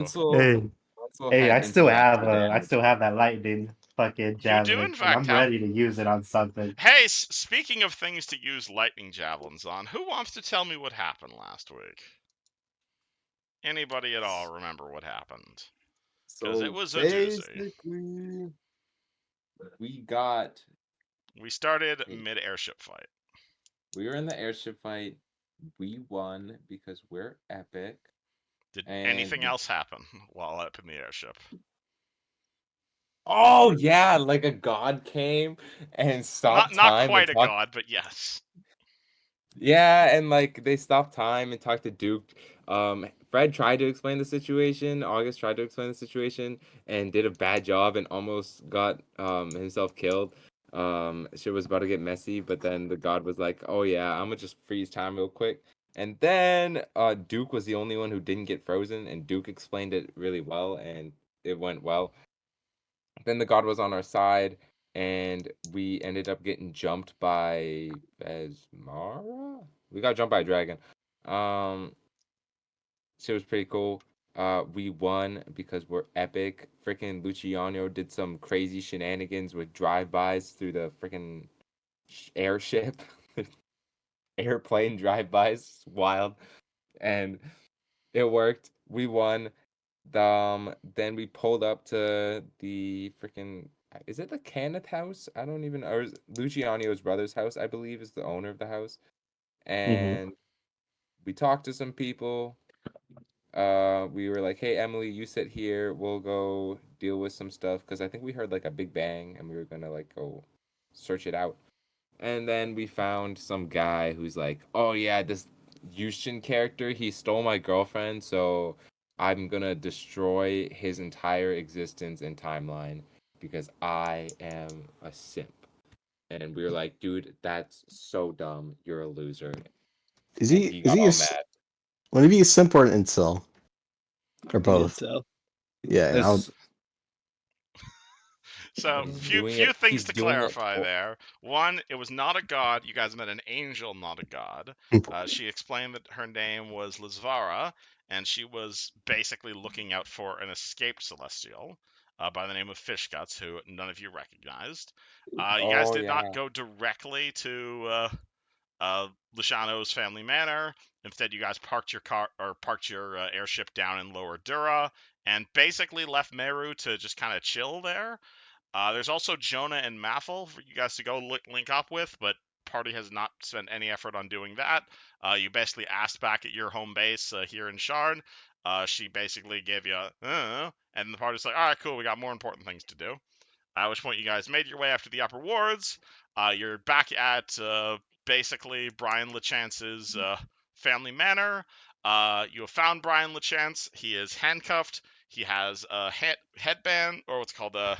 Hansel, Hansel Hey, had I intellectual damage. still have that lightning fucking You do, javelin, in and fact, I'm have. ready to use it on something. Hey, speaking of things to use lightning javelins on, who wants to tell me what happened last week? Anybody at all remember what happened? Because it So was a doozy. basically, we got We started mid-airship fight. we were in the airship fight. We won because we're epic. Did And anything else happen while up in the airship? oh yeah, like a god came and stopped Not time and quite a talked. god, but yes. Yeah, and like they stopped time and talked to Duke. Fred tried to explain the situation. August tried to explain the situation and did a bad job and almost got himself killed. Shit was about to get messy, but then the god was like, "Oh yeah, I'm gonna just freeze time real quick." And then Duke was the only one who didn't get frozen, and Duke explained it really well, and it went well. Then the god was on our side, and we ended up getting jumped by Vesmara. We got jumped by a dragon. Um, so it was pretty cool. We won because we're epic. Freaking Luciano did some crazy shenanigans with drive-bys through the freaking airship, airplane drive-bys. Wild, and it worked. We won. Then we pulled up to the freaking. Is it the Kenneth house? I don't even. Or Luciano's brother's house, I believe, is the owner of the house. And we talked to some people. We were like, "Hey, Emily, you sit here. We'll go deal with some stuff." Because I think we heard like a big bang, and we were gonna like go search it out. And then we found some guy who's like, "Oh yeah, this Yushin character, he stole my girlfriend, so I'm gonna destroy his entire existence and timeline because I am a simp." And we were like, "Dude, that's so dumb. You're a loser." And he got all mad. Would he be a simp or an incel? Or An both? incel. Yeah, That's So, He's few doing few it. things He's to doing it. clarify there. One, it was not a god. You guys met an angel, not a god. She explained that her name was Lizvara, and she was basically looking out for an escaped celestial by the name of Fishguts, who none of you recognized. You guys Oh did not yeah. go directly to Luciano's family manor. Instead, you guys parked your car or parked your airship down in Lower Dura and basically left Meru to just kind of chill there. There's also Jonah and Mathel for you guys to go link up with, but party has not spent any effort on doing that. You basically asked back at your home base here in Shard. She basically gave you and the party's like, all right, cool, we got more important things to do. At which point you guys made your way after the upper wards. You're back at basically Brian LeChance's family manor. You have found Brian LeChance. He is handcuffed. He has a headband, or what's called a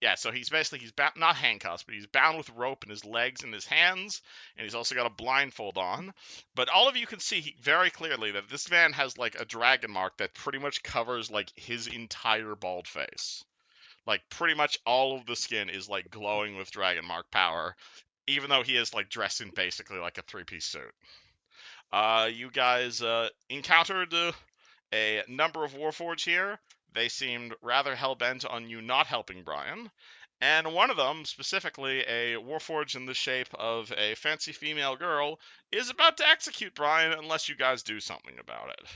yeah. So he's bound, not handcuffs, but he's bound with rope in his legs and his hands, and he's also got a blindfold on. But all of you can see very clearly that this man has like a dragon mark that pretty much covers like his entire bald face. Like pretty much all of the skin is like glowing with dragon mark power, even though he is like dressed in basically like a three-piece suit. You guys encountered a number of Warforged here. They seemed rather hell-bent on you not helping Brian. And one of them, specifically a Warforged in the shape of a fancy female girl, is about to execute Brian unless you guys do something about it.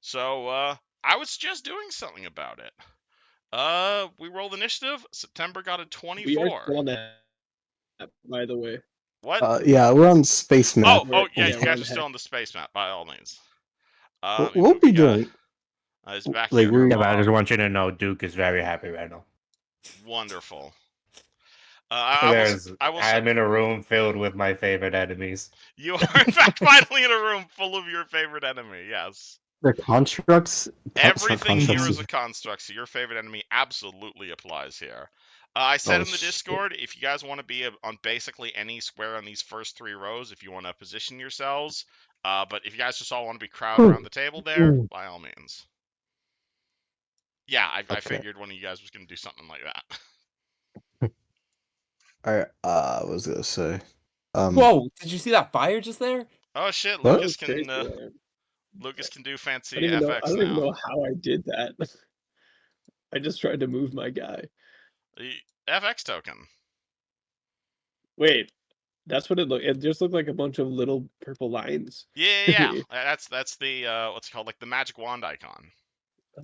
So, I would suggest doing something about it. We rolled initiative. September got a we are 24. still on that, by the way. What? yeah, we're on space map. Yeah, you we're guys on are still on the space map, by all means. What Let me we'll move be you guys. doing? It's back Like here. we Yeah, but I just want you to know Duke is very happy right now. Wonderful. There's, I will say, I'm in a room filled with my favorite enemies. you are in fact finally in a room full of your favorite enemy. Yes. the constructs. Everything here Constructs. is a construct, so your favorite enemy absolutely applies here. I said Oh, in the Discord, if you guys want to be on basically any square on these first three rows, if you want to position yourselves, but if you guys just all want to be crowded around the table there, by all means. Yeah, I figured one of you guys was going to do something like that. I was gonna say. Whoa! Did you see that fire just there? Oh shit, What? That Lucas was crazy. can Lucas can do I fancy don't even know. FX I don't even now. know how I did that. I just tried to move my guy. The FX token. Wait, that's what it looked. It just looked like a bunch of little purple lines. Yeah. That's the what's it called, like the magic wand icon.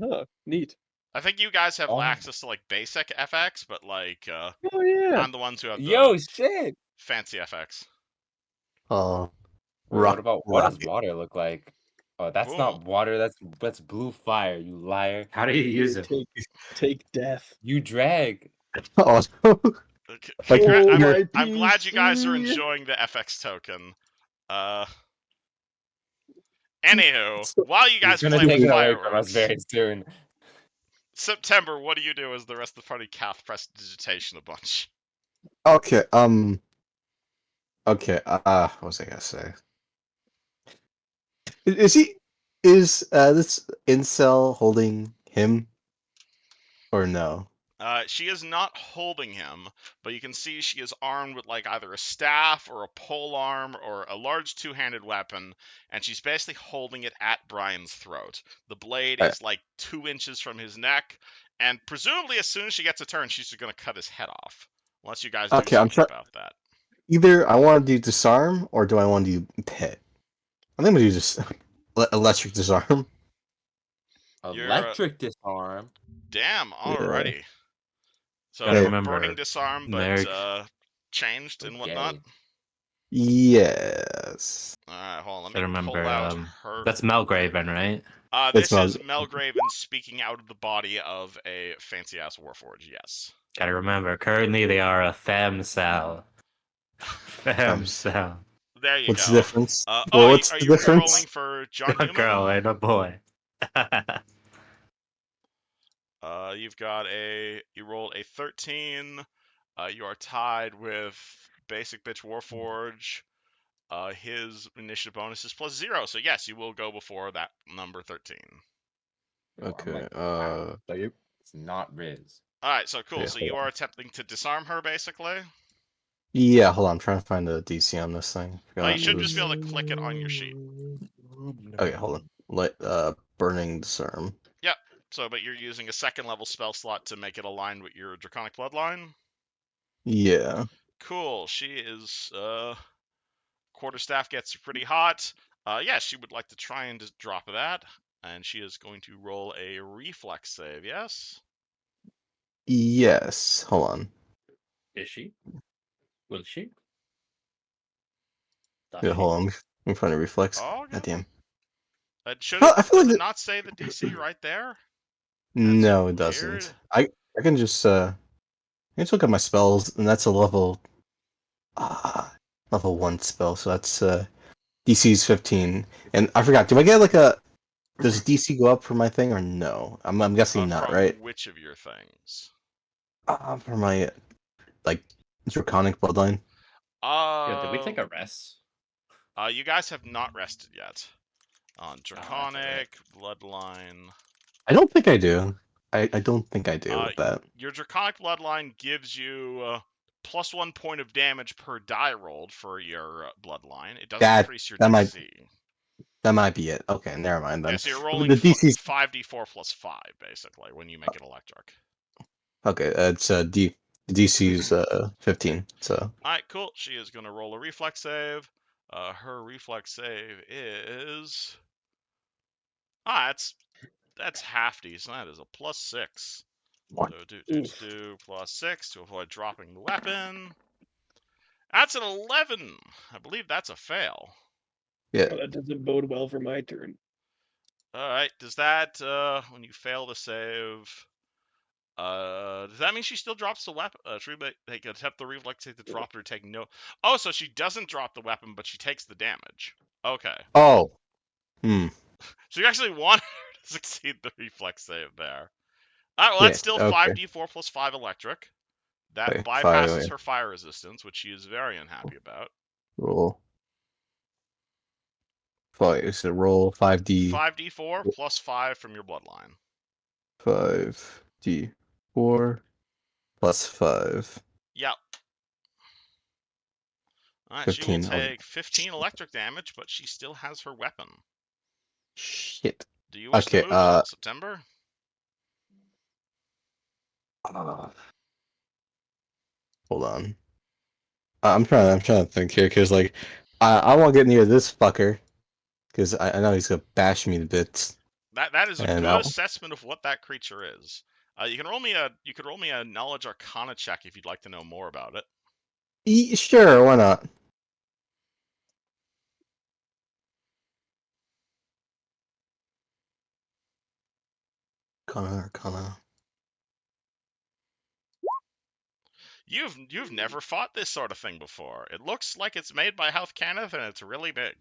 Oh, neat. I think you guys have Oh. access to like basic FX, but like Oh yeah. I'm the ones who have the Yo, shit. fancy FX. Oh, Wait, what about what does rocket. water look like? Oh, that's Ooh. not water. That's blue fire. You liar. How do you use it? Take death. You drag. Oh, like Congra- Oh, I'm, my I'm glad you guys are PC. enjoying the FX token. Anywho, So- while you He's guys gonna play take with it away from us fireworks, very soon. September, what do you do as the rest of the party calf prestidigitation a bunch? okay. Okay. What was I gonna say? Is he? Is this incel holding him, or no? She is not holding him, but you can see she is armed with like either a staff or a pole arm or a large two-handed weapon, and she's basically holding it at Brian's throat. The blade Alright. is like 2 inches from his neck, and presumably as soon as she gets a turn, she's just gonna cut his head off. Unless you guys do Okay, I'm something trying. about that. Either I want to do disarm, or do I want to do pit? I think I'm gonna do just electric disarm. You're Electric disarm. damn, alrighty. So Gotta Hey. remember, burning disarm, but Merrick. changed and Okay. whatnot. Yes. Alright, hold on, let Gotta me pull remember, out her. that's Melgraven, right? It's This is Mel- Melgraven speaking out of the body of a fancy ass warforged. Yes. Gotta remember, currently they are a femcel. Femcel. There you What's the go. difference? Oh, What's are the you difference? re-rolling for John A Newman? girl and a boy. You've got you rolled a 13. You are tied with Basic Bitch Warforge. His initiative bonus is +0, so yes, you will go before that number 13. Yo, I'm Okay. like, wow, it's not Riz. Alright, so cool. Yeah, So hold you on. are attempting to disarm her, basically? Yeah, hold on. I'm trying to find the DC on this thing. You Forgot should it just be was. able to click it on your sheet. Okay, hold on. Burning disarm. Yep. So, but you're using a second level spell slot to make it aligned with your Draconic Bloodline? Yeah. Cool. She is, Quarterstaff gets pretty hot. Yeah, she would like to try and just drop that. And she is going to roll a reflex save, yes? Yes. Hold on. Is she? Will she? Yeah, hold on. I'm trying to reflex. Oh, God damn. I feel Does like it not say the DC right there? no, it weird. doesn't. I can just I can just look at my spells, and that's a level level 1 spell, so that's DC's 15. And I forgot. Do I get like a? Does DC go up for my thing or no? I'm guessing not, From right? which of your things? For my like draconic bloodline. Yeah, did we take a rest? You guys have not rested yet. On that's all right. Draconic, Bloodline. I don't think I do. I don't think I do with that. Your Draconic Bloodline gives you +1 point of damage per die rolled for your Bloodline. It doesn't increase your DC. That might be it. Okay, never mind then. Yeah, so you're rolling The DC's 5d4 + 5, basically, when you make it electric. okay. It's the DC's 15. So Alright, cool. She is going to roll a reflex save. Her reflex save is... that's half decent. That is a +6. what? So do +6 to avoid dropping the weapon. That's an 11. I believe that's a fail. Yeah. Oh, that doesn't bode well for my turn. Alright, does that, when you fail to save, does that mean she still drops the weapon? They can attempt the reflex save to drop her, take no... Oh, so she doesn't drop the weapon, but she takes the damage. Okay. Oh. So you actually want her to succeed the reflex save there. Alright, well, Yeah. that's still Okay. 5d4 + 5 electric. That Okay, bypasses her fire resistance, which she is very unhappy about. Roll. 5. So roll 5d. 5d4 + 5 from your bloodline. 5d4 plus 5. Yep. Alright, she will 15. take 15 electric damage, but she still has her weapon. Shit. Do you wish to Okay. move on, September? Hold on. I'm trying to think here, cause like, I won't get near this fucker, cause I know he's gonna bash me to bits, That is a and good assessment of what that creature is. You can roll me a knowledge arcana check if you'd like to know more about it. Sure, why not? Arcana. You've never fought this sort of thing before. It looks like it's made by Health Kenneth and it's really big.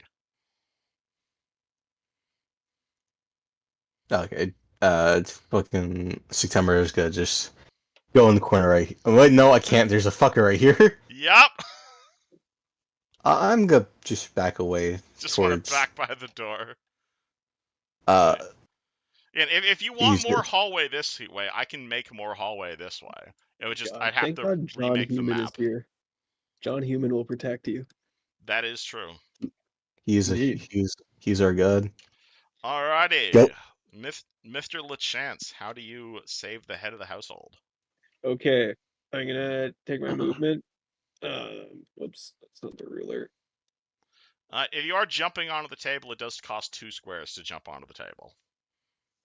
Okay. Fucking September is gonna just go in the corner right. Wait, no, I can't. There's a fucker right here. Yup. I'm gonna just back away Just want to towards. back by the door. Uh, And if you want he's more good. hallway this way, I can make more hallway this way. It would just God, I'd have thank to God John remake the Human is map. here. John Human will protect you. That is true. Indeed. He's our god. Alrighty. Yep. Mr. LeChance, how do you save the head of the household? Okay, I'm gonna take my movement. Whoops, that's not the ruler. If you are jumping onto the table, it does cost 2 squares to jump onto the table.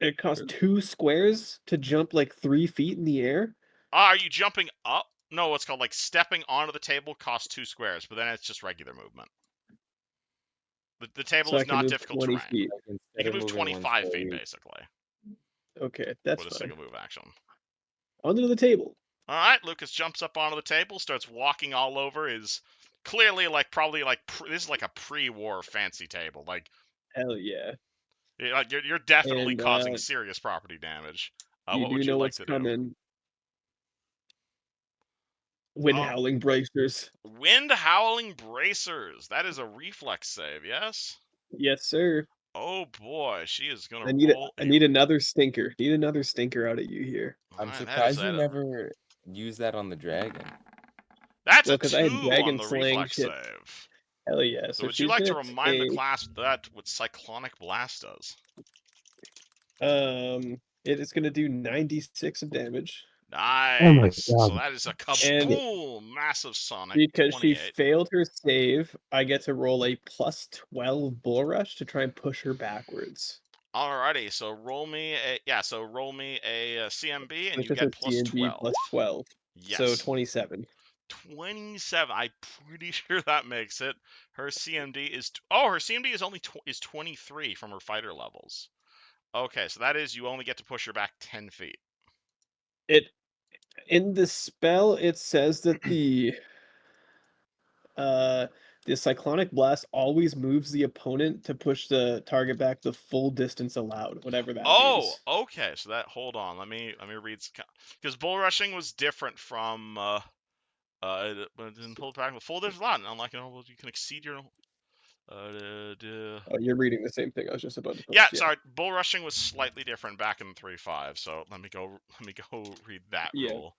It costs 2 squares to jump like 3 feet in the air. Are you jumping up? No, what's called like stepping onto the table costs 2 squares, but then it's just regular movement. The table So is I can not move difficult 20 terrain. feet. You Instead can of move moving one 25 square, feet you basically Okay, that's with a fine. single move action. Onto the table. All right, Lucas jumps up onto the table, starts walking all over. Is clearly like probably like this is like a pre-war fancy table. Like Hell yeah. you're definitely And causing serious property damage. you What do would you know like what's to do? coming. Wind Oh, howling bracers. wind howling bracers. That is a reflex save, yes? Yes, sir. Oh boy, she is gonna I need it. roll I a. need another stinker. Need another stinker out of you here. I'm Alright, that is surprised you that. never use that on the dragon. That's a Well, because I had 2 on dragon the slaying reflex shit. save. Hell yeah. So So would you she's like to gonna remind the take class that what Cyclonic Blast does? it is gonna do 96 of damage. Oh my Nice. So god. that is a And Shit. kaboom! Massive Sonic because she 28. failed her save, I get to roll a plus 12 bull rush to try and push her backwards. Alrighty, so roll me a CMB and It's you just a get plus CMB 12. plus 12. So Yes. 27. 27. I'm pretty sure that makes it. Her CMD is her CMD is only is 23 from her fighter levels. Okay, so that is you only get to push her back 10 feet. It in the spell it says that the cyclonic blast always moves the opponent to push the target back the full distance allowed, whatever that Oh, means. okay. So that hold on. Let me read because bull rushing was different from but it didn't pull it back with full. There's a lot. Unlike you can exceed your Oh, you're reading the same thing I was just about to post. yeah, sorry. Bull rushing was slightly different back in 3.5. So let me go read that Yeah. rule.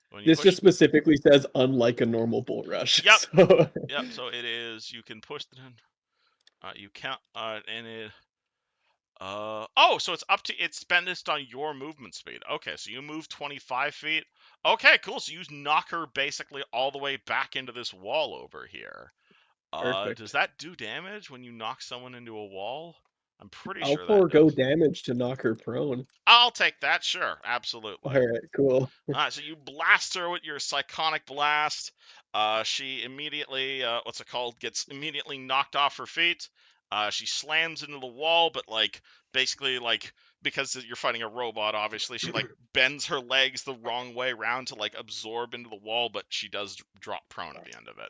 When you This push, just specifically says unlike a normal bull rush. yep, So yep. So it is you can push the you count and it. So it's up to it's based on your movement speed. Okay, so you move 25 feet. Okay, cool. So you knock her basically all the way back into this wall over here. perfect. Does that do damage when you knock someone into a wall? I'm pretty I'll sure that forego does. damage to knock her prone. I'll take that, sure, absolutely. All right, cool. All right, so you blast her with your Psychonic Blast. She immediately, what's it called, gets immediately knocked off her feet. She slams into the wall, but basically because you're fighting a robot, obviously she bends her legs the wrong way around to absorb into the wall, but she does drop prone at the end of it.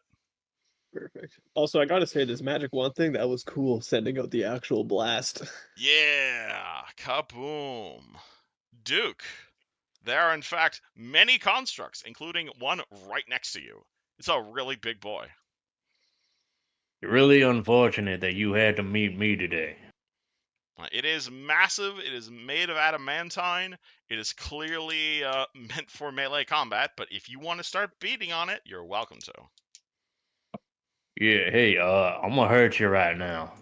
Perfect. Also, I gotta say, this magic wand thing, that was cool, sending out the actual blast. Yeah, kaboom. Duke, there are in fact many constructs, including one right next to you. It's a really big boy. Really unfortunate that you had to meet me today. It is massive. It is made of adamantine. It is clearly meant for melee combat, but if you want to start beating on it, you're welcome to. Yeah, hey, I'm gonna hurt you right now.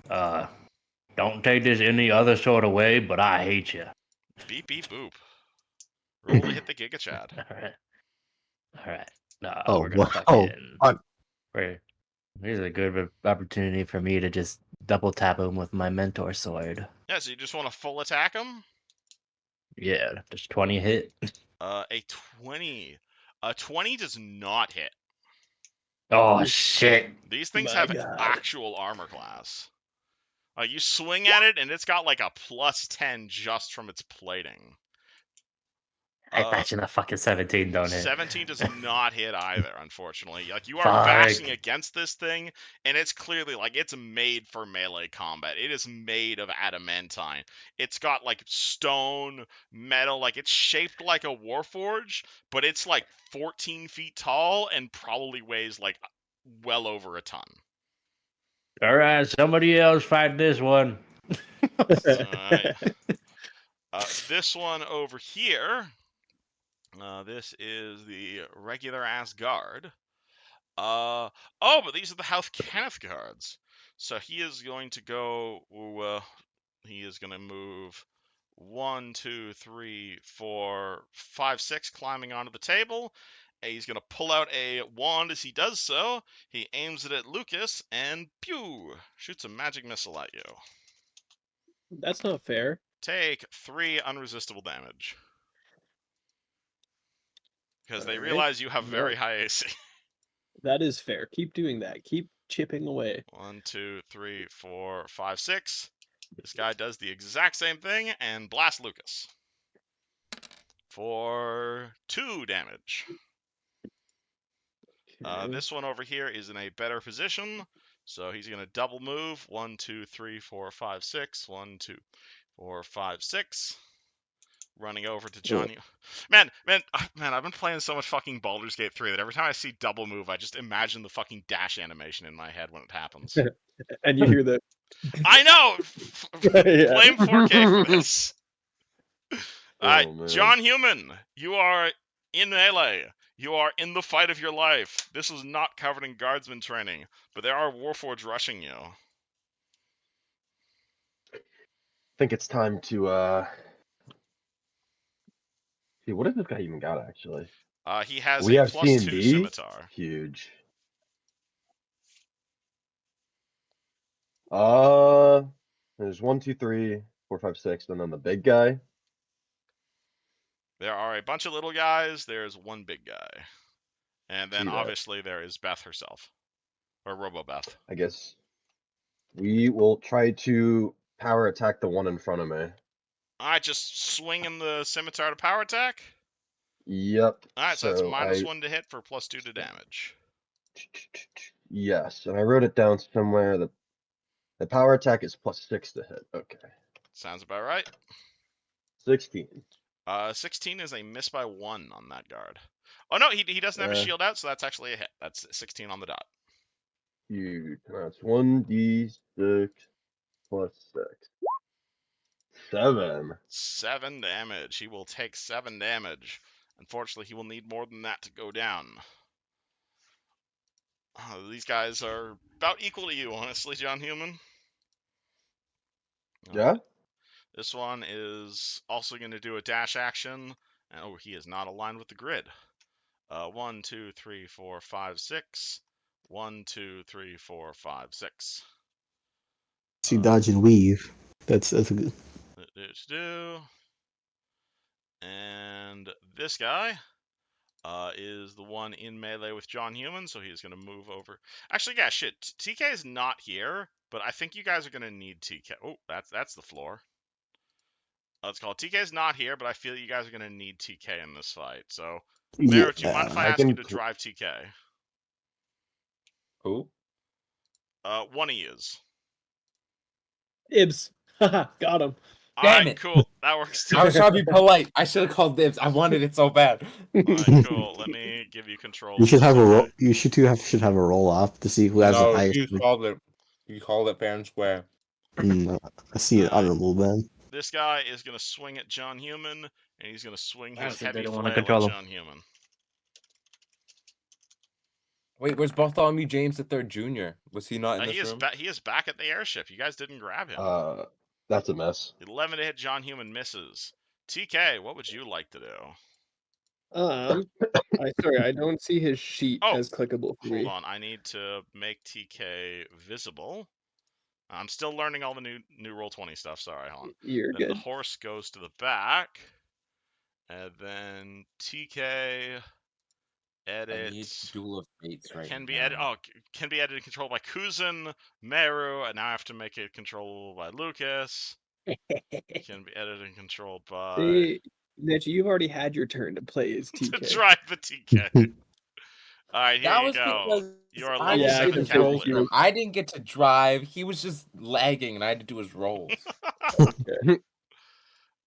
Don't take this any other sort of way, but I hate you. Beep beep boop. Roll to hit the Giga Chad. All right. Oh, We're gonna wow. fucking. On- Here's a good opportunity for me to just double tap him with my mentor sword. Yeah, so you just want to full attack him? Yeah, just 20 hit. A 20. A 20 does not hit. Oh shit! These things My have God. actual armor class. You swing at it, and it's got like a +10 just from its plating. I bet you the fucking 17 don't hit. 17 does not hit either, unfortunately. Like, you are Fuck. bashing against this thing, and it's clearly, like, it's made for melee combat. It is made of adamantine. It's got, like, stone, metal, like, it's shaped like a warforge, but it's, like, 14 feet tall and probably weighs, like, well over a ton. All right, somebody else fight this one. Alright. This one over here, this is the regular ass guard. Oh, but these are the House Kenneth guards. So he is going to go. He is going to move 1, 2, 3, 4, 5, 6, climbing onto the table. And he's going to pull out a wand as he does so. He aims it at Lucas and pew, shoots a magic missile at you. That's not fair. Take 3 unresistible damage. Because they Alright. realize you have No. very high AC. That is fair. Keep doing that. Keep chipping away. 1, 2, 3, 4, 5, 6. This guy does the exact same thing and blasts Lucas for 2 damage. Okay. This one over here is in a better position, so he's going to double move. 1, 2, 3, 4, 5, 6. 1, 2, 4, 5, 6. Running over to Johnny. Man, I've been playing so much fucking Baldur's Gate 3 that every time I see double move, I just imagine the fucking dash animation in my head when it happens. And you hear the I know! Yeah. Blame 4K for this. Oh, man. John Human, you are in melee. You are in the fight of your life. This is not covered in guardsman training, but there are warforged rushing you. I think it's time to see what has this guy even got actually? He has We a have +2 C&D. scimitar. Huge. There's 1, 2, 3, 4, 5, 6, and then the big guy. There are a bunch of little guys. There's one big guy. And then See that. obviously there is Beth herself. Or Robo-Beth. I guess we will try to power attack the one in front of me. Alright, just swinging the scimitar to power attack. Yep. Alright, so that's -1 to hit for +2 to damage. Yes, and I wrote it down somewhere that the power attack is +6 to hit. Okay. Sounds about right. 16. 16 is a miss by 1 on that guard. Oh no, he doesn't have a shield out, so that's actually a hit. That's 16 on the dot. Huge. That's 1d6 plus 6. 7. 7 damage. He will take 7 damage. Unfortunately, he will need more than that to go down. These guys are about equal to you, honestly, John Human. Yeah? This one is also going to do a dash action. And, oh, he is not aligned with the grid. 1, 2, 3, 4, 5, 6. 1, 2, 3, 4, 5, 6. See, dodge and weave. That's a good. And this guy is the one in melee with John Human, so he's going to move over. Actually, yeah, shit. TK is not here, but I think you guys are going to need TK. Oh, that's the floor. Let's call it. TK is not here, but I feel you guys are going to need TK in this fight. So, Merritt, do you mind if I ask you to drive TK? Who? One of yous. Ibs. Haha, got him. Damn it. Cool. That works too. I was trying to be polite. I should have called dibs. I wanted it so bad. Alright, cool. Let me give you control. You of should this have a roll. guy. You should should have a roll off to see who has the No, highest. you called it. You called it fair and square. I see an honorable man. This guy is going to swing at John Human, and he's going to swing his Honestly, they heavy don't wanna flail at control him. John Human. Wait, where's Bartholomew James III Jr.? Was he not in He this is room? back. He is back at the airship. You guys didn't grab him. That's a mess. 11 to hit. John Human misses. TK, what would you like to do? Sorry, I don't see his sheet Oh, as clickable for Hold me. on, I need to make TK visible. I'm still learning all the new Roll20 stuff. Sorry, hold on. You're Then the good. horse goes to the back, and then TK I need edit Duel of Fates right can be now. edited. Oh, can be edited and controlled by Kuzin, Meru, and now I have to make it controllable by Lucas. Can be edited and controlled by See, Mitch, you've already had your turn to play as to TK. drive the TK. All right, here That you was go. because You are I level Yeah, I did 7 can the figure controls Cavalier. for him. I didn't get to drive. He was just lagging, and I had to do his rolls. Okay.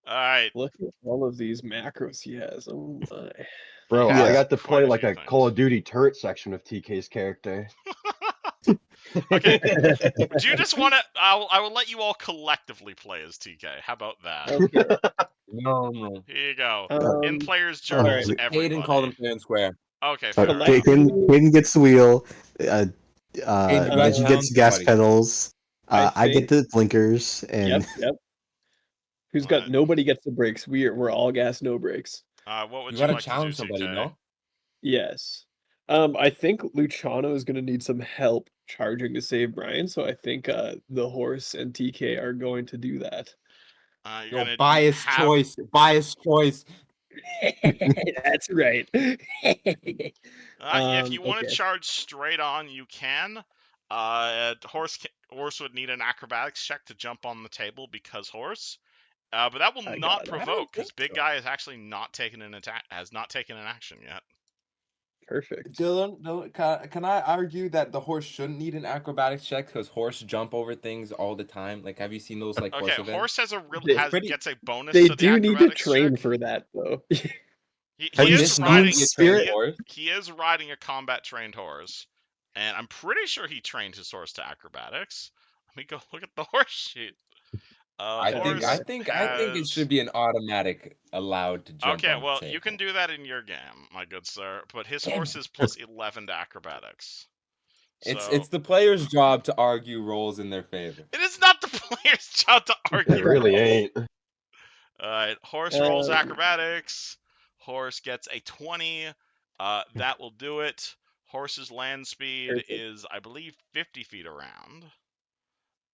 All right. Look at all of these macros he has. Oh my. Bro, He I has got to quite play a like few a Call things. of Duty turret section of TK's character. Okay. Do you just want to? I will let you all collectively play as TK. How about that? Okay. No. Here you go. In Um, players' Oh, journals, wait. everybody. Hayden called him fair and square. Okay, fair enough. Hayden gets the wheel. Hayden, you gotta Reggie challenge gets gas somebody. pedals. I I get think. the blinkers, and Yep. Who's What? got? Nobody gets the brakes. We're all gas, no brakes. What would You you gotta like to do, challenge somebody, TK? no? Yes. I think Luciano is going to need some help charging to save Brian, so I think the horse and TK are going to do that. You're Yo, gonna bias have. choice. Bias choice. That's right. If you want to Okay. charge straight on, you can. Horse would need an acrobatics check to jump on the table because horse. But that will I not got it. provoke because think big so. guy has actually not taken an attack. Has not taken an action yet. Perfect. Dylan, can I argue that the horse shouldn't need an acrobatics check because horse jump over things all the time? Like, have you seen those like horse Okay, events? horse has a real They- gets a bonus They to the do need to acrobatics train check. for that, though. He Have you is seen riding Spirit? he is riding a combat trained horse, and I'm pretty sure he trained his horse to acrobatics. Let me go look at the horse sheet. I think Horse it should be an automatic allowed to jump Okay, on the well, table. you can do that in your game, my good sir. But his horse is plus 11 to acrobatics. So It's the player's job to argue roles in their favor. it is not the player's job to argue. It really ain't. Alright, horse rolls acrobatics. Horse gets a 20. That will do it. Horse's land speed Perfect. is, I believe, 50 feet around.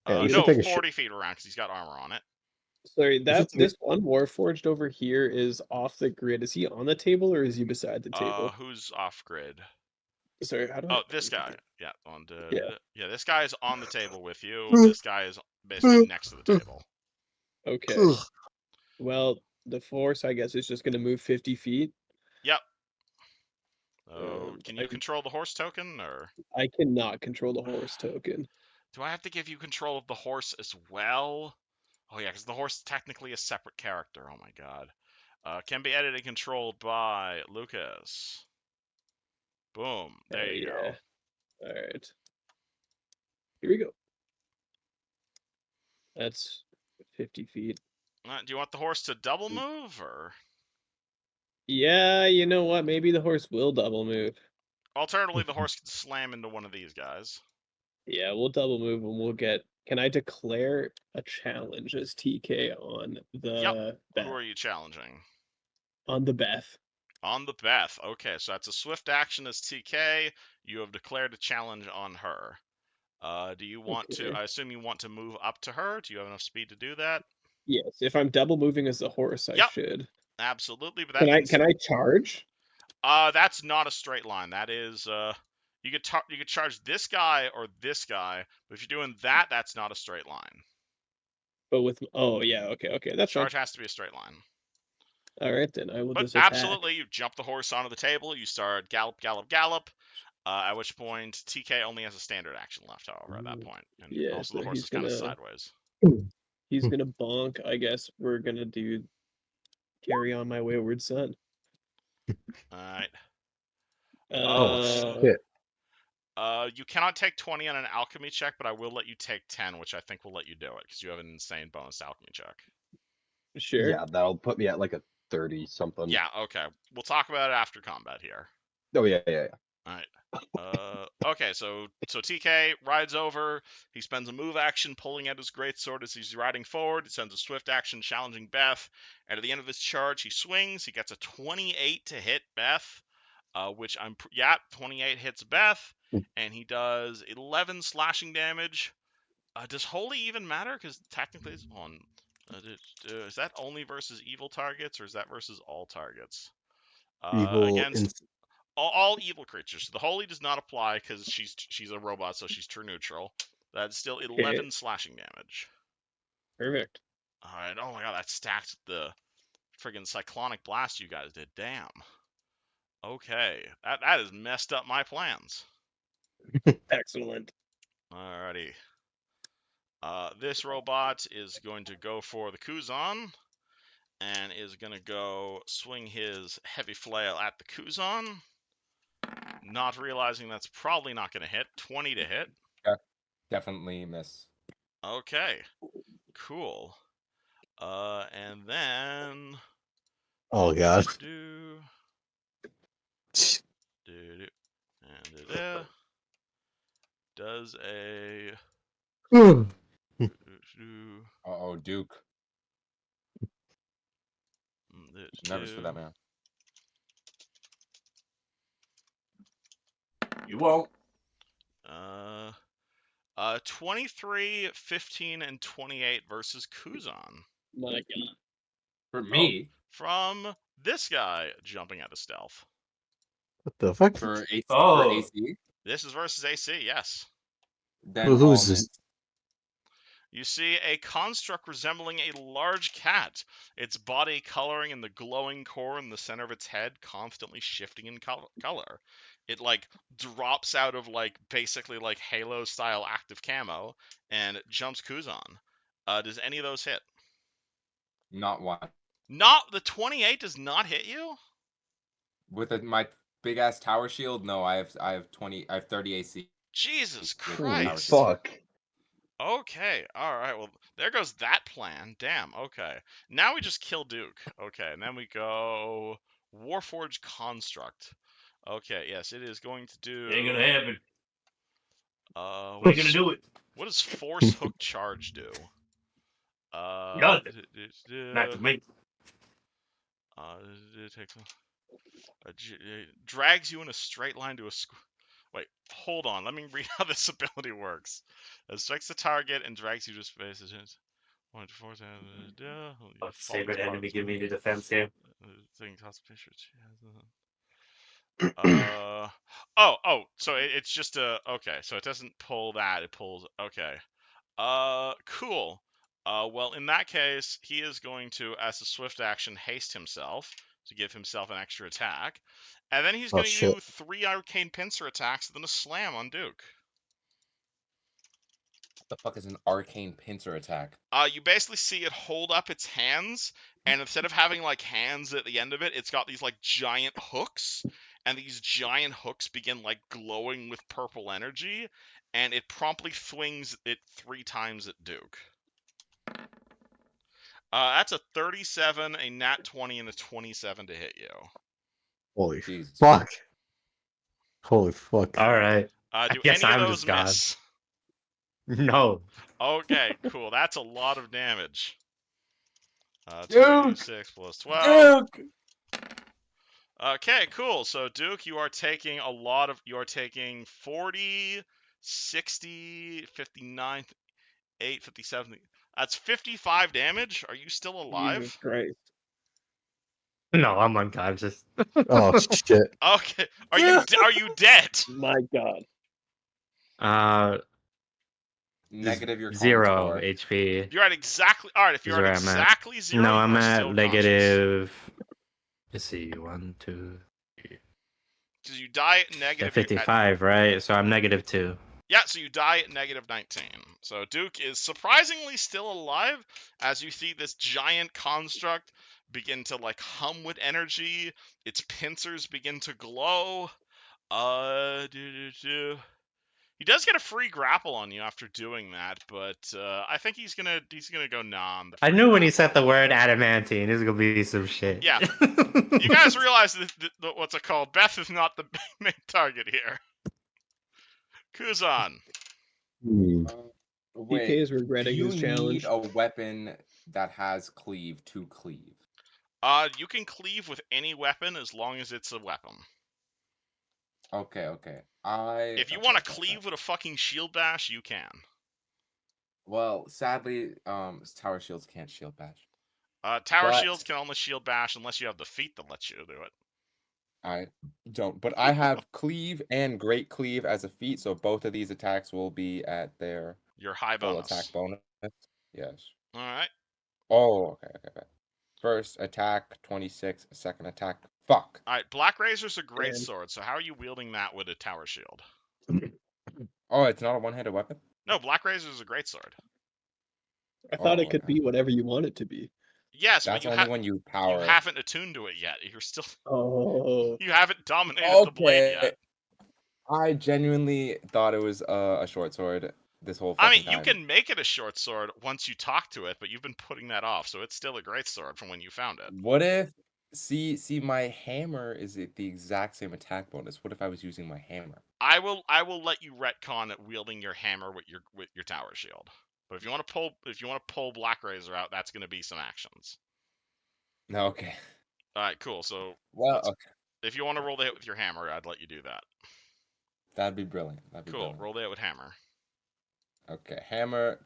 Yeah, you should No, take a 40 feet around because he's got armor on it. Sorry, should this one Warforged over here is off the grid. Is he on the table or is he beside the table? Who's off grid? Sorry, how do I? Oh, this guy. Yeah, Yeah. yeah. This guy is on the table with you. This guy is basically next to the table. Okay. Well, the force, I guess, is just going to move 50 feet. Yep. Oh, can you control the horse token, or I cannot control the horse token. do I have to give you control of the horse as well? Oh yeah, because the horse is technically a separate character. Oh my god. Can be edited and controlled by Lucas. Boom. There you go. All right. Here we go. That's 50 feet. Do you want the horse to double move, or Yeah, you know what? Maybe the horse will double move. alternatively, the horse can slam into one of these guys? Yeah, we'll double move and we'll get. Can I declare a challenge as TK on the Beth? Who are you challenging? On the Beth. On the Beth. Okay, so that's a swift action as TK. You have declared a challenge on her. Do you want to? I assume you want to move up to her. Do you have enough speed to do that? Yes, if I'm double moving as the horse, I should. Absolutely, but that Can I charge? That's not a straight line. That is you could charge this guy or this guy, but if you're doing that, that's not a straight line. But with okay, that's charge fine. has to be a straight line. All right, then I will But just attack. absolutely, you jump the horse onto the table. You start gallop, gallop, gallop. At which point TK only has a standard action left, however, at that point, and also the horse is kind of sideways. He's gonna bonk. I guess we're gonna do carry on my wayward son. All right. Oh shit. You cannot take 20 on an alchemy check, but I will let you take 10, which I think will let you do it because you have an insane bonus alchemy check. Sure. Yeah, that'll put me at like a 30 something. Yeah, okay. We'll talk about it after combat here. Oh yeah. Alright. Okay, so TK rides over. He spends a move action pulling out his greatsword as he's riding forward. He sends a swift action challenging Beth. And at the end of his charge, he swings. He gets a 28 to hit Beth, which 28 hits Beth, and he does 11 slashing damage. Does holy even matter? Because technically it's on. Is that only versus evil targets, or is that versus all targets? Evil. Against all evil creatures. The holy does not apply because she's a robot, so she's true neutral. That's still 11 slashing damage. Perfect. All right. Oh my god, that stacked the friggin' cyclonic blast you guys did. Damn. Okay, that has messed up my plans. Excellent. Alrighty. This robot is going to go for the Kuzan and is going to go swing his heavy flail at the Kuzan. Not realizing that's probably not going to hit. 20 to hit. Definitely miss. Okay. Cool. And then. Oh god. And does a. Uh-oh, Duke. Nervous for that man. You won't. 23, 15, and 28 versus Kuzan. My god. For me. From this guy jumping out of stealth. What the fuck? For AC. Oh. For AC. This is versus AC, yes. Then Who's all this? miss. You see a construct resembling a large cat, its body coloring in the glowing core in the center of its head, constantly shifting in color. It like drops out of like basically like Halo style active camo and jumps Kuzan. Does any of those hit? Not one. Not the 28 does not hit you? With my big ass tower shield, no, I have 30 AC. Jesus With Holy Christ. fuck. Okay, alright, well, there goes that plan. Damn, okay. Now we just kill Duke. Okay, and then we go Warforged Construct. Okay, yes, it is going to do... Ain't gonna happen. What We're gonna do it. What does Force Hook Charge do? Nothing. Not to me. It takes it drags you in a straight line to a Wait, hold on. Let me read how this ability works. It strikes the target and drags you to space. One to four. Favorite enemy, give me the defense game. Thing toss pictures. So it's just okay. So it doesn't pull that. It pulls. Okay. Cool. Well, in that case, he is going to, as a swift action, haste himself to give himself an extra attack. And then he's going to do 3 arcane pincer attacks and then a slam on Duke. What the fuck is an arcane pincer attack? You basically see it hold up its hands, and instead of having like hands at the end of it, it's got these like giant hooks, and these giant hooks begin like glowing with purple energy, and it promptly swings it 3 times at Duke. That's a 37, a nat 20, and a 27 to hit you. Holy Jesus. fuck. Holy fuck. Alright. Do guess any I'm of those just gone. miss? No. Okay, cool. That's a lot of damage. Duke! 6 plus 12. Duke! Okay, cool. So Duke, you are taking 40, 60, 59, 8, 57. That's 55 damage. Are you still alive? Jesus Christ. No, I'm unconscious. Oh shit. Okay. Are you dead? My god. Negative your con 0 score. HP. You're at exactly. All right, if you're at Where I'm at. exactly 0, No, you I'm are at still negative. Let's see, 1, 2, Because you die at yeah, negative 55, right? So I'm negative 2. Yeah, so you die at negative 19. So Duke is surprisingly still alive as you see this giant construct begin to like hum with energy. Its pincers begin to glow. He does get a free grapple on you after doing that, but I think he's gonna go non. I knew when he said the word adamantine, there's gonna be some shit. Yeah. You guys realize that what's it called? Beth is not the main target here. Kuzan. Wait, DK is regretting do you his challenge. need a weapon that has cleave to cleave? You can cleave with any weapon as long as it's a weapon. Okay. If you want to cleave with a fucking shield bash, you can. Well, sadly, tower shields can't shield bash. Tower But- shields can only shield bash unless you have the feat that lets you do it. I don't, but I have cleave and great cleave as a feat, so both of these attacks will be at their Your high full bonus. attack bonus. Yes. All right. Oh, okay. First attack 26, second attack. Fuck. All right. Black Razor's a great Damn. sword. So how are you wielding that with a tower shield? Oh, it's not a one-handed weapon. No, Black Razor's a great sword. I thought Oh, it could okay. be whatever you want it to be. Yes, That's but only when you power. you haven't attuned to it yet. You're still Oh, you haven't dominated the blade yet. I genuinely thought it was a short sword this whole I fucking mean, you time. can make it a short sword once you talk to it, but you've been putting that off, so it's still a great sword from when you found it. What if see my hammer is the exact same attack bonus? What if I was using my hammer? I will let you retcon at wielding your hammer with your tower shield. But if you want to pull Black Razor out, that's going to be some actions. No, okay. All right, cool. So Well, if you want to roll the hit with your hammer, I'd let you do that. that'd be brilliant. Cool. Roll the hit with hammer. Okay, hammer,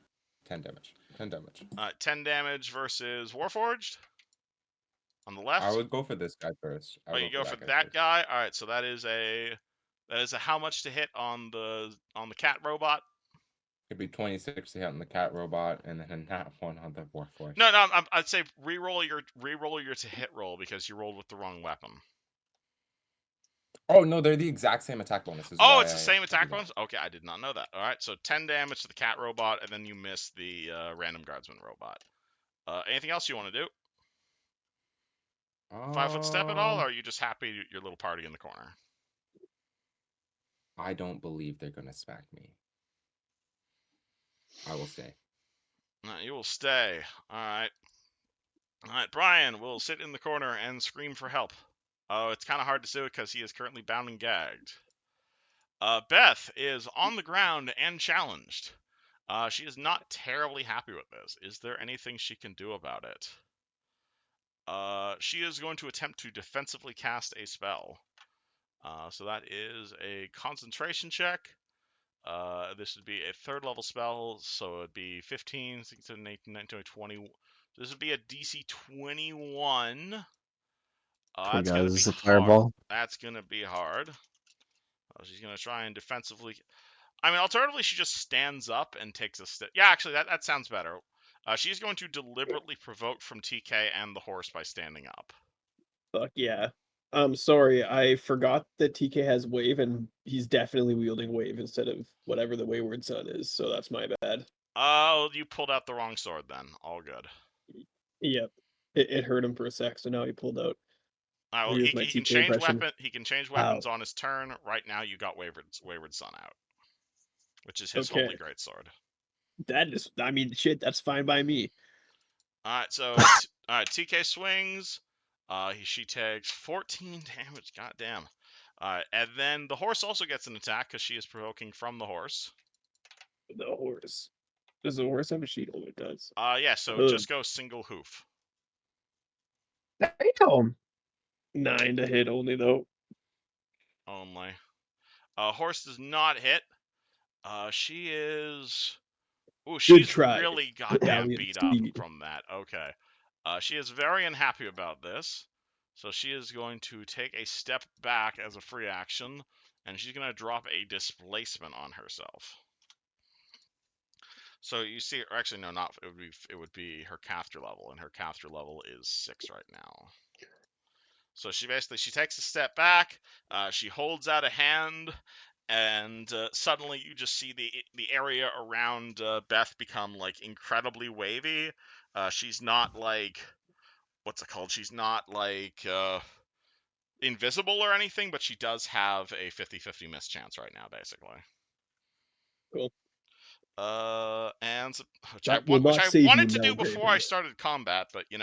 10 damage. 10 damage. 10 damage versus Warforged. On the left. I would go for this guy first. You go for that guy. All right, so that is a how much to hit on the cat robot? It'd be 26 to hit on the cat robot, and then that one on the Warforged. No, I'd say re-roll your to hit roll because you rolled with the wrong weapon. Oh no, they're the exact same attack bonuses. Oh, it's the same attack bonus? Okay, I did not know that. All right, so 10 damage to the cat robot, and then you miss the random guardsman robot. Anything else you want to do? 5-foot step at all, or are you just happy your little party in the corner? I don't believe they're gonna smack me. I will stay. No, you will stay. All right. All right, Brian will sit in the corner and scream for help. Oh, it's kind of hard to do it because he is currently bound and gagged. Beth is on the ground and challenged. She is not terribly happy with this. Is there anything she can do about it? She is going to attempt to defensively cast a spell. So that is a concentration check. This would be a third level spell, so it'd be 15, 16, 18, 19, 20. This would be a DC 21. That's going to be hard. Fireball. That's going to be hard. She's going to try and defensively... I mean, alternatively, she just stands up and takes a step. Yeah, actually, that sounds better. She's going to deliberately provoke from TK and the horse by standing up. fuck yeah. Sorry, I forgot that TK has wave, and he's definitely wielding wave instead of whatever the Wayward Son is, so that's my bad. Oh, you pulled out the wrong sword then. All good. Yep. It hurt him for a sec, so now he pulled out. Well, he can change weapon. He can change weapons on his turn. Right now, you got Wayward Son out, which is his holy great sword. That is, I mean, shit. That's fine by me. All right, so TK swings. She takes 14 damage. Goddamn. And then the horse also gets an attack because she is provoking from the horse. The horse. Does the horse have a shield? It does. Yeah. So just go single hoof. Damn. 9 to hit only though. Only. Horse does not hit. She is. Ooh, she's really goddamn beat up from that. Okay. She is very unhappy about this. So she is going to take a step back as a free action, and she's going to drop a displacement on herself. So you see, or actually no, not it would be her caster level, and her caster level is 6 right now. So she takes a step back, she holds out a hand, and suddenly you just see the area around Beth become like incredibly wavy. She's not like, what's it called? She's not like invisible or anything, but she does have a 50-50 miss chance right now, basically. Cool. And which That will not I save you wanted to do now, before I started combat, but you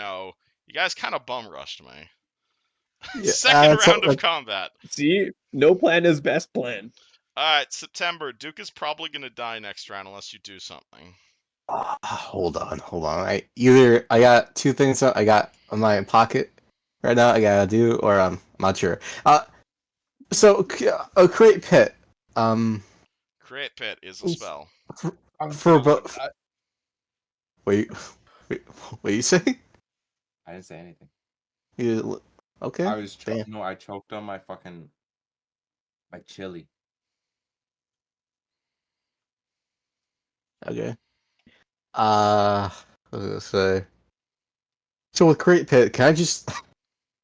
guys kind of bum rushed me. Yeah, Second so, round of combat. See, no plan is best plan. All right, September. Duke is probably gonna die next round unless you do something. hold on. I got two things that I got in my pocket right now. I gotta do, or I'm not sure. So create pit. Create pit is a spell. For both. Wait, what you say? I didn't say anything. Okay. I was Damn. no, I choked on my chili. Okay. I was gonna say. So with create pit, can I just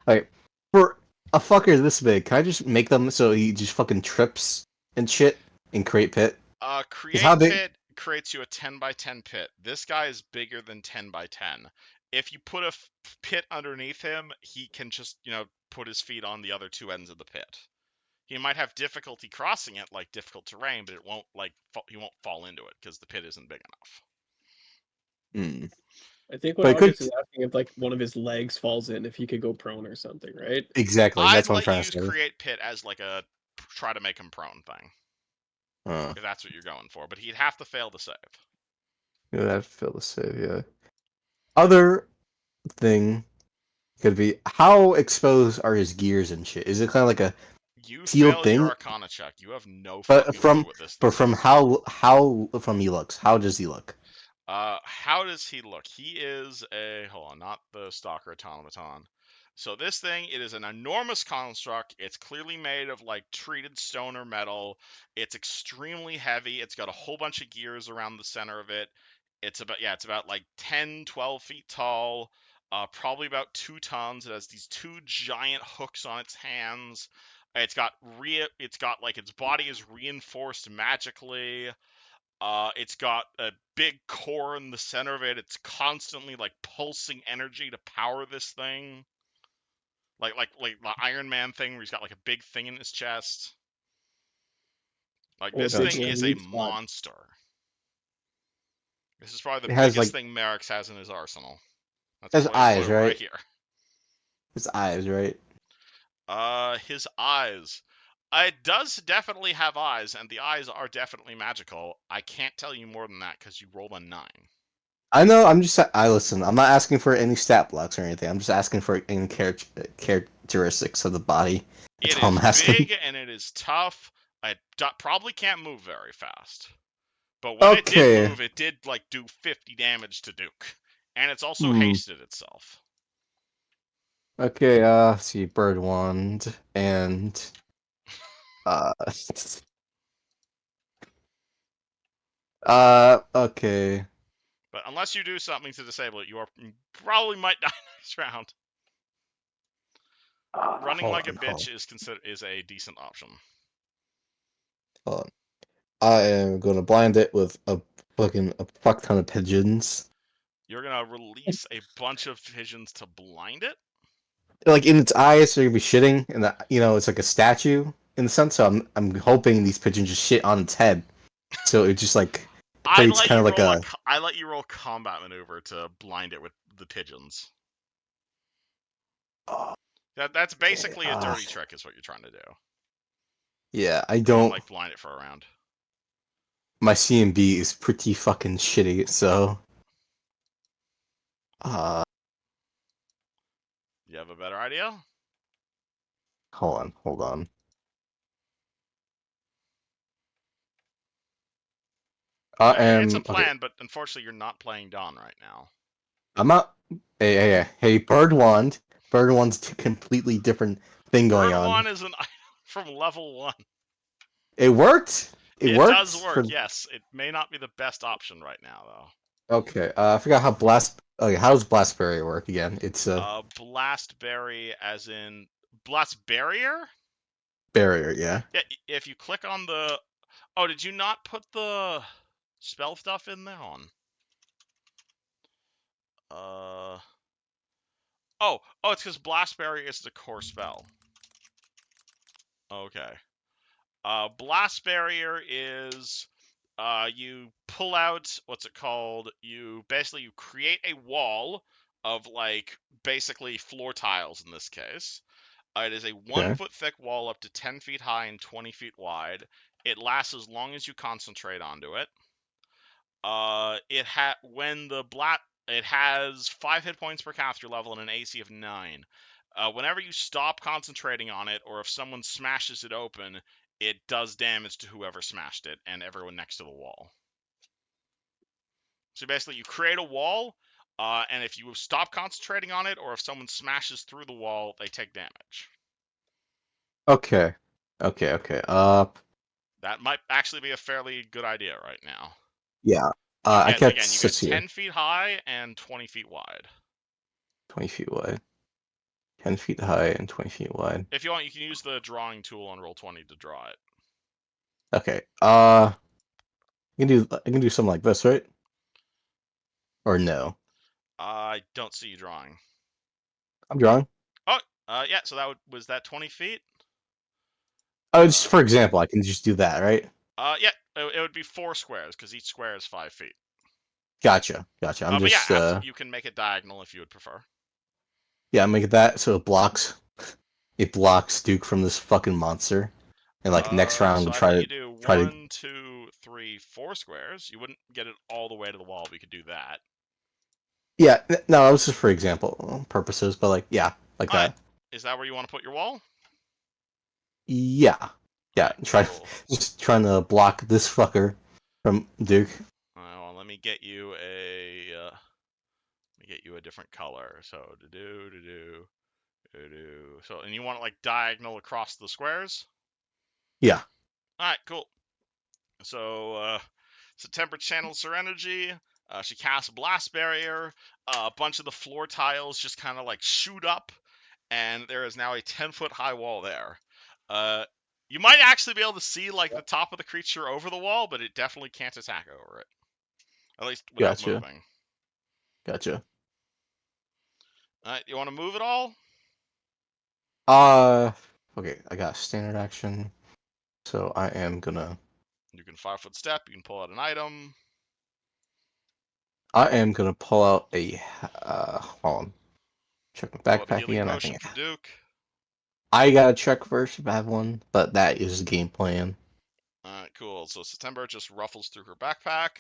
like for a fucker this big, can I just make them so he just fucking trips and shit and create pit? Create how big? pit creates you a 10 by 10 pit. This guy is bigger than 10 by 10. If you put a pit underneath him, he can just, put his feet on the other two ends of the pit. He might have difficulty crossing it, like difficult terrain, but it won't he won't fall into it because the pit isn't big enough. I think what But it could August is asking if like one of his legs falls in, if he could go prone or something, right? exactly. I'd That's what I'm let you trying to use say. create pit as like a try to make him prone thing, if that's what you're going for. But he'd have to fail to save. Yeah, that feel the save. Yeah. Other thing could be how exposed are his gears and shit? Is it kind of like a You sealed failed your thing? Arcana check. You have no But fucking clue what this thing from is. how from he looks, how does he look? How does he look? He is hold on, not the Stalker Automaton. So this thing, it is an enormous construct. It's clearly made of like treated stone or metal. It's extremely heavy. It's got a whole bunch of gears around the center of it. It's about like 10, 12 feet tall. Probably about 2 tons. It has these 2 giant hooks on its hands. It's got like its body is reinforced magically. It's got a big core in the center of it. It's constantly like pulsing energy to power this thing. Like the Iron Man thing where he's got like a big thing in his chest. Like Or a this big thing is a weak spot. monster. This is probably the It has biggest like thing Merrick's has in his arsenal. That's has flame eyes, blue right right? here. His eyes, right? His eyes. It does definitely have eyes, and the eyes are definitely magical. I can't tell you more than that because you rolled a 9. I know. I listen. I'm not asking for any stat blocks or anything. I'm just asking for any characteristics of the body. That's It all I'm is asking. big and it is tough. It probably can't move very fast. But when it did Okay. move, it did like do 50 damage to Duke. And it's also hasted itself. Okay. Let's see, bird wand and uh. Okay. But unless you do something to disable it, you probably might die next round. Running like a bitch is a decent option. Hold on. I am gonna blind it with a fuck ton of pigeons. You're gonna release a bunch of pigeons to blind it? Like in its eyes, they're gonna be shitting, and it's like a statue in the sense. So I'm hoping these pigeons just shit on its head, so it just like creates kind of like a. I let you roll combat maneuver to blind it with the pigeons. That's basically a dirty trick, is what you're trying to do. Yeah, I You don't. like blind it for a round. My CMB is pretty fucking shitty, so. You have a better idea? Hold on. It's a plan, okay. but unfortunately, you're not playing Dawn right now. I'm not. Hey, bird wand. Bird wand's a completely different thing going Bird on. Wand is an item from level 1. It worked. It worked. Does work, yes. It may not be the best option right now, though. Okay, I forgot how blast. Okay, how does blast barrier work again? It's blast berry, as in blast barrier. Barrier, yeah. Yeah, if you click on the. Oh, did you not put the spell stuff in there on? Oh, it's because blast barrier is the core spell. Okay. Blast barrier is you pull out what's it called? You create a wall of like basically floor tiles in this case. It is a 1 foot thick wall up to 10 feet high and 20 feet wide. It lasts as long as you concentrate onto it. It has 5 hit points per caster level and an AC of 9. Whenever you stop concentrating on it, or if someone smashes it open, it does damage to whoever smashed it and everyone next to the wall. So basically, you create a wall, and if you stop concentrating on it, or if someone smashes through the wall, they take damage. Okay. That might actually be a fairly good idea right now. Yeah. You I get, get again, you get 10 feet high and 20 feet wide. 20 feet wide. 10 feet high and 20 feet wide. If you want, you can use the drawing tool on Roll20 to draw it. Okay. I can do something like this, right? Or no? I don't see you drawing. I'm drawing. Oh, yeah. So was that 20 feet? Oh, just for example, I can just do that, right? Yeah. It would be 4 squares because each square is 5 feet. Gotcha. But yeah, absolutely, you can make it diagonal if you would prefer. Yeah, make it that so it blocks Duke from this fucking monster. And like next round So we'll I'd try let to you do try to 1, 2, 3, 4 squares. You wouldn't get it all the way to the wall. We could do that. Yeah, no, that was just for example purposes, but like yeah, like All right. that. Is that where you want to put your wall? Yeah. Yeah, Alright, cool. just trying to block this fucker from Duke. Alright, well, let me get you a different color. So So, and you want it like diagonal across the squares? Yeah. Alright, cool. So, September channels her energy. She casts Blast Barrier. A bunch of the floor tiles just kind of like shoot up, and there is now a 10-foot high wall there. You might actually be able to see like the top of the creature over the wall, but it definitely can't attack over it. At least without moving. Gotcha. Alright, you want to move it all? Okay, I got standard action. So I am gonna You can 5-foot step, you can pull out an item. pull out a hold on. Check my Pull out a backpack healing again. potion for Duke. I gotta check first if I have one, but that is the game plan. Alright, cool. So September just ruffles through her backpack.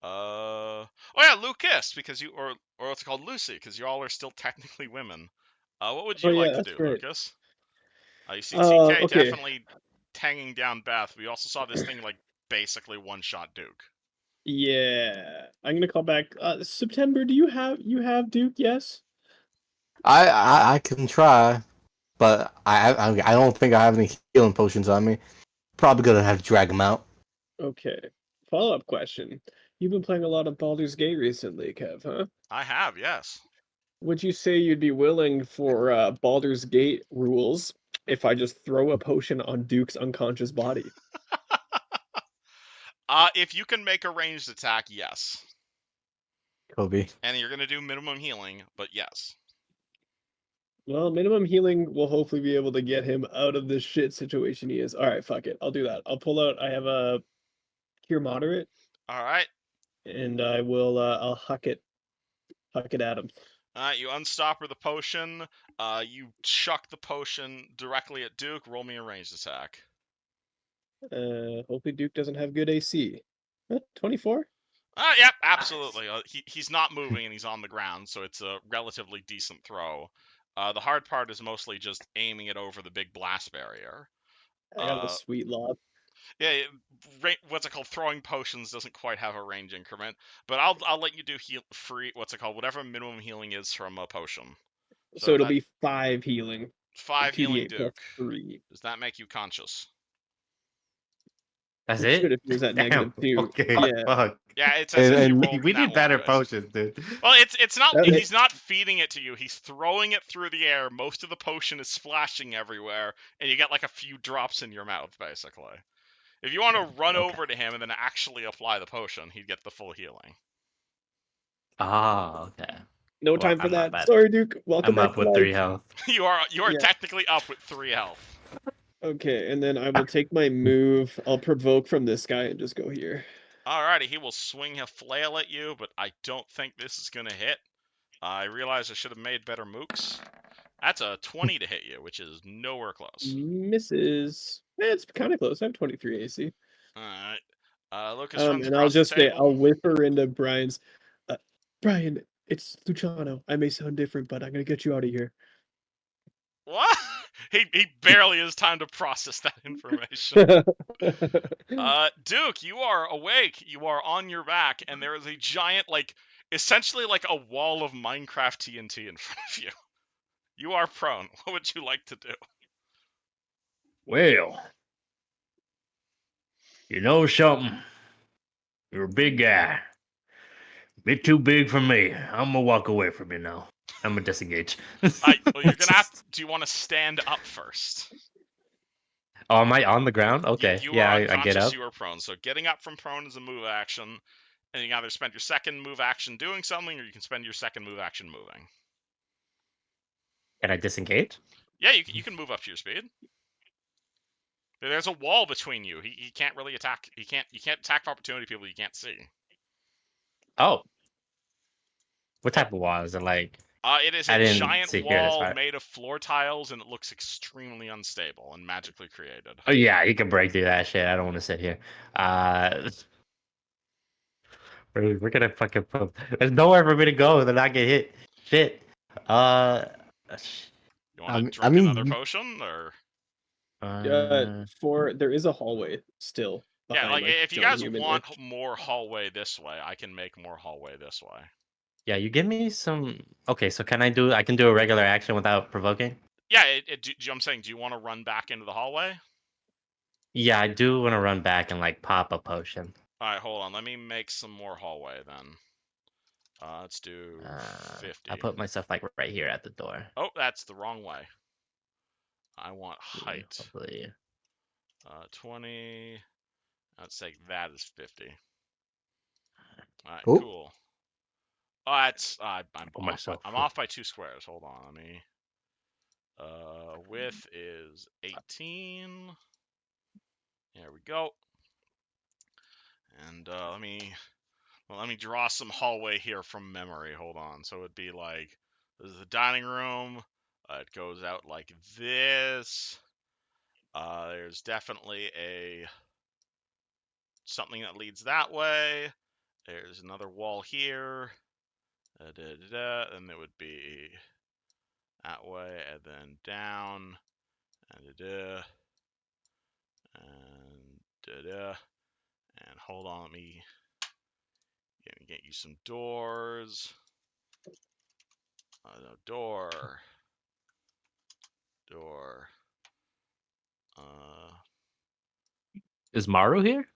Oh yeah, Lucas, because or what's it called, Lucy, because you all are still technically women. What would you like to do, right. Lucas? You see TK Okay. definitely tanging down Beth. We also saw this thing like basically one-shot Duke. Yeah, I'm gonna call back. September, do you have Duke? Yes. I can try, but I don't think I have any healing potions on me. Probably gonna have to drag them out. Okay. Follow-up question. You've been playing a lot of Baldur's Gate recently, Kev, huh? I have, yes. Would you say you'd be willing for Baldur's Gate rules if I just throw a potion on Duke's unconscious body? If you can make a ranged attack, yes. Kobe. And you're gonna do minimum healing, but yes. Well, minimum healing will hopefully be able to get him out of this shit situation he is. All right, fuck it. I'll do that. I'll pull out. I have a cure moderate, All right. and I will. I'll huck it at him. You unstopper the potion. You chuck the potion directly at Duke. Roll me a ranged attack. Hopefully Duke doesn't have good AC. 24. Yep, absolutely. He's not moving and he's on the ground, so it's a relatively decent throw. The hard part is mostly just aiming it over the big blast barrier. I got a sweet lob. Yeah, what's it called? Throwing potions doesn't quite have a range increment, but I'll let you do what's it called? Whatever minimum healing is from a potion. So it'll be 5 healing. 5 healing, Duke. 3. Does that make you conscious? That's It should it? if he was at Damn. -2. Okay. Yeah. Fuck. Yeah, it says if you And rolled We that need better one, guys. potions, dude. Well, it's not. Okay. He's not feeding it to you. He's throwing it through the air. Most of the potion is splashing everywhere, and you get like a few drops in your mouth, basically. If you want to run over to him and then actually apply the potion, he'd get the full healing. Ah, okay. No Well, time for I'm not that. bad. Sorry, Duke. Welcome I'm back up to with life. 3 health. You are Yeah. technically up with 3 health. Okay, and then I will take my move. I'll provoke from this guy and just go here. Alrighty, he will swing a flail at you, but I don't think this is gonna hit. I realize I should have made better mooks. That's a 20 to hit you, which is nowhere close. Misses. It's kind of close. I have 23 AC. Alright. Lucas runs And I'll across the just say, table. I'll whisper into Brian's. Brian, it's Luciano. I may sound different, but I'm gonna get you out of here. What? He barely has time to process that information. Duke, you are awake. You are on your back, and there is a giant, essentially like a wall of Minecraft TNT in front of you. You are prone. What would you like to do? Well, you know something? You're a big guy. Bit too big for me. I'm gonna walk away from you now. I'm gonna disengage. Well, you're gonna have. Do you want to stand up first? Oh, am I on the ground? Okay. You Yeah, are I get unconscious. up. You are prone. So getting up from prone is a move action, and you can either spend your second move action doing something, or you can spend your second move action moving. Can I disengage? Yeah, you can move up to your speed. There's a wall between you. He can't really attack. You can't attack opportunity people you can't see. Oh. What type of wall is it like? It is I a didn't giant see here this wall far. made of floor tiles, and it looks extremely unstable and magically created. Oh yeah, you can break through that shit. I don't want to sit here. We're gonna fucking put. There's nowhere for me to go to not get hit. Shit. You want to I drink mean, another potion, or There is a hallway still yeah, behind, if you John guys Human want Itch. more hallway this way, I can make more hallway this way. yeah, you give me some. Okay, so can I do? I can do a regular action without provoking. Yeah, I'm saying, do you want to run back into the hallway? Yeah, I do want to run back and like pop a potion. All right, hold on. Let me make some more hallway then. Let's do 50. I put myself like right here at the door. Oh, that's the wrong way. I want height. Hopefully. 20. Let's say that is 50. All right, Cool. cool. Oh, that's I'm off by 2 squares. Hold on, let me. Width is 18. There we go. And let me draw some hallway here from memory. Hold on. So it'd be like, this is the dining room. It goes out like this. There's definitely something that leads that way. There's another wall here. And it would be that way, and then down, and and hold on, let me get you some doors. No, door. Is Maru here?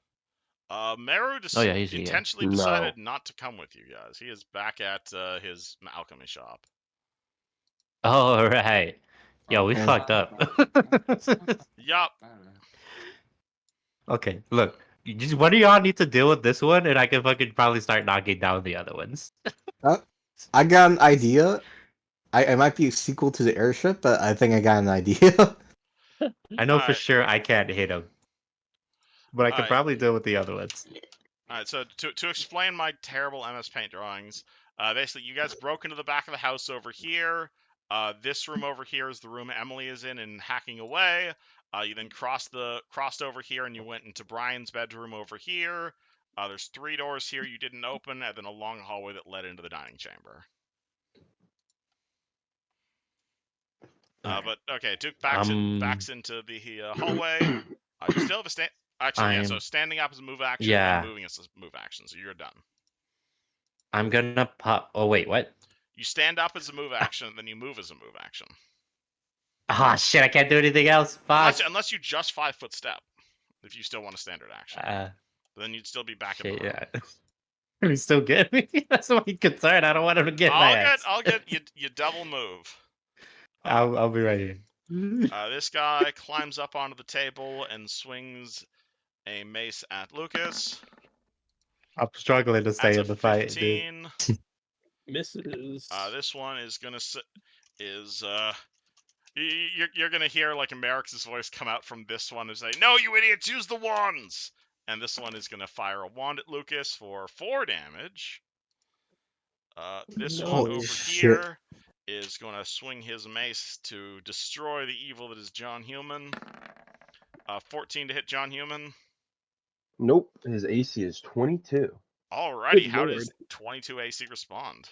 Meru Oh yeah, he's here. intentionally decided not to come with you guys. He is back at his alchemy shop. Oh right. Yo, we fucked up. Yup. Okay, look. One of y'all need to deal with this one, and I can fucking probably start knocking down the other ones. I got an idea. I might be a sequel to the airship, but I think I got an idea. I know for Alright. sure I can't hit him, but I can Alright. probably deal with the other ones. Alright, so to explain my terrible MS Paint drawings, basically you guys broke into the back of the house over here. This room over here is the room Emily is in and hacking away. You then crossed over here and you went into Brian's bedroom over here. There's 3 doors here you didn't open, and then a long hallway that led into the dining chamber. But okay, Duke backs into the hallway. You still have a stand. Actually, yeah. So standing up is a move action, and moving is a move action. So you're done. I'm gonna pop. Oh wait, what? You stand up as a move action, and then you move as a move action. Ah shit! I can't do anything else. Fuck. Unless you just 5-foot step, if you still want a standard action. But then you'd still be back in the room. Yeah. He still get me. That's my concern. I don't want him to get my ass. I'll get you. Double move. I'll be right here. This guy climbs up onto the table and swings a mace at Lucas. I'm struggling to stay in the fight, 15. Misses. This one is gonna You're gonna hear like Merrick's voice come out from this one and say, "No, you idiots, use the wands!" And this one is gonna fire a wand at Lucas for 4 damage. This one Holy over shit. here is gonna swing his mace to destroy the evil that is John Human. 14 to hit John Human. Nope, his AC is 22. Alrighty, Good how lord. does 22 AC respond?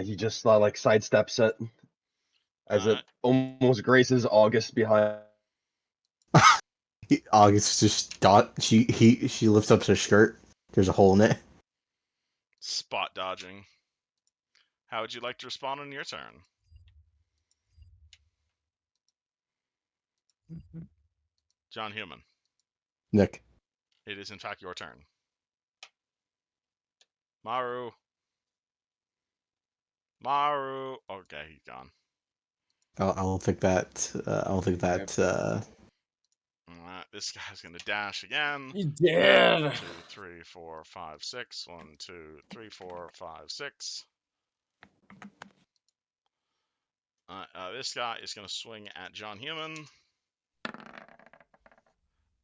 He just like sidesteps it as it Uh, almost graces August behind. August just she lifts up her skirt. There's a hole in it. Spot dodging. How would you like to respond on your turn? John Human. Nick. It is in fact your turn. Maru. Okay, he's gone. I don't think that. I don't think that. This guy's gonna dash again. He's dead. 1, 2, 3, 4, 5, 6. 1, 2, 3, 4, 5, 6. This guy is gonna swing at John Human.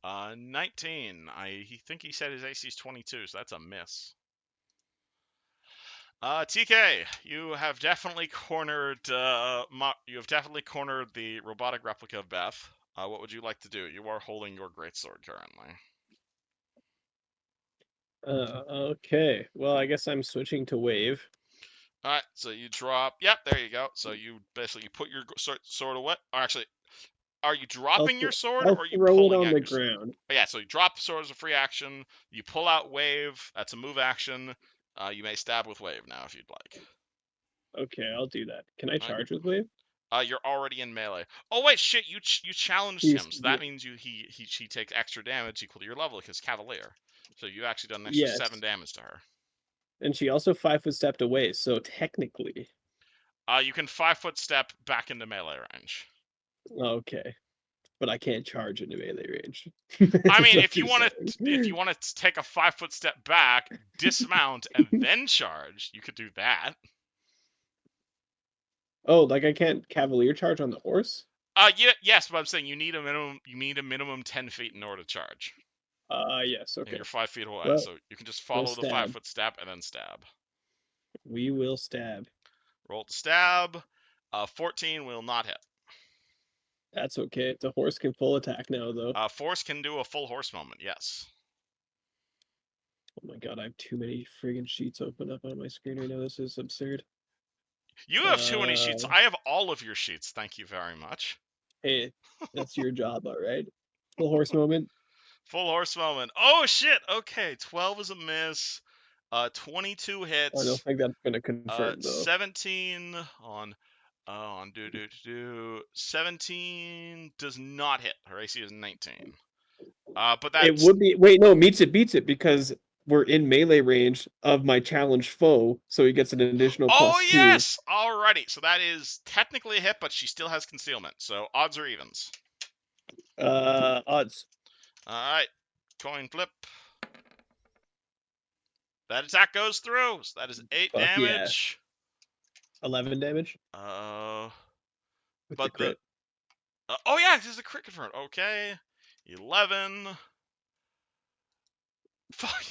19. He think he said his AC is 22, so that's a miss. TK, you have definitely cornered. You have definitely cornered the robotic replica of Beth. What would you like to do? You are holding your greatsword currently. Okay. Well, I guess I'm switching to wave. All right, so you drop. Yep, there you go. So you basically put your sword away. Or actually, are you dropping your sword I'll or are you throw it pulling on out the your sword? ground. Oh, yeah, so you drop the sword as a free action. You pull out wave. That's a move action. You may stab with wave now if you'd like. Okay, I'll do that. Can I Right. charge with wave? You're already in melee. Oh wait, shit! You challenged He's- him, so that means he takes extra damage equal to your level because Cavalier. So you actually done an extra Yes. 7 damage to her. And she also 5-foot stepped away, so technically. You can 5-foot step back into melee range. Okay. But I can't charge into melee range. I mean, That's if you what want you're to, saying. if you want to take a 5-foot step back, dismount, and then charge, you could do that. Oh, like I can't cavalier charge on the horse? Yeah, yes, but I'm saying you need a minimum 10 feet in order to charge. Yes, And okay. you're 5 feet away, Well, so you can just follow the stab. 5-foot step and then stab. We will stab. Roll to stab. 14 will not hit. That's okay. The horse can full attack now, though. Force can do a full horse moment, yes. Oh my god, I have too many friggin' sheets open up on my screen right now. This is absurd. You have too many sheets. I have all of your sheets. Thank you very much. Hey, that's your job, alright? Full horse moment. Full horse moment. Oh shit. Okay, 12 is a miss. 22 hits. I don't think that's gonna confirm though. 17 on 17 does not hit. Her AC is 19. But that's It would be beats it because we're in melee range of my challenged foe, so he gets an additional Oh +2. yes! Alrighty. So that is technically a hit, but she still has concealment. So odds or evens. Odds. Alright. Coin flip. That attack goes through. So that is 8 Fuck yeah. damage. 11 damage. But With the crit. oh yeah, this is a crit confirmed. Okay. 11. Fuck.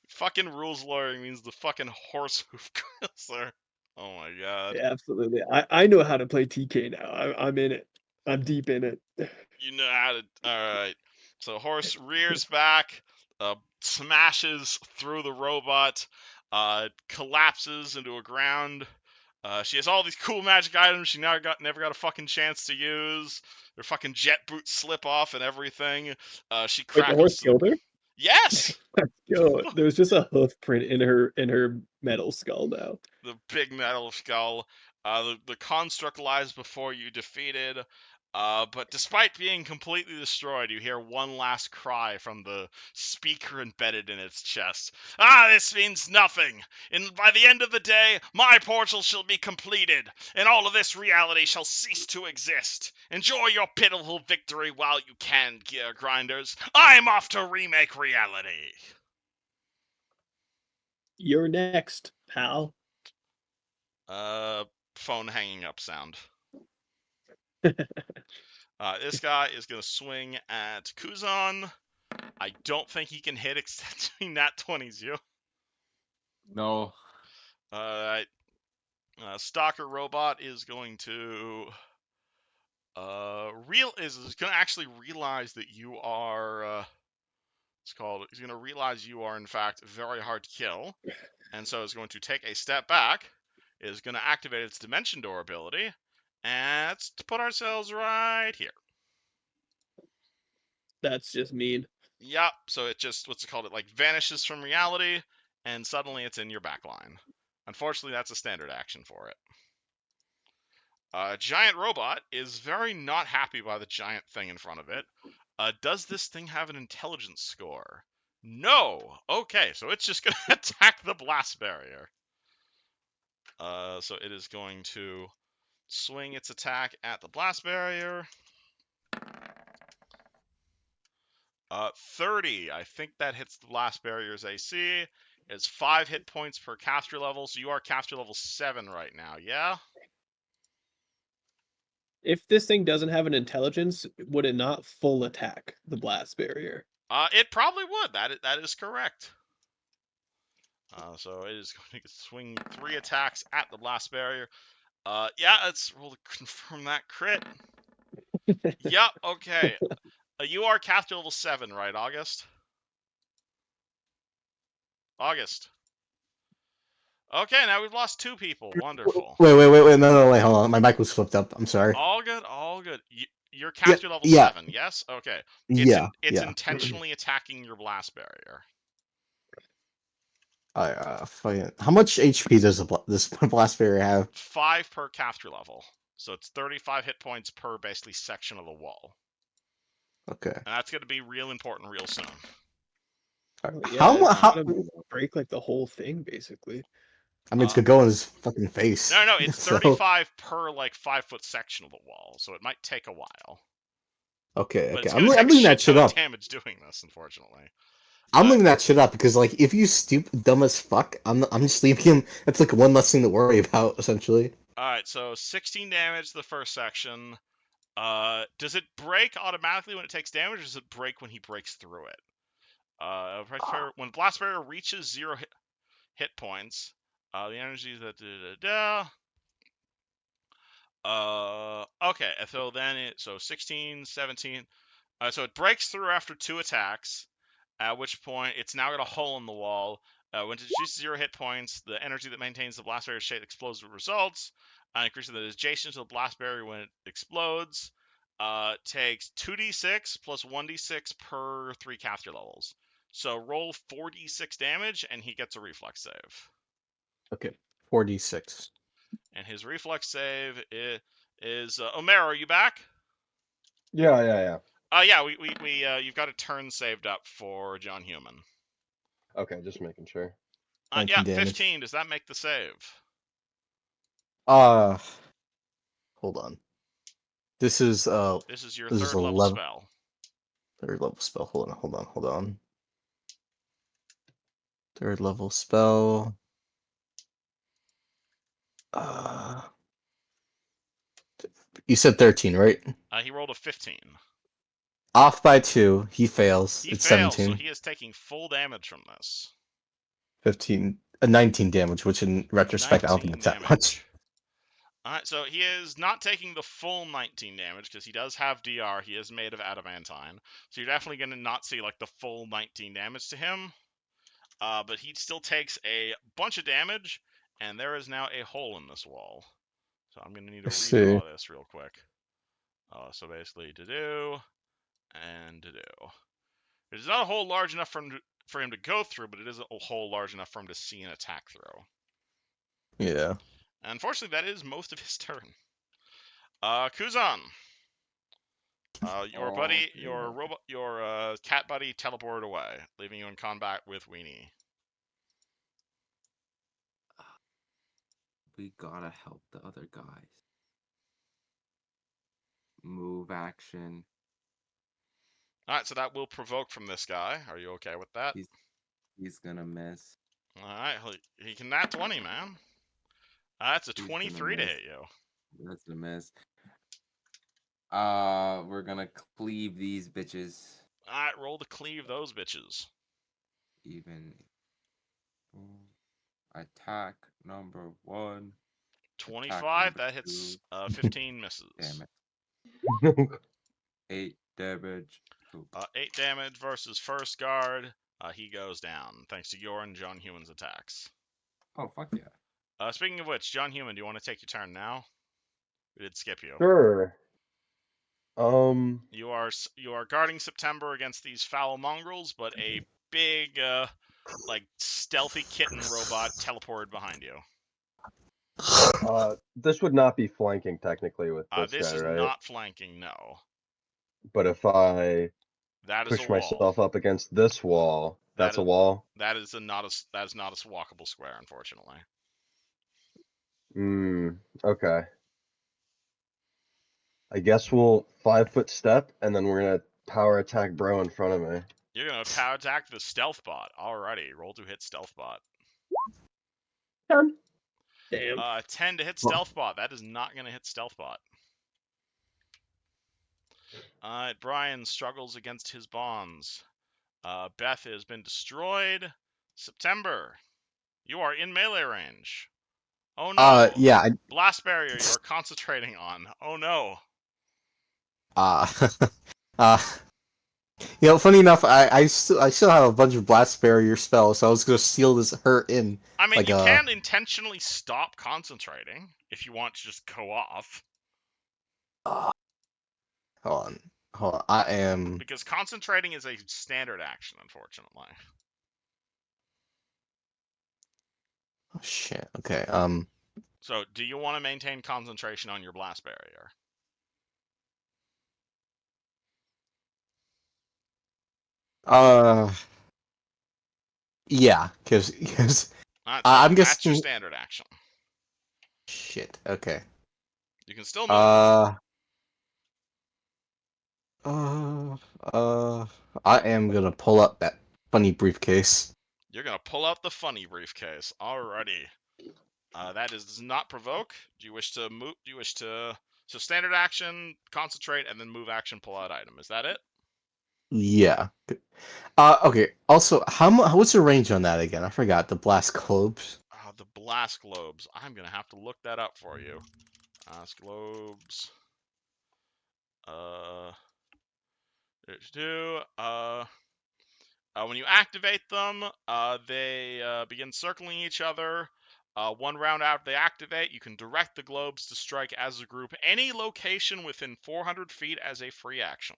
Fucking rules lawyering means the fucking horse hoof kills her. Oh my god. Yeah, absolutely. I know how to play TK now. I'm in it. I'm deep in it. You know how to. Alright. So horse rears back, smashes through the robot, collapses into a ground. She has all these cool magic items she never got a fucking chance to use. Her fucking jet boots slip off and everything. She Wait, the horse crackles. killed her? Yes! Let's go. There's just a hoof print in her metal skull now. The big metal skull. The construct lies before you, defeated. But despite being completely destroyed, you hear one last cry from the speaker embedded in its chest. This means nothing. And by the end of the day, my portal shall be completed, and all of this reality shall cease to exist. Enjoy your pitiful victory while you can, gear grinders. I'm off to remake reality. You're next, pal. Phone hanging up sound. This guy is going to swing at Kuzan. I don't think he can hit except doing nat 20s you. No. Stalker Robot is going to is going to actually realize that you are he's going to realize you are in fact very hard to kill, and so is going to take a step back, is going to activate its Dimension Door ability, and let's put ourselves right here. That's just mean. Yep, so it just, it like vanishes from reality, and suddenly it's in your backline. Unfortunately, that's a standard action for it. Giant Robot is very not happy by the giant thing in front of it. Does this thing have an intelligence score? No! Okay, so it's just going to attack the blast barrier. So it is going to swing its attack at the blast barrier. 30. I think that hits the blast barrier's AC. It's 5 hit points per caster level, so you are caster level 7 right now, yeah? If this thing doesn't have an intelligence, would it not full attack the blast barrier? It probably would. That is correct. So it is going to swing 3 attacks at the blast barrier. Yeah, let's roll to confirm that crit. Yep, okay. You are caster level 7, right, August? August. Okay, now we've lost 2 people. Wonderful. Wait, no, wait, hold on. My mic was flipped up. I'm sorry. All good, all good. You're caster level yeah. 7, yes? Okay. It's It's intentionally attacking your blast barrier. How much HP does this blast barrier have? 5 per caster level. So it's 35 hit points per basically section of the wall. Okay. And that's going to be real important real soon. How break like the whole thing basically? I mean, it's gonna go in his fucking face. No, it's 35 per like 5-foot section of the wall, so it might take a while. Okay. But it's I'm gonna take leaving a that shit shit ton of up. damage doing this, unfortunately. I'm leaving that shit up because, like, if you dumb as fuck, I'm just leaving him. That's like one less thing to worry about, essentially. All right, so 16 damage to the first section. Does it break automatically when it takes damage, or does it break when he breaks through it? When blast barrier reaches 0 hit points, the energy is okay, so then so 16, 17. So it breaks through after 2 attacks, at which point it's now got a hole in the wall. When it reaches 0 hit points, the energy that maintains the blast barrier shape explodes with results. Increasing the adjacent to the blast barrier when it explodes. Takes 2d6 plus 1d6 per 3 caster levels. So roll 4d6 damage, and he gets a reflex save. Okay, 4d6. And his reflex save is Omer, are you back? Yeah. Yeah, you've got a turn saved up for John Human. Okay, just making sure. Yeah, 15. 15. Does that make the save? Hold on. This is your third level spell. Third level spell. Hold on. Third level spell. You said 13, right? He rolled a 15. Off by 2. He fails. He it's fails, 17. so he is taking full damage from this. 15. 19 damage, which in retrospect, I don't think it's that much. Alright, so he is not taking the full 19 damage because he does have DR. He is made of adamantine. So you're definitely going to not see like the full 19 damage to him. But he still takes a bunch of damage, and there is now a hole in this wall. So I'm going to need to redraw this real quick. So basically, to do, and to do. It's not a hole large enough for him to go through, but it is a hole large enough for him to see an attack through. Yeah. Unfortunately, that is most of his turn. Kuzan. Your buddy, your cat buddy teleported away, leaving you in combat with Weenie. We gotta help the other guys. Move action. Alright, so that will provoke from this guy. Are you okay with that? He's gonna miss. All right, he can nat 20, man. That's a He's gonna 23 to miss. hit you. That's a miss. We're gonna cleave these bitches. All right, roll to cleave those bitches. Even. Attack number 1. 25, that hits. 15 misses. Damn it. 8 damage. Cool. 8 damage versus first guard. He goes down thanks to your and John Human's attacks. Oh, fuck yeah. Speaking of which, John Human, do you want to take your turn now? We did skip you. Sure. You are guarding September against these foul mongrels, but a big, like stealthy kitten robot teleported behind you. This would not be flanking technically with this This guy, is right? not flanking, no. But if I That is push a wall. myself up against this wall, that's a wall. That is not a walkable square, unfortunately. Okay. I guess we'll 5-foot step, and then we're gonna power attack bro in front of me. You're gonna power attack the stealth bot. Alrighty, roll to hit stealth bot. 10. Damn. 10 to hit stealth bot. That is not gonna hit stealth bot. Brian struggles against his bonds. Beth has been destroyed. September, you are in melee range. Oh no! Yeah. Blast barrier you are concentrating on. Oh no! Funny enough, I still have a bunch of blast barrier spells, so I was gonna seal her in. I mean, like, you can intentionally stop concentrating if you want to just go off. Hold on. I am. Because concentrating is a standard action, unfortunately. Oh shit. Okay. So, do you want to maintain concentration on your blast barrier? Yeah, because I'm guessing that's your standard action. Shit. Okay. You can still move. I am gonna pull up that funny briefcase. You're gonna pull out the funny briefcase. Alrighty. That does not provoke. Do you wish to move? Do you wish to? So standard action, concentrate, and then move action, pull out item. Is that it? Yeah. Okay. Also, what's the range on that again? I forgot. The blast globes. The blast globes. I'm gonna have to look that up for you. Blast globes. When you activate them, they begin circling each other. 1 round after they activate, you can direct the globes to strike as a group any location within 400 feet as a free action.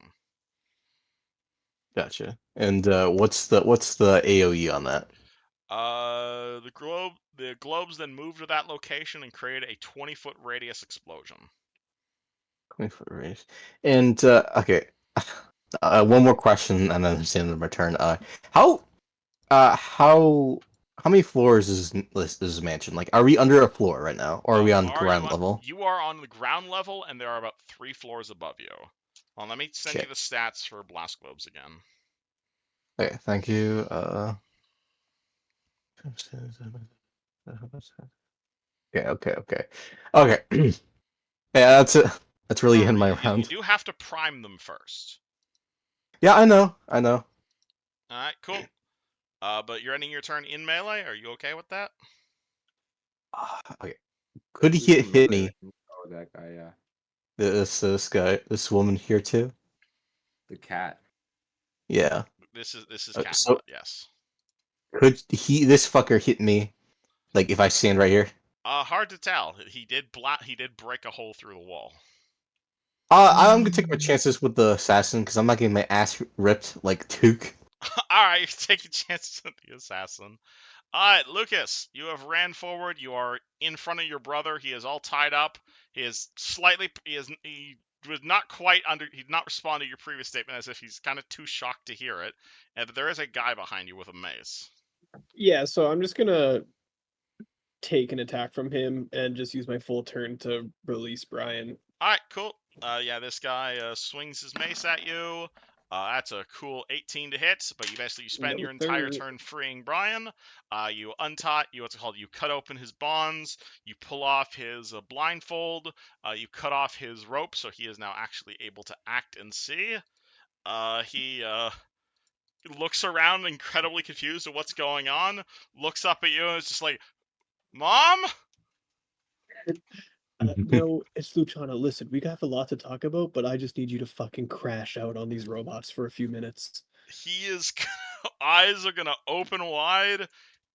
Gotcha. And what's the AOE on that? The globes then move to that location and create a 20-foot radius explosion. 20-foot radius. And okay. One more question, and then it's the end of my turn. How many floors is this mansion? Like, are we under a floor right now, or are we on ground level? You are on the ground level, and there are about 3 floors above you. Well, let me send you the stats for blast globes again. Okay, thank you. Okay. Yeah, that's it. That's really in my round. You do have to prime them first. Yeah, I know. All right, cool. But you're ending your turn in melee. Are you okay with that? Okay. Could he hit me? Oh, that guy, yeah. This woman here too. The cat. Yeah. This is cat So yes. Could this fucker hit me? Like if I stand right here? Hard to tell. He did break a hole through the wall. I'm gonna take my chances with the assassin because I'm not getting my ass ripped like Took. All right, take your chances with the assassin. All right, Lucas, you have ran forward. You are in front of your brother. He is all tied up. He was not quite under. He did not respond to your previous statement, as if he's kind of too shocked to hear it. But there is a guy behind you with a mace. Yeah, so I'm just gonna take an attack from him and just use my full turn to release Brian. All right, cool. Yeah, this guy swings his mace at you. That's a cool 18 to hit, but you spend your Level entire 30. turn freeing Brian. You untie, you cut open his bonds, you pull off his blindfold, you cut off his rope, so he is now actually able to act and see. He looks around incredibly confused at what's going on, looks up at you, and is just like, Mom? No, it's Luciano. Listen, we have a lot to talk about, but I just need you to fucking crash out on these robots for a few minutes. His eyes are gonna open wide.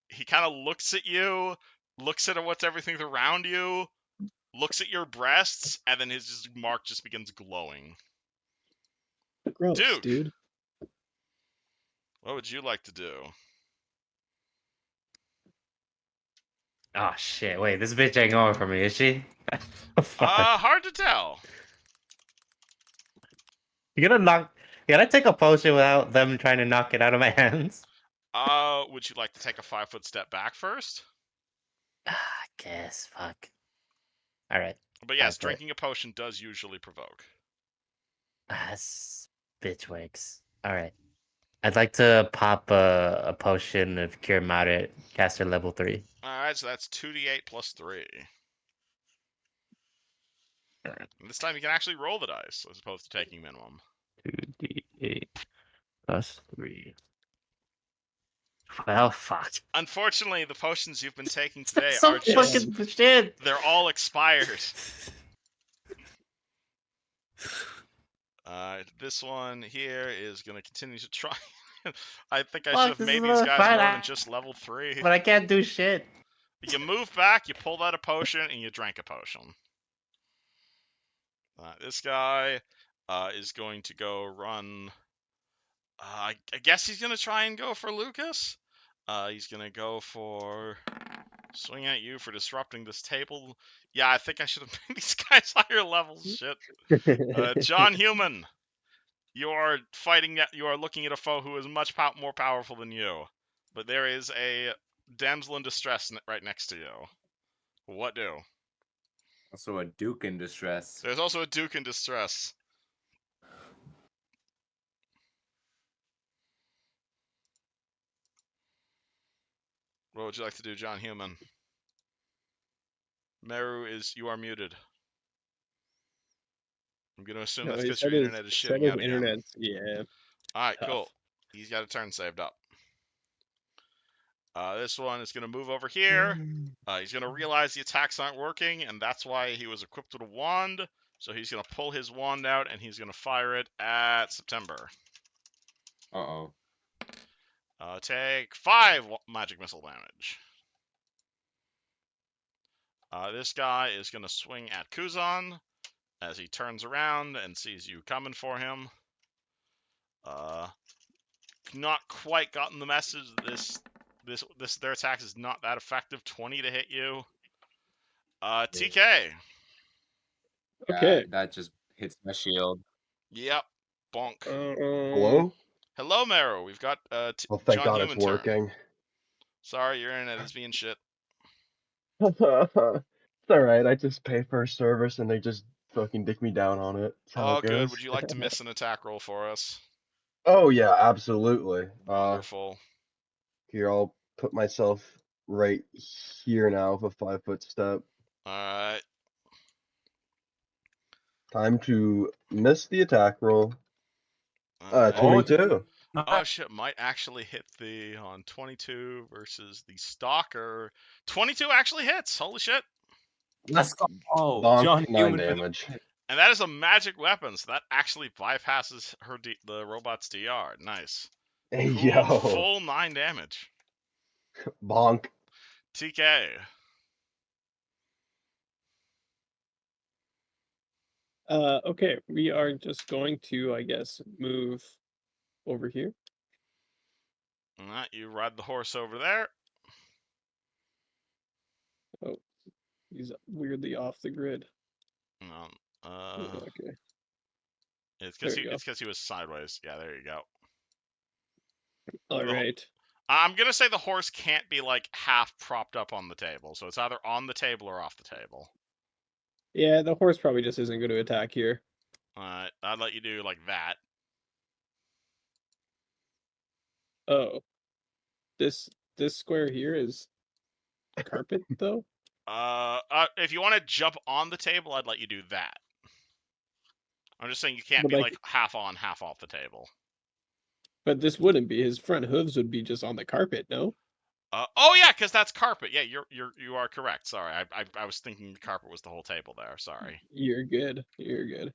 He kind of looks at you, looks at what's everything around you, looks at your breasts, and then his mark just begins glowing. Gross, Duke, dude. what would you like to do? Oh shit! Wait, this bitch ain't going for me, is she? Fuck. Hard to tell. You gonna knock? You gotta take a potion without them trying to knock it out of my hands. Would you like to take a 5-foot step back first? I guess. Fuck. All right. But yes, 5 foot. drinking a potion does usually provoke. That's bitch wakes. All right. I'd like to pop a potion of Cure Moderate, caster level 3. Alright, so that's 2d8 plus 3. Alright. And this time you can actually roll the dice, as opposed to taking minimum. 2d8 plus 3. Well, fuck. Unfortunately, the potions you've been taking today That's so are just... fucking shit. They're all expired. This one here is going to continue to try. I think I should have made these guys more than just level 3. But I can't do shit. You move back, you pulled out a potion, and you drank a potion. This guy is going to go run... I guess he's going to try and go for Lucas. He's going to go for... Swing at you for disrupting this table. Yeah, I think I should have made these guys higher levels. Shit. John Human, you are looking at a foe who is much more powerful than you. But there is a damsel in distress right next to you. What do? Also a Duke in distress. There's also a Duke in distress. What would you like to do, John Human? Meru you are muted. I'm going to assume No, that's he because said your his- internet is said shitting his out again. internet's- yeah. Alright, tough. cool. He's got a turn saved up. This one is going to move over here. He's going to realize the attacks aren't working, and that's why he was equipped with a wand. So he's going to pull his wand out, and he's going to fire it at September. Uh-oh. Take 5 magic missile damage. This guy is going to swing at Kuzan as he turns around and sees you coming for him. Not quite gotten the message that their attack is not that effective. 20 to hit you. TK. Okay. That just hits my shield. Yep. Bonk. Hello? Hello, Meru. We've got Oh, thank John God Human it's turn. working. Sorry, your internet is being shit. It's alright, I just pay for a service and they just fucking dick me down on it. That's how Oh, it good. goes. Would you like to miss an attack roll for us? Oh yeah, absolutely. Wonderful. Here, I'll put myself right here now with a 5-foot step. Alright. Time to miss the attack roll. Alright. 22. Oh shit, might actually hit on 22 versus the Stalker. 22 actually hits. Holy shit. Let's go. Oh, Bonk, John 9 Human for the damage. win. And that is a magic weapon, so that actually bypasses the robot's DR. Nice. Hey, Cool, yo. full 9 damage. Bonk. TK. Okay, we are just going to, I guess, move over here. Alright, you ride the horse over there. Oh, he's weirdly off the grid. Okay. Okay. It's There because you go. he was sideways. Yeah, there you go. All right. I'm gonna say the horse can't be like half propped up on the table, so it's either on the table or off the table. Yeah, the horse probably just isn't going to attack here. Alright, I'd let you do like that. Oh, this square here is carpet though. If you want to jump on the table, I'd let you do that. I'm just saying you can't But be like- like half on, half off the table. But this wouldn't be. His front hooves would be just on the carpet, no? Oh yeah, because that's carpet. Yeah, you are correct. Sorry, I was thinking the carpet was the whole table there. Sorry. You're good. You're good.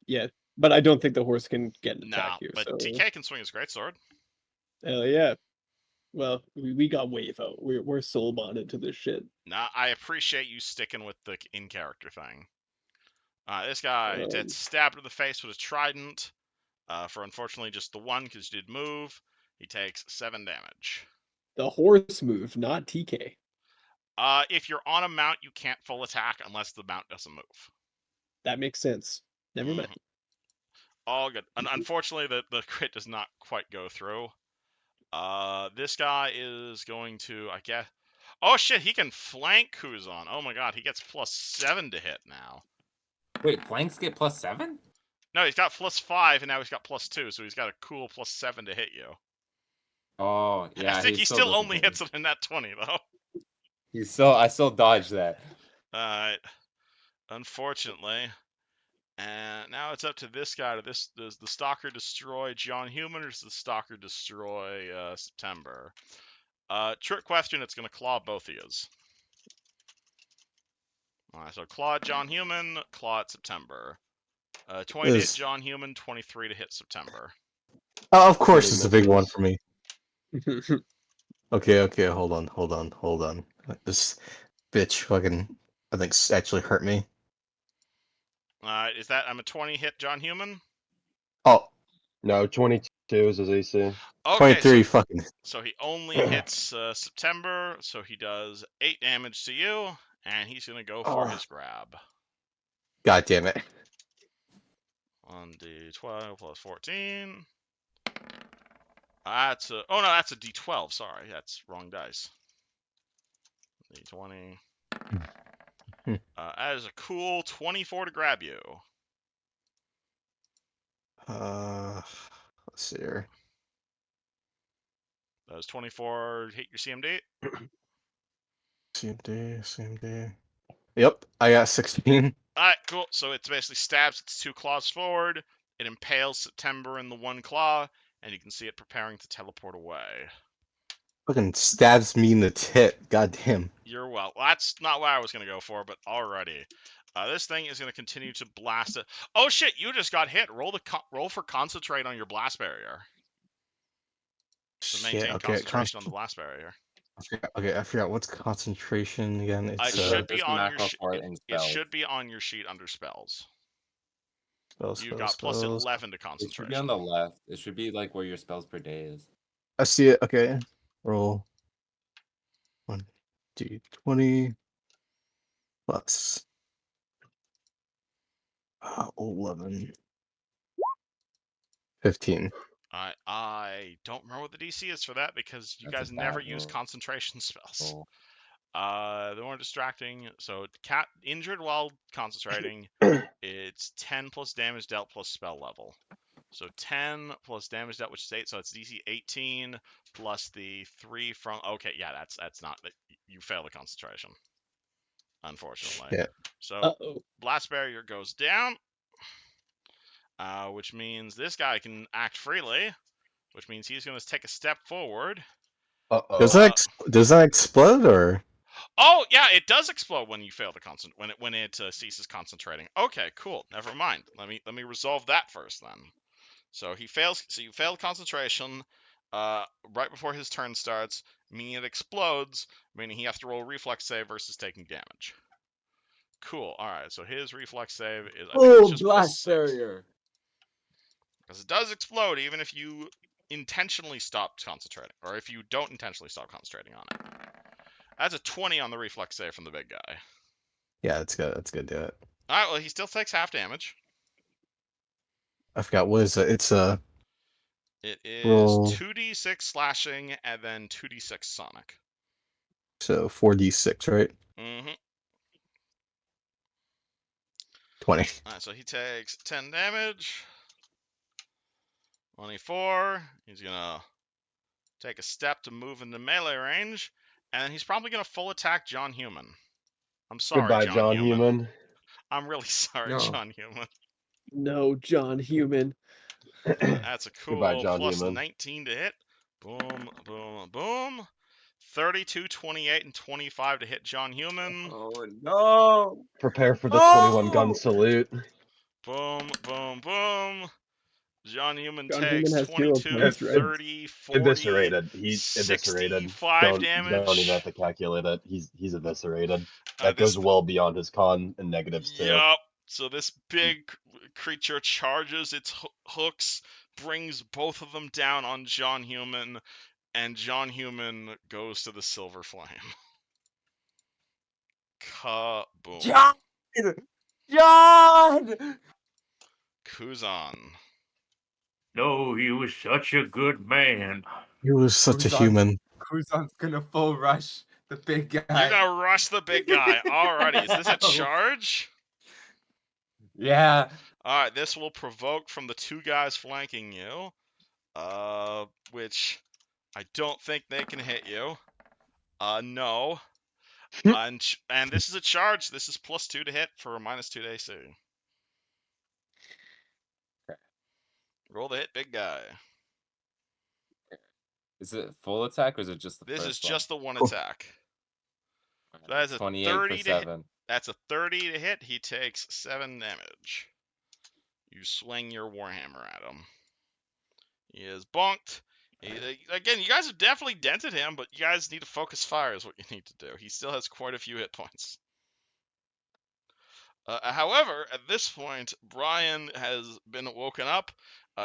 Yeah, but I don't think the horse can get an attack Nah, here. but So TK can swing his greatsword. hell yeah. Well, we got wave out. We're soul bonded to this shit. Nah, I appreciate you sticking with the in character thing. This guy gets stabbed in the face with a trident. For unfortunately just the one because he did move. He takes 7 damage. The horse moved, not TK. If you're on a mount, you can't full attack unless the mount doesn't move. That makes sense. Never mind. All good. Unfortunately, the crit does not quite go through. This guy is going to, I guess. Oh shit, he can flank Kuzan. Oh my god, he gets +7 to hit now. Wait, flanks get +7? No, he's got +5 and now he's got +2, so he's got a cool +7 to hit you. Oh, yeah. I think he still only doesn't hit hits it in that 20 though. I still dodged that. Alright. Unfortunately. And now it's up to this guy. Does the Stalker destroy John Human or does the Stalker destroy September? Trick question, it's going to claw both of yous. Alright, so claw at John Human, claw at September. 20 to hit John Human, 23 to hit September. Oh, of course, it's a big one for me. Okay, hold on. This bitch fucking, I think, actually hurt me. Is that, I'm a 20 hit John Human? Oh, No, 22 is his AC. Okay, 23 fucking. so he only hits September, so he does 8 damage to you, and he's going to go for his grab. God damn it. 1d12 plus 14. That's a, oh no, that's a d12. Sorry, that's wrong dice. D20. That is a cool 24 to grab you. Let's see here. Does 24 hit your CMD? CMD. Yep, I got 16. Alright, cool. So it basically stabs its 2 claws forward. It impales September in the 1 claw, and you can see it preparing to teleport away. Fucking stabs me in the tit. God damn. You're well. That's not what I was going to go for, but alrighty. This thing is going to continue to blast it. Oh shit! You just got hit. Roll for concentrate on your blast barrier. To maintain concentration on the blast barrier. I forgot what's concentration again. It It's should be just on macro your for it in it spells. should be on your sheet under spells. spells. You've got spells. +11 to It should concentration. be on the left. It should be like where your spells per day is. I see it. Okay, roll 1d20 plus 11. 15. I don't remember what the DC is for that because you That's a guys never bad use roll. concentration spells. Oh. They're more distracting. So cat injured while concentrating. It's 10 plus damage dealt plus spell level. So 10 plus damage dealt, which is 8. So it's DC 18 plus the 3 from. Okay, yeah, that's not. You fail the concentration, unfortunately. Yeah. So blast barrier goes down, which means this guy can act freely, which means he's going to take a step forward. Does that explode or? Oh yeah, it does explode when you fail the when it ceases concentrating. Okay, cool. Never mind. Let me resolve that first then. So he fails. So you failed concentration right before his turn starts, meaning it explodes, meaning he has to roll a reflex save versus taking damage. Cool. All right. So his reflex save is I think it's just blast +6. barrier. Because it does explode even if you intentionally stop concentrating, or if you don't intentionally stop concentrating on it. That's a 20 on the reflex save from the big guy. Yeah, that's good. That's good. Do it. All right. Well, he still takes half damage. I forgot what is it. It's a. It is roll 2d6 slashing and then 2d6 sonic. So 4d6, right? Mm-hmm. 20. All right. So he takes 10 damage. 24. He's gonna take a step to move into melee range, and he's probably going to full attack John Human. I'm sorry, Goodbye, John, John Human. Human. I'm really sorry, No. John Human. No, John Human. That's a Goodbye, cool John plus Human. 19 to hit. Boom, boom, boom. 32, 28, and 25 to hit John Human. Oh no! Prepare for the 21 gun Oh! salute. Boom, boom, boom. John Human John takes Human has 0 22, points, right? 30, 40, Eviscerated. He's eviscerated. 65 Don't even damage. have to calculate it. He's eviscerated. That This, goes well beyond his con and negatives too. yup. So this big creature charges its hooks, brings both of them down on John Human, and John Human goes to the Silver Flame. Kaboom. John! John! Kuzan. No, he was such a good man. He was such a Kuzan's- human. Kuzan's gonna full rush the big guy. You're gonna rush the big guy. Alrighty, is this a charge? Yeah. Alright, this will provoke from the two guys flanking you. Which I don't think they can hit you. No. And this is a charge. This is +2 to hit for a -2 to AC. Roll the hit, big guy. Is it full attack or is it just the This first is just the one Cool. attack. one? That is a 28 30 for to hit. 7. That's a 30 to hit. He takes 7 damage. You swing your Warhammer at him. He is bonked. Again, you guys have definitely dented him, but you guys need to focus fire is what you need to do. He still has quite a few hit points. However, at this point, Brian has been woken up.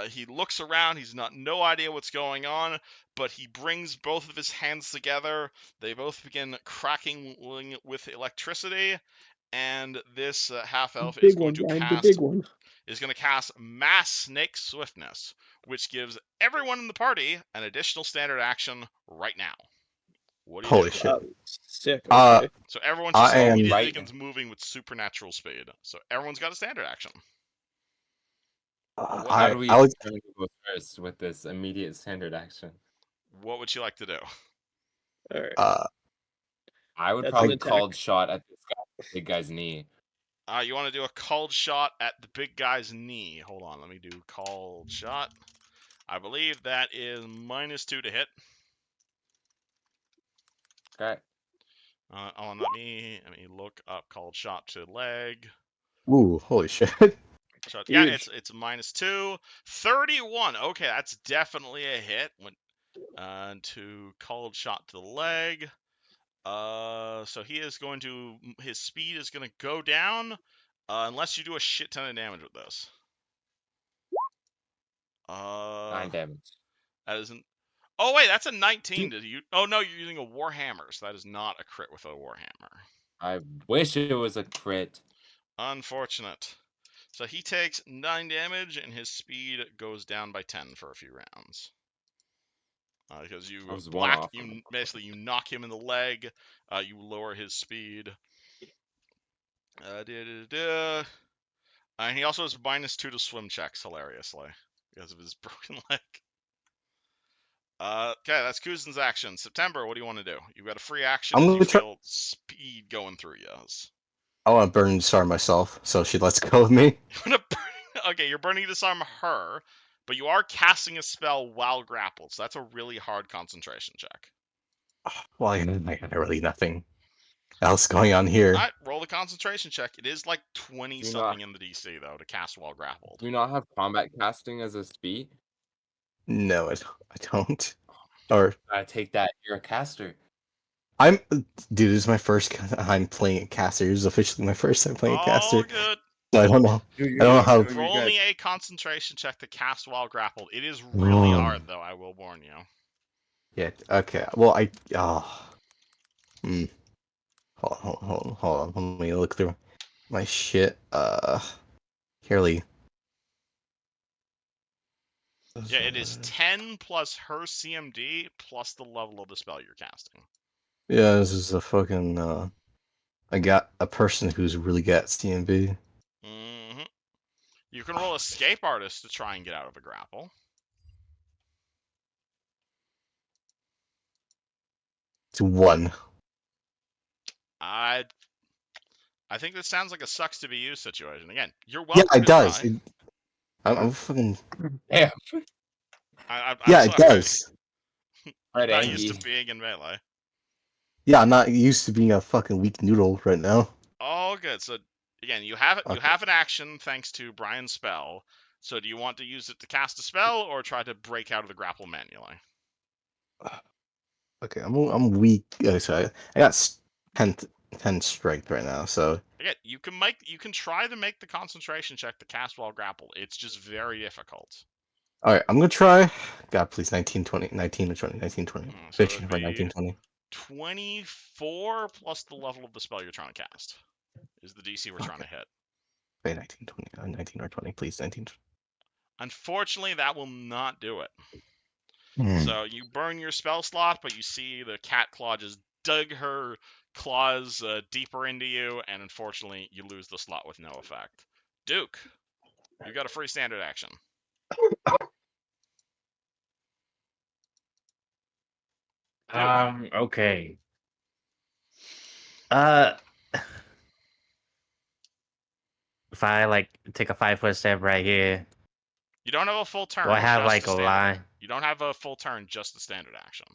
He looks around. He's no idea what's going on, but he brings both of his hands together. They both begin cracking with electricity, and this half elf is Big going one, to Brian. The cast big one. Mass Snake Swiftness, which gives everyone in the party an additional standard action right now. What do you Holy do? shit. Sick. Uh, Okay. So everyone I just am immediately right. begins moving with supernatural speed. So everyone's got a standard action. How do we I would, determine who goes first with this immediate standard action? What would you like to do? All right. I would That's probably an called attack. shot at this big guy's knee. You want to do a called shot at the big guy's knee. Hold on, let me do called shot. I believe that is -2 to hit. Okay. Let me look up called shot to leg. ooh, holy shit. Shot. Yeah, Huge. it's -2. 31. Okay, that's definitely a hit. To called shot to the leg. So he is going to, his speed is going to go down, unless you do a shit ton of damage with this. 9 damage. That isn't. Oh wait, that's a 19. Did you? Oh no, you're using a Warhammer, so that is not a crit with a Warhammer. I wish it was a crit. Unfortunate. So he takes 9 damage, and his speed goes down by 10 for a few rounds. Because you I was one off. you basically you knock him in the leg, you lower his speed. And he also has -2 to swim checks, hilariously, because of his broken leg. Okay, that's Kuzan's action. September, what do you want to do? You've got a free action I'm as gonna you try- feel speed going through you. I want to burn Star myself, so she lets go of me. Okay, you're burning to disarm her, but you are casting a spell while grappled, so that's a really hard concentration check. Well, I got really nothing else going on here. Alright, roll the concentration check. It is like 20 Do something not- in the DC, though, to cast while grappled. Do you not have combat casting as a speed? No, I don't. Or I take that. You're a caster. dude, this is my first time playing a caster. This is officially my first time playing a All caster. good. So I don't know. I don't know how. Roll me a concentration check to cast while grappled. It is really hard, though, I will warn you. Yeah. Okay. Well, Hold on. Let me look through my shit. Carely. Yeah, it is 10 plus her CMD plus the level of the spell you're casting. Yeah, this is a fucking. I got a person who's really got CMB. Mm-hmm. You can roll Escape Artist to try and get out of a grapple. to 1. I think this sounds like a sucks to be used situation. Again, you're Yeah, welcome it to does. try. I'm fucking. Damn. I'm Yeah, it sorry. does. You're Alright, not used to Angie. being in melee. Yeah, I'm not used to being a fucking weak noodle right now. Oh, good. So again, you have Okay. an action thanks to Brian's spell. So do you want to use it to cast a spell or try to break out of the grapple manually? Okay, I'm weak. Sorry, I got 10 strength right now, so Again, you can try to make the concentration check to cast while grappled. It's just very difficult. all right, I'm gonna try. God, please, 19, 20, 19 or 20, 19, 20. So it Bitch, would for be 19, 20. 24 plus the level of the spell you're trying to cast is the DC we're trying to hit. Wait, 19, 20, 19 or 20, please, 19. Unfortunately, that will not do it. Hmm. So you burn your spell slot, but you see the cat claw just dug her claws deeper into you, and unfortunately, you lose the slot with no effect. Duke, you got a free standard action. Okay. Uh, if I like take a 5-foot step right here, You don't have a full turn. do I have just like the a standard. line? You don't have a full turn, just the standard action.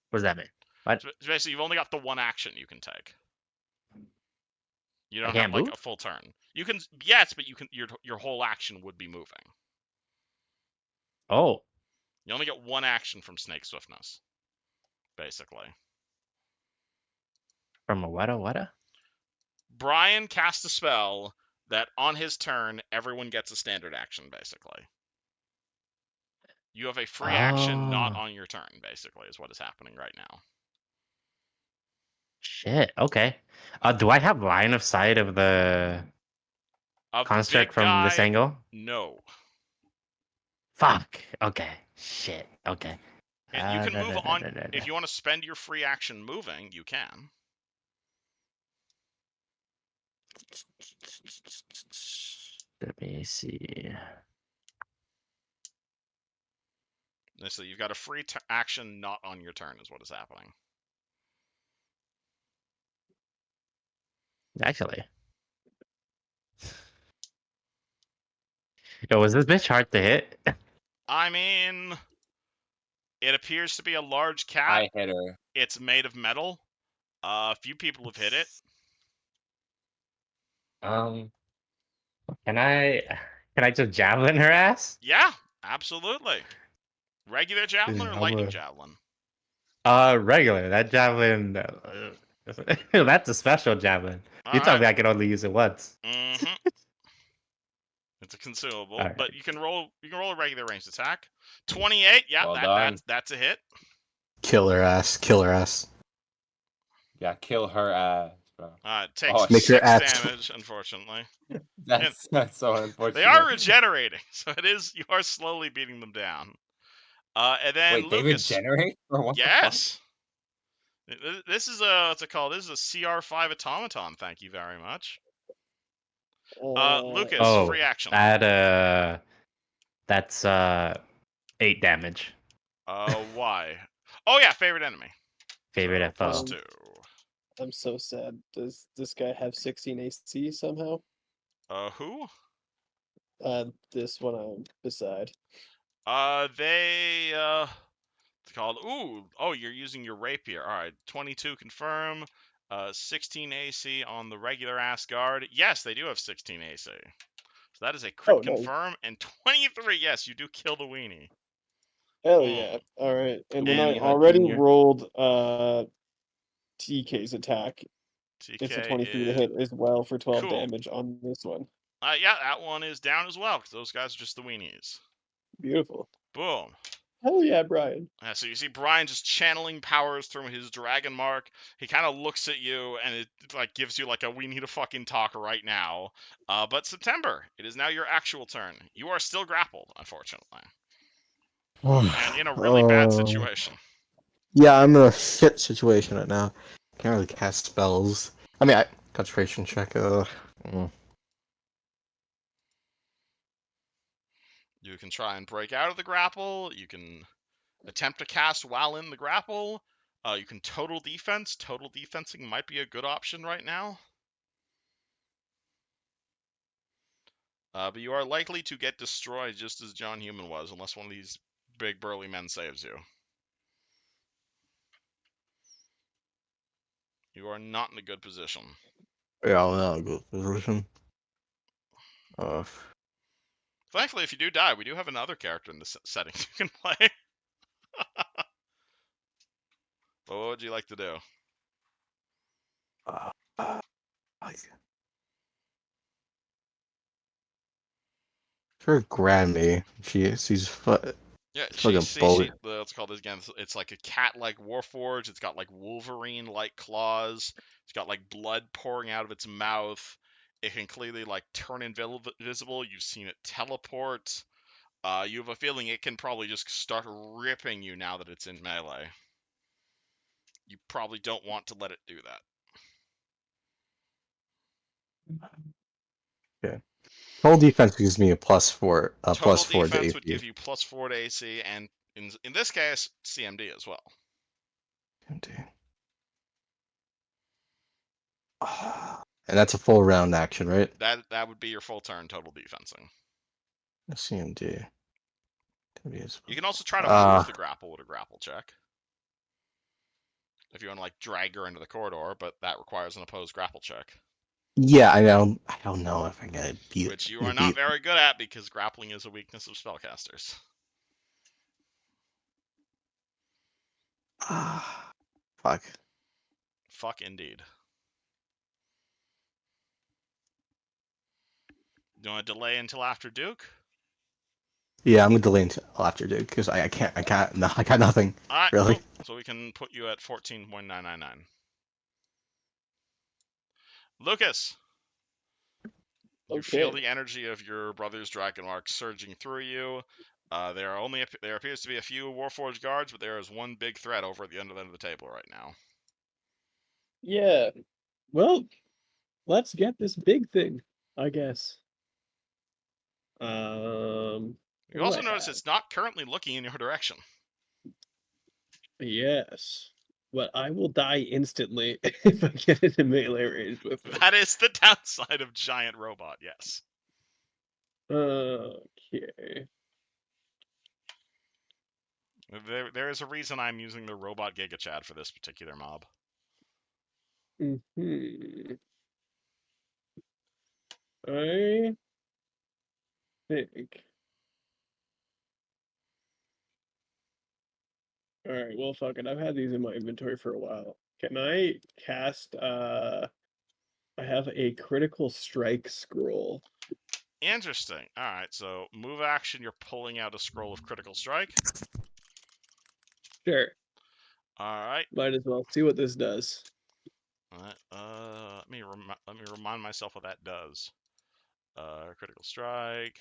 What does that mean? What? So basically, you've only got the one action you can take. You I don't can't have like move? a full turn. You can, yes, but you can. Your whole action would be moving. Oh, You only get one action from Snake Swiftness, basically. from a what? Brian cast a spell that on his turn, everyone gets a standard action, basically. You have a free action not Oh, on your turn, basically, is what is happening right now. shit. Okay. Do I have line of sight of the Of the construct big from this guy, angle? no. Fuck. Okay. Shit. Okay. And you can Da, move da, da, on. da, da, da. If you want to spend your free action moving, you can. Let me see. So you've got a free action not on your turn, is what is happening. Actually. Yo, was this bitch hard to hit? I mean, it appears to be a large cat. I hit her. It's made of metal. A few people have hit it. Um, can I just javelin her ass? Yeah, absolutely. Regular javelin Yeah, or I'm lightning a- javelin? Regular. That javelin. That's a special javelin. You told Alright. me I could only use it once. Mm-hmm. It's a consumable, All right. but you can roll a regular ranged attack. 28, yeah, Well done. that's a hit. Killer ass, killer ass. Yeah, kill her ass, bro. It takes Oh, Make your 6 ass- damage, unfortunately. That's so unfortunate. They are regenerating, so you are slowly beating them down. And then Wait, they Lucas. regenerate? Or what Yes. This is what's it called? This is a CR5 automaton. Thank you very much. Lucas, Oh, free action. that's 8 damage. Why? Oh yeah, favorite enemy. Favorite So, FO. +2. I'm so sad. Does this guy have 16 AC somehow? Who? This one I'm beside. It's called. Oh, you're using your rapier. All right, 22 confirm. 16 AC on the regular ass guard. Yes, they do have 16 AC. So that is a crit Oh, no. confirm, and 23. Yes, you do kill the weenie. Hell Mm. yeah. All right. And then Damn, I you already junior. rolled TK's attack. TK It's a 23 to is hit as well for 12 cool. damage on this one. Yeah, that one is down as well because those guys are just the weenies. Beautiful. Boom. Hell yeah, Brian. So you see Brian just channeling powers through his dragon mark. He kind of looks at you and it like gives you like a we need to fucking talk right now. But September, it is now your actual turn. You are still grappled, unfortunately, and in a really bad situation. Yeah, I'm in a shit situation right now. Can't really cast spells. I mean, concentration check. You can try and break out of the grapple. You can attempt to cast while in the grapple. You can total defense. Total defensing might be a good option right now. But you are likely to get destroyed just as John Human was, unless one of these big burly men saves you. You are not in a good position. Yeah, I'm not in a good position. Thankfully, if you do die, we do have another character in the setting you can play. But what would you like to do? Her Granny. She's Yeah, fucking bullet. let's call this again. It's like a cat-like warforged. It's got like Wolverine-like claws. It's got like blood pouring out of its mouth. It can clearly like turn invisible. You've seen it teleport. You have a feeling it can probably just start ripping you now that it's in melee. You probably don't want to let it do that. Okay. Total defense gives me a +4. Total +4 to defense would AC. give you +4 to AC, and in this case, CMD as well. And that's a full round action, right? That would be your full turn total defensing. CMD. You can also try to move the grapple with a grapple check. If you want to like drag her into the corridor, but that requires an opposed grapple check. Yeah, I know. I don't know if I gotta beat. Which you are not very good at because grappling is a weakness of spellcasters. Fuck. Fuck indeed. Do you want to delay until after Duke? Yeah, I'm gonna delay until after, dude, because I can't. No, I got nothing. All right, really. Cool. So we can put you at 14.999. Lucas. You feel the energy of your brother's dragon mark surging through you. There appears to be a few Warforged guards, but there is one big threat over at the end of the table right now. Yeah. Well, let's get this big thing, I guess. You also notice it's not currently looking in your direction. Yes. But I will die instantly if I get into melee range with it. That is the downside of giant robot, yes. Okay. There is a reason I'm using the robot Giga Chad for this particular mob. I think. Alright, well, fuck it. I've had these in my inventory for a while. Can I cast, I have a critical strike scroll. Interesting. Alright, so move action, you're pulling out a scroll of critical strike. Sure. Alright. Might as well see what this does. Let me remind myself what that does. Critical strike.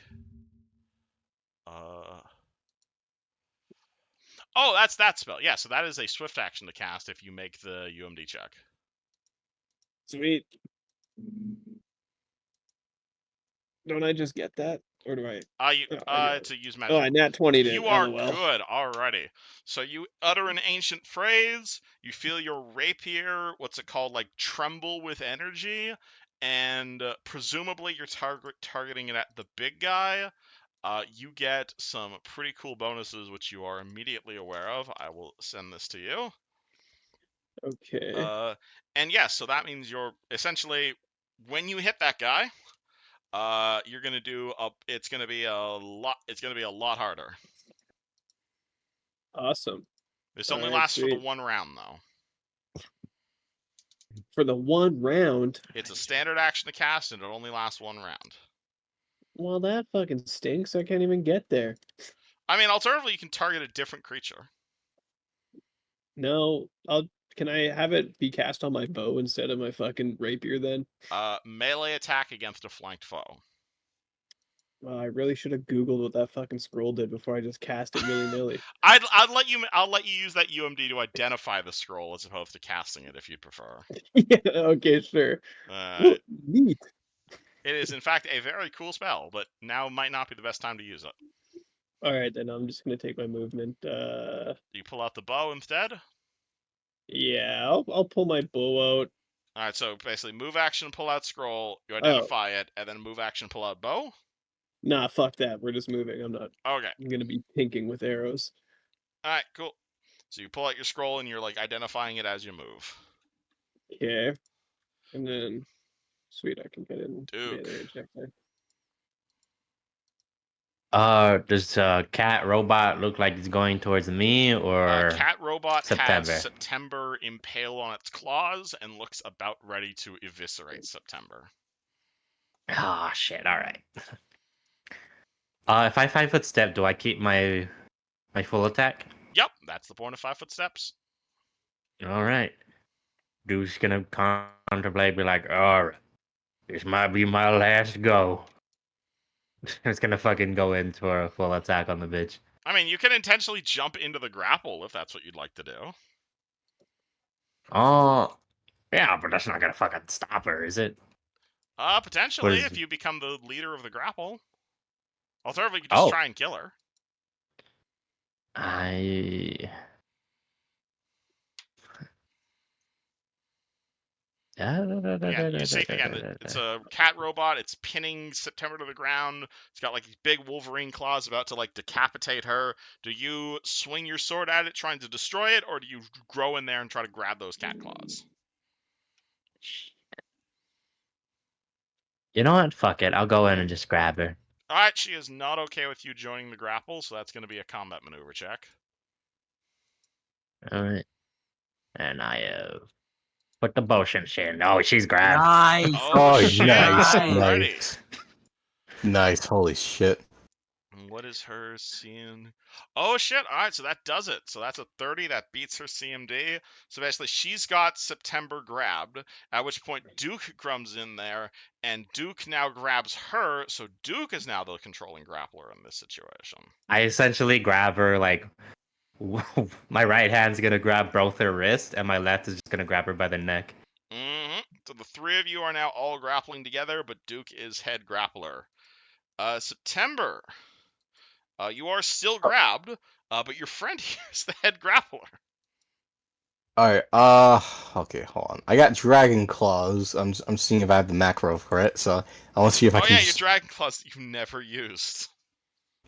Oh, that's that spell. Yeah, so that is a swift action to cast if you make the UMD check. Sweet. Don't I just get that? Or do I? To use magic. Oh, I nat 20'd it. You are LOL. good already. So you utter an ancient phrase. You feel your rapier, what's it called, like tremble with energy, and presumably you're targeting it at the big guy. You get some pretty cool bonuses, which you are immediately aware of. I will send this to you. Okay. And yes, so that means you're essentially, when you hit that guy, you're gonna do it's gonna be a lot harder. Awesome. This only lasts for the 1 round though. For the 1 round? It's a standard action to cast and it only lasts 1 round. Well, that fucking stinks. I can't even get there. I mean, alternatively, you can target a different creature. No, can I have it be cast on my bow instead of my fucking rapier then? Melee attack against a flanked foe. Well, I really should have Googled what that fucking scroll did before I just cast it willy-nilly. I'll let you use that UMD to identify the scroll as opposed to casting it if you'd prefer. Yeah, okay, sure. Ooh, neat. It is in fact a very cool spell, but now might not be the best time to use it. All right, then I'm just gonna take my movement. Do you pull out the bow instead? Yeah, I'll pull my bow out. All right, so basically, move action, pull out scroll. You Oh, identify it, and then move action, pull out bow. nah, fuck that. We're just moving. I'm not. Okay. I'm gonna be pinking with arrows. All right, cool. So you pull out your scroll, and you're like identifying it as you move. Okay, and then sweet, I can get in Duke. melee range next time. Does cat robot look like it's going towards me or Cat robot September? has September impaled on its claws and looks about ready to eviscerate September. Oh shit! All right. If I 5-foot step, do I keep my full attack? Yep, that's the point of 5 foot steps. All right. Dude's gonna contemplate, be like, all right, this might be my last go. It's gonna fucking go in for a full attack on the bitch. I mean, you can intentionally jump into the grapple if that's what you'd like to do. Oh, yeah, but that's not gonna fucking stop her, is it? Potentially, is- if you become the leader of the grapple. Alternatively, you could just Oh. try and kill her. Again, you see, it's a cat robot. It's pinning September to the ground. It's got like these big Wolverine claws about to like decapitate her. Do you swing your sword at it, trying to destroy it, or do you grow in there and try to grab those cat claws? You know what? Fuck it. I'll go in and just grab her. All right, she is not okay with you joining the grapple, so that's going to be a combat maneuver check. All right. And I put the potion in. Oh, she's grabbed. Nice. Oh, shit! nice, Alrighty. nice, nice. Holy shit. What is her CMD? Oh shit! All right, so that does it. So that's a 30 that beats her CMD. So basically, she's got September grabbed. At which point Duke comes in there, and Duke now grabs her. So Duke is now the controlling grappler in this situation. I essentially grab her like my right hand's gonna grab both her wrists, and my left is just gonna grab her by the neck. So the three of you are now all grappling together, but Duke is head grappler. September. You are still grabbed, but your friend here is the head grappler. Alright, okay, hold on. I got Dragon Claws. I'm seeing if I have the macro for it, so I want to see if I Oh can yeah, your just... dragon claws that you never used.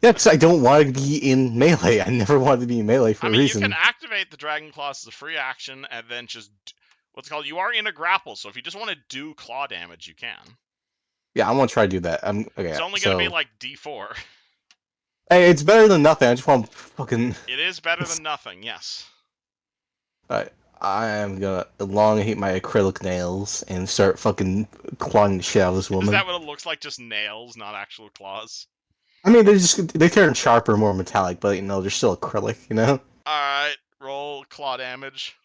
Yeah, because I don't want to be in melee. I never wanted to be in melee for I a mean, reason. you can activate the dragon claws as a free action, and then just what's it called? You are in a grapple, so if you just want to do claw damage, you can. Yeah, I want to try to do that. Okay, It's only so... gonna be like D4. Hey, it's better than nothing. I just want to fucking... It is better than nothing, yes. Alright, I am gonna elongate my acrylic nails and start fucking clawing the shit out of this Is woman. that what it looks like? Just nails, not actual claws? I mean, they turn sharper, more metallic, but you know, they're still acrylic, you know? Alright, roll claw damage.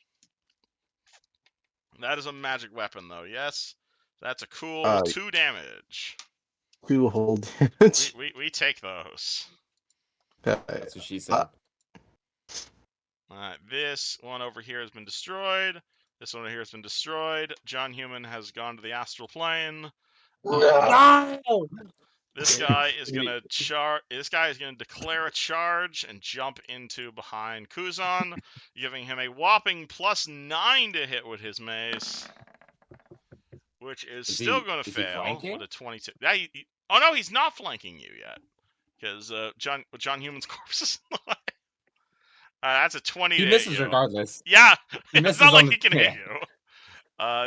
That is a magic weapon, though, yes? That's a cool 2 damage. We will hold damage. We take those. That's what she said. Alright, this one over here has been destroyed. This one over here has been destroyed. John Human has gone to the astral plane. No! This guy is gonna This guy is gonna declare a charge and jump into behind Kuzan, giving him a whopping +9 to hit with his mace, which is still gonna fail with a 22. Oh no, he's not flanking you yet, because John Human's corpse is alive. That's a 20 He to misses hit you. regardless. Yeah, He it's misses not like on he can hit you.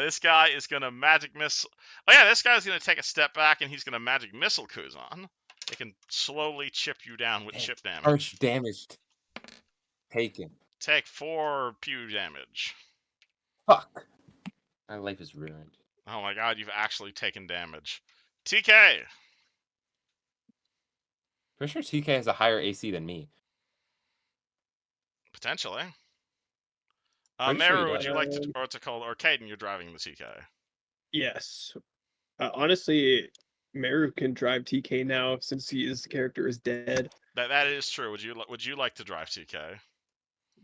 This guy is gonna magic missile. Oh yeah, this guy's gonna take a step back and he's gonna magic missile Kuzan. It can slowly chip you down with chip damage. Arch damaged. Taken. Take 4 pew damage. Fuck. My life is ruined. Oh my god, you've actually taken damage. TK. Pretty sure TK has a higher AC than me. Potentially. Pretty sure he Meru, would does. you like to, or what's it called? Or Caden, you're driving the TK. Yes. Honestly, Meru can drive TK now since his character is dead. That is true. Would you like to drive TK?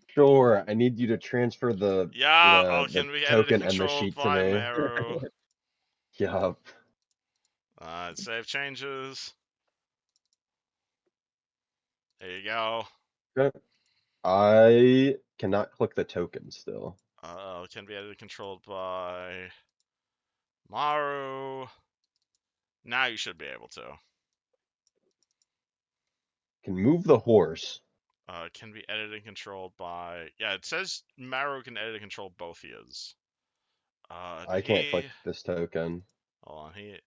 Sure, I need you to transfer the Yeah. the Can we edit token and and the controlled sheet to by me. Meru? Yup. Save changes. There you go. Okay. I cannot click the token still. Can be edited and controlled by Maru. Now you should be able to. Can move the horse. Can be edited and controlled by... Yeah, it says Maru can edit and control both his. I can't click this token. Hold on,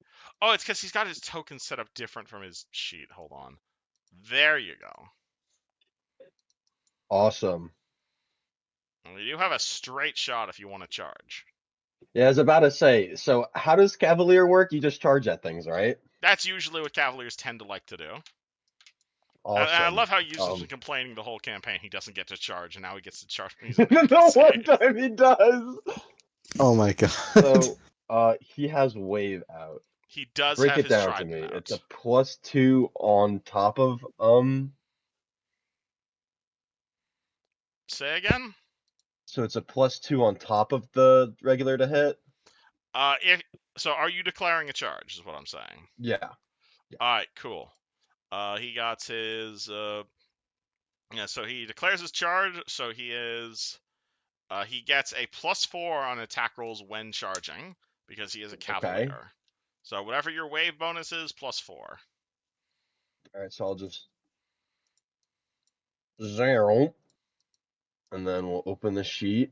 Oh, it's because he's got his token set up different from his sheet. Hold on. There you go. Awesome. You do have a straight shot if you want to charge. Yeah, I was about to say, so how does Cavalier work? You just charge at things, right? That's usually what Cavaliers tend to like to do. Awesome. And I love how Yusu's been complaining the whole campaign he doesn't get to charge, and now he gets to charge when he's The one time he does. Oh my god. So, he has wave out. He does Break have it his down to trident me. out. It's a +2 on top of Say again? So it's a +2 on top of the regular to hit. So are you declaring a charge? Is what I'm saying. Yeah. All right, cool. He got his yeah. So he declares his charge. So he gets a +4 on attack rolls when charging because he is a Cavalier. Okay. So whatever your wave bonus is, +4. All right, so I'll just 0, and then we'll open the sheet,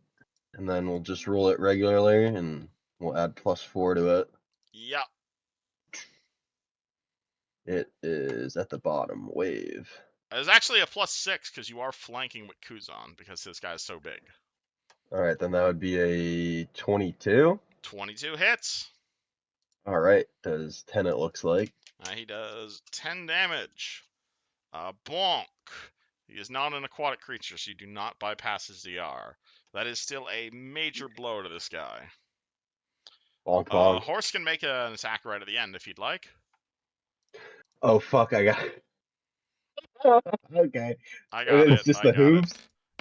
and then we'll just roll it regularly, and we'll add +4 to it. Yep. It is at the bottom, wave. It's actually a +6 because you are flanking with Kuzan because this guy's so big. All right, then that would be a 22. 22 hits. All right, does 10 it looks like. He does 10 damage. Bonk. He is not an aquatic creature, so you do not bypass his DR. That is still a major blow to this guy. Bonk, bonk. Horse can make an attack right at the end if you'd like. Oh, fuck, I got it. Okay. I got it. It's just the hooves?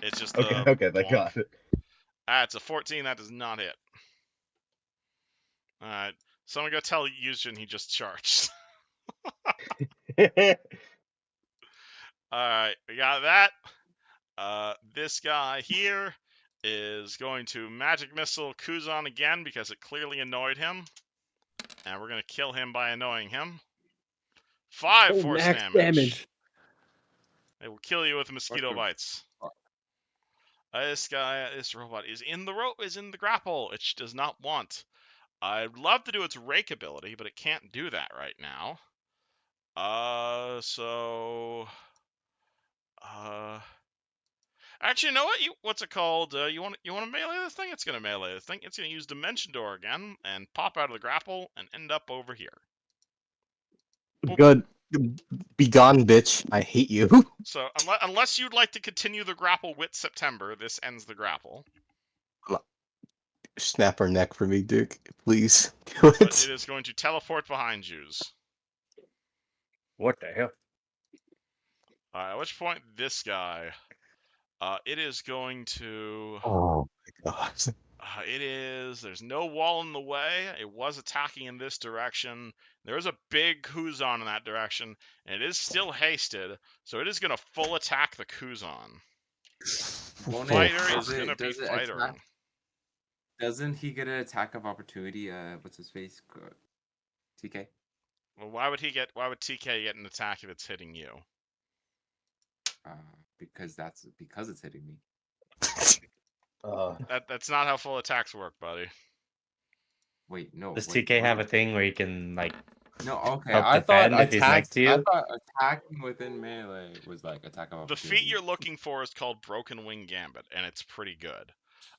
It's just the Okay, they got it. It's a 14. That does not hit. Alright. Someone go tell Yuzjin he just charged. Alright, we got that. This guy here is going to Magic Missile Kuzan again because it clearly annoyed him. And we're going to kill him by annoying him. 5 force max damage. It will kill you with mosquito bites. This robot is in the grapple. It does not want. I'd love to do its rake ability, but it can't do that right now. Actually, you know what? What's it called? You want to melee this thing? It's gonna melee this thing. It's gonna use Dimension Door again and pop out of the grapple and end up over here. Boop. Good. Be gone, bitch. I hate you. So unless you'd like to continue the grapple with September, this ends the grapple. Snap her neck for me, Duke. Please. But it is going to teleport behind yous. What the hell? At which point, this guy, it is going to. Oh my god. There's no wall in the way. It was attacking in this direction. There's a big Kuzan in that direction, and it is still hasted, so it is going to full attack the Kuzan. Fighter is going to be fightering. Doesn't he get an attack of opportunity? What's his face? TK. Well, why would TK get an attack if it's hitting you? Because it's hitting me. That's not how full attacks work, buddy. Wait, no. Does TK have a thing where you can like? No, okay. Help I thought defend if he's next to you? I thought attacking within melee was like attack of opportunity. The feat you're looking for is called Broken Wing Gambit, and it's pretty good.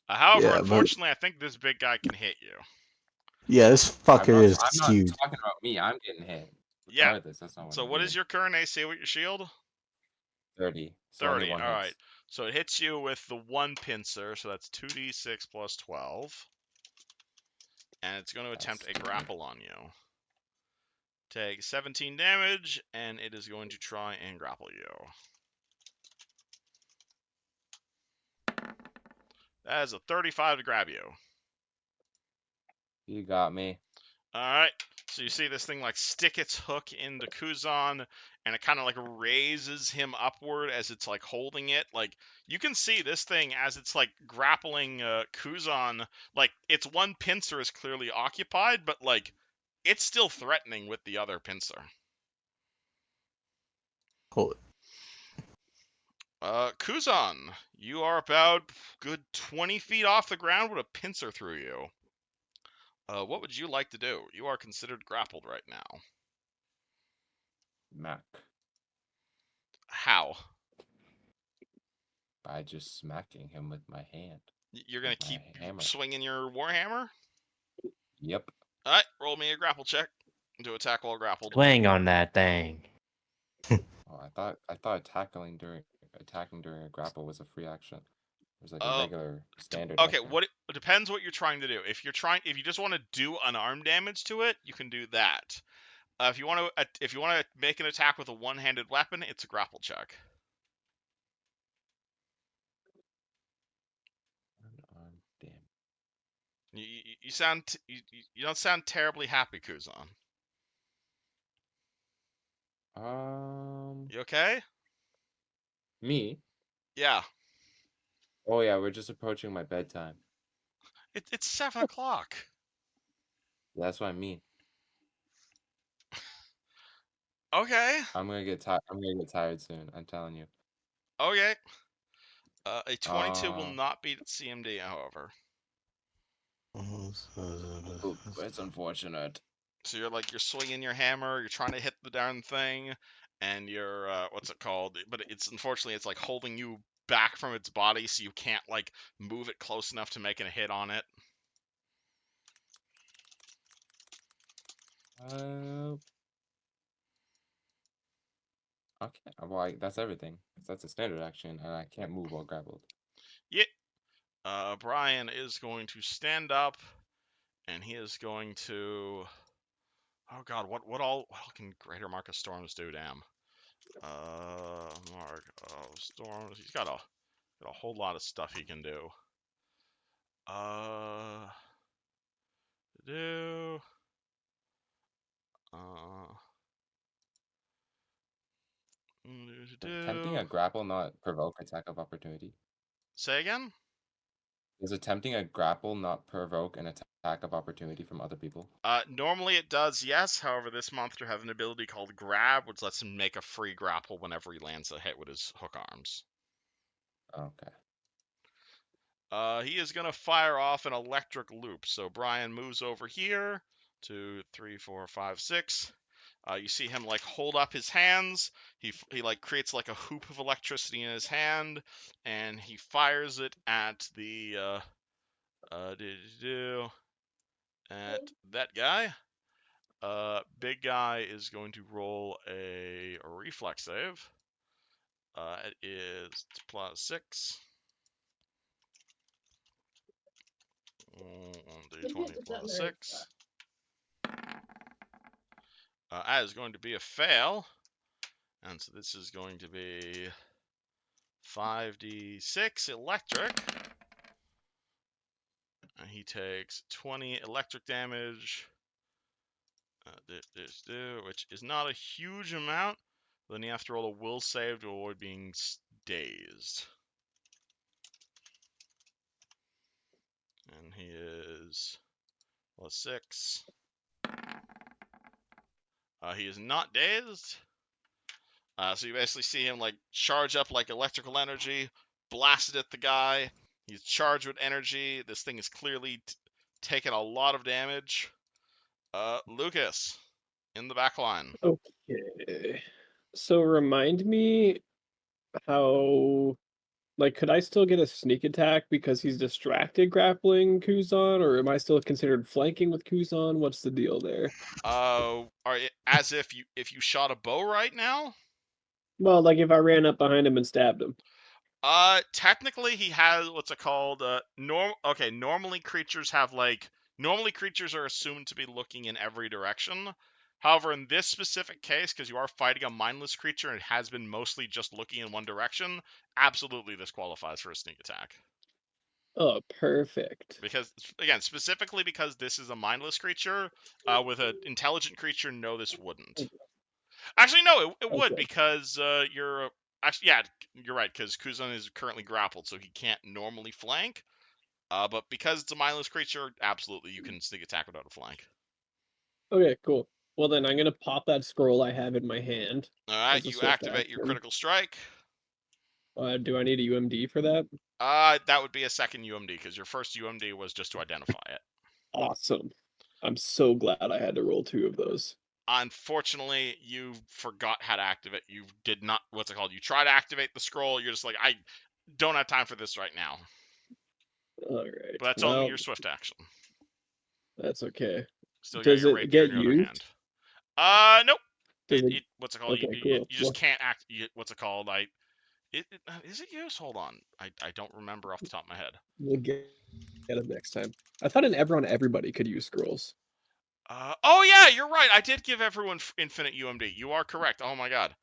However, Yeah, unfortunately, I think this big guy can hit you. Yeah, this fucker is I'm huge. not talking about me. I'm getting hit. Yeah. That's not So what is your current AC with your shield? 30. 30. All right. So it hits you with the 1 pincer, so that's 2d6 plus 12. And it's going to attempt a grapple on you. Take 17 damage, and it is going to try and grapple you. That is a 35 to grab you. You got me. All right. So you see this thing like stick its hook into Kuzan, and it kind of like raises him upward as it's like holding it. Like you can see this thing as it's like grappling Kuzan. Like its one pincer is clearly occupied, but like it's still threatening with the other pincer. Hold Kuzan, you are about good 20 feet off the ground with a pincer through you. What would you like to do? You are considered grappled right now. Mac. How? By just smacking him with my hand. You're gonna With my keep hammer. swinging your warhammer? Yep. All right, roll me a grapple check to attack while grappled. Swing on that thing. Oh, I thought attacking during a grapple was a free action. It was like a regular standard Okay, action. it depends what you're trying to do. If you just want to do unarmed damage to it, you can do that. If you want to make an attack with a one-handed weapon, it's a grapple check. Unarmed damage. You don't sound terribly happy, Kuzan. You okay? Me? Yeah. Oh yeah, we're just approaching my bedtime. It's 7 o'clock. Yeah, that's what I mean. Okay. I'm gonna get tired. I'm gonna get tired soon. I'm telling you. Okay. A 22 will Um, not beat CMD, however. Ooh, it's unfortunate. So you're swinging your hammer, you're trying to hit the darn thing, and you're what's it called? But unfortunately it's like holding you back from its body, so you can't like move it close enough to make a hit on it. Okay. Well, that's everything. That's a standard action, and I can't move while grappled. Yeah. Brian is going to stand up, and he is going to. Oh God, what all can Greater Mark of Storms do? Damn. Mark of Storms. He's got a whole lot of stuff he can do. Attempting a grapple not provoke attack of opportunity? Say again? Is attempting a grapple not provoke an attack of opportunity from other people? Normally it does, yes. However, this monster has an ability called Grab, which lets him make a free grapple whenever he lands a hit with his hook arms. Okay. He is going to fire off an electric loop. So Brian moves over here. 2, 3, 4, 5, 6. You see him like hold up his hands. He like creates like a hoop of electricity in his hand, and he fires it at the at that guy. Big guy is going to roll a reflex save. It is +6. 1d20 +6. That is going to be a fail. And so this is going to be 5d6 electric. And he takes 20 electric damage. Which is not a huge amount. Then you have to roll a will save to avoid being dazed. And he is +6. He is not dazed. So you basically see him like charge up like electrical energy, blast it at the guy. He's charged with energy. This thing is clearly taking a lot of damage. Lucas, in the back line. Okay. So remind me how, like, could I still get a sneak attack because he's distracted grappling Kuzan, or am I still considered flanking with Kuzan? What's the deal there? As if you shot a bow right now? Well, like if I ran up behind him and stabbed him. Technically he has what's it called? Normally creatures are assumed to be looking in every direction. However, in this specific case, because you are fighting a mindless creature and it has been mostly just looking in one direction, absolutely this qualifies for a sneak attack. Oh, perfect. Because, again, specifically because this is a mindless creature, with an intelligent creature, no, this wouldn't. Actually, no, it would, Okay. because you're... Actually, yeah, you're right, because Kuzan is currently grappled, so he can't normally flank. But because it's a mindless creature, absolutely, you can sneak attack without a flank. Okay, cool. Well, then I'm gonna pop that scroll I have in my hand Alright, as a you swift activate your action. critical strike. Do I need a UMD for that? That would be a second UMD, because your first UMD was just to identify it. Awesome. I'm so glad I had to roll 2 of those. Unfortunately, you forgot how to activate. You did not... What's it called? You try to activate the scroll, you're just like, I don't have time for this right now. All right. But that's only Well, your swift action. that's okay. Still got Does your it rapier in get your other hand. used? Nope. Does it? What's it called? Okay, You cool. just can't act. What's it called? Is it used? Hold on. I don't remember off the top of my head. We'll get it next time. I thought in everybody could use scrolls. Oh yeah, you're right. I did give everyone infinite UMD. You are correct. Oh my god.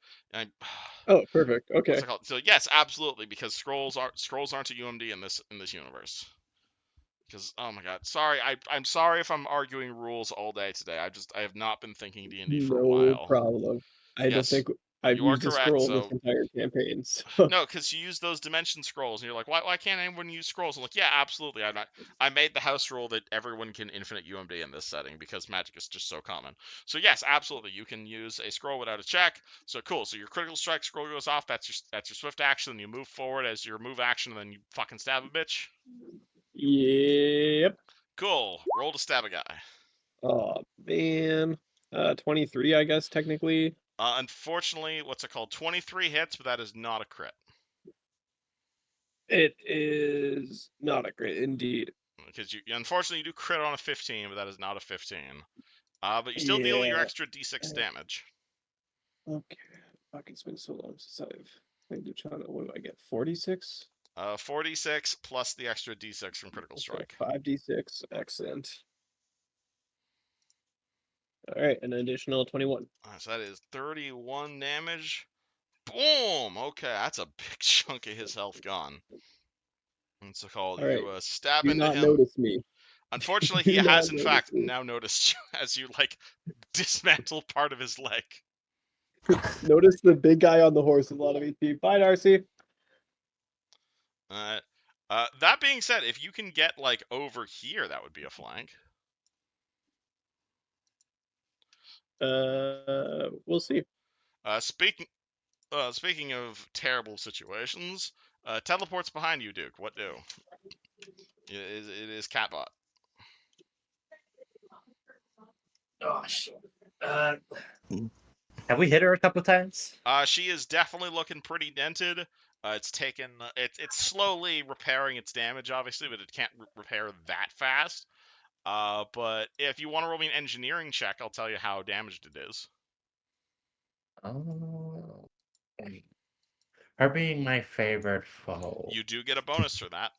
Oh, perfect. What's Okay. it called? So yes, absolutely, because scrolls aren't a UMD in this universe. Because, oh my god, sorry, I'm sorry if I'm arguing rules all day today. I have not been thinking D&D for a No while. problem. I don't Yes, think I've you are used a correct. scroll in this So entire campaign. So no, because you use those dimension scrolls, and you're like, why can't anyone use scrolls? I'm like, yeah, absolutely. I made the house rule that everyone can infinite UMD in this setting because magic is just so common. So yes, absolutely, you can use a scroll without a check. So cool. So your critical strike scroll goes off. That's your swift action. You move forward as your move action, and then you fucking stab a bitch. yep. Cool. Roll to stab a guy. Oh man. 23, I guess technically. Unfortunately, what's it called? 23 hits, but that is not a crit. It is not a crit indeed. Because unfortunately, you do crit on a 15, but that is not a 15. But you still deal your Yeah. extra d6 damage. Okay. Fucking it's been so long since I've played Luciano. What do I get? 46? 46 plus the extra d6 from critical strike. 5d6. Excellent. All right, an additional 21. So that is 31 damage. Boom! Okay, that's a big chunk of his health gone. What's it called? All right. You stab Do into not him. notice me. Unfortunately, Do he not has in notice fact me. now noticed you as you like dismantle part of his leg. Notice the big guy on the horse with a lot of HP. Bye, Darcy. That being said, if you can get like over here, that would be a flank. We'll see. Speaking of terrible situations, teleports behind you, Duke. What do? It is Catbot. Oh shit. Have we hit her a couple times? She is definitely looking pretty dented. It's taken. It's slowly repairing its damage, obviously, but it can't repair that fast. But if you want to roll me an engineering check, I'll tell you how damaged it is. Oh. Her being my favorite foe. You do get a bonus for that.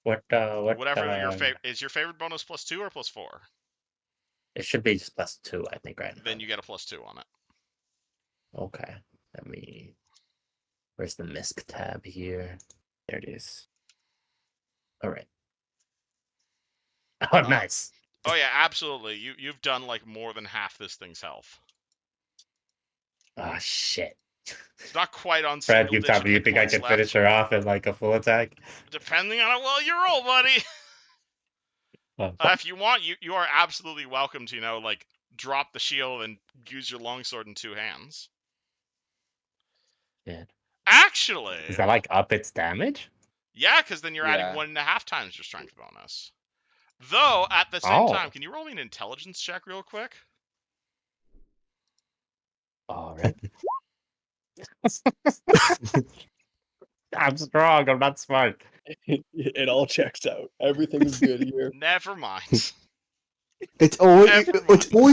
What Whatever your favorite is. Your favorite bonus +2 or +4? It should be just +2, I think, right now. Then you get a +2 on it. Okay. Let me. Where's the MISC tab here? There it is. All right. Oh, nice. Oh yeah, absolutely. You've done like more than half this thing's health. Oh shit. It's not quite on Fred, single digit do you hit think I points can left. finish her off in like a full attack? Depending on how well you roll, buddy. If you want, you are absolutely welcome to, like, drop the shield and use your longsword in 2 hands. Yeah. Actually, Does that like up its damage? yeah, because then you're adding 1.5 times your strength bonus. Though, at the same time, can you roll me an intelligence check real quick? All right. I'm strong. I'm not smart. It all checks out. Everything's good here. Never mind. It's always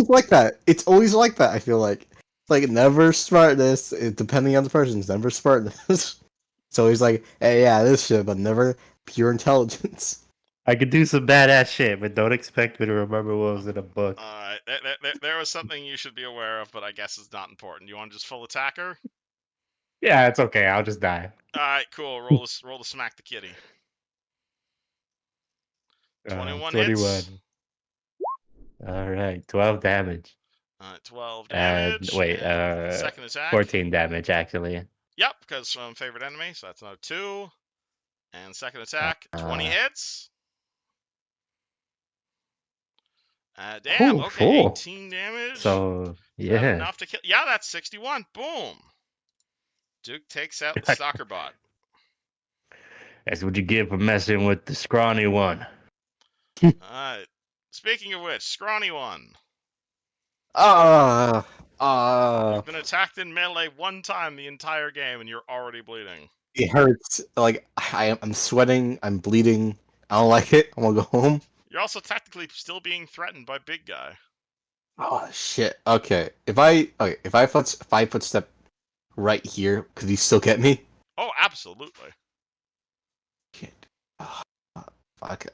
like that. It's always like that. I feel like it's like never smartness. Depending on the person, it's never smartness. It's always like, hey, yeah, this shit, but never pure intelligence. I could do some badass shit, but don't expect me to remember what was in a book. Alright, there was something you should be aware of, but I guess it's not important. You want to just full attacker? Yeah, it's okay. I'll just die. Alright, cool. Roll to smack the kitty. 21 21. hits. All right, 12 damage. 12 And damage. wait, and second attack. 14 damage actually. Yep, because from favorite enemy, so that's another 2. And second attack, 20 hits. Damn, Oh, okay, cool. 18 damage. So Is that yeah, enough to kill? Yeah, that's 61. Boom. Duke takes out the stalker bot. that's what you get for messing with the scrawny one. Speaking of which, scrawny one. Uh, You've been attacked in melee one time the entire game, and you're already bleeding. it hurts. Like I'm sweating. I'm bleeding. I don't like it. I'm gonna go home. You're also technically still being threatened by big guy. Oh shit. Okay. If I footstep right here, could he still get me? Oh, absolutely. Shit. Fuck.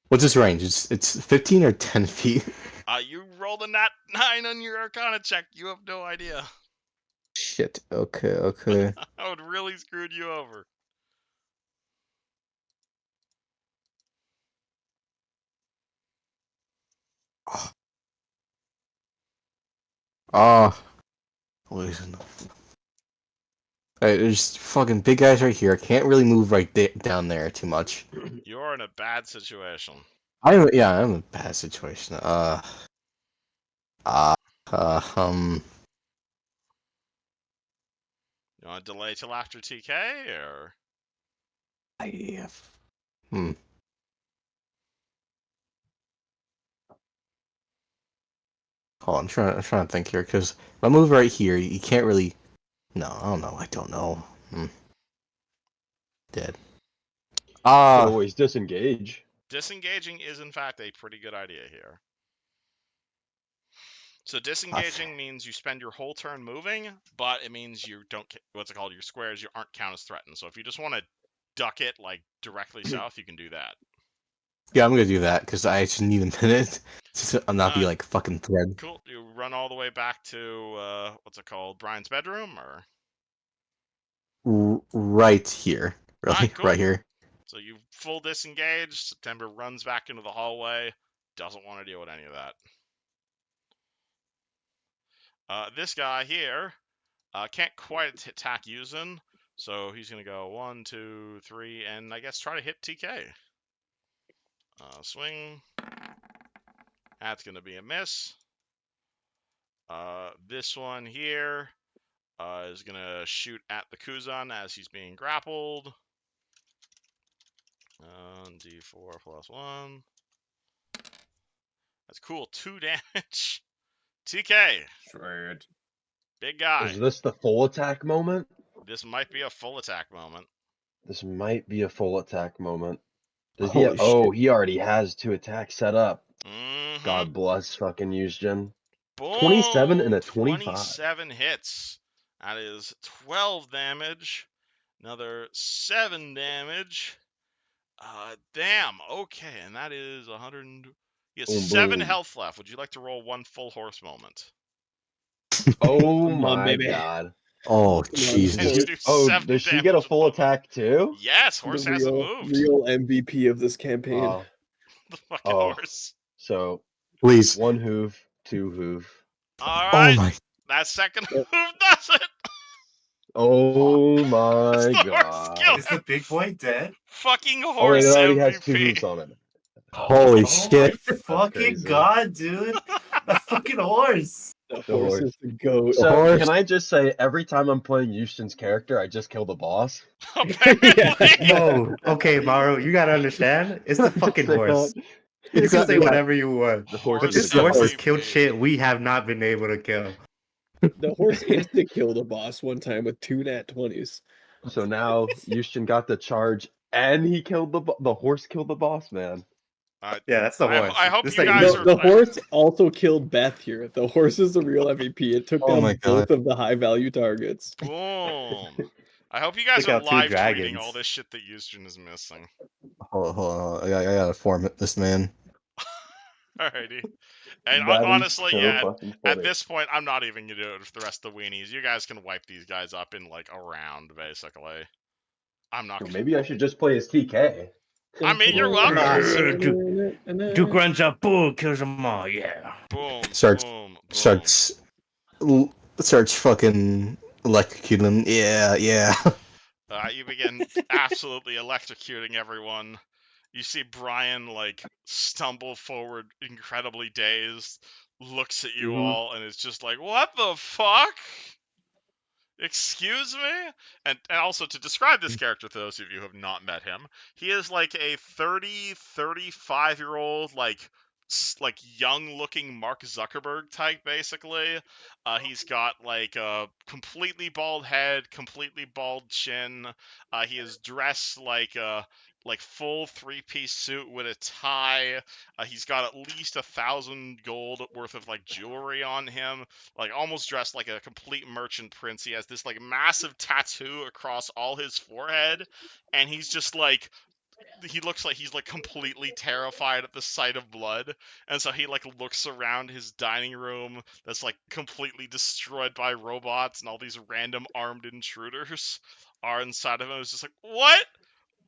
What's his range? It's 15 or 10 feet. You rolled a nat 9 on your Arcana check. You have no idea. Shit. Okay. I would really screwed you over. Listen. Alright, there's fucking big guys right here. I can't really move down there too much. You're in a bad situation. I'm in a bad situation. You want to delay till after TK, or? Hold on, I'm trying to think here, because if I move right here, you can't really... No, I don't know. Dead. Could always disengage. Disengaging is, in fact, a pretty good idea here. So disengaging means you spend your whole turn moving, but it means you don't... What's it called? Your squares you aren't count as threatened. So if you just want to duck it, like, directly south, you can do that. Yeah, I'm gonna do that, because I just need a minute to not be, like, fucking thread. Cool. You run all the way back to, what's it called? Brian's bedroom, or? Right here. Really? Alright, cool. Right here. So you full disengage. September runs back into the hallway. Doesn't want to deal with any of that. This guy here can't quite attack using, so he's going to go 1, 2, 3, and I guess try to hit TK. Swing. That's going to be a miss. This one here is going to shoot at the Kuzan as he's being grappled. D4 plus 1. That's cool. 2 damage. TK. Shred. Big guy. Is this the full attack moment? This might be a full attack moment. This might be a full attack moment. Does Holy he? Oh, shit. he already has 2 attacks set up. Mm-hmm. God bless fucking Yusjin. Boom! 27 and a 25. 27 hits. That is 12 damage. Another 7 damage. Damn. Okay, and that is 100. He has Boom, 7 boom. health left. Would you like to roll 1 full horse moment? Oh Come on, my baby. god. Oh, Come on, Jesus. Do Oh, 7 does she get a damage full above him. attack too? Yes, horse The hasn't real, moved. real MVP of this campaign. The fucking Oh. horse. So, Please. 1 hoof, 2 hoof. All Oh right. my... That second move does it. Oh my It's the horse god. killed. Is the big boy dead? Fucking Oh wait, horse it already MVP. has 2 hoofs on it. Holy Oh shit. my fucking crazy. god, dude! A fucking horse. The The horse horse. is the goat. So, horse. can I just say, every time I'm playing Yushin's character, I just kill the boss? Apparently. No, okay, Maru, you gotta understand. It's the fucking Say horse. that. You It's can not- say yeah. whatever you want. The horse Horse This is the horse has MVP. killed shit we have not been able to kill. The horse insta killed a boss one time with 2 nat 20s. So now Yushin got the charge, and he killed the horse killed the boss, man. Yeah, that's the horse. I hope This you ain't guys Yushin. are. The horse also killed Beth here. The horse is the real MVP. It took Oh down my both God. of the high value targets. Boom. I hope you guys Took are out 2 live tweeting dragons. all this shit that Yustin is missing. Hold on. I gotta form this man. Alrighty. And That is honestly, so yeah, fucking at funny. this point, I'm not even gonna do it for the rest of the weenies. You guys can wipe these guys up in like a round, basically. I'm not Or gonna. maybe I should just play as TK. I mean, you're welcome. Duke runs up, boom, kills them all. Yeah. Boom, Starts boom, boom. starts fucking electrocuting them. Yeah. You begin absolutely electrocuting everyone. You see Brian like stumble forward, incredibly dazed, looks at you all, and is just like, "What the fuck? Excuse me?" And also to describe this character to those of you who have not met him, he is like a 35-year-old like young looking Mark Zuckerberg type basically. He's got like a completely bald head, completely bald chin. He is dressed like a full three-piece suit with a tie. He's got at least 1,000 gold worth of like jewelry on him, like almost dressed like a complete merchant prince. He has this like massive tattoo across all his forehead, and he's just like, he looks like he's like completely terrified at the sight of blood, and so he like looks around his dining room that's like completely destroyed by robots, and all these random armed intruders are inside of him. It's just like,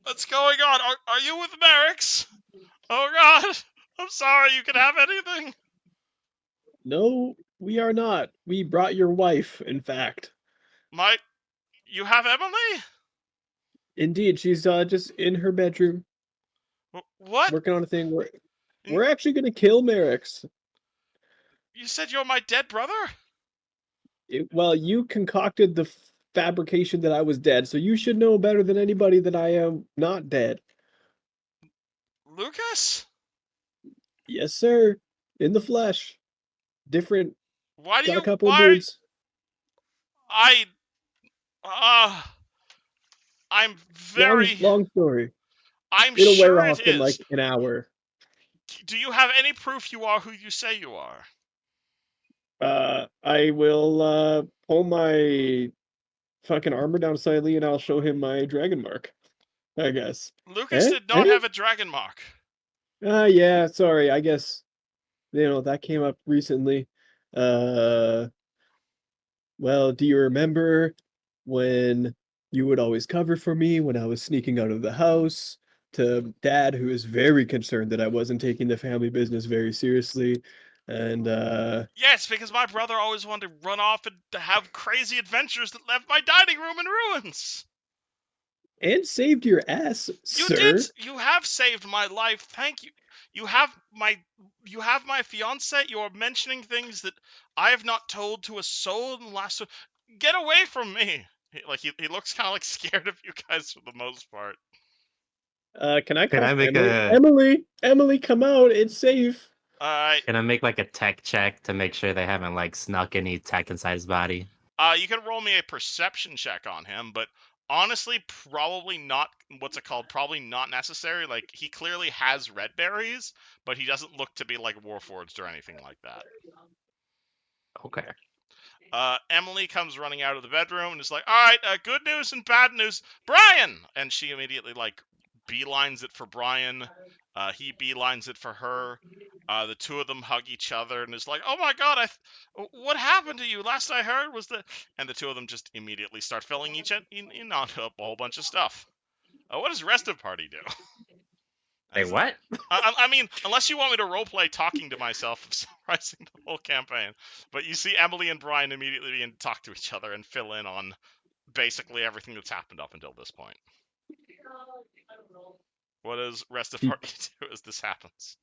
what's going on? Are you with Merrick's? Oh god, I'm sorry, you can have anything. No, we are not. We brought your wife, in fact. You have Emily? Indeed, she's just in her bedroom What? working on a thing. We're actually gonna kill Merrick's. You said you're my dead brother? Well, you concocted the fabrication that I was dead, so you should know better than anybody that I am not dead. Lucas? Yes, sir. In the flesh. Different. Why do Got you? a couple of Why? beards. I'm very. Long story. I'm It'll sure wear it off in like is. an hour. Do you have any proof you are who you say you are? I will pull my fucking armor down slightly and I'll show him my dragon mark. I guess. Lucas did not have a dragon mark. Yeah, sorry. I guess that came up recently. Well, do you remember when you would always cover for me when I was sneaking out of the house? To Dad, who is very concerned that I wasn't taking the family business very seriously. And Yes, because my brother always wanted to run off and to have crazy adventures that left my dining room in ruins. And saved your ass, You sir. did. You have saved my life. Thank you. You have my fiance. You are mentioning things that I have not told to a soul in the last. Get away from me! He looks kind of like scared of you guys for the most part. Can I call make Emily? Emily, come out. It's safe. Can I make like a tech check to make sure they haven't like snuck any tech inside his body? You can roll me a perception check on him, but honestly, probably not. What's it called? Probably not necessary. Like, he clearly has red berries, but he doesn't look to be like Warforged or anything like that. Okay. Emily comes running out of the bedroom and is like, "All right, good news and bad news, Brian!" And she immediately like beelines it for Brian. He beelines it for her. The two of them hug each other and is like, "Oh my god, what happened to you? Last I heard was that..." And the two of them just immediately start filling each in onto a whole bunch of stuff. What does the rest of the party do? Hey, what? I mean, unless you want me to roleplay talking to myself, summarizing the whole campaign. But you see Emily and Brian immediately begin to talk to each other and fill in on basically everything that's happened up until this point. What does rest of party do as this happens?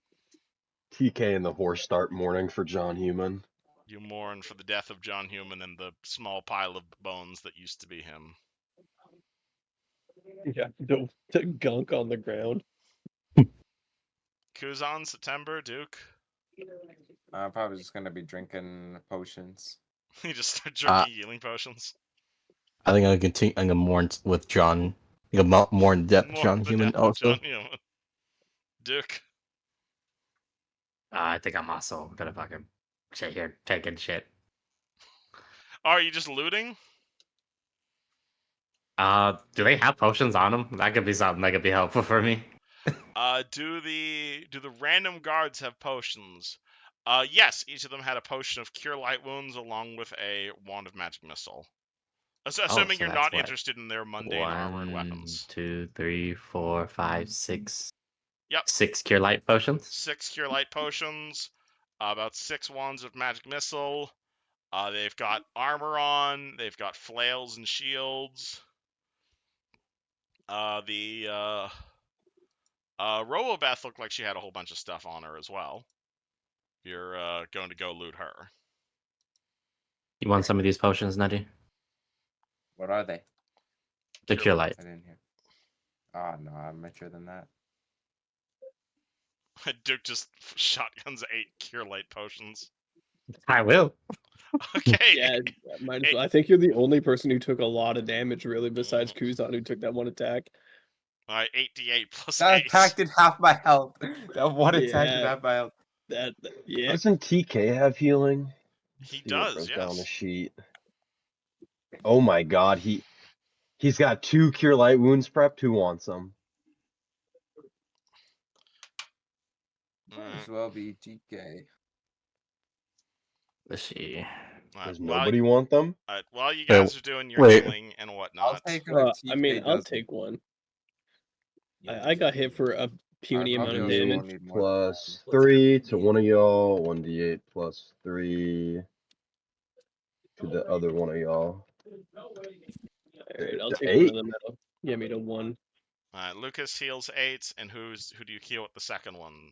TK and the horse start mourning for John Human. You mourn for the death of John Human and the small pile of bones that used to be him. Yeah, the gunk on the ground. Kuzan, September, Duke. I'm probably just gonna be drinking potions. You just start drinking healing potions. I think I'll continue. I'm gonna mourn with John. I'm gonna mourn death John Human also. John Human. Duke. I think I'm also gonna fucking sit here taking shit. Are you just looting? Do they have potions on them? That could be something that could be helpful for me. Do the random guards have potions? Yes, each of them had a potion of cure light wounds along with a wand of magic missile. Assuming so you're that's not what? interested in their mundane armor and weapons. 1, 2, 3, 4, 5, 6, Yep. 6 cure light potions. 6 cure light potions, about 6 wands of magic missile. They've got armor on. They've got flails and shields. The Robo-Beth looked like she had a whole bunch of stuff on her as well. You're going to go loot her. You want some of these potions, Nutty? What are they? The cure light. I didn't hear. Oh no, I'm richer than that. Duke just shotguns 8 cure light potions. I will. Okay. Yeah, might as well. I think you're the only person who took a lot of damage, really, besides Kuzan, who took that one attack. All right, 8d8 plus That 8. attack did half my health. That one attack did Yeah. half my health. Yeah. Doesn't TK have healing? He See what does, wrote down the yes. sheet. Oh my god, he's got 2 cure light wounds prepped. Who wants them? Might as well be TK. Let's see. Does nobody want them? While you guys are doing your wait. healing and I'll whatnot, take them if TK I mean, I'll doesn't. take one. Yeah, I got hit for a puny amount of probably damage. won't need more. Plus 3 to one of y'all. 1d8 plus 3 to the other one of y'all. Alright, I'll To take 8? one of them. That'll get me to 1. Lucas heals 8, and who do you heal with the second one?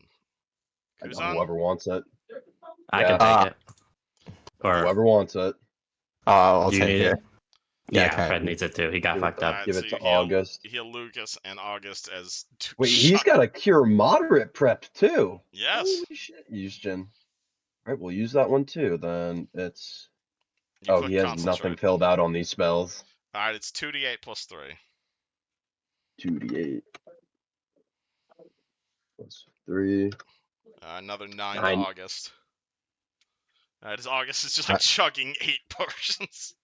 Kuzan? Whoever wants it. I Yeah. can take it. Or Whoever wants it. I'll do you take need it. it? Yeah, Yeah, Fred okay. needs it too. He got Give it fucked to- up. Give so it to you heal, August. You heal Lucas and August as two Wait, he's got a cure moderate prepped too. Yes. Holy shit, Eugen. Alright, we'll use that one too. Then it's. You Oh, click he has concentrate. nothing filled out on these spells. Alright, it's 2d8 plus 3. 2d8 plus 3. Another 9 to 9. August. Alright, August is just like chugging 8 potions.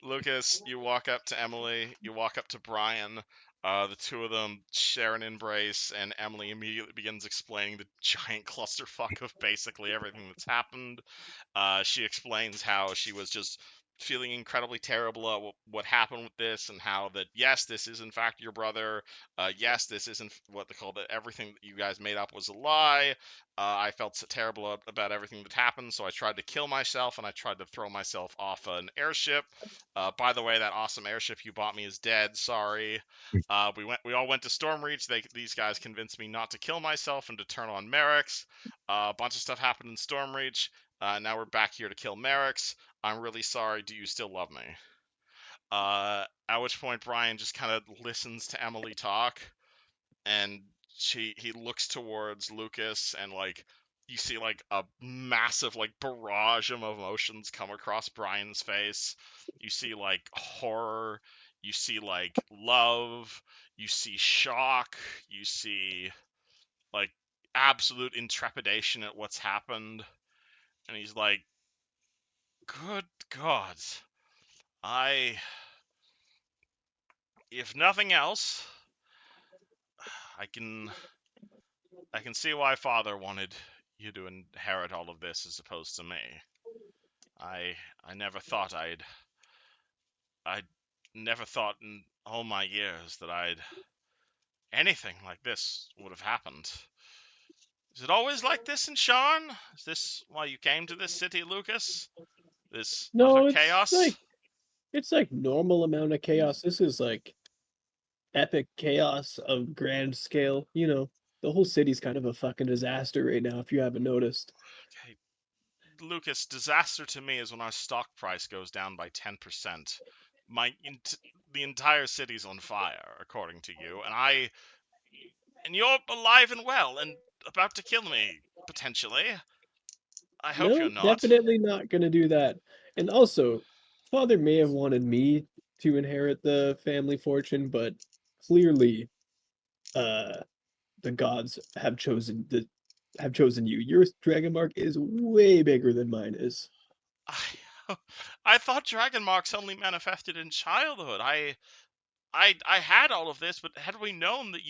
Lucas, you walk up to Emily, you walk up to Brian. The two of them share an embrace, and Emily immediately begins explaining the giant clusterfuck of basically everything that's happened. She explains how she was just feeling incredibly terrible at what happened with this, and how that, yes, this is in fact your brother. Yes, this isn't what they call that everything that you guys made up was a lie. I felt so terrible about everything that happened, so I tried to kill myself, and I tried to throw myself off an airship. By the way, that awesome airship you bought me is dead. Sorry. We all went to Stormreach. These guys convinced me not to kill myself and to turn on Merrick's. A bunch of stuff happened in Stormreach. Now we're back here to kill Merrick's. I'm really sorry. Do you still love me? At which point Brian just kind of listens to Emily talk, and he looks towards Lucas, and like you see like a massive like barrage of emotions come across Brian's face. You see like horror, you see like love, you see shock, you see like absolute intrepidation at what's happened. And he's like, good God, if nothing else, I can see why Father wanted you to inherit all of this as opposed to me. I never thought I never thought in all my years that anything like this would have happened. Is it always like this in Sharn? Is this why you came to this city, Lucas? This No, utter chaos? it's like normal amount of chaos. This is like epic chaos of grand scale. You know, the whole city's kind of a fucking disaster right now, if you haven't noticed. Okay. Lucas, disaster to me is when our stock price goes down by 10%. The entire city's on fire, according to you, and you're alive and well and about to kill me, potentially. I hope you're No, not. definitely not gonna do that. And also, Father may have wanted me to inherit the family fortune, but clearly, the gods have chosen you. Your dragon mark is way bigger than mine is. I thought dragon marks only manifested in childhood. I had all of this, but had we known that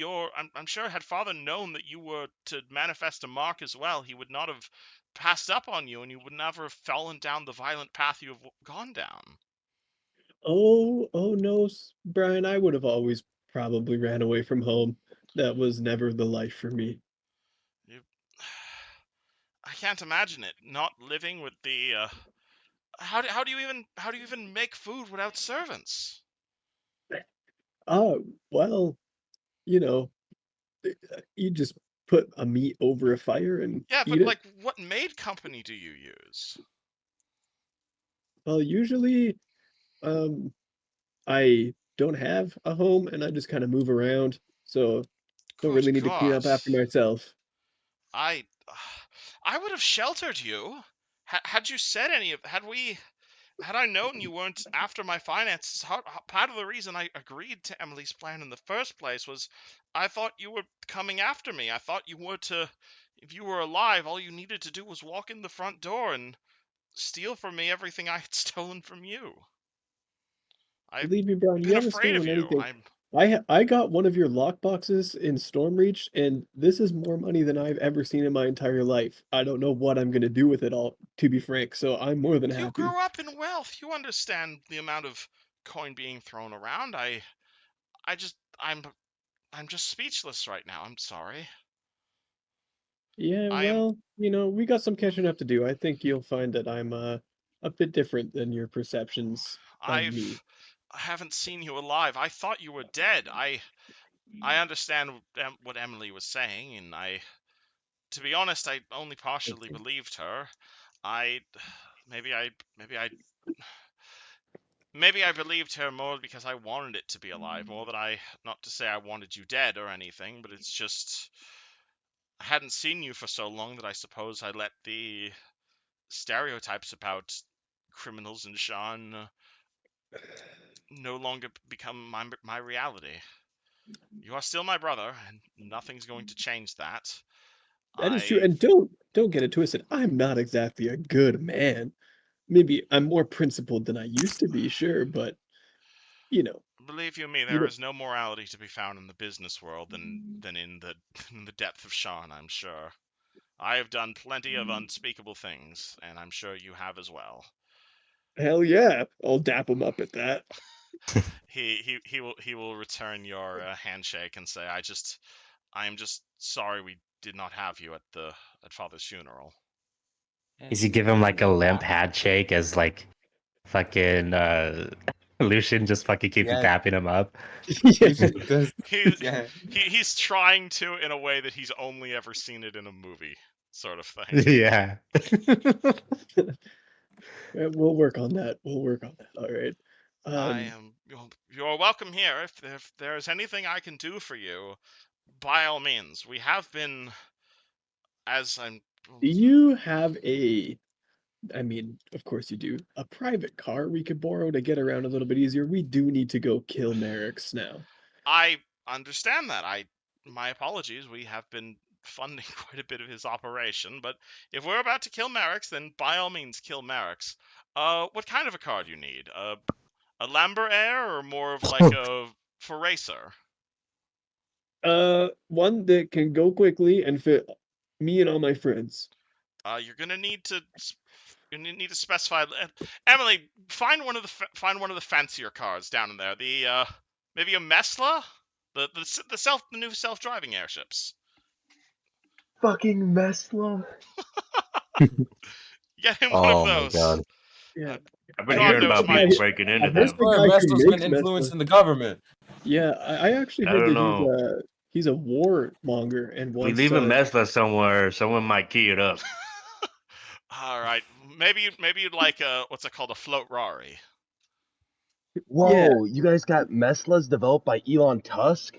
I'm sure had Father known that you were to manifest a mark as well, he would not have passed up on you, and you would never have fallen down the violent path you have gone down. Oh no, Brian, I would have always probably ran away from home. That was never the life for me. You, I can't imagine it. Not living with the. How do you even make food without servants? Well, you know, you just put a meat over a fire and Yeah, eat but it. like, what maid company do you use? Well, usually, um, I don't have a home and I just kind of move around, so don't Good really need to clean God. up after myself. I I would have sheltered you. Had you said any of had I known you weren't after my finances, part of the reason I agreed to Emily's plan in the first place was I thought you were coming after me. I thought you were to, if you were alive, all you needed to do was walk in the front door and steal from me everything I had stolen from you. I've Believe me, Brown, you been haven't afraid of stolen you. anything. I got one of your lockboxes in Stormreach, and this is more money than I've ever seen in my entire life. I don't know what I'm gonna do with it all, to be frank, so I'm more than You happy. grew up in wealth. You understand the amount of coin being thrown around. I just, I'm just speechless right now. I'm sorry. Yeah, I am well, we got some catching up to do. I think you'll find that I'm a bit different than your perceptions of me. I haven't seen you alive. I thought you were dead. I understand what Emily was saying, and to be honest, I only partially Okay. believed her. I maybe I maybe I maybe I believed her more because I wanted it to be alive, more than I, not to say I wanted you dead or anything, but it's just I hadn't seen you for so long that I suppose I let the stereotypes about criminals and Sean no longer become my reality. You are still my brother, and nothing's going to change that. That is true, I and don't get it twisted. I'm not exactly a good man. Maybe I'm more principled than I used to be, sure, but you know, believe you me, you there know, is no morality to be found in the business world than in the in the depth of Sean. I'm sure. I have done plenty of unspeakable things, and I'm sure you have as well. hell yeah, I'll dap him up at that. He will return your handshake and say, I am just sorry we did not have you at Father's funeral. Is he give him like a limp handshake as like fucking Lucian just fucking keeps Yeah, dapping him up? Yeah. usually does. He, Yeah. he's trying to in a way that he's only ever seen it in a movie, sort of thing. Yeah. We'll work on that. We'll work on that. All right. I Um, am you're welcome here. If there's anything I can do for you, by all means. We have been, as I'm do you have I mean, of course you do, a private car we could borrow to get around a little bit easier? We do need to go kill Merrick's now. I understand that. My apologies. We have been funding quite a bit of his operation, but if we're about to kill Merrick's, then by all means kill Merrick's. What kind of a car do you need? A Lambert Air or more of like a for racer? One that can go quickly and fit me and all my friends. You're gonna need to specify. Emily, find one of the fancier cars down in there. The maybe a Mesla, the new self driving airships. Fucking Meslo. Get him one of Oh my those. god. Yeah. I've been I God heard hearing there's knows a about my. people guy. breaking I into heard them. the Where guy who Meslo's been makes Mesla. influencing the government. Yeah, I actually I heard don't that know. he's a warmonger and If we wants leave a Mesla somewhere, someone might key it up. All right, maybe you'd like a what's it called, a float Rari. yeah. Whoa, you guys got Meslas developed by Elon Tusk?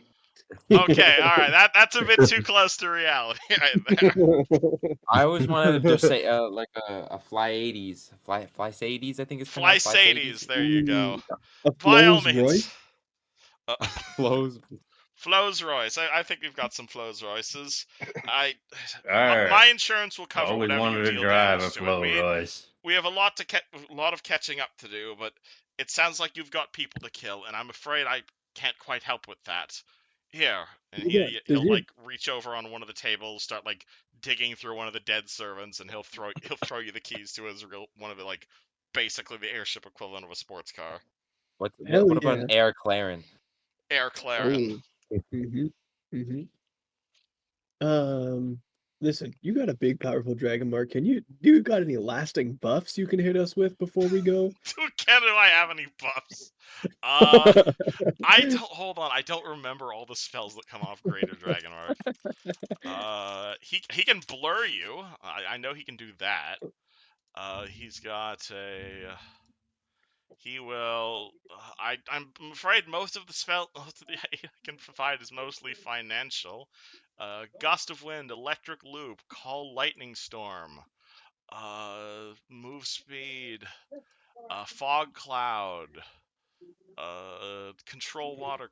Okay, all right, that's a bit too close to reality right there. I always wanted to just say like a Fly 80s, Fly 80s, I think it's Fly pronounced Fly 80s. Sadies, there you go. Ooh, a By all Flows means. Royce? Uh, Flows. Flows Royce. I think we've got some Flows Royces. I Alright. my insurance will I cover always whatever you wanted to deal drive a damage to it. Flow Royce. We have a lot of catching up to do, but it sounds like you've got people to kill, and I'm afraid I can't quite help with that. Here, and Yeah. Does he'll he have like reach over on one of the tables, start like digging through one of the dead servants, and he'll throw you the keys to his one of the like basically the airship equivalent of a sports car. What hell what about an yeah. Air Claren? Air Claren. Oh. Mm-hmm. Mm-hmm. Listen, you got a big, powerful dragon mark. Do you got any lasting buffs you can hit us with before we go? Can do I have any buffs? Uh, I don't. Hold on, I don't remember all the spells that come off Greater Dragonmark. He can blur you. I know he can do that. He's got a. He will. I'm afraid most of the spell most of the aid I can provide is mostly financial. Gust of wind, electric loop, call lightning storm. Move speed. Fog cloud. Control water.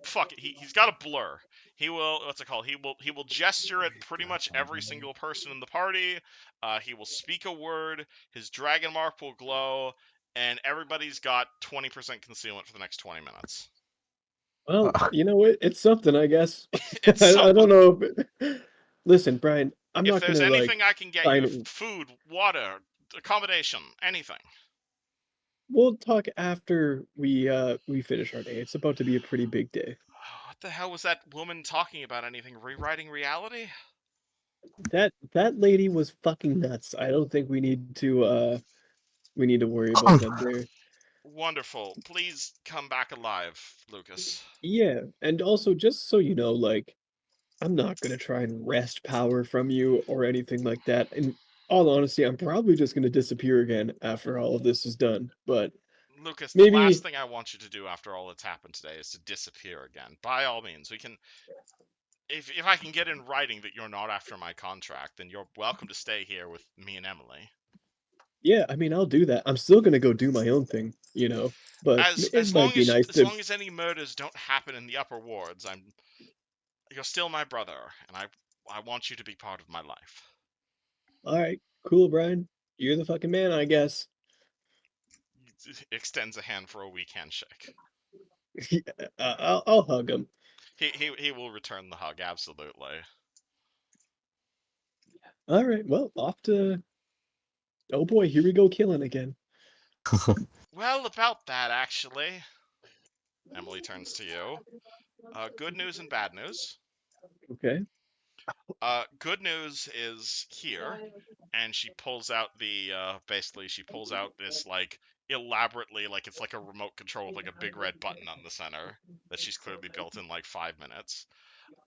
Fuck it. He's got a blur. He will. What's it called? He will gesture at pretty much every single person in the party. He will speak a word. His dragon mark will glow, and everybody's got 20% concealment for the next 20 minutes. Well, you know what? It's something, I guess. It's I don't something. know. Listen, Brian, I'm If not there's gonna like anything I can get try you, to. food, water, accommodation, anything. We'll talk after we finish our day. It's about to be a pretty big day. What the hell was that woman talking about? Anything rewriting reality? That lady was fucking nuts. I don't think we need to worry about that there. Wonderful. Please come back alive, Lucas. Yeah, and also just so you know, like I'm not gonna try and wrest power from you or anything like that. In all honesty, I'm probably just gonna disappear again after all of this is done. But Lucas, the last maybe, thing I want you to do after all that's happened today is to disappear again. By all means, we can. If I can get in writing that you're not after my contract, then you're welcome to stay here with me and Emily. yeah, I mean, I'll do that. I'm still gonna go do my own thing, you know. But it might be nice As to. long as any murders don't happen in the upper wards, you're still my brother, and I want you to be part of my life. All right, cool, Brian. You're the fucking man, I guess. He extends a hand for a weak handshake. Yeah, I'll hug him. He will return the hug, absolutely. All right, well, off to. Oh boy, here we go killing again. Well, about that, actually. Emily turns to you. Good news and bad news. Okay. Good news is here, and she pulls out basically she pulls out this like elaborately like it's like a remote control with like a big red button on the center that she's clearly built in like 5 minutes.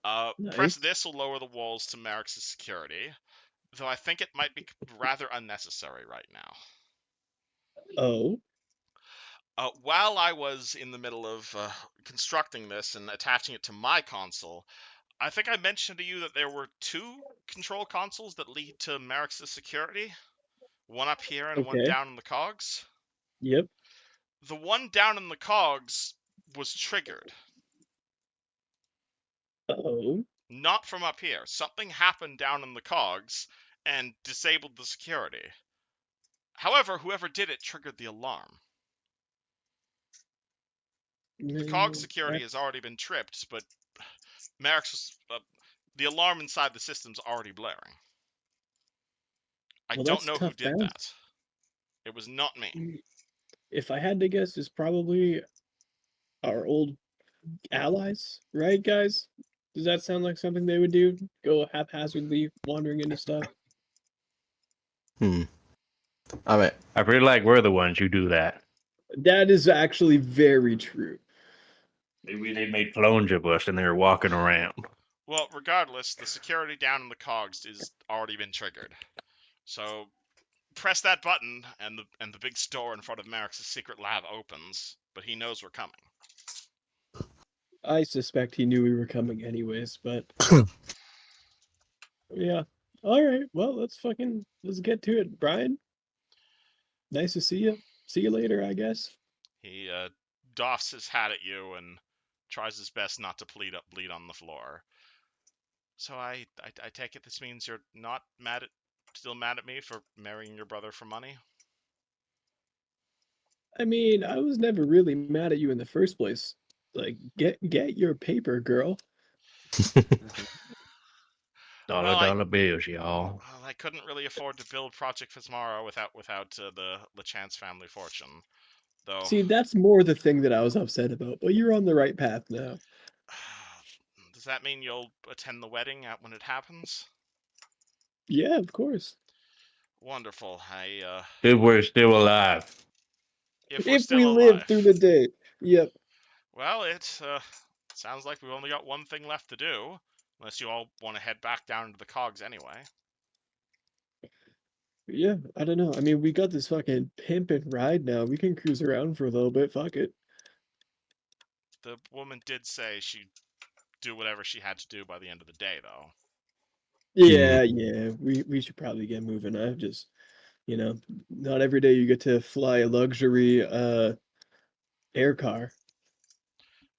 Press Nice. this will lower the walls to Merrick's security, though I think it might be rather unnecessary right now. Oh. While I was in the middle of constructing this and attaching it to my console, I think I mentioned to you that there were two control consoles that lead to Merrick's security. One up here and one Okay. down in the cogs. Yep. The one down in the cogs was triggered. Oh. Not from up here. Something happened down in the cogs and disabled the security. However, whoever did it triggered the alarm. The cog security has That's already been tripped, but Merrick's the alarm inside the system's already blaring. I well, don't that's know who tough did bounce. that. It was not me. If I had to guess, it's probably our old allies, right, guys? Does that sound like something they would do? Go haphazardly wandering into stuff? Hmm. I mean, I feel like we're the ones who do that. That is actually very true. Maybe they made clones of us and they're walking around. Well, regardless, the security down in the cogs is already been triggered. So press that button, and the big store in front of Merrick's secret lab opens. But he knows we're coming. I suspect he knew we were coming anyways, but yeah. All right. Well, let's get to it, Brian. Nice to see you. See you later, I guess. He doffs his hat at you and tries his best not to bleed on the floor. So I take it this means you're not still mad at me for marrying your brother for money? I mean, I was never really mad at you in the first place. Like, get your paper, girl. Dollar Well, dollar bills, y'all. I couldn't really afford to build Project Fitzmara without the Chance family fortune. Though, See, that's more the thing that I was upset about, but you're on the right path now. does that mean you'll attend the wedding when it happens? Yeah, of course. Wonderful. If we're still alive. If we're If we still live through the alive. day. Yep. Well, it sounds like we've only got one thing left to do, unless you all want to head back down into the Cogs anyway. Yeah, I don't know. I mean, we got this fucking pimpin' ride now. We can cruise around for a little bit. Fuck it. The woman did say she'd do whatever she had to do by the end of the day, though. Yeah. We should probably get moving. I've just, not every day you get to fly a luxury air car.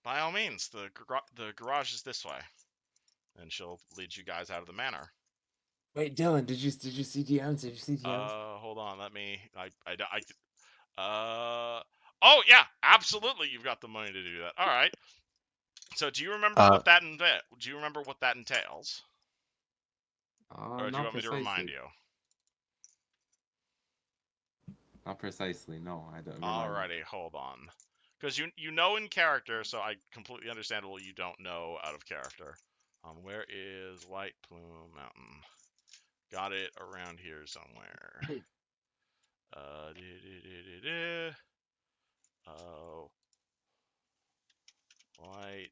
By all means, the garage is this way, and she'll lead you guys out of the manor. Wait, Dylan, did you see DMs? Did you see DMs? Hold on, let me. Oh yeah, absolutely. You've got the money to do that. All right. So, do you remember what that Do you remember what that entails, or do you Not want me to remind precisely. you? Not precisely. No, I don't. Alrighty, hold on. Because you know in character, so I completely understandable you don't know out of character. Where is White Plume Mountain? Got it around here somewhere. Oh, White.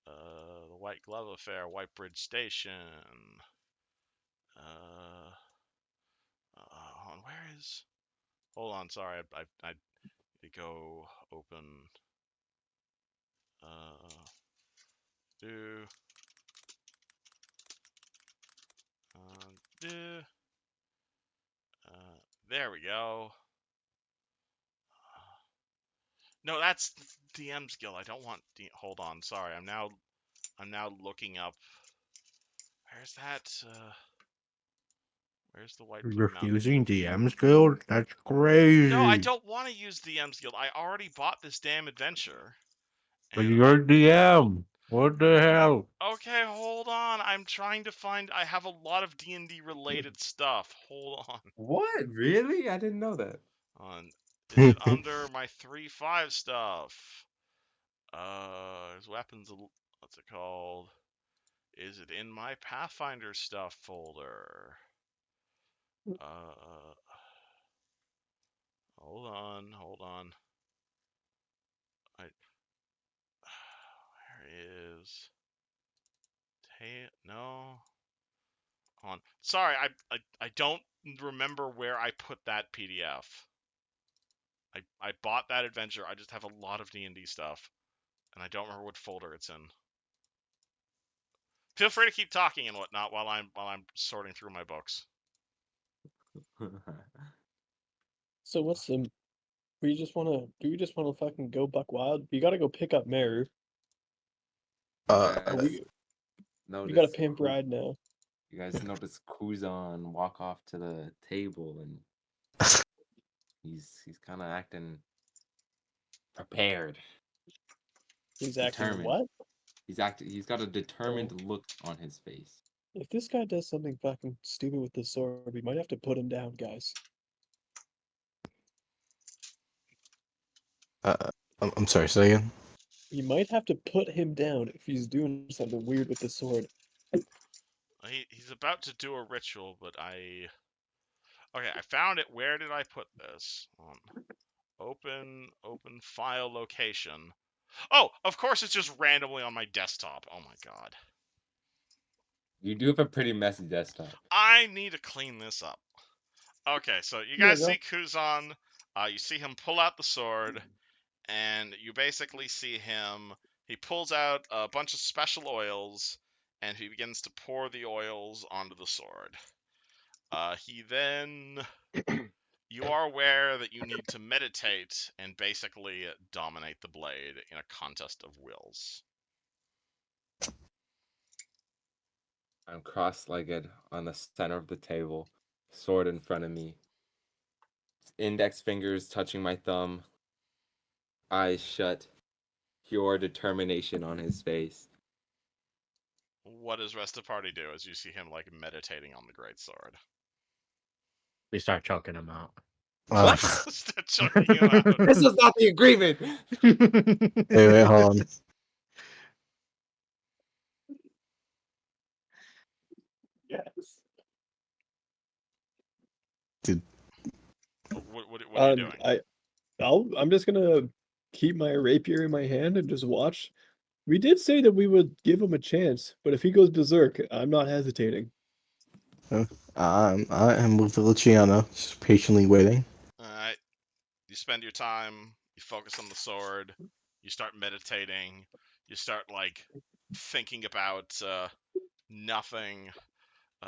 The White Glove Affair, White Bridge Station. Where is? Hold on, sorry, I go open. Do. Do. There we go. No, that's DM skill. I don't want. Hold on, sorry. I'm now looking up. Where's that? Where's the White Plume Mountain? Refusing DM's Guild? That's crazy. No, I don't want to use DM's Guild. I already bought this damn adventure. But you're DM. What the hell? Okay, hold on. I'm trying to find. I have a lot of D&D related stuff. Hold on. What? Really? I didn't know that. Is it under my 3.5 stuff? There's weapons. What's it called? Is it in my Pathfinder stuff folder? Hold on. Where is? No. Hold on. Sorry, I don't remember where I put that PDF. I bought that adventure. I just have a lot of D&D stuff, and I don't remember what folder it's in. Feel free to keep talking and whatnot while I'm sorting through my books. So what's the? Do we just want to fucking go buck wild? We gotta go pick up Meru. You Or guys we got a notice pimp ride now. You guys notice Kuzan walk off to the table, and he's kind of acting prepared, He's acting determined. what? He's got a determined look on his face. If this guy does something fucking stupid with the sword, we might have to put him down, guys. I'm sorry, say again? You might have to put him down if he's doing something weird with the sword. He's about to do a ritual, but Okay, I found it. Where did I put this? Open file location. Oh, of course it's just randomly on my desktop. Oh my god. You do have a pretty messy desktop. I need to clean this up. Okay, so you guys see Kuzan. You see him pull out the sword, and you basically see him. He pulls out a bunch of special oils, and he begins to pour the oils onto the sword. He then. You are aware that you need to meditate and basically dominate the blade in a contest of wills. I'm cross-legged on the center of the table, sword in front of me, index fingers touching my thumb, eyes shut, pure determination on his face. What does rest of the party do as you see him like meditating on the great sword? We start choking him out. Uh, Start choking you out. This is not the agreement. wait, hold on. Yes. What are you doing? I'm just gonna keep my rapier in my hand and just watch. We did say that we would give him a chance, but if he goes berserk, I'm not hesitating. I am with Luciano, just patiently waiting. Alright. You spend your time, you focus on the sword, you start meditating, you start like thinking about nothing.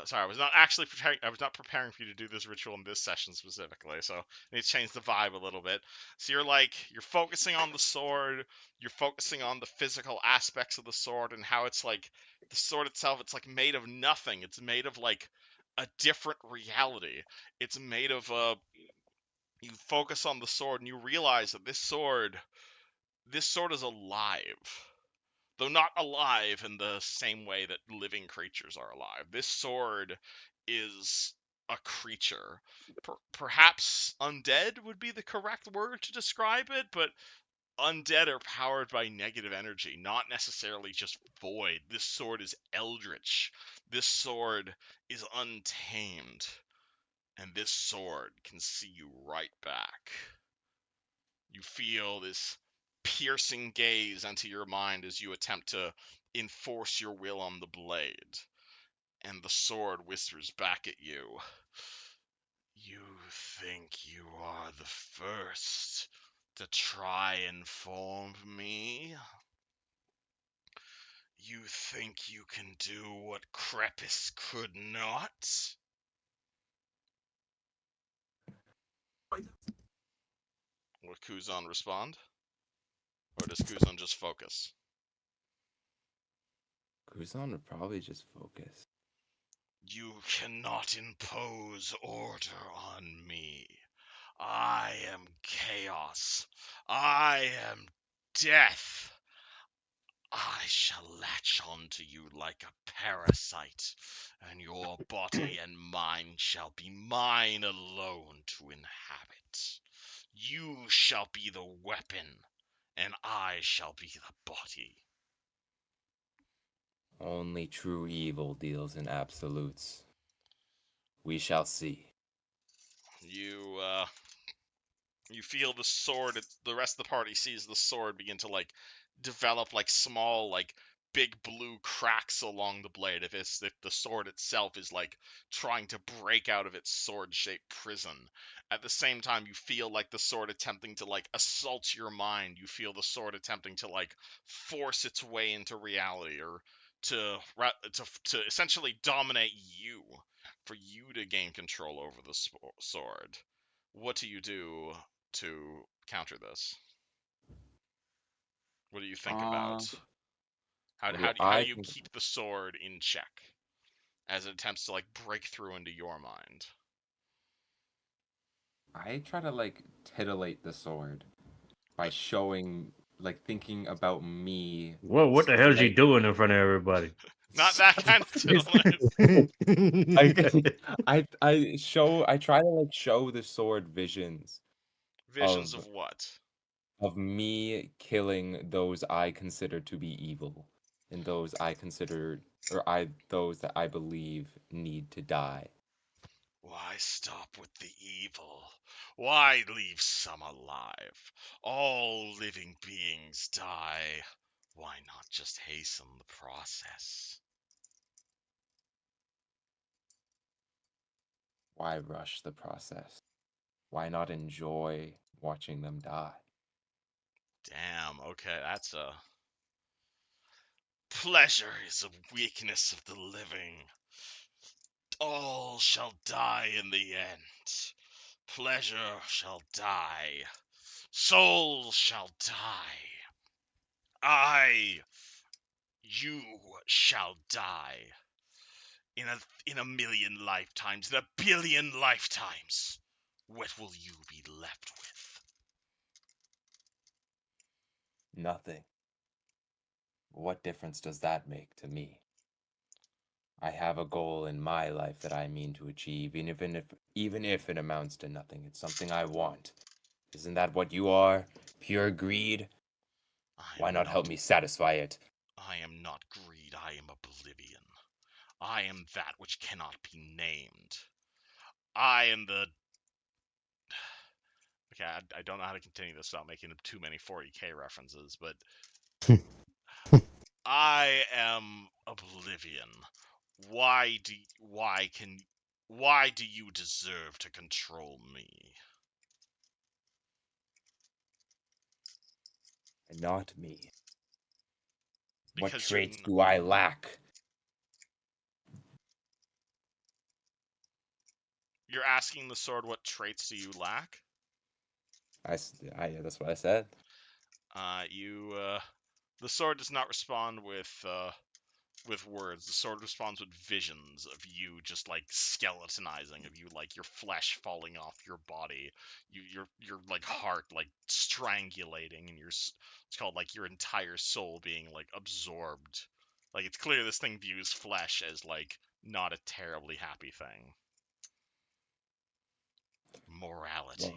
Sorry, I was not actually preparing. I was not preparing for you to do this ritual in this session specifically, so I need to change the vibe a little bit. So you're focusing on the sword, you're focusing on the physical aspects of the sword and how it's like the sword itself. It's like made of nothing. It's made of like a different reality. It's made of You focus on the sword and you realize that this sword is alive. Though not alive in the same way that living creatures are alive. This sword is a creature. Perhaps undead would be the correct word to describe it, but undead are powered by negative energy, not necessarily just void. This sword is eldritch. This sword is untamed. And this sword can see you right back. You feel this piercing gaze into your mind as you attempt to enforce your will on the blade. And the sword whispers back at you. You think you are the first to try and form me? You think you can do what Crepus could not? Will Kuzan respond? Or does Kuzan just focus? Kuzan would probably just focus. You cannot impose order on me. I am chaos. I am death. I shall latch onto you like a parasite, and your body and mind shall be mine alone to inhabit. You shall be the weapon, and I shall be the body. Only true evil deals in absolutes. We shall see. You you feel the sword. The rest of the party sees the sword begin to like develop like small like big blue cracks along the blade. If the sword itself is like trying to break out of its sword-shaped prison. At the same time, you feel like the sword attempting to like assault your mind. You feel the sword attempting to like force its way into reality, or to to essentially dominate you, for you to gain control over the sword. What do you do to counter this? What do you think about? How do I you think keep the sword in check as it attempts to like break through into your mind? I try to like titillate the sword by showing, like, thinking about me. Whoa, what the hell is he Like, doing in front of everybody? Not that kind of titillate. I try to like show the sword visions Visions of of what? me killing those I consider to be evil, and those that I believe need to die. Why stop with the evil? Why leave some alive? All living beings die. Why not just hasten the process? Why rush the process? Why not enjoy watching them die? Damn, okay, that's a pleasure is a weakness of the living. All shall die in the end. Pleasure shall die. Souls shall die. I, you shall die. In a million lifetimes, in a billion lifetimes, what will you be left with? Nothing. What difference does that make to me? I have a goal in my life that I mean to achieve, even if it amounts to nothing. It's something I want. Isn't that what you are? Pure greed? I Why am not help not. me satisfy it? I am not greed. I am oblivion. I am that which cannot be named. I am the. Okay, I don't know how to continue this without making too many 40k references, but I am oblivion. Why do you deserve to control me? Not me. What Because traits do I lack? you're asking the sword what traits do you lack? Yeah, that's what I said. The sword does not respond with words. The sword responds with visions of you just like skeletonizing, of you like your flesh falling off your body, your like heart like strangulating, and it's called like your entire soul being like absorbed. Like it's clear this thing views flesh as like not a terribly happy thing. Morality.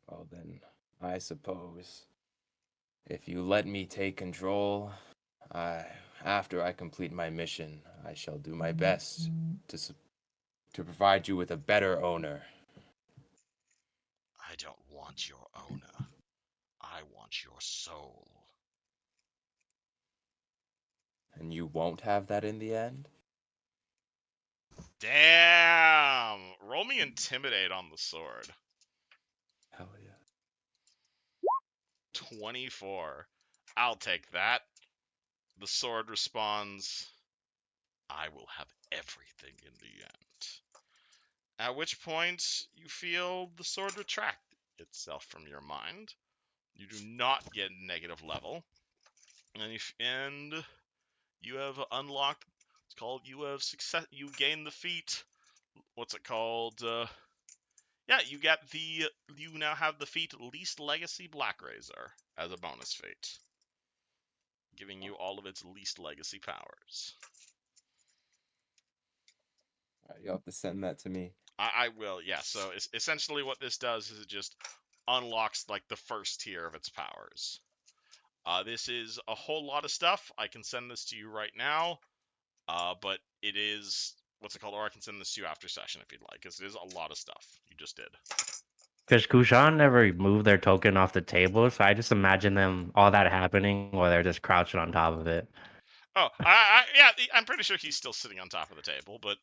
Well then, I suppose if you let me take control, after I complete my mission, I shall do my best to provide you with a better owner. I don't want your owner. I want your soul. And you won't have that in the end? Damn! Roll me intimidate on the sword. Hell yeah. 24. I'll take that. The sword responds, I will have everything in the end. At which point, you feel the sword retract itself from your mind. You do not get negative level. And you have unlocked, it's called, you have success, you gain the feat. What's it called? Yeah, you now have the feat Least Legacy Black Razor as a bonus feat, giving you all of its least legacy powers. Alright, you'll have to send that to me. I will, yeah. So essentially what this does is it just unlocks like the first tier of its powers. This is a whole lot of stuff. I can send this to you right now, but it is, what's it called? Or I can send this to you after session if you'd like, because it is a lot of stuff you just did. Because Kushan never moved their token off the table, so I just imagine them all that happening while they're just crouching on top of it. Oh, yeah, I'm pretty sure he's still sitting on top of the table, but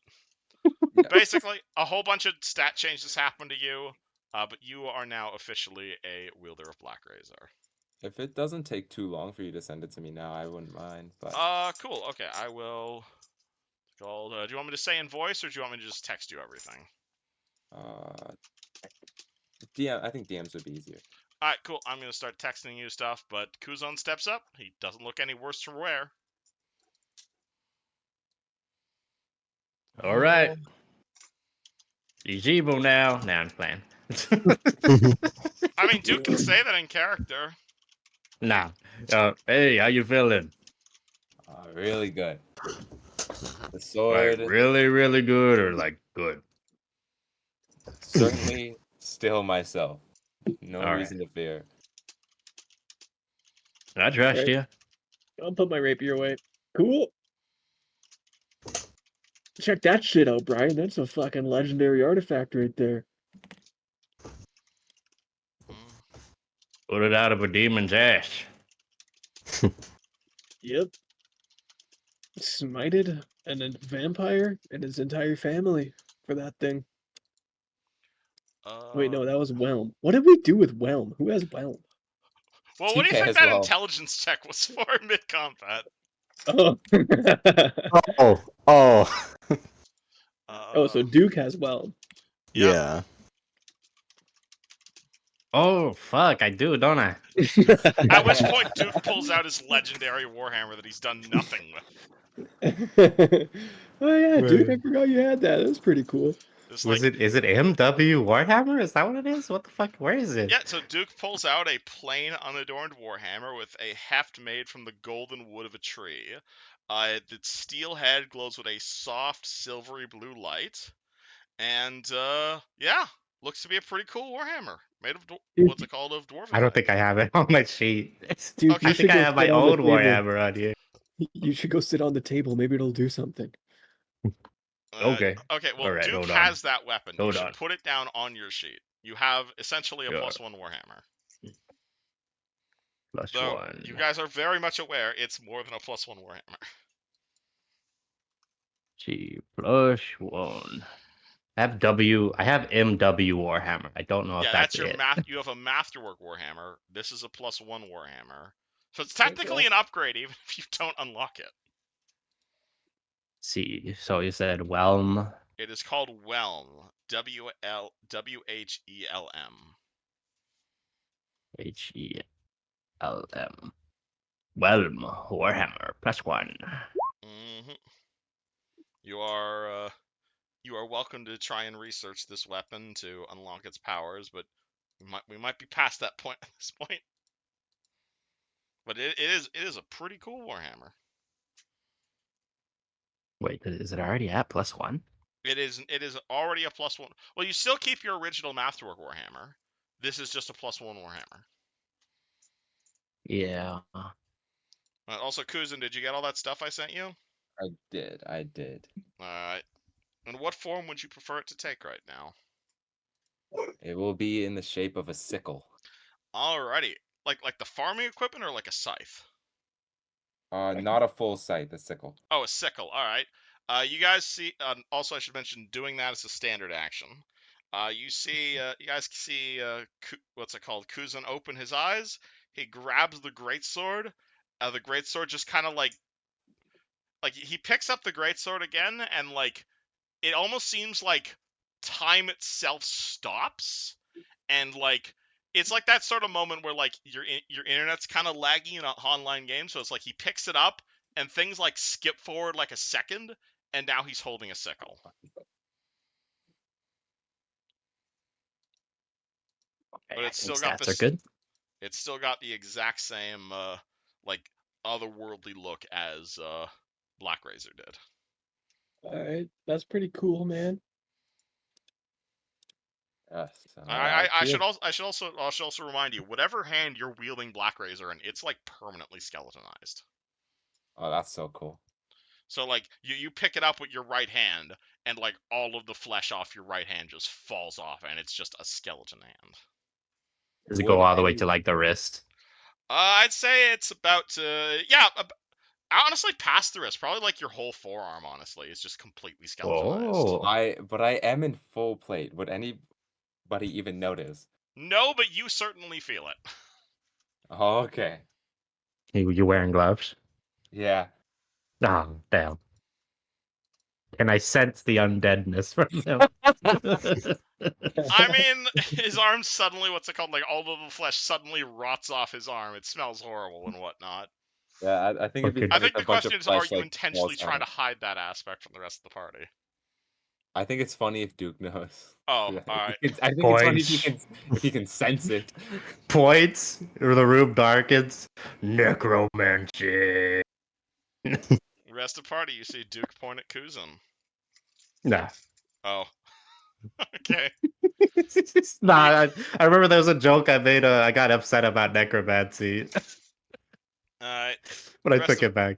Yeah. basically, a whole bunch of stat changes happen to you, but you are now officially a wielder of Black Razor. If it doesn't take too long for you to send it to me now, I wouldn't mind. But Cool. Okay, I will. Called. Do you want me to say in voice, or do you want me to just text you everything? DM. I think DMs would be easier. All right, cool. I'm gonna start texting you stuff, but Kuzon steps up. He doesn't look any worse for wear. All right. Ijibo now. Nah, I'm playing. I mean, Duke can say that in character. Nah. Hey, how you feeling? Really good. The Like sword, really, really good, or like good? certainly still myself. No All reason to fear. I trust Right. you. I'll put my rapier away. Cool. Check that shit out, Brian. That's a fucking legendary artifact right there. Put it out of a demon's ass. Yep. Smited a vampire and his entire family for that thing. Wait, no, that was Whelm. What did we do with Whelm? Who has Whelm? Well, what do you TK think as that well. intelligence check was for mid-combat? Oh. Oh, so Duke has Whelm. Yep. Yeah. Oh fuck, I do, don't I? At which point, Duke pulls out his legendary warhammer that he's done nothing with. Oh yeah, Duke, I forgot you had that. That was pretty cool. There's Was like, it? Is it MW Warhammer? Is that what it is? What the fuck? Where is it? yeah. So Duke pulls out a plain, unadorned warhammer with a heft made from the golden wood of a tree. The steel head glows with a soft, silvery blue light, and yeah, looks to be a pretty cool warhammer made of Dude, what's it called, of dwarven I don't think I have it on my sheet. Dude, Okay. I you think should I go have my sit on the own table. Warhammer on here. You should go sit on the table. Maybe it'll do something. Okay. Okay. Well, All right, Duke hold on. has that weapon. You Hold should on. put it down on your sheet. You have essentially a Yeah. +1 warhammer. +1. You guys are very much aware it's more than a +1 warhammer. G +1. I have W. I have MW Warhammer. I don't know if Yeah, that's that's your it. You have a masterwork warhammer. This is a +1 warhammer. So it's technically an upgrade, even if you don't unlock it. See, so you said Whelm. It is called Whelm. WHELM. HELM. Whelm Warhammer +1. Mm-hmm. You are welcome to try and research this weapon to unlock its powers, but we might be past that point at this point. But it is a pretty cool warhammer. Wait, is it already at +1? It is already a +1. Well, you still keep your original Masterwork warhammer. This is just a +1 warhammer. Yeah. Also, Kuzin, did you get all that stuff I sent you? I did. Alright. And what form would you prefer it to take right now? It will be in the shape of a sickle. Alrighty. Like the farming equipment or like a scythe? Not a full sight, the sickle. Oh, a sickle. Alright. You guys see, also I should mention, doing that is a standard action. You guys see, what's it called? Kuzin open his eyes. He grabs the greatsword. The greatsword just kind of like he picks up the greatsword again, and like it almost seems like time itself stops, and like it's like that sort of moment where like your internet's kind of laggy in an online game, so it's like he picks it up and things like skip forward like a second, and now he's holding a sickle. Okay, But I it's think still got stats this. are good. It's still got the exact same like otherworldly look as Black Razor did. Alright, that's pretty cool, man. Yes. I should also remind you, whatever hand you're wielding Black Razor in, it's like permanently skeletonized. Oh, that's so cool. So like you pick it up with your right hand, and like all of the flesh off your right hand just falls off, and it's just a skeleton hand. Does it go all the way to like the wrist? I'd say it's about honestly past the wrist, probably like your whole forearm. Honestly, it's just completely skeletonized. Oh. But I am in full plate. Would anybody even notice? No, but you certainly feel it. Oh, okay. You wearing gloves? Yeah. Oh, damn. And I sense the undeadness from him. I mean, his arm suddenly, what's it called? Like all of the flesh suddenly rots off his arm. It smells horrible and whatnot. Yeah, I think it'd be Okay. I funny think if the a bunch of question is, flesh, are you like, intentionally falls on trying to it. hide that aspect from the rest of the party? I think it's funny if Duke knows. Oh, Yeah, alright. I think it's funny Points. if he can sense it. Points, or the room darkens. Necromancy. Rest of the party, you see Duke point at Kuzin. Nah. Oh. Okay. Nah, I remember there was a joke I made. I got upset about necromancy, Alright. but I Rest took of- it back.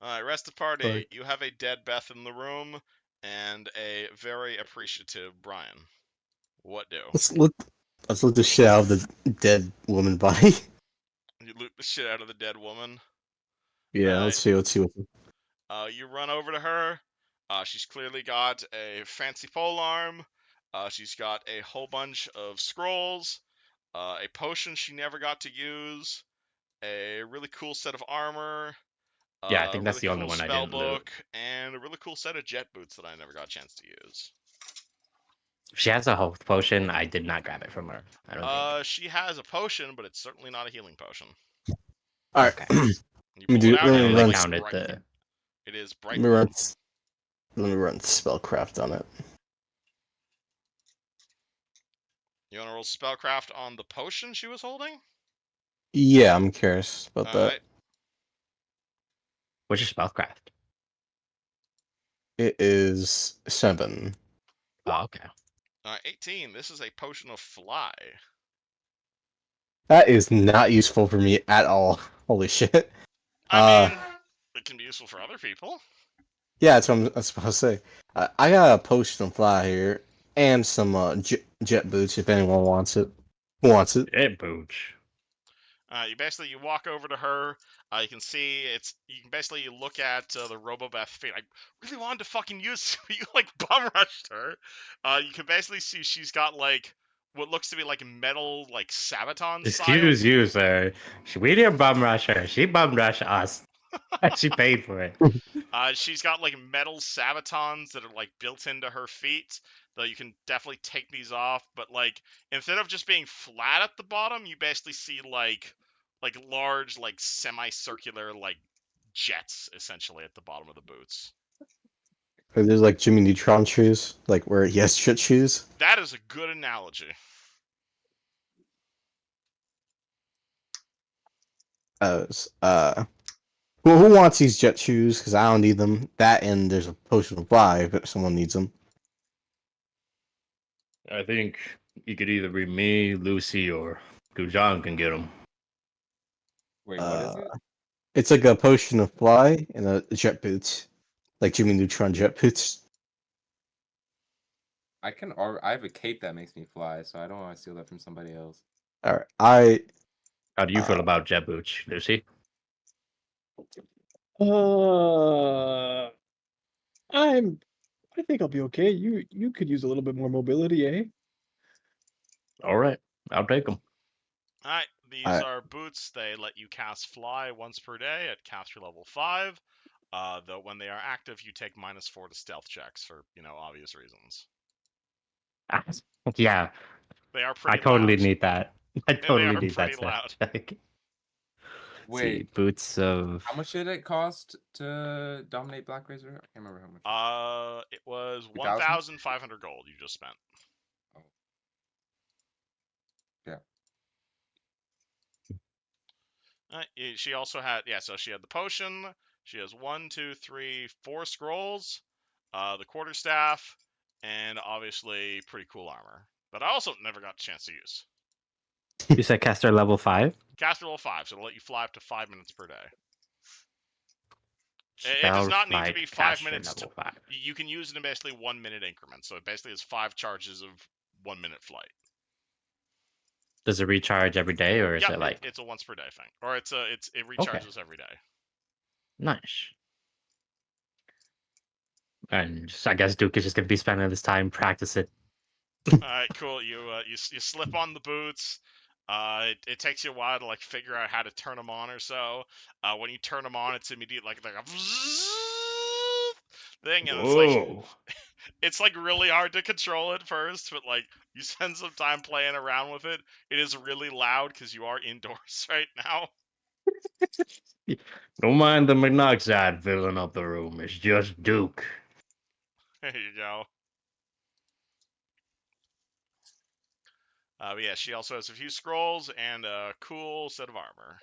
Alright, rest of the party. Fuck. You have a dead Beth in the room and a very appreciative Brian. What do? Let's look the shit out of the dead woman body. You loot the shit out of the dead woman. Yeah, let's see what. You run over to her. She's clearly got a fancy polearm. She's got a whole bunch of scrolls, a potion she never got to use, a really cool set of armor. Yeah, I think a that's really the only cool one I spell didn't loot. book, and a really cool set of jet boots that I never got a chance to use. If she has a health potion, I did not grab it from her. I don't think. She has a potion, but it's certainly not a healing potion. All right. Okay. You Let me pull do- it out, let me and it run- is, Count it. bright. It is bright Let me blue. run. Let me run spellcraft on it. You want to roll spellcraft on the potion she was holding? Yeah, I'm curious about All that. right. What's your spellcraft? It is 7. Oh, okay. 18. This is a potion of fly. That is not useful for me at all. Holy shit. I mean, it can be useful for other people. Yeah, that's what I'm supposed to say. I got a potion of fly here and some jet boots if anyone wants it. Who wants it? It booch. You walk over to her. You can see it's. You can basically look at the RoboBeth feet. I really wanted to fucking use. You like bum rushed her. You can basically see she's got like what looks to be like metal like sabaton style. Excuse you, sir. We didn't bum rush her. She bum rushed us. She paid for it. She's got like metal sabatons that are like built into her feet. Though you can definitely take these off, but like instead of just being flat at the bottom, you basically see like large like semicircular like jets essentially at the bottom of the boots. Or there's like Jimmy Neutron shoes, like where he has shit shoes. That is a good analogy. Well, who wants these jet shoes? Because I don't need them. That and there's a potion of fly if someone needs them. I think you could either be me, Lucy, or Gujan can get them. Wait, what is it? It's like a potion of fly and a jet boots, like Jimmy Neutron jet boots. I have a cape that makes me fly, so I don't want to steal that from somebody else. All right, How do you feel about Jet Booch, Lucy? I think I'll be okay. You could use a little bit more mobility, eh? All right, I'll take them. All right, these I- are boots. They let you cast fly once per day at caster level 5. Though when they are active, you take -4 to stealth checks for obvious reasons. Yeah, They are I pretty totally loud. need that. I they totally are need pretty that loud. check. See, Wait, boots of. how much did it cost to dominate Black Razor? I can't remember how much. It was 2,000? 1,500 gold you just spent. Oh. Yeah. She also had so she had the potion. She has 1, 2, 3, 4 scrolls, the quarterstaff, and obviously pretty cool armor. But I also never got a chance to use. You said caster level 5? Caster level 5, so it'll let you fly up to 5 minutes per day. It Spell does not need to flight be 5 caster minutes. level 5. You can use it in basically 1 minute increments. So it basically is 5 charges of 1 minute flight. Does it recharge every day, or is Yeah, it like it's a once per day thing, or it recharges every day. nice? And I guess Duke is just gonna be spending this time practicing. All right, cool. You slip on the boots. It takes you a while to like figure out how to turn them on or so. When you turn them on, it's immediate like a thing, and it's like really hard to control at first, but like you spend some time playing around with it. It is really loud because you are indoors right now. Don't mind the monoxide filling up the room. It's just Duke. There you go. But yeah, she also has a few scrolls and a cool set of armor.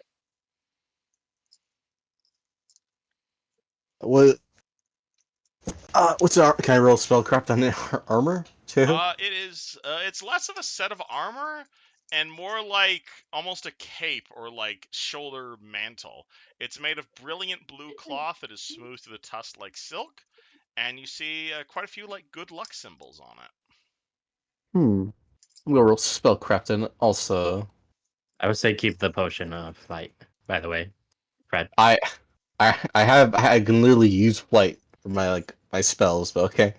What? Can I roll spellcraft on the armor too? It's less of a set of armor and more like almost a cape or like shoulder mantle. It's made of brilliant blue cloth that is smooth to the touch like silk, and you see quite a few like good luck symbols on it. I'm gonna roll spellcraft and also. I would say keep the potion of flight. By the way, Fred. I can literally use flight for my spells, but okay.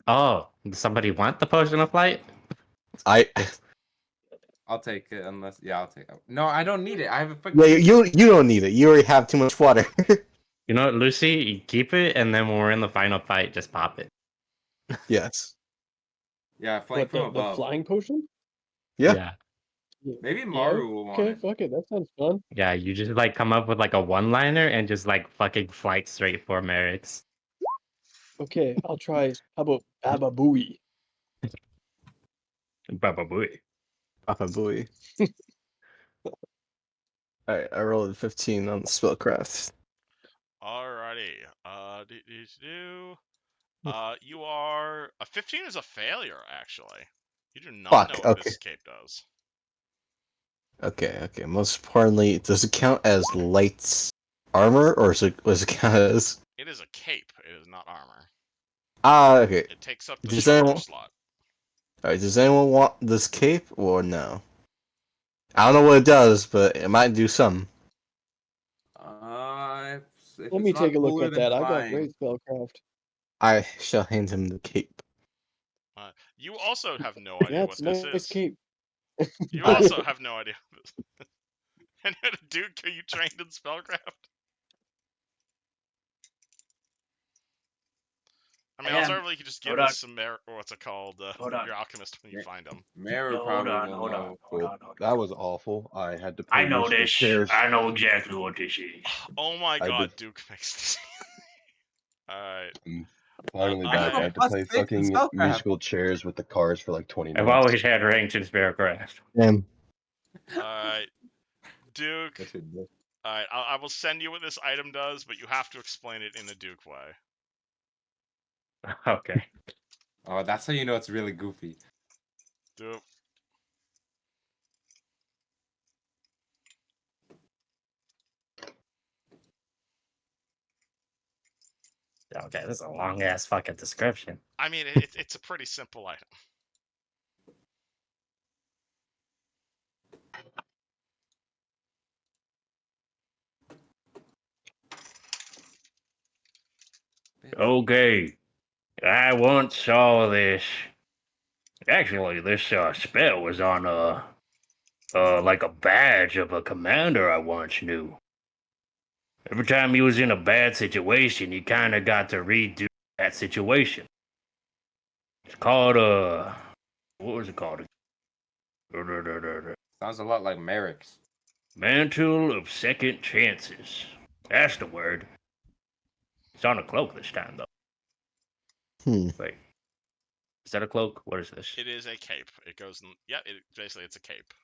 Oh, does somebody want the potion of flight? I'll take it unless I'll take it. No, I don't need it. I have a fucking. Yeah, you don't need it. You already have too much water. You know what, Lucy? You keep it, and then when we're in the final fight, just pop it. Yes. Yeah, flying What, from the above. flying potion? Yeah. Maybe Maru will want Okay, it. fuck it. That sounds fun. Yeah, you just like come up with like a one-liner and just like fucking flight straight for Merrick's. Okay, I'll try. How about Baba Booey? Baba booey. Papa Booey. Alright, I rolled a 15 on the spellcraft. Alrighty. You are a 15 is a failure actually. You do not know Fuck, what okay. this cape does. Okay. Most importantly, does it count as light armor, or does it count as... It is a cape. It is not armor. Okay. It takes up the Does shoulder anyone... slot. Alright, does anyone want this cape, or no? I don't know what it does, but it might do something. If Let it's me not take a look cooler at than that. I got flying, great spellcraft. I shall hand him the cape. You also have no idea Yeah, what it's a this nice is. cape. You also have no idea what this is. And Duke, are you trained in spellcraft? I mean, alternatively, you could just give us some what's it called? Your alchemist when you find them. Mara probably will know. Well, that was awful. I had to play I know musical this. chairs. I know exactly what this is. Oh my I god, did- Duke makes this. Alright. Finally I back. have I a had to plus play 6 in fucking spellcraft. musical chairs with the cars for like 20 I've minutes. always had ranks in spellcraft. Damn. Alright. Duke. Alright, I will send you what this item does, but you have to explain it in a Duke way. Okay. Oh, that's how you know it's really goofy. Duke. Okay, this is a long ass fucking description. I mean, it's a pretty simple item. Okay. I once saw this. Actually, this spell was on like a badge of a commander I once knew. Every time he was in a bad situation, you kind of got to redo that situation. It's called what was it called? Sounds a lot like Merrick's. Mantle of Second Chances. That's the word. It's on a cloak this time, though. Wait. Is that a cloak? What is this? It is a cape. It goes in... Yeah, basically it's a cape.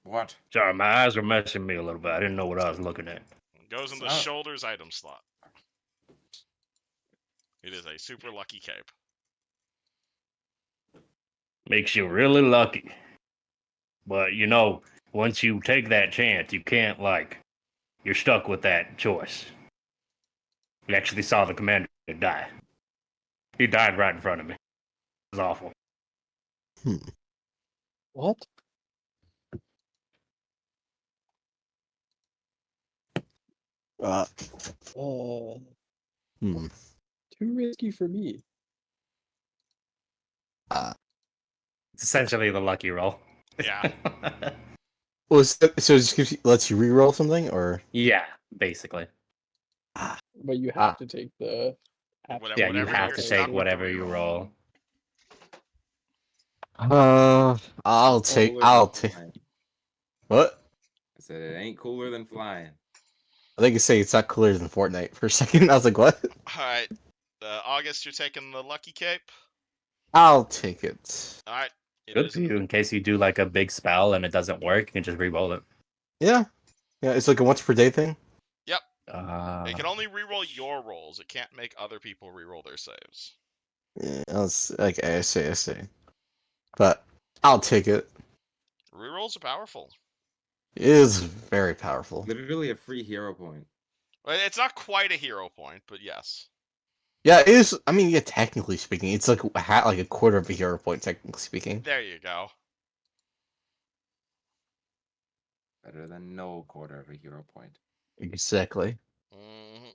What? Sorry, my eyes were messing me a little bit. I didn't know what I was looking at. It goes in the shoulders item slot. It is a super lucky cape. Makes you really lucky. But, you know, once you take that chance, you can't, like... You're stuck with that choice. We actually saw the commander die. He died right in front of me. It was awful. What? Hmm. Too risky for me. It's essentially the lucky roll. Yeah. So it just lets you reroll something, or? Yeah, basically. But you have to take the... Whatever, Yeah, you whatever have you're to stuck take with whatever the you reroll. roll. I'll take. What? I said it ain't cooler than flying. I think you say it's not cooler than Fortnite for a second. I was like, what? Alright. August, you're taking the lucky cape? I'll take it. Alright. Good for you. In case you do like a big spell and it doesn't work, you can just re-roll it. Yeah. Yeah, it's like a once per day thing. Yep. It can only re-roll your rolls. It can't make other people re-roll their saves. Yeah, I see. But I'll take it. Rerolls are powerful. It is very powerful. Literally a free hero point. Well, it's not quite a hero point, but yes. Yeah, it is. I mean, yeah, technically speaking, it's like a quarter of a hero point, technically speaking. There you go. Better than no quarter of a hero point. Exactly. Mm-hmm.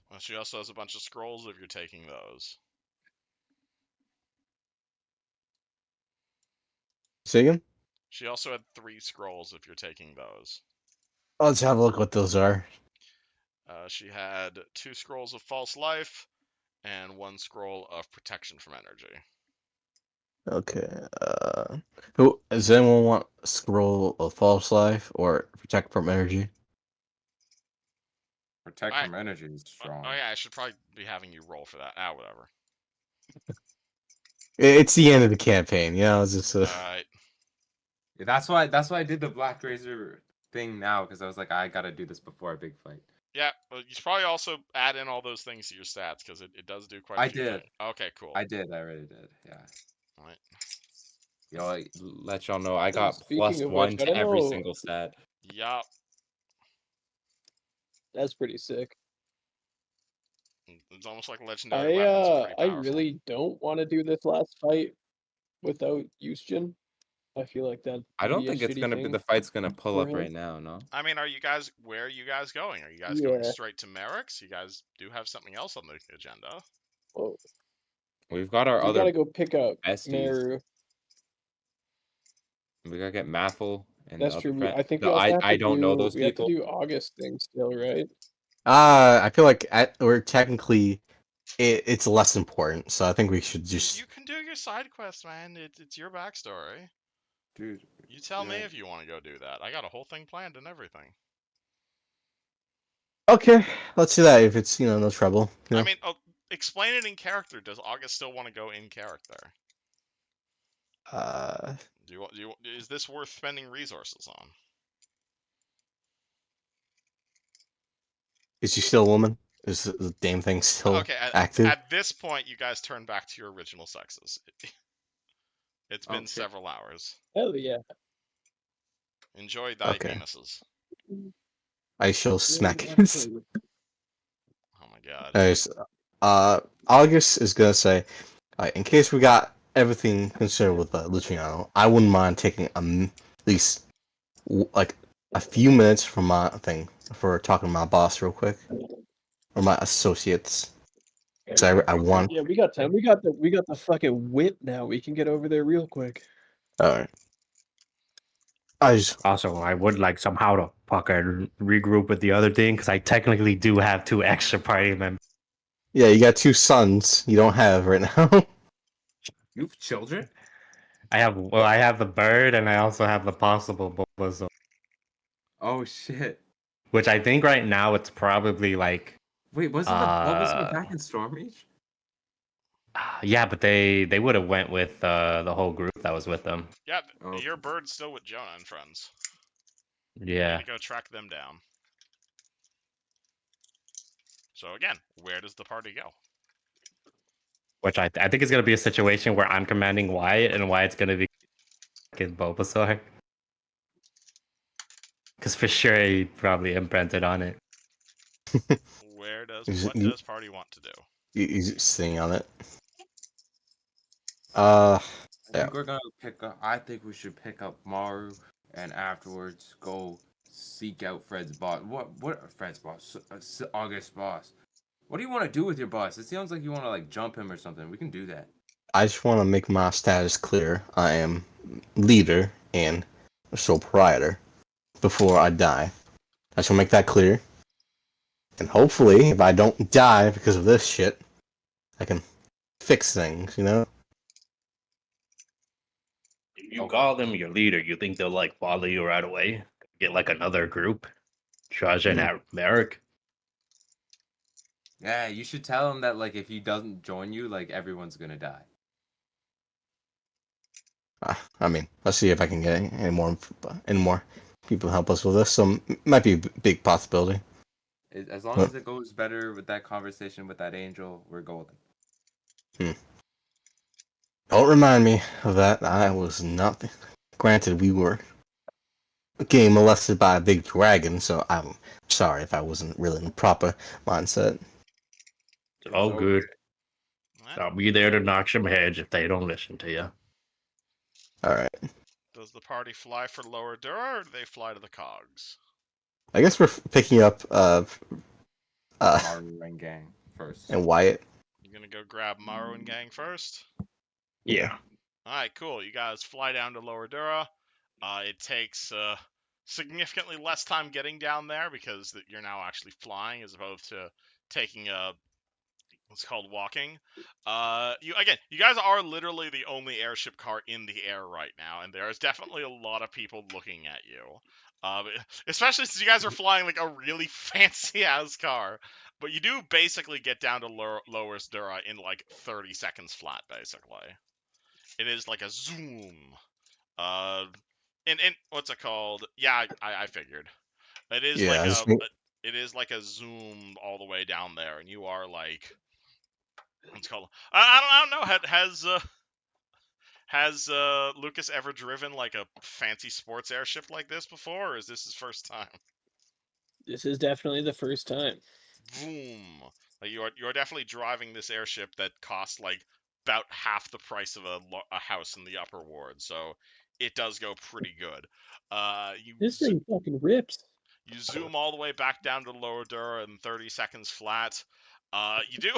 Well, she also has a bunch of scrolls if you're taking those. Say again? She also had 3 scrolls if you're taking those. Let's have a look what those are. She had 2 scrolls of false life and 1 scroll of protection from energy. Okay. Who does anyone want a scroll of false life or protect from energy? Protect from energy is strong. Oh yeah, I should probably be having you roll for that. Ah, whatever. It's the end of the campaign, you know. It's just All right. Yeah, that's why I did the Black Razor thing now, because I was like, I gotta do this before a big fight. Yeah, well, you should probably also add in all those things to your stats because it does do quite a I few did. things. Okay, cool. I already did. Yeah. All right. Yo, let y'all know I And got speaking of +1 which, I to don't every know. single stat. Yup. That's pretty sick. It's almost like legendary weapons are pretty I powerful. really don't want to do this last fight without Eustian. I feel like that I would don't be a think it's shitty gonna be thing the fight's gonna pull for up him. right now, no? I mean, where are you guys going? Are you guys going Yeah. straight to Merrick's? You guys do have something else on the agenda. Well, We've got our we other gotta go pick up besties. Meru. We gotta get Maffle and That's the other true. friend. I think we also have I to don't know do those people. August thing still, right? I feel like we're technically it's less important, so I think we should You just. can do your side quest, man. It's your backstory. Dude, You tell me yeah. if you want to go do that. I got a whole thing planned and everything. Okay, let's do that if it's no trouble. I mean, explain it in character. Does August still want to go in character? Is this worth spending resources on? Is she still a woman? Is the damn thing still Okay, active? at this point, you guys turn back to your original sexes. It's been Okay. several hours. Hell yeah. Enjoy thy Okay. penises. I shall smack it. Oh my god. Anyways, August is gonna say, in case we got everything concerned with Luciano, I wouldn't mind taking at least like a few minutes from my thing for talking to my boss real quick, or my associates. So I want. Yeah, we got time. We got the fucking whip now. We can get over there real quick. All right. I just Also, I would like somehow to fucking regroup with the other thing because I technically do have 2 extra party members. yeah, you got 2 sons you don't have right now. You have children? I have the bird and I also have the possible Bulbasaur, Oh shit. which I think right now it's probably like Wait, wasn't the Bulbasaur back in Stormreach? yeah, but they would have went with the whole group that was with them. Yeah, Oh. your bird's still with Jonah and friends. Yeah. You need to go track them down. So again, where does the party go? Which I think is going to be a situation where I'm commanding Wyatt and Wyatt's going to be fucking Bulbasaur. Because for sure he probably imprinted on it. What You- does party want to do? He's sitting on it. I Yeah. think we're gonna I think we should pick up Maru and afterwards go seek out Fred's boss. What Fred's boss? August's boss. What do you want to do with your boss? It sounds like you want to like jump him or something. We can do that. I just want to make my status clear. I am leader and sole proprietor before I die. I shall make that clear. And hopefully, if I don't die because of this shit, I can fix things, you know? You call them your leader, you think they'll like follow you right away? Get like another group? Trajan at Merrick? Yeah, you should tell him that like if he doesn't join you, like everyone's gonna die. I mean, let's see if I can get any more people to help us with this. So, might be a big possibility. As long as it goes better with that conversation with that angel, we're golden. Don't remind me of that. I was not. Granted, we were getting molested by a big dragon, so I'm sorry if I wasn't really in the proper mindset. It's all So- good. Right. I'll be there to knock some heads if they don't listen to you. Alright. Does the party fly for Lower Dura or do they fly to the Cogs? I guess we're picking up Maru and gang first. and Wyatt. You gonna go grab Maru and gang first? Yeah. Alright, cool. You guys fly down to Lower Dura. It takes significantly less time getting down there because you're now actually flying as opposed to taking what's called walking. You guys are literally the only airship car in the air right now, and there is definitely a lot of people looking at you. Especially since you guys are flying like a really fancy ass car. But you do basically get down to Lower Dura in like 30 seconds flat, basically. It is like a zoom. And what's it called? Yeah, I figured. It is Yeah, like I just it is like a zoom all the way down there, and you are like, what's it called? I don't know. Has Lucas ever driven like a fancy sports airship like this before, or is this his first time? This is definitely the first time. Boom! Like you are definitely driving this airship that costs like about half the price of a house in the upper ward, so it does go pretty good. This thing fucking rips. You zoom all the way back down to Lower Dura in 30 seconds flat. You do.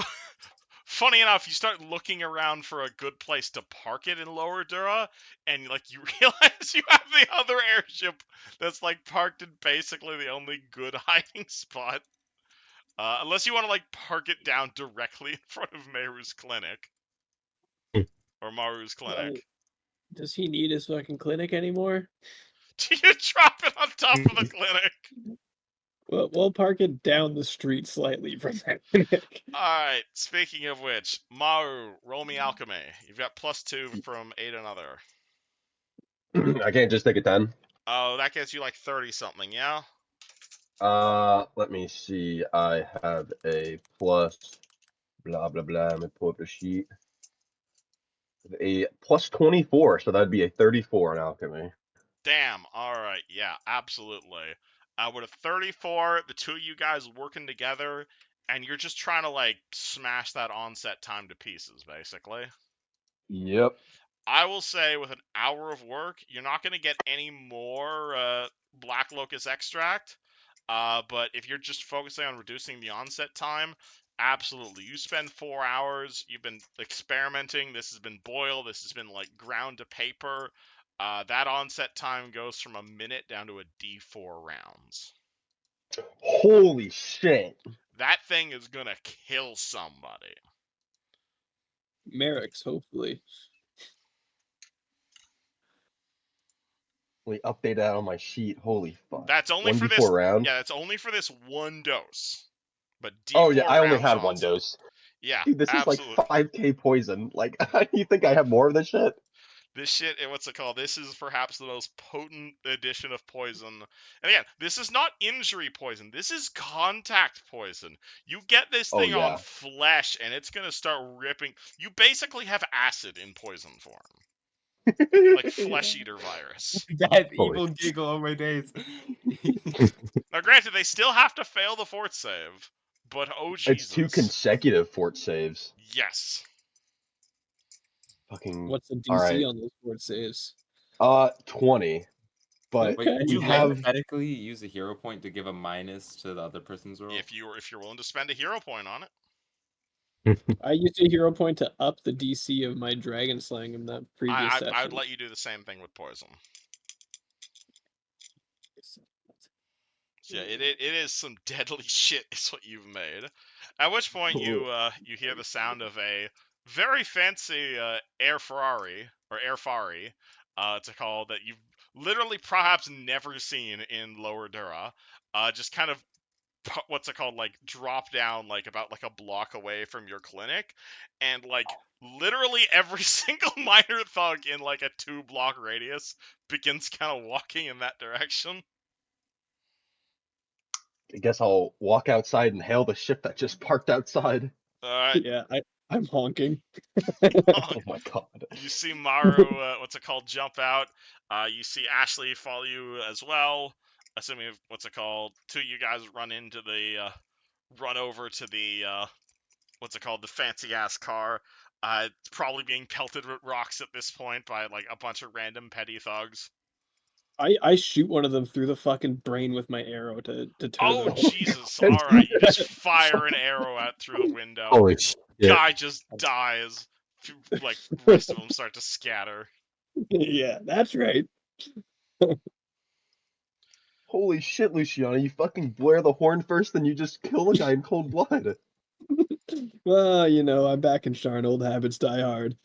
Funny enough, you start looking around for a good place to park it in Lower Dura, and like you realize you have the other airship that's like parked in basically the only good hiding spot. Unless you want to like park it down directly in front of Maru's clinic or Maru's clinic. Does he need his fucking clinic anymore? Do you drop it on top of the clinic? Well, we'll park it down the street slightly from that clinic. Alright, speaking of which, Maru, roll me alchemy. You've got +2 from 8 another. I can't just take a 10. Oh, that gets you like 30 something, yeah? Let me see. I have a plus blah blah blah. Let me pull up the sheet. A plus 24, so that'd be a 34 in alchemy. Damn, alright, yeah, absolutely. With a 34, the two of you guys working together, and you're just trying to like smash that onset time to pieces, basically. Yep. I will say with an hour of work, you're not going to get any more Black Locust extract. But if you're just focusing on reducing the onset time, absolutely. You spend 4 hours, you've been experimenting, this has been boiled, this has been like ground to paper. That onset time goes from a minute down to a D4 rounds. Holy shit. That thing is going to kill somebody. Merrick's, hopefully. Wait, update that on my sheet. Holy fuck. That's only for 1d4 this round? Yeah, that's only for this one dose. But D4 Oh yeah, I only rounds had one onset. dose. Yeah, Dude, this absolutely. is like 5k poison. Like, you think I have more of this shit? This shit, what's it called? This is perhaps the most potent addition of poison. And again, this is not injury poison. This is contact poison. You get this Oh, thing on yeah. flesh, and it's gonna start ripping. You basically have acid in poison form, like flesh eater virus. That Holy evil giggle on my days. Now, granted, they still have to fail the fort save, but oh It's 2 Jesus, consecutive fort saves. yes. Fucking. What's the DC Alright. on those board saves? 20. But Wait, could we you have. hypothetically use a hero point to give a minus to the other person's roll? If you're willing to spend a hero point on it. I used a hero point to up the DC of my dragon slaying in the previous session. I would let you do the same thing with poison. Yeah, it is some deadly shit is what you've made. At which point you hear the sound of a very fancy Air Ferrari or Air Fari, to call that you've literally perhaps never seen in Lower Dura. Just kind of what's it called, like drop down like about like a block away from your clinic, and like literally every single minor thug in like a 2-block radius begins kind of walking in that direction. I guess I'll walk outside and hail the ship that just parked outside. Alright. Yeah, I'm honking. Oh my god. You see Maru, what's it called, jump out. You see Ashley follow you as well. Assuming, what's it called, two of you guys run into the, run over to the, what's it called, the fancy ass car. It's probably being pelted with rocks at this point by like a bunch of random petty thugs. I shoot one of them through the fucking brain with my arrow to turn Oh them. Jesus! All right, you just fire an arrow out through the window. Holy shit. Guy just dies. Like the rest of them start to scatter. Yeah, that's right. Holy shit, Luciano, you fucking blare the horn first, then you just kill a guy in cold blood. Well, you know, I'm back in Sharn. Old habits die hard.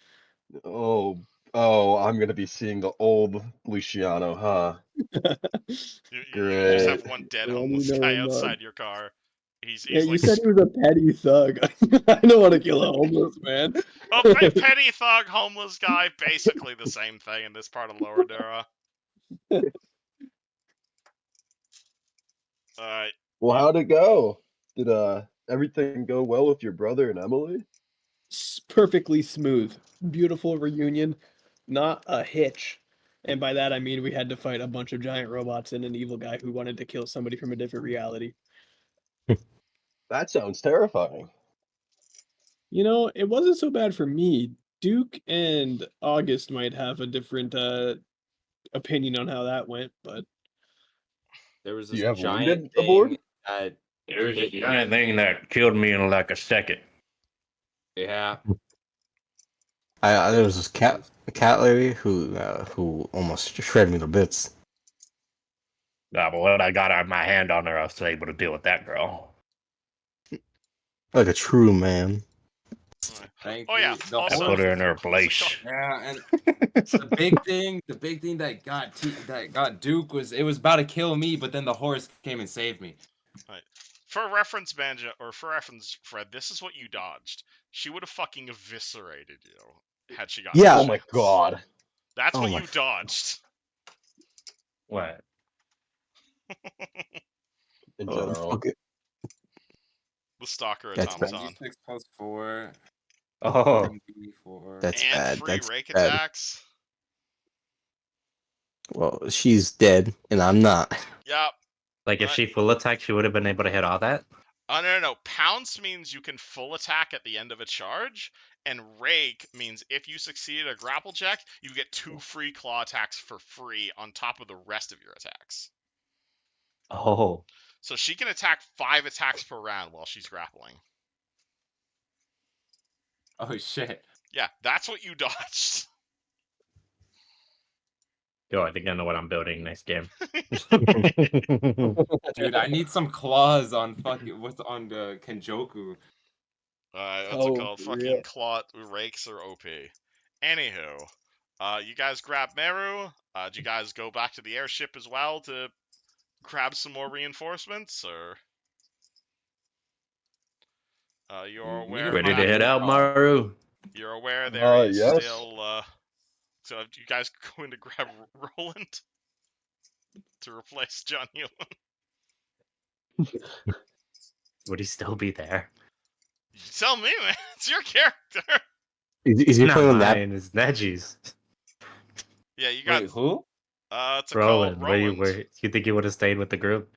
Oh, I'm gonna be seeing the old Luciano, huh? You just have Great. one dead Well, homeless you know guy him, outside your car. He's Yeah, you like, said he was a petty thug. I don't want to kill a homeless man. well, petty thug, homeless guy, basically the same thing in this part of Lower Dura. Alright. Well, how'd it go? Did everything go well with your brother and Emily? Perfectly smooth. Beautiful reunion. Not a hitch. And by that I mean we had to fight a bunch of giant robots and an evil guy who wanted to kill somebody from a different reality. That sounds terrifying. You know, it wasn't so bad for me. Duke and August might have a different opinion on how that went, but There was Do this you have giant wounded thing aboard? that It was a giant thing that killed me in like a second. yeah. There was this cat lady who almost shredded me to bits. Yeah, but when I got my hand on her, I was able to deal with that girl. Like a true man. Thankfully, Oh yeah. the I Also, put her in her what's it place. called? Yeah, and the big thing that got Duke was it was about to kill me, but then the horse came and saved me. For reference, Banja, or for reference, Fred, this is what you dodged. She would have fucking eviscerated you had she gotten Yeah. the Oh my chance. god. That's Oh what my you dodged. What? In Oh, general. okay. The stalker That's bad. automaton. 6 plus 4. Oh, 4. That's And bad. free That's rake bad. attacks. Well, she's dead, and I'm not. Yep. like if she full attack, she would have been able to hit all that. Oh, no. Pounce means you can full attack at the end of a charge, and rake means if you succeed a grapple check, you get 2 free claw attacks for free on top of the rest of your attacks. Oh, So she can attack 5 attacks per round while she's grappling. Oh shit. Yeah, that's what you dodged. yo, I think I know what I'm building next game. Dude, I need some claws on fucking what's on the Kenjoku. What's it called? for Fucking real. clot rakes are OP. Anywho, you guys grab Meru. Do you guys go back to the airship as well to grab some more reinforcements, or you're aware Ready to that head out, Maru? you're aware there is Yes. still. So you guys going to grab Roland to replace John Hewlin? Would he still be there? You tell me, man. It's your character. Is he Not playing with that? mine. It's Neji's. Yeah, you got. Wait, who? It's a Roland, called where Roland. you think you would have stayed with the group?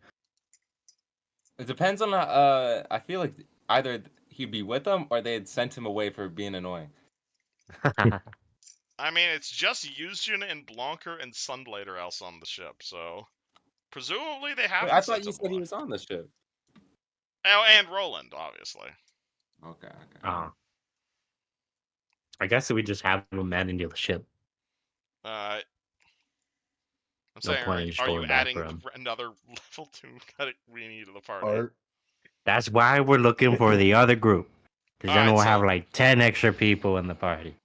It depends on I feel like either he'd be with them or they'd sent him away for being annoying. I mean, it's just Yuzjin and Blanker and Sunblade are else on the ship, so presumably they haven't. Wait, I thought sent you him said he away. was on the ship. Oh, and Roland, obviously. Okay. I guess we just have him manning the ship. I'm No saying, point in just are you going back adding for him. another level 2 we to the party? Art. That's why we're looking for the other group. Because then Alright, we'll so- have like 10 extra people in the party.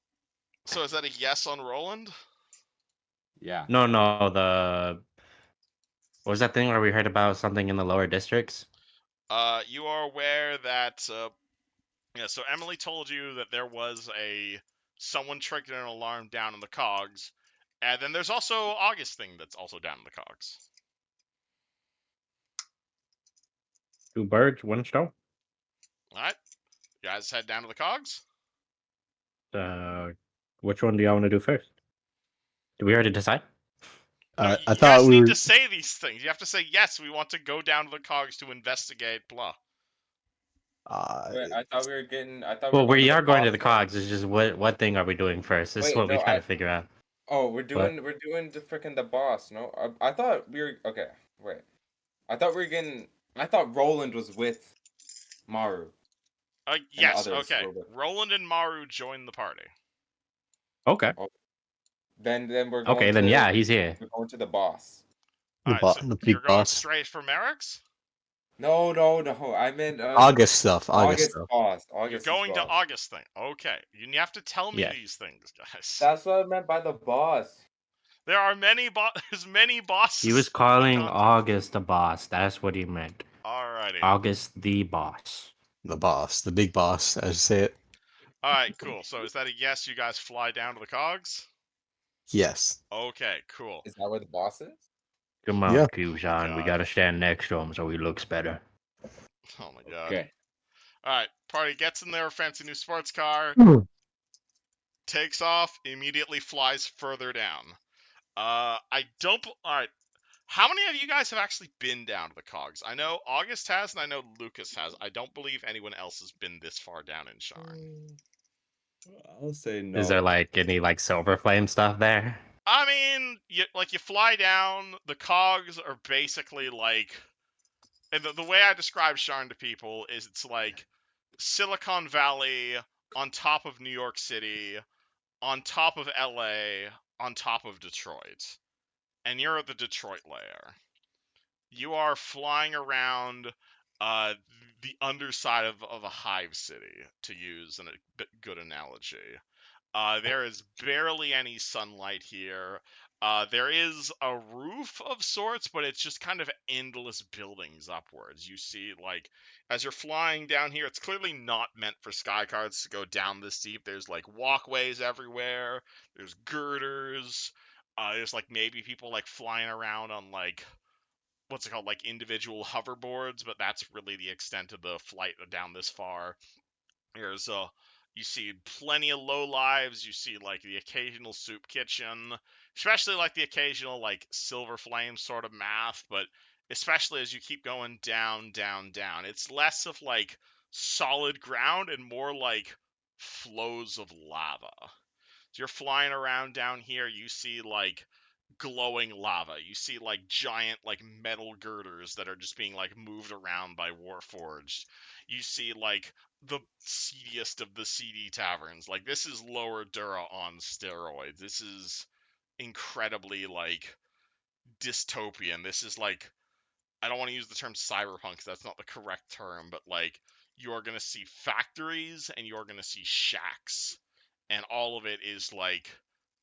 So is that a yes on Roland? Yeah. No, what was that thing where we heard about something in the lower districts? You are aware that yeah, so Emily told you that there was someone triggered an alarm down in the Cogs, and then there's also August thing that's also down in the Cogs. 2 birds, 1 stone. Alright. You guys head down to the Cogs? Which one do y'all want to do first? Did we already decide? No, I you thought guys we need were. to say these things. You have to say, yes, we want to go down to the Cogs to investigate, blah. Wait, I thought we were getting. I thought Well, we we were are going to the boss Cogs. It's just what thing are we doing first? This is Wait, what we no, try to figure out. Oh, we're doing the freaking the boss. No, I thought we were okay. Wait, I thought we were getting. I thought Roland was with Maru. Yes, others okay. were with- Roland and Maru join the party. Okay. Then we're going. Okay, then yeah, he's here. We're going to the boss. Alright, so The big you're going boss. straight for Merrick's? No. I meant August stuff. August boss. You're August. going to August thing. Okay. You have to tell me Yeah. these things, guys. That's what I meant by the boss. There are many there's many bosses. He was to be calling contacted. August a boss. That's what he meant. Alrighty. August the boss. The boss, the big boss, as you say it. Alright, cool. So is that a yes? You guys fly down to the Cogs? Yes. Okay, cool. Is that where the boss is? Come on, Yeah. Kuzan. We God. gotta stand next to him so he looks better. Oh my god. Okay. Alright, party gets in their fancy new sports car, takes off, immediately flies further down. I don't. Alright. How many of you guys have actually been down to the Cogs? I know August has, and I know Lucas has. I don't believe anyone else has been this far down in Sharn. I'll say no. Is there like any like silver flame stuff there? I mean, you fly down. The Cogs are basically like, and the way I describe Sharn to people is it's like Silicon Valley on top of New York City, on top of LA, on top of Detroit, and you're at the Detroit layer. You are flying around uh, the underside of a hive city, to use a good analogy. There is barely any sunlight here. There is a roof of sorts, but it's just kind of endless buildings upwards. You see, like, as you're flying down here, it's clearly not meant for skycars to go down this steep. There's, like, walkways everywhere. There's girders. There's, like, maybe people, like, flying around on, like, what's it called, like, individual hoverboards, but that's really the extent of the flight down this far. There's you see plenty of low lives. You see like the occasional soup kitchen, especially like the occasional like silver flame sort of math. But especially as you keep going down, down, down, it's less of like solid ground and more like flows of lava. So you're flying around down here. You see like glowing lava. You see like giant like metal girders that are just being like moved around by Warforged. You see like the seediest of the seedy taverns. Like this is Lower Dura on steroids. This is incredibly like dystopian. This is like, I don't want to use the term cyberpunk because that's not the correct term, but like you're going to see factories and you're going to see shacks, and all of it is like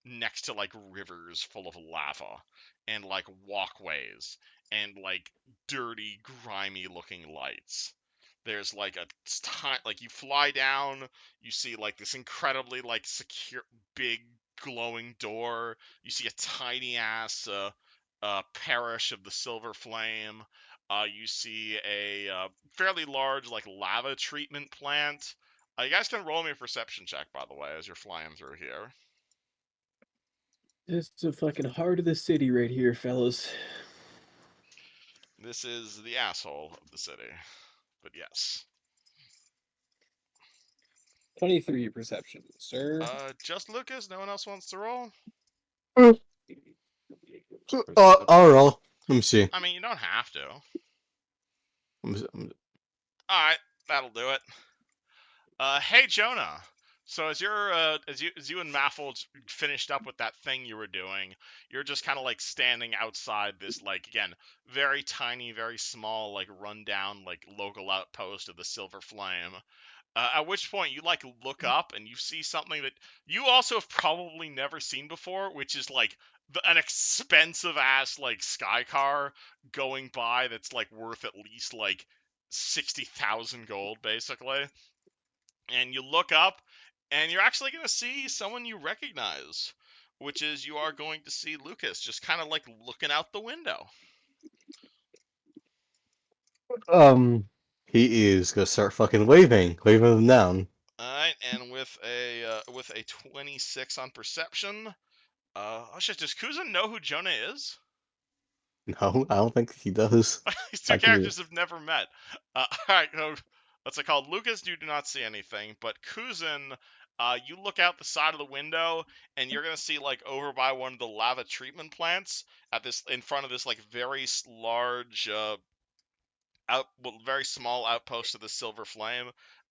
next to like rivers full of lava and like walkways and like dirty, grimy looking lights. There's like a like you fly down, you see like this incredibly like secure, big, glowing door. You see a tiny ass parish of the Silver Flame. You see a fairly large like lava treatment plant. You guys can roll me a perception check, by the way, as you're flying through here. It's the fucking heart of the city right here, fellas. This is the asshole of the city, but yes. 23 perception, sir. Just Lucas. No one else wants to roll. I'll roll. Let me see. I mean, you don't have to. I'm- All right, that'll do it. Hey Jonah. So as you're as you and Maffle finished up with that thing you were doing, you're just kind of like standing outside this like, again, very tiny, very small, like rundown like local outpost of the Silver Flame. At which point you like look up and you see something that you also have probably never seen before, which is like an expensive ass like sky car going by that's like worth at least like 60,000 gold basically. And you look up and you're actually going to see someone you recognize, which is you are going to see Lucas just kind of like looking out the window. He is gonna start fucking waving them down. All right, and with a 26 on perception, oh shit, does Kuzan know who Jonah is? No, I don't think he does. These two Actually, characters have never met. All right, what's it called? Lucas, you do not see anything, but Kuzan, you look out the side of the window, and you're gonna see like over by one of the lava treatment plants at this in front of this like very large very small outpost of the Silver Flame.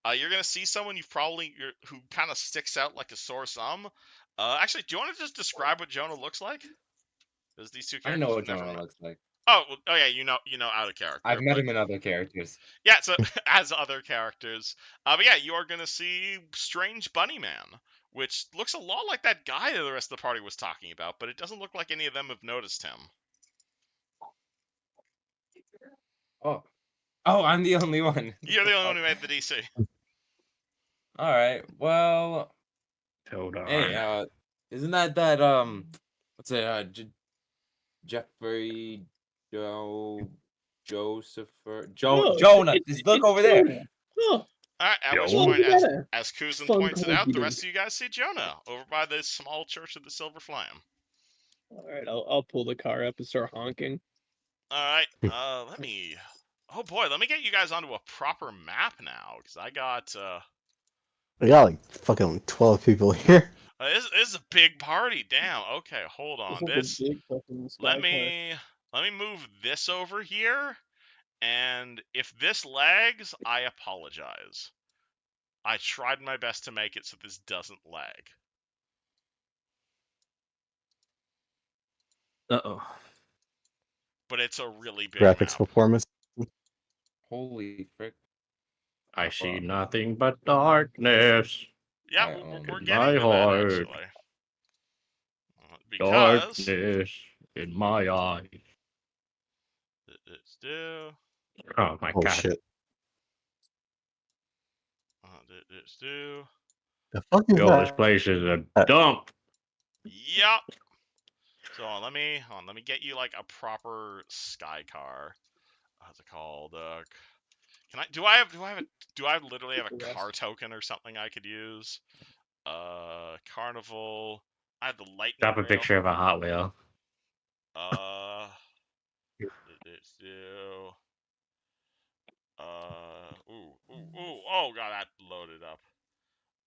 You're gonna see someone who kind of sticks out like a sore thumb. Actually, do you want to just describe what Jonah looks like? Because these two I characters know have what never Jonah met. looks like. Oh, yeah, you know out of character. I've met but, him in other characters. Yeah, so as other characters. But yeah, you are gonna see Strange Bunny Man, which looks a lot like that guy that the rest of the party was talking about, but it doesn't look like any of them have noticed him. Oh, Oh, I'm the only one. You're the only one who made the DC. All right. Well, Hold on. hey, isn't that what's it? Jeffrey Joseph No, Jonah. it's- Just look it's over there. Jonah. Oh, All right. At which Yo. point, well, you as Kuzan fun points it out, the coincidence. rest of you guys see Jonah over by the small church of the Silver Flame. All right, I'll pull the car up and start honking. All right. Let me. Oh boy, let me get you guys onto a proper map now, because I got. We got like fucking 12 people here. This is a big party. Damn. Okay, hold on. This is a big fucking sky Let me move this over here, and if this lags, I apologize. I tried my best to make it so this doesn't lag. Uh-oh. But it's a really big Graphics map. performance. Holy frick! I see nothing but darkness. Yeah, I we're own getting to that, heart. actually. Because... Darkness in my eyes. Let's do... Oh my Oh god. shit. Let's do... The fuck is Yo, this that? place is a dump. Yup! So let me get you like a proper sky car. What's it called? Can I do I literally have a car token or something I could use? Carnival. I have the lightning Drop a rail. picture of a Hot Wheel. Let's do. Oh god, that loaded up.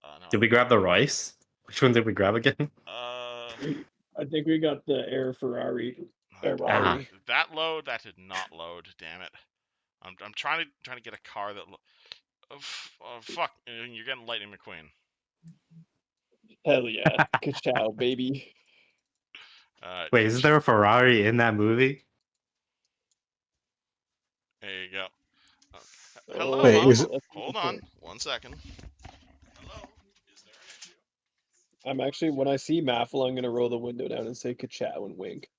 No. Did we grab the rice? Which one did we grab again? I think we got the Air Ferrari. Ah. That did not load. Damn it! I'm trying to get a car that. Fuck! You're getting Lightning McQueen. Hell yeah, ka-chow, baby. Wait, is there a Ferrari in that movie? There you go. Oh, Hello, Wait, Mom. is it- Hold on, 1 second. Hello. Is there an issue? I'm actually, when I see Maffle, I'm gonna roll the window down and say ka-chow and wink.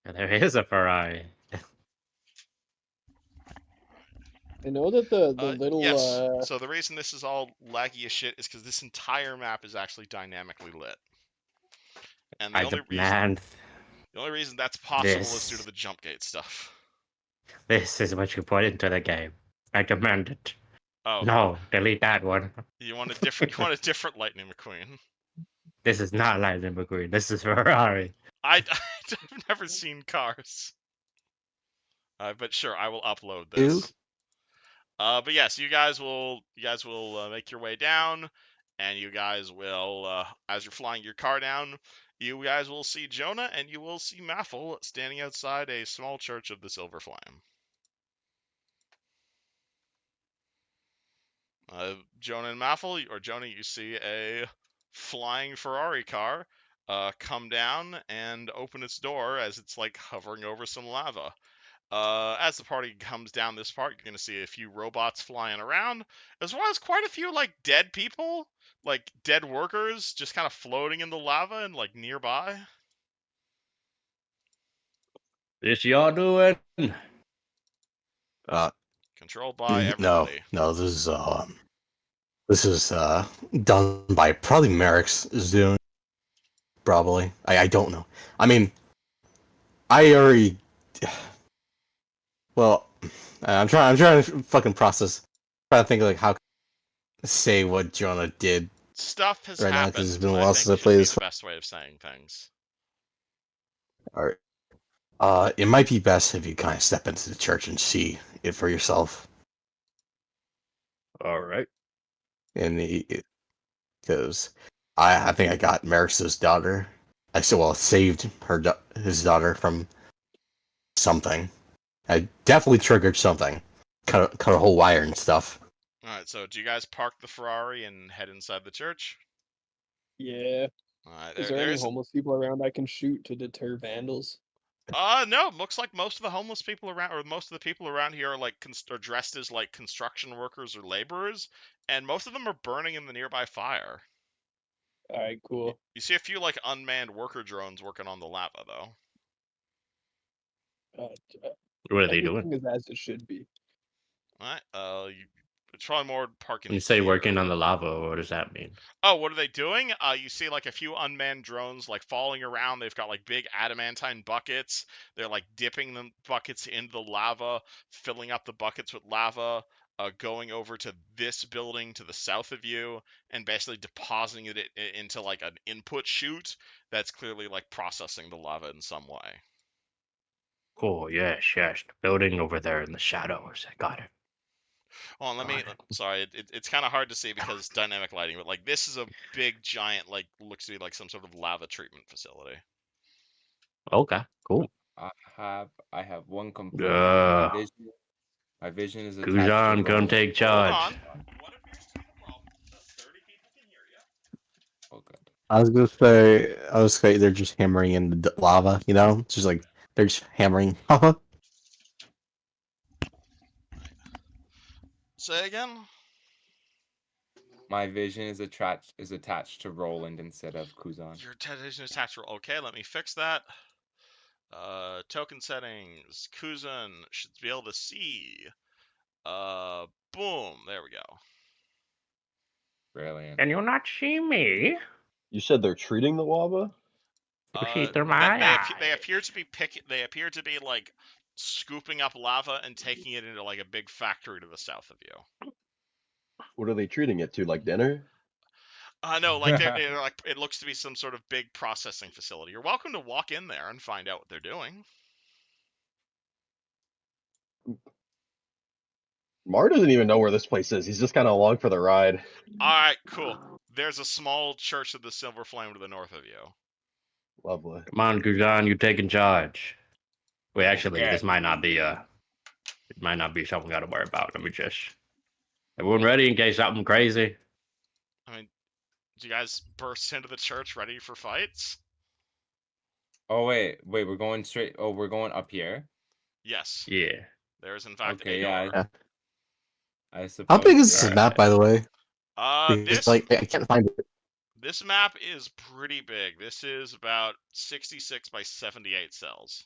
There is a Ferrari. I know that the little yes. So the reason this is all laggy as shit is because this entire map is actually dynamically lit. And the only reason that's possible is due to the jump gate stuff. This is what you put into the game. I demand it. Oh no, delete that one. You want a different Lightning McQueen. This is not Lightning McQueen. This is Ferrari. I've never seen cars. But sure, I will upload this. But yes, you guys will make your way down, and you guys will, as you're flying your car down, you guys will see Jonah and you will see Maffle standing outside a small church of the Silver Flame. Jonah and Maffle, or Jonah, you see a flying Ferrari car come down and open its door as it's like hovering over some lava. As the party comes down this part, you're going to see a few robots flying around, as well as quite a few like dead people, like dead workers, just kind of floating in the lava and like nearby. This y'all doing? Controlled by everybody. No, this is done by probably Merrick's Zune. Probably. I don't know. I mean, I already. Well, I'm trying to fucking process. Trying to think like how to say what Jonah did. Stuff has right now happened. because it's been a I while think since I played this. the best way of saying things. All right. It might be best if you kind of step into the church and see it for yourself. All right. And because I think I got Maris's daughter. I saved his daughter from something. I definitely triggered something. Cut a whole wire and stuff. All right, so do you guys park the Ferrari and head inside the church? Yeah. All right, Is there any there's homeless people around I can shoot to deter vandals? no. Looks like most of the homeless people around, or most of the people around here, are like are dressed as like construction workers or laborers, and most of them are burning in the nearby fire. All right, cool. You see a few like unmanned worker drones working on the lava though. What are they doing? Everything is as it should be. All right, it's probably more parking. When you say working on the lava, what does that mean? Oh, what are they doing? You see like a few unmanned drones like falling around. They've got like big adamantine buckets. They're like dipping the buckets into the lava, filling up the buckets with lava, going over to this building to the south of you, and basically depositing it into like an input chute that's clearly like processing the lava in some way. Cool, yes. The building over there in the shadows. I got it. Hold on, let me. Sorry, it's kind of hard to see because dynamic lighting, but like this is a big giant, like looks to be like some sort of lava treatment facility. Okay, cool. I have one complaint. My vision is attached to Kuzan, come rolling. take Hold charge. on. What appears to be the problem? 30 people can hear you. Oh god. I was gonna say they're just hammering in the lava. You know, it's just like they're just hammering. Say again. My vision is attached to Roland instead of Kuzan. Your vision is attached. Okay, let me fix that. Token settings. Kuzan should be able to see. Boom. There we go. Brilliant. Can you not see me? You said they're treating the lava? You see through my eyes. They appear to be They appear to be like scooping up lava and taking it into like a big factory to the south of you. What are they treating it to? Like dinner? No, like they're like it looks to be some sort of big processing facility. You're welcome to walk in there and find out what they're doing. Mar doesn't even know where this place is. He's just kind of along for the ride. All right, cool. There's a small church of the Silver Flame to the north of you. Lovely. Come on, Kuzan, you taking charge. Wait, actually, Okay. this might not be something we gotta worry about. Let me just everyone ready in case something crazy. I mean, do you guys burst into the church ready for fights? Oh wait, we're going straight. Oh, we're going up here. Yes. Yeah. There is in fact Okay, a door. Yeah. I suppose. How big is this Alright. map, by the way? This Like I can't find it. this map is pretty big. This is about 66 by 78 cells.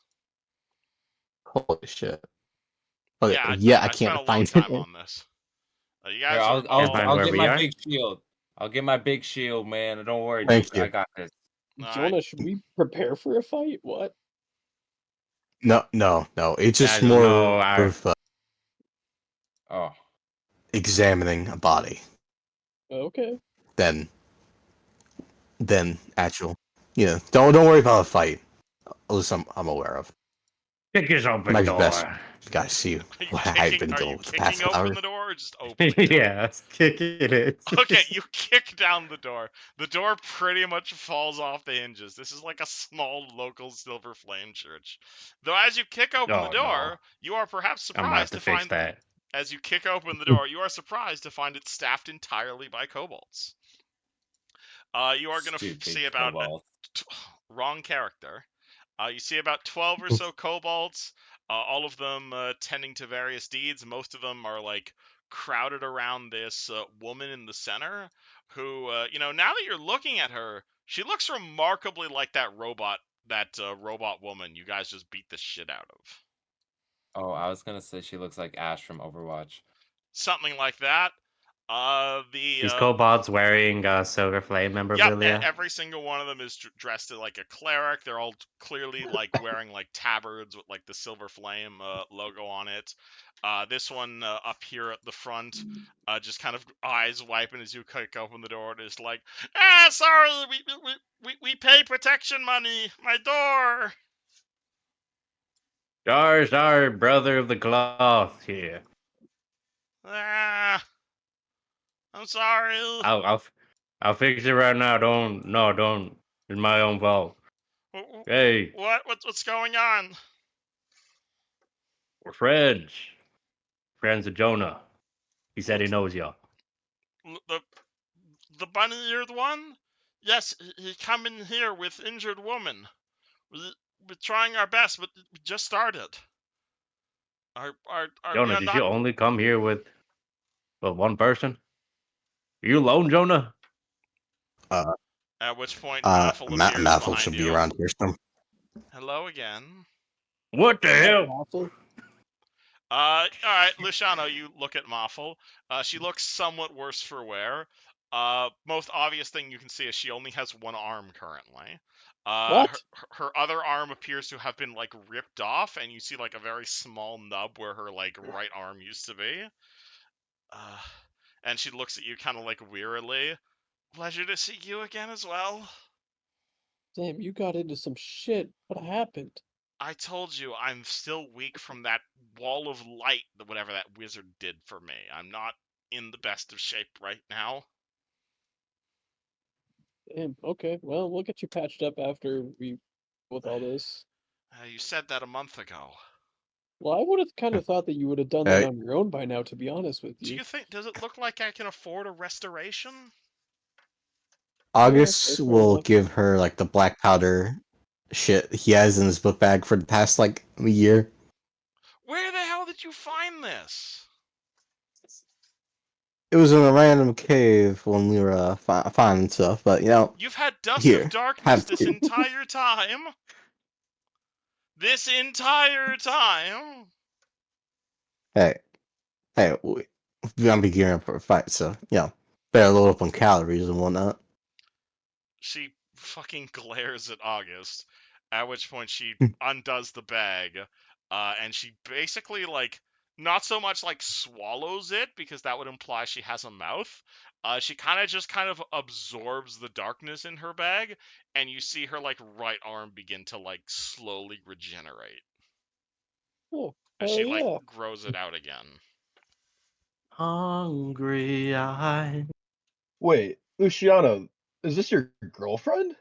Holy shit. Okay, Yeah, yeah, I I spent a can't long find time it. on this. You Here, guys are Can't find I'll where get we my are? big shield. I'll get my big shield, man. Don't worry, Thank dude. I you. got this. All Jonah, right. should we prepare for a fight? What? No. It's just Guys, more no, of Oh, examining a body Okay. than actual. Don't worry about a fight. At least I'm aware of. Kick his open Might be door. best. You guys see what I've been Are dealing you with the past kicking open hour. the door or just opening it? Yeah, kicking it. Okay, you kick down the door. The door pretty much falls off the hinges. This is like a small local Silver Flame church. Though as you kick open the Oh, door, no. you are perhaps I'm gonna have surprised to to fix find that. as you kick open the door, you are surprised to find it staffed entirely by kobolds. You are going to stupid see about cobalt. wrong character. You see about 12 or so kobolds, all of them tending to various deeds. Most of them are like crowded around this woman in the center who, now that you're looking at her, she looks remarkably like that robot woman you guys just beat the shit out of. Oh, I was gonna say she looks like Ash from Overwatch. Something like that. These kobolds wearing Silver Flame memorabilia. Yep, every single one of them is dressed like a cleric. They're all clearly like wearing like tabards with like the Silver Flame logo on it. This one up here at the front, just kind of eyes wiping as you kick open the door, and is like, sorry, we pay protection money. My door. Our brother of the cloth here. I'm sorry. I'll I'll fix it right now. Don't. It's my own fault. Hey, What's going on? we're friends. Friends of Jonah. He said he knows y'all. The bunny-eared one? Yes, he come in here with injured woman. We're trying our best, but we just started. We Jonah, are did not. you only come here with one person? Are you alone, Jonah? At which point, Maffle appears Maffle behind should be you. around here some. Hello again. What the hell? Awful. All right, Luciano, you look at Maffle. She looks somewhat worse for wear. Most obvious thing you can see is she only has one arm currently. What? Her other arm appears to have been like ripped off, and you see like a very small nub where her like right arm used to be. And she looks at you kind of like wearily. Pleasure to see you again as well. Damn, you got into some shit. What happened? I told you I'm still weak from that wall of light, whatever that wizard did for me. I'm not in the best of shape right now. Damn, okay. Well, we'll get you patched up after we with all this. You said that a month ago. Well, I would have kind of thought that you would have done that on your own by now, to be honest with Do you. you think, does it look like I can afford a restoration? August okay, fair will enough. give her like the black powder shit he has in his book bag for the past like a year. Where the hell did you find this? It was in a random cave when we were finding stuff, but you know. You've had Dust of Here, Darkness have this two. entire time? This entire time? Hey, we're gonna be gearing up for a fight, so you know, better load up on calories and whatnot. She fucking glares at August, at which point she undoes the bag, and she basically, like, not so much like swallows it, because that would imply she has a mouth. She kind of absorbs the darkness in her bag, and you see her, like, right arm begin to, like, slowly regenerate. Oh, As hell she, like, yeah. grows it out again. Hungry eyes. Wait, Luciano, is this your girlfriend?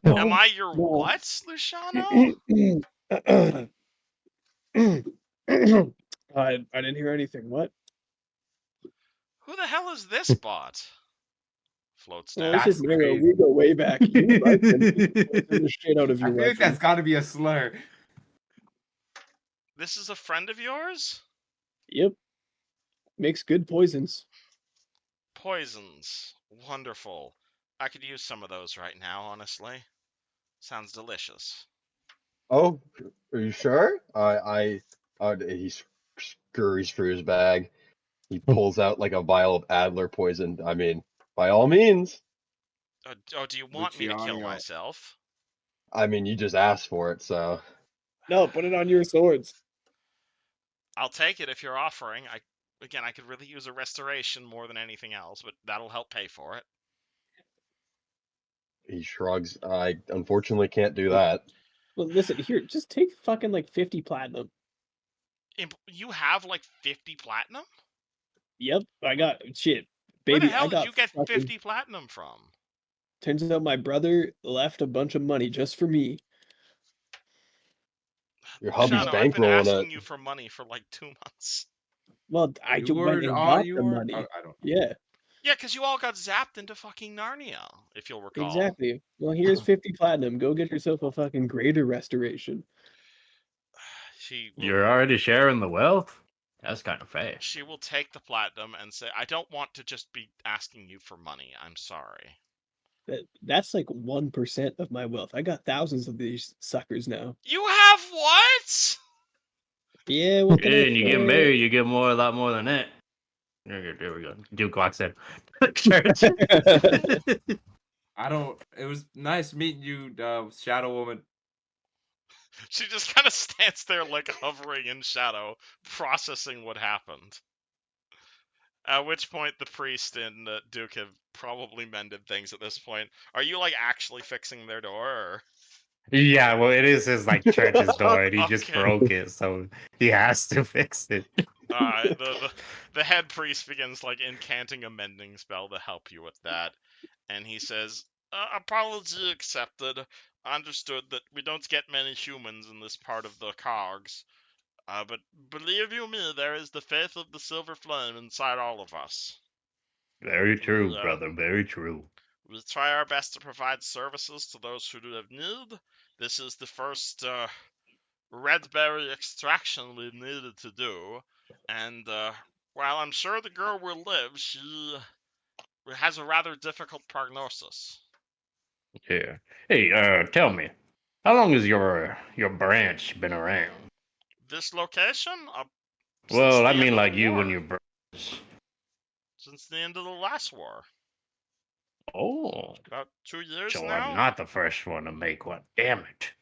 No, Am I your no. what, Luciano? I didn't hear anything. What? Who the hell is this bot? Floats Well, down. this is That's Miro. crazy. We go way back. You like him. He poisoned the shit out of I you, feel like weapon. that's got to be a slur. This is a friend of yours? Yep. Makes good poisons. Poisons. Wonderful. I could use some of those right now, honestly. Sounds delicious. Oh, are you sure? He scurries through his bag. He pulls out like a vial of Adler poison. I mean, by all means. Do you want me to kill Luciano. myself? I mean, you just asked for it, so. No, put it on your swords. I'll take it if you're offering. I could really use a restoration more than anything else, but that'll help pay for it. He shrugs. I unfortunately can't do that. Well, listen, here, just take fucking like 50 platinum. You have like 50 platinum? Yep, I got shit. Where the Baby, hell I did got you get fucking 50 platinum from? turns out my brother left a bunch of money just for me. Your hubby's Shano, I've been bankrolling asking it. you for money for like 2 months. Well, I You went were and all got you the were. money. I don't. Yeah, Yeah, because you all got zapped into fucking Narnia, if you'll recall. exactly. Well, here's 50 platinum. Go get yourself a fucking greater restoration. You're already sharing the wealth? That's kind of fast. She will take the platinum and say, I don't want to just be asking you for money. I'm sorry. That's like 1% of my wealth. I got thousands of these suckers now. You have what? Yeah, what can I And you get say? married, you get a lot more than that. There we go. Duke walks in. Church. I don't. It was nice meeting you, Shadow Woman. She just kind of stands there, like, hovering in shadow, processing what happened. At which point, the priest and Duke have probably mended things at this point. Are you, like, actually fixing their door, or? Yeah, well, it is his like church's door, and he just Okay. broke it, so he has to fix it. The head priest begins like incanting a mending spell to help you with that, and he says, "Apology accepted. Understood that we don't get many humans in this part of the Cogs, but believe you me, there is the faith of the Silver Flame inside all of us. Very true, We, brother. Very true. we try our best to provide services to those who do have need. This is the first red berry extraction we needed to do, and while I'm sure the girl will live, she has a rather difficult prognosis." Yeah. Hey, tell me, how long has your branch been around? This location, since Well, the I end mean, of the like you and war. your branch. Since the end of the last war. Oh, About 2 years so I'm now. not the first one to make one. Damn it.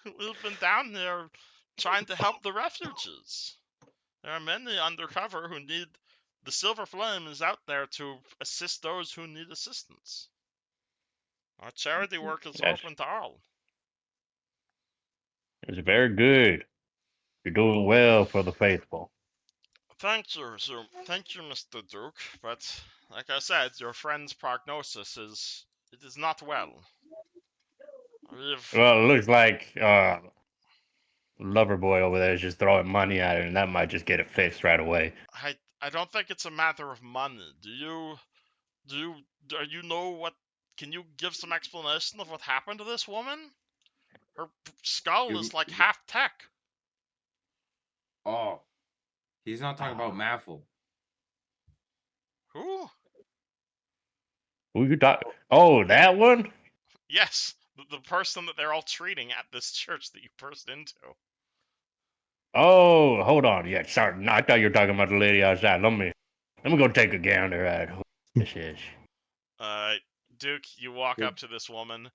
We've been down there trying to help the refugees. There are many undercover who need. The Silver Flame is out there to assist those who need assistance. Our charity work is That's open to all. it's very good. You're doing well for the faithful. Thank you, Mr. Duke. But like I said, your friend's prognosis is not well. We've Well, it looks like Loverboy over there is just throwing money at it, and that might just get it fixed right away. I don't think it's a matter of money. Do you know what? Can you give some explanation of what happened to this woman? Her skull is like half tech. Oh, he's not talking about Maffle. Who? Who you talking? Oh, that one? Yes, the person that they're all treating at this church that you burst into. Oh, hold on. Yeah, sorry. No, I thought you were talking about the lady outside. Let me go take a gander at who this is. Duke, you walk up to this woman.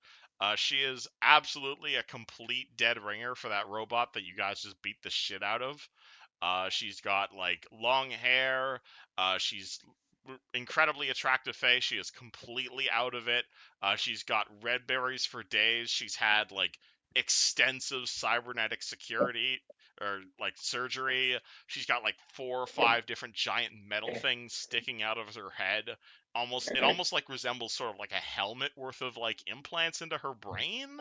She is absolutely a complete dead ringer for that robot that you guys just beat the shit out of. She's got like long hair. She's incredibly attractive face. She is completely out of it. She's got red berries for days. She's had like extensive cybernetic security or like surgery. She's got like 4 or 5 different giant metal things sticking out of her head. It almost like resembles sort of like a helmet worth of like implants into her brain.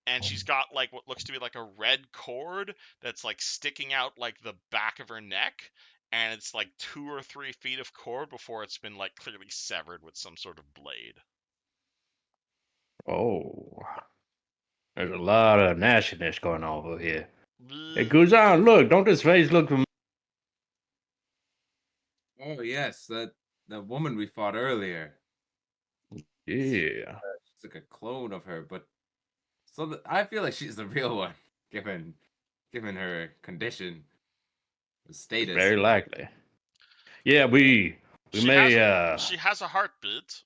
And she's got like what looks to be like a red cord that's like sticking out like the back of her neck, and it's like 2 or 3 feet of cord before it's been like clearly severed with some sort of blade. Oh, there's a lot of nastiness going on over here. Hey, We, Guzan, look! Don't this face look familiar? Oh yes, that woman we fought earlier. Yeah. She's like a clone of her, but I feel like she's the real one, given her condition, status. Very likely. Yeah, we she may has a heartbeat.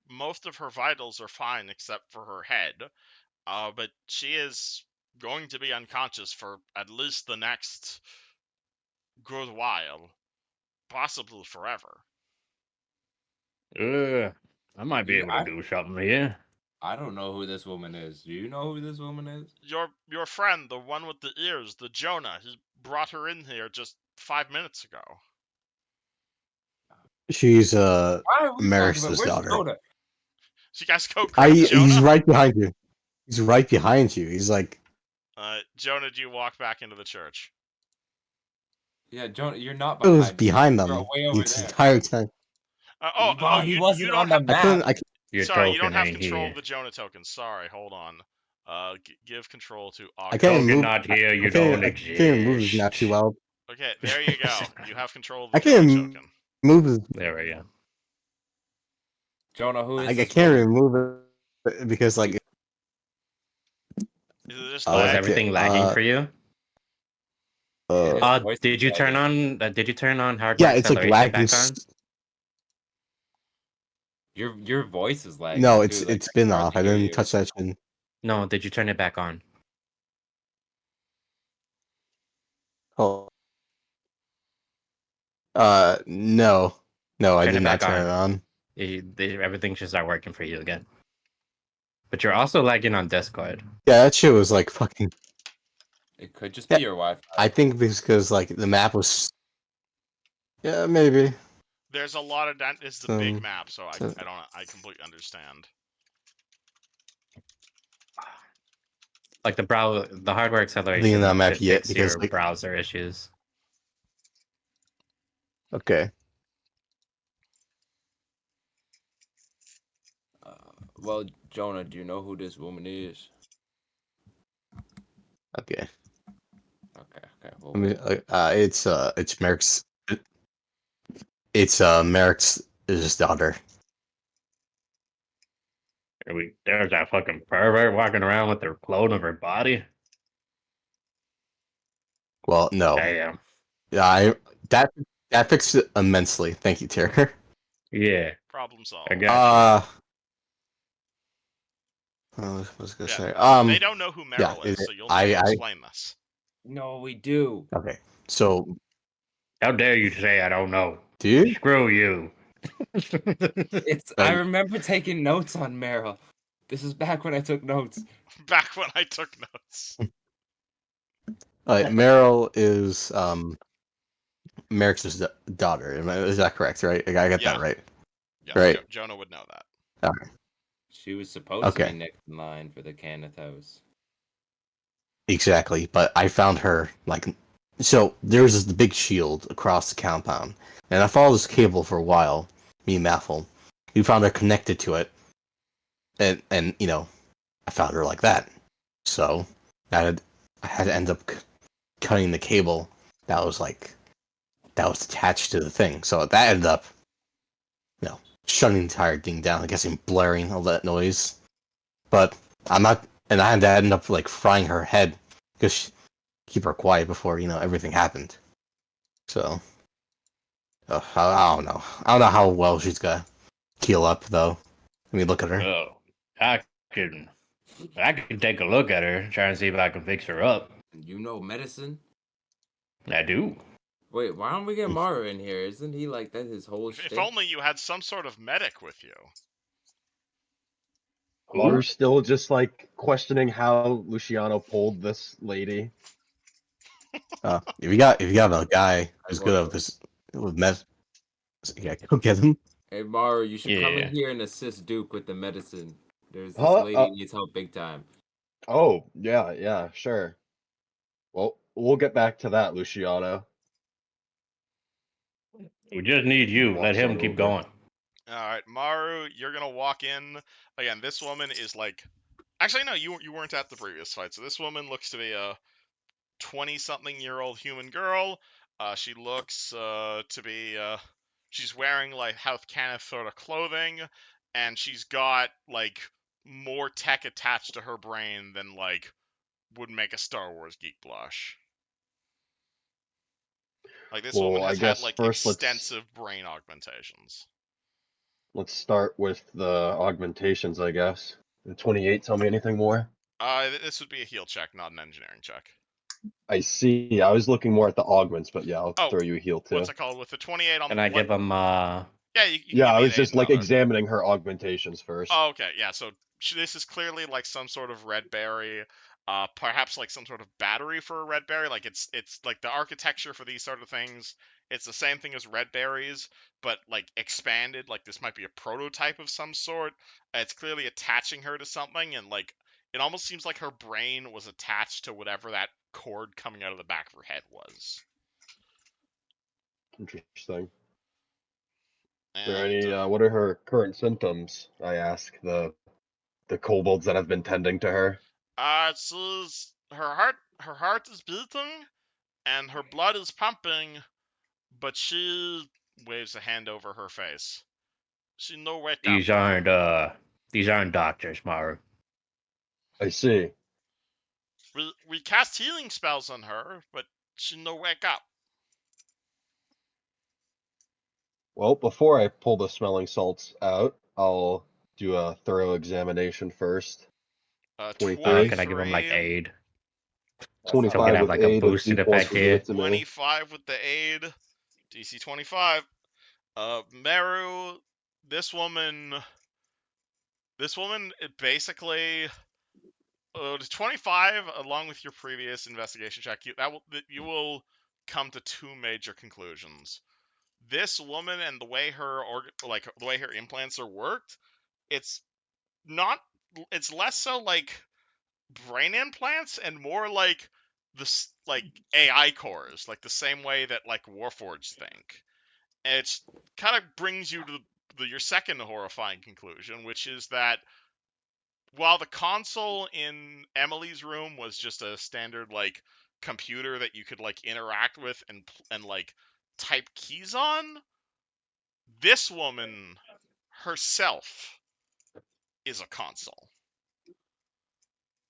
Most of her vitals are fine except for her head. But she is going to be unconscious for at least the next good while, possibly forever. I might be able to do something here. I don't know who this woman is. Do you know who this woman is? Your friend, the one with the ears, the Jonah, he brought her in here just 5 minutes ago. She's Why are we talking about Maris's where's daughter. So you guys go grab He's Jonah? right behind you. He's right behind you. He's like, Jonah, do you walk back into the church? Yeah, Jonah, you're not I was behind behind me. them You're way over the there. entire time. He You wasn't don't on the have. map. Your Sorry, you token don't have ain't control here. of the Jonah token. Sorry, hold on. Give control to I August. can't Token move. not here, you I don't can't even move his map exist. too well. Okay, there you go. You have control of the I Jonah can't token. move his. There we go. Jonah, who is I this can't woman? remove it because like. Is it just Oh, is lag? everything lagging for you? His voice Did is you turn lagging. on? Did you turn on hardware Yeah, it's like acceleration lagging. back on? Your voice is lagging. No, too. Like, it's been hard off. to I hear didn't you. touch that shit. No, did you turn it back on? Oh. No, I Turn did it not back turn it on. Everything should start working for you again. But you're also lagging on Discord. Yeah, that shit was like fucking. It could just Yeah, be your Wi-Fi. I think because like the map was. Yeah, maybe. There's a lot of that. It's the big map, so I completely understand. Like the hardware I think acceleration not map should yet fix because your like. browser issues. Okay. Well, Jonah, do you know who this woman is? Okay. Okay. Well, I mean, wait. it's Merrick's. It's Merrick's his daughter. There's that fucking pervert walking around with her clone of her body. Well, no. Damn. Yeah, that fixed it immensely. Thank you, Terry. Yeah. Problem solved. I got you. What was I gonna Yeah, say? they don't know who Meryl is, so you'll need to explain this. No, we do. Okay. So, How dare you say I don't know? dude, Screw you. I remember taking notes on Meryl. This is back when I took notes. Back when I took notes. Meryl is Merrick's daughter. Is that correct? Right? I got that right. Yeah, Right. Jonah would know that. Okay. She was supposed to Okay. be next in line for the Kenneth house. Exactly, but I found her like. So there's this big shield across the compound, and I followed this cable for a while. Me and Maffle, we found her connected to it, and I found her like that. So I had to end up cutting the cable that was attached to the thing. So that ended up, shutting the entire thing down. I guess I'm blaring all that noise, but I'm not, and I had to end up like frying her head because keep her quiet before everything happened. So I don't know. I don't know how well she's gonna heal up though. I mean, look at her. Oh, I can take a look at her, try and see if I can fix her up. You know medicine? I do. Wait, why don't we get Maru in here? Isn't he like that his whole shtick? If only you had some sort of medic with you. We're still just like questioning how Luciano pulled this lady. If you got a guy who's good at this with med, yeah, go get him. Hey Maru, you should come in Yeah. here and assist Duke with the medicine. There's this Huh? lady needs help big time. Oh, yeah, sure. Well, we'll get back to that, Luciano. We just need you. Let Walks him on keep over. going. Alright, Maru, you're gonna walk in. Again, this woman is like... Actually, no, you weren't at the previous fight, so this woman looks to be a 20-something-year-old human girl. She looks to be... she's wearing, like, House Kenneth sort of clothing, and she's got, like, more tech attached to her brain than, like, would make a Star Wars geek blush. Like, this woman Well, I has had, guess like, first extensive brain augmentations. let's start with the augmentations, I guess. The 28, tell me anything more? This would be a heal check, not an engineering check. I see. I was looking more at the augments, but yeah, I'll Oh, throw you a heal too. What's it called? With the 28 on Can the... I give him Yeah, you can Yeah, give I me was an 8 just and like other. examining her augmentations first. Oh, okay, yeah, so this is clearly like some sort of red berry, perhaps like some sort of battery for a red berry. Like it's like the architecture for these sort of things. It's the same thing as red berries, but like expanded. Like this might be a prototype of some sort. It's clearly attaching her to something, and like it almost seems like her brain was attached to whatever that cord coming out of the back of her head was. Interesting. And, Are there any? What are her current symptoms? I ask the kobolds that have been tending to her. she's her heart is beating, and her blood is pumping, but she waves a hand over her face. She no wake up. These aren't doctors, Maru. I see. We cast healing spells on her, but she no wake up. Well, before I pull the smelling salts out, I'll do a thorough examination first. 23. Can I give him like aid? 25 have with like a aid. Let's boosted D plus effect will give here. it to me. 25 with the aid. DC 25. Meru, this woman it basically 25, along with your previous investigation check, you will come to two major conclusions. This woman and the way the way her implants are worked, it's not. It's less so like brain implants and more like like AI cores, like the same way that like Warforged think. And it's kind of brings you to your second horrifying conclusion, which is that while the console in Emily's room was just a standard like computer that you could like interact with and like type keys on, this woman herself is a console,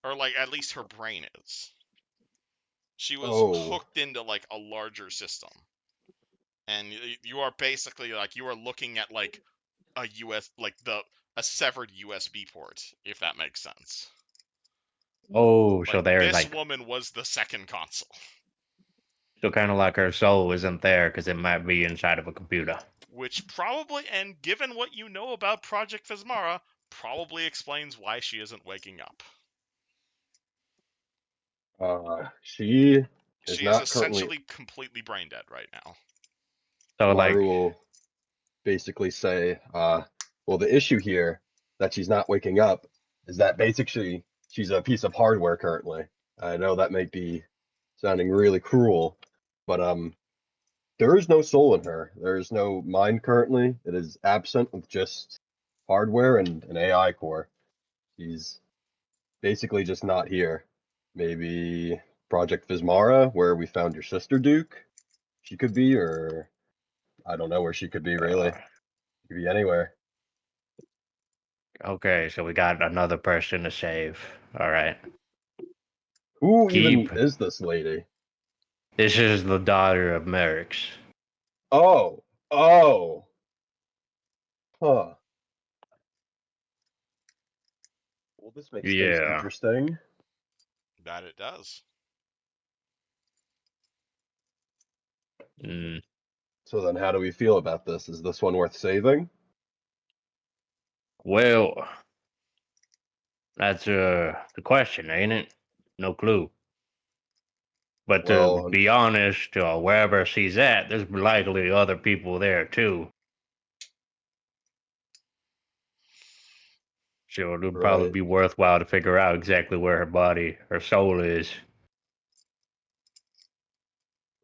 or like at least her brain is. She was Oh, hooked into like a larger system, and you are basically like you are looking at like a a severed USB port, if that makes sense. Oh, so Like there's this like, woman was the second console, so kind of like her soul isn't there because it might be inside of a computer. which probably, and given what you know about Project Vismara, probably explains why she isn't waking up. she is She is not currently. essentially completely brain dead right now. So like, Maru will basically say, well, the issue here that she's not waking up is that basically she's a piece of hardware currently. I know that might be sounding really cruel, but there is no soul in her. There is no mind currently. It is absent with just hardware and an AI core. She's basically just not here. Maybe Project Vismara, where we found your sister Duke, she could be, or I don't know where she could be really. She could be anywhere. okay, so we got another person to save. All right. Who even Keep. is this lady? This is the daughter of Merrick's. Oh, oh, huh. Well, this makes things Yeah. interesting. That it does. Mm. So then, how do we feel about this? Is this one worth saving? Well, that's the question, ain't it? No clue. But to Well, be honest, wherever she's at, there's likely other people there too. So it would probably right, be worthwhile to figure out exactly where her soul is.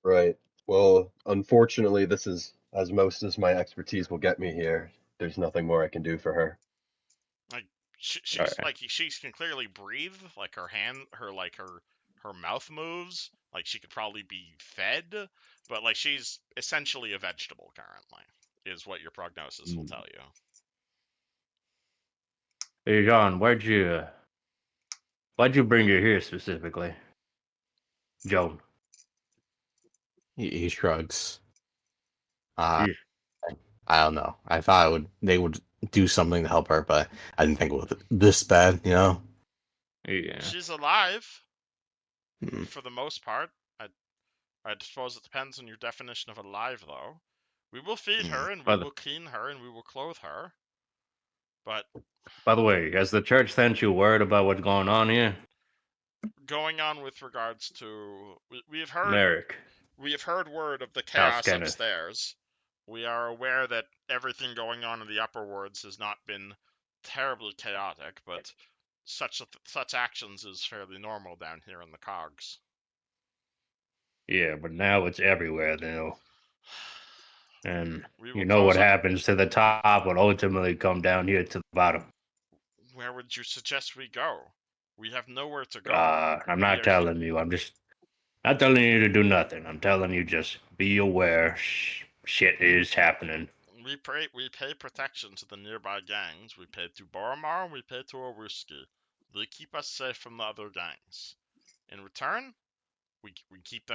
right. Well, unfortunately, this is as most as my expertise will get me here. There's nothing more I can do for her. Like All she's right. like she can clearly breathe. Like her mouth moves. Like she could probably be fed, but like she's essentially a vegetable currently. Is what your prognosis will tell you. Hey, John, why'd you bring her here specifically? Joan. He shrugs. Uh, Yeah. I don't know. I thought they would do something to help her, but I didn't think it was this bad, you know? Yeah. She's alive Hmm. for the most part. I suppose it depends on your definition of alive, though. We will feed her and we By the will clean her and we will clothe her. But by the way, has the church sent you word about what's going on here? going on with regards to we have heard Merrick. word of the House chaos Kenneth. upstairs. We are aware that everything going on in the upper wards has not been terribly chaotic, but such actions is fairly normal down here in the Cogs. Yeah, but now it's everywhere though. And We will you know what close up. happens to the top will ultimately come down here to the bottom. Where would you suggest we go? We have nowhere to go. I'm We not are telling you. I'm just not telling you to do nothing. I'm telling you just be aware. Shit is happening. we pay protection to the nearby gangs. We pay to Boromar and we pay to Owuski. They keep us safe from the other gangs. In return, we keep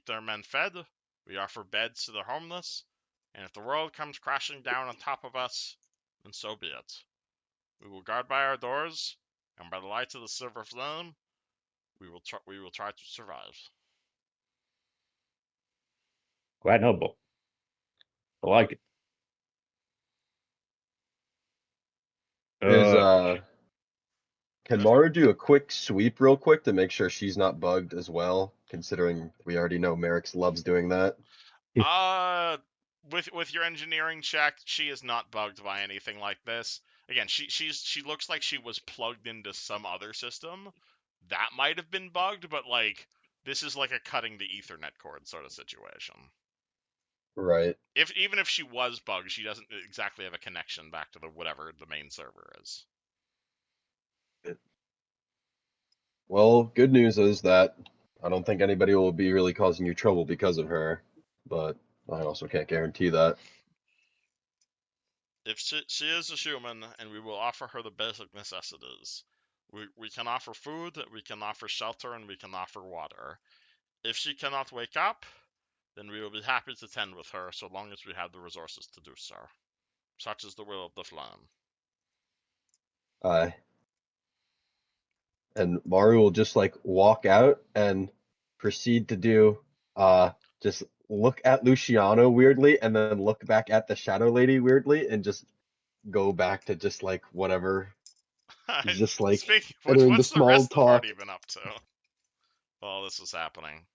their men fed. We offer beds to the homeless, and if the world comes crashing down on top of us, then so be it. We will guard by our doors, and by the light of the silver flame, we will try to survive. Quite noble. I like it. Is Uh, Can Maru do a quick sweep real quick to make sure she's not bugged as well, considering we already know Merrick's loves doing that? With your engineering check, she is not bugged by anything like this. Again, she looks like she was plugged into some other system. That might have been bugged, but like this is like a cutting the Ethernet cord sort of situation. Right. Even if she was bugged, she doesn't exactly have a connection back to the whatever the main server is. Well, good news is that I don't think anybody will be really causing you trouble because of her, but I also can't guarantee that. If she is a human, and we will offer her the basic necessities. We can offer food, we can offer shelter, and we can offer water. If she cannot wake up, then we will be happy to tend with her so long as we have the resources to do so. Such is the will of the flame. Aye. And Maru will just like walk out and proceed to do just look at Luciano weirdly and then look back at the Shadow Lady weirdly and just go back to just like whatever. He's just like Speaking of which, entering the what's the small rest of the talk. party been up to while this was happening?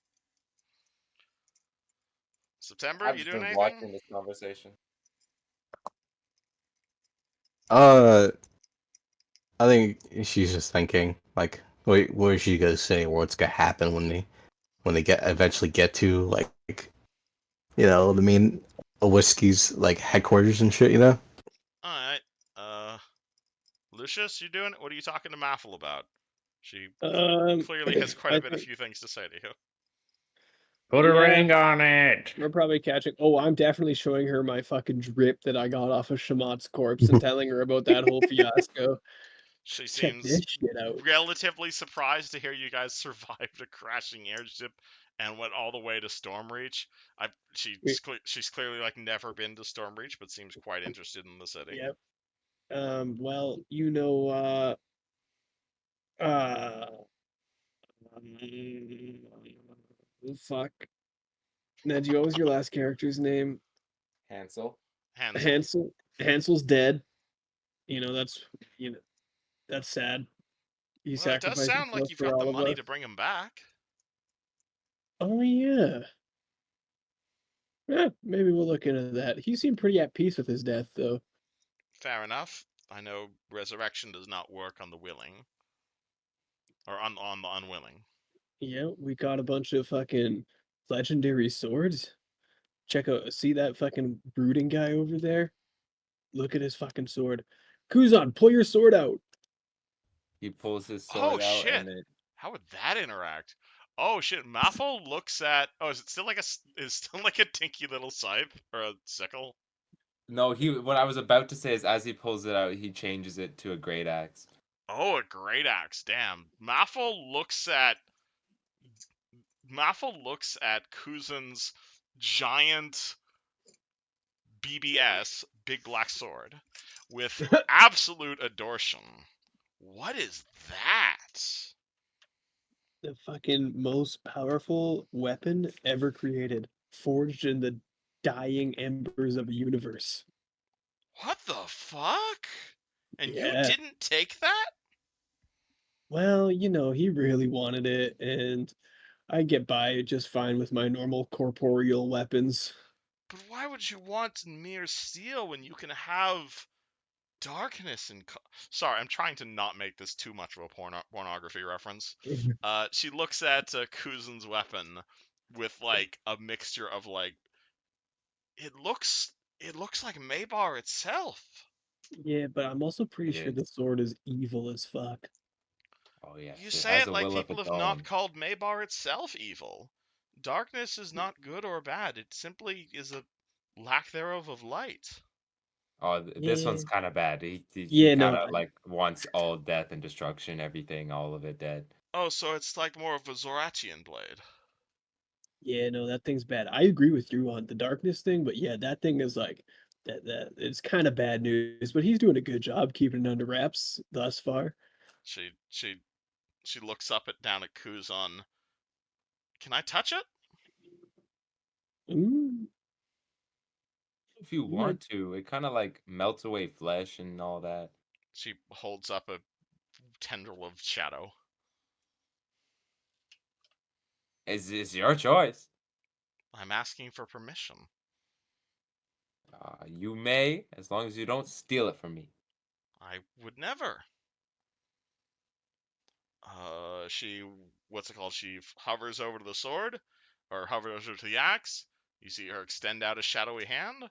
September, I've you just doing been anything? watching this conversation. I think she's just thinking like, wait, what is she gonna say? What's gonna happen when they eventually get to like, the main whiskey's like headquarters and shit, Alright. Lucius, you doing it? What are you talking to Maffle about? She clearly has quite a few things to say to you. Put a Yeah. ring on it. We're probably catching. Oh, I'm definitely showing her my fucking drip that I got off of Shamat's corpse and telling her about that whole fiasco. She Check seems this shit out. relatively surprised to hear you guys survived a crashing airship and went all the way to Stormreach. She's clearly like never been to Stormreach, but seems quite interested in the city. Yep. Well, fuck. Ned, what was your last character's name? Hansel. Hansel. Hansel's dead. That's that's sad. He Well, it does sacrificed sound like himself you've for got the all of money us. to bring him back. Oh yeah. Yeah, maybe we'll look into that. He seemed pretty at peace with his death, though. Fair enough. I know resurrection does not work on the willing. Or on the unwilling. Yeah, we got a bunch of fucking legendary swords. See that fucking brooding guy over there? Look at his fucking sword. Kuzan, pull your sword out. He pulls his Oh sword out shit! and it. How would that interact? Oh shit! Maffle looks at. Oh, is it still like a dinky little scythe or a sickle? No, what I was about to say is as he pulls it out, he changes it to a great axe. Oh, a great axe. Damn. Maffle looks at Kuzan's giant BBS, big black sword, with absolute adoration. What is that? The fucking most powerful weapon ever created, forged in the dying embers of the universe. What the fuck? And you Yeah. didn't take that? Well, he really wanted it, and I get by just fine with my normal corporeal weapons. But why would you want mere steel when you can have darkness and sorry, I'm trying to not make this too much of a pornography reference. She looks at Kuzan's weapon with like a mixture of like it looks like Maybar itself. Yeah, but I'm also pretty It sure is. the sword is evil as fuck. Oh yes, You it say has it a like will of people its have not own. called Maybar itself evil. Darkness is not good or bad. It simply is a lack thereof of light. Oh, this Yeah. one's kind of bad. He Yeah, kind no, of like wants all death and destruction, everything, all of it dead. Oh, so it's like more of a Zoratian blade. yeah, no, that thing's bad. I agree with you on the darkness thing, but yeah, that thing is like that it's kind of bad news, but he's doing a good job keeping it under wraps thus far. She looks up down at Kuzan. Can I touch it? Ooh, If you you might. want to, it kind of like melts away flesh and all that. She holds up a tendril of shadow. It's your choice. I'm asking for permission. You may, as long as you don't steal it from me. I would never. She, what's it called? She hovers over to the sword, or hovers over to the axe. You see her extend out a shadowy hand.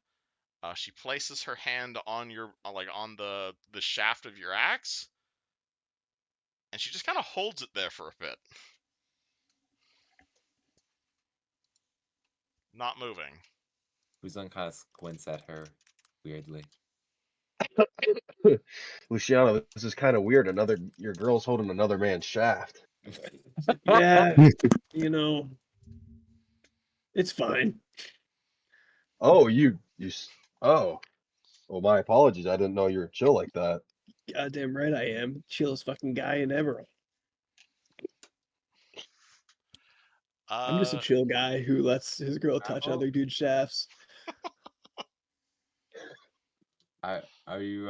She places her hand on your, on the shaft of your axe, and she just kind of holds it there for a bit, not moving. Kuzan kind of squints at her weirdly. Luciano, this is kind of weird. Your girl's holding another man's shaft. Yeah, you know, it's fine. Oh, oh. Well, my apologies. I didn't know you were chill like that. Goddamn right I am. Chillest fucking guy in ever. I'm just a chill guy who lets his girl touch Oh. other dudes' shafts. Are you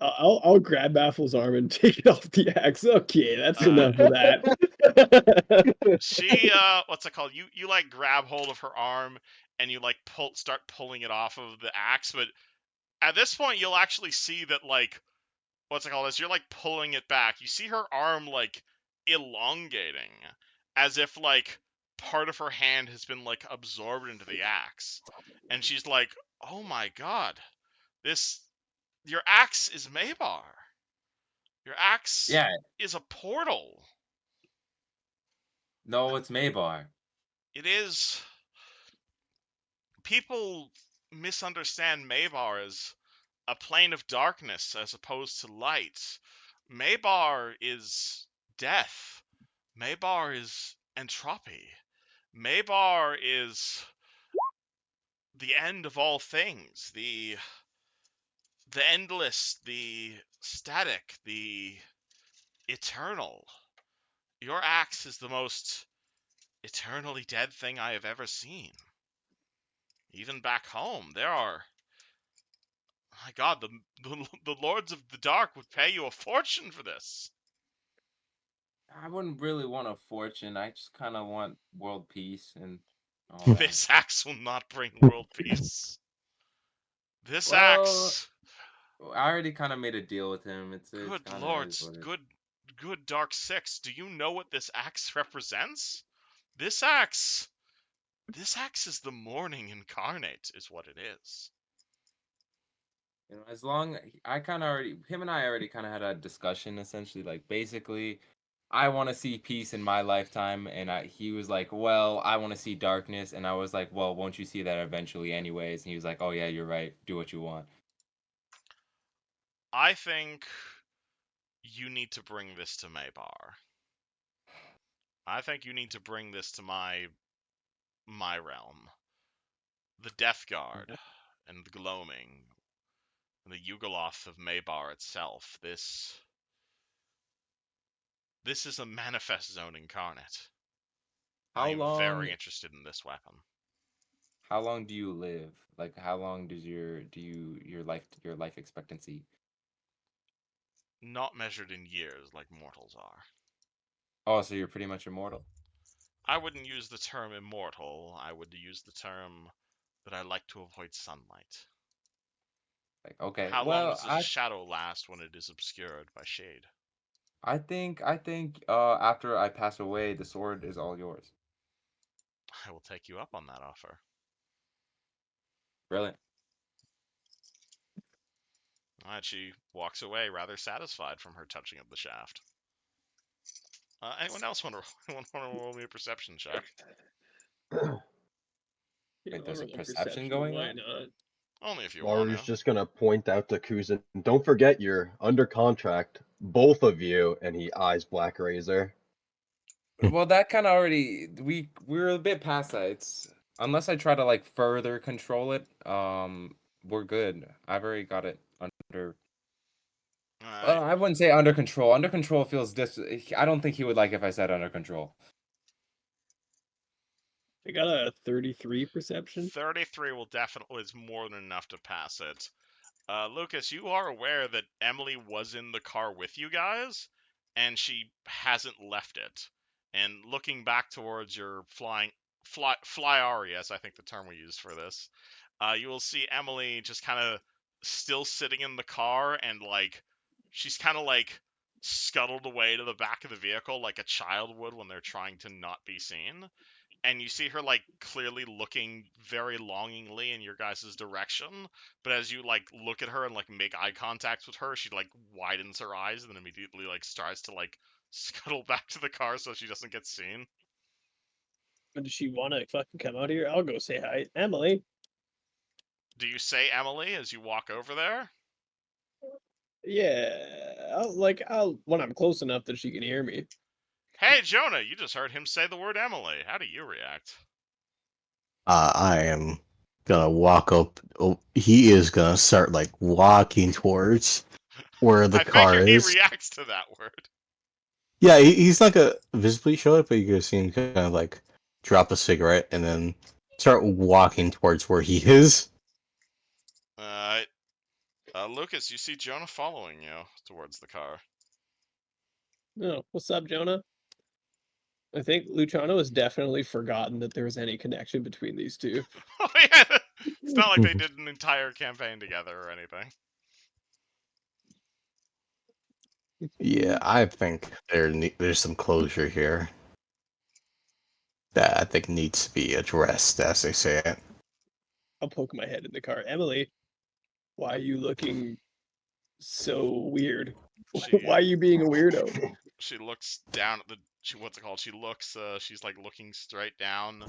I'll grab Baffle's arm and take it off the axe. Okay, that's enough of that. She, what's it called? You like grab hold of her arm and you like start pulling it off of the axe, but at this point you'll actually see that, like, what's it called? As you're like pulling it back, you see her arm like elongating, as if like part of her hand has been like absorbed into the axe, and she's like, "Oh my god, your axe is Maybar. Your axe Yeah. is a portal. No, it's Maybar. It is." People misunderstand Maybar as a plane of darkness as opposed to light. Maybar is death. Maybar is entropy. Maybar is the end of all things, the endless, the static, the eternal. Your axe is the most eternally dead thing I have ever seen. Even back home, there are, my god, the Lords of the Dark would pay you a fortune for this. I wouldn't really want a fortune. I just kind of want world peace and all that. This axe will not bring world peace. This Well, axe. I already kind of made a deal with him. It's Good kind of lords, good Dark Six. Do you know what this axe represents? This axe is the morning incarnate, is what it is. You know, as long I kind of already him and I already kind of had a discussion essentially, like basically I want to see peace in my lifetime, and he was like, well, I want to see darkness, and I was like, well, won't you see that eventually anyways? And he was like, oh yeah, you're right, do what you want. I think you need to bring this to Maybar. I think you need to bring this to my realm. The Death Guard and the Gloaming and the Yugoloth of Maybar itself. This is a manifest zone incarnate. I am very interested in this weapon. How long do you live? Like, how long does your life expectancy? Not measured in years like mortals are. Oh, so you're pretty much immortal. I wouldn't use the term immortal. I would use the term that I like to avoid sunlight. Like, okay, How long well, does a shadow last when it is obscured by shade? I think after I pass away, the sword is all yours. I will take you up on that offer. Brilliant. Alright, she walks away rather satisfied from her touching of the shaft. Anyone else want to roll me a perception check? Wait, there's a perception going why on? not? Only if you want Laru's to. just gonna point out to Kuzan, don't forget you're under contract, both of you, and he eyes Black Razor. Well, that kind of already we're a bit past that. It's unless I try to like further control it, we're good. I've already got it under. Well, I wouldn't say under control. Under control feels I don't think he would like if I said under control. I got a 33 perception. 33 will definitely is more than enough to pass it. Lucas, you are aware that Emily was in the car with you guys, and she hasn't left it. And looking back towards your flyari, as I think the term we used for this, you will see Emily just kind of still sitting in the car, and like she's kind of like scuttled away to the back of the vehicle like a child would when they're trying to not be seen. And you see her like clearly looking very longingly in your guys' direction, but as you like look at her and like make eye contact with her, she like widens her eyes and then immediately like starts to like scuttle back to the car so she doesn't get seen. Does she want to fucking come out here? I'll go say hi, Emily. Do you say Emily as you walk over there? Yeah, I'll when I'm close enough that she can hear me. Hey Jonah, you just heard him say the word Emily. How do you react? I am gonna walk up. Oh, he is gonna start like walking towards where the I bet car you he is. reacts to that word. Yeah, he's not gonna visibly show it, but you can see him kind of like drop a cigarette and then start walking towards where he is. Alright. Lucas, you see Jonah following you towards the car. Oh, what's up, Jonah? I think Luciano has definitely forgotten that there was any connection between these two. Oh yeah, it's not like they did an entire campaign together or anything. Yeah, I think there's some closure here that I think needs to be addressed, as they say it. I'll poke my head in the car. Emily, why are you looking so weird? She Why are you being a weirdo? she looks down at the what's it called? She looks she's like looking straight down.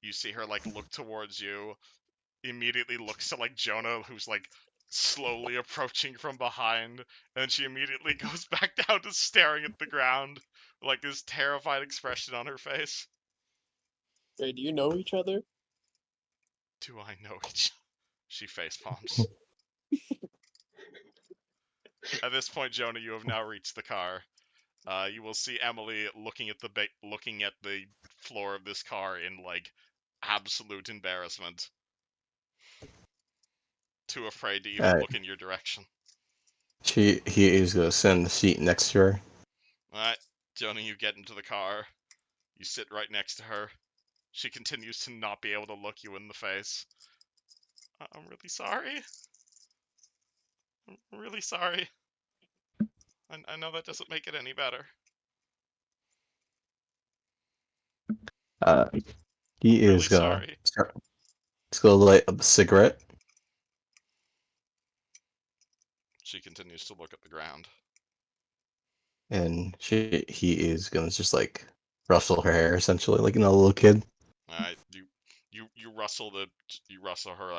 You see her like look towards you. Immediately looks to like Jonah, who's like slowly approaching from behind, and she immediately goes back down to staring at the ground, like this terrified expression on her face. Wait, do you know each other? Do I know each? She face palms. At this point, Jonah, you have now reached the car. You will see Emily looking at the floor of this car in like absolute embarrassment, too afraid to even look in your direction. He is gonna sit in the seat next to her. All right, Jonah, you get into the car. You sit right next to her. She continues to not be able to look you in the face. I'm really sorry. I'm really sorry. I know that doesn't make it any better. He I'm really is gonna sorry. start. He's gonna light up a cigarette. She continues to look at the ground. And he is gonna just like rustle her hair, essentially, like a little kid. All right, you rustle her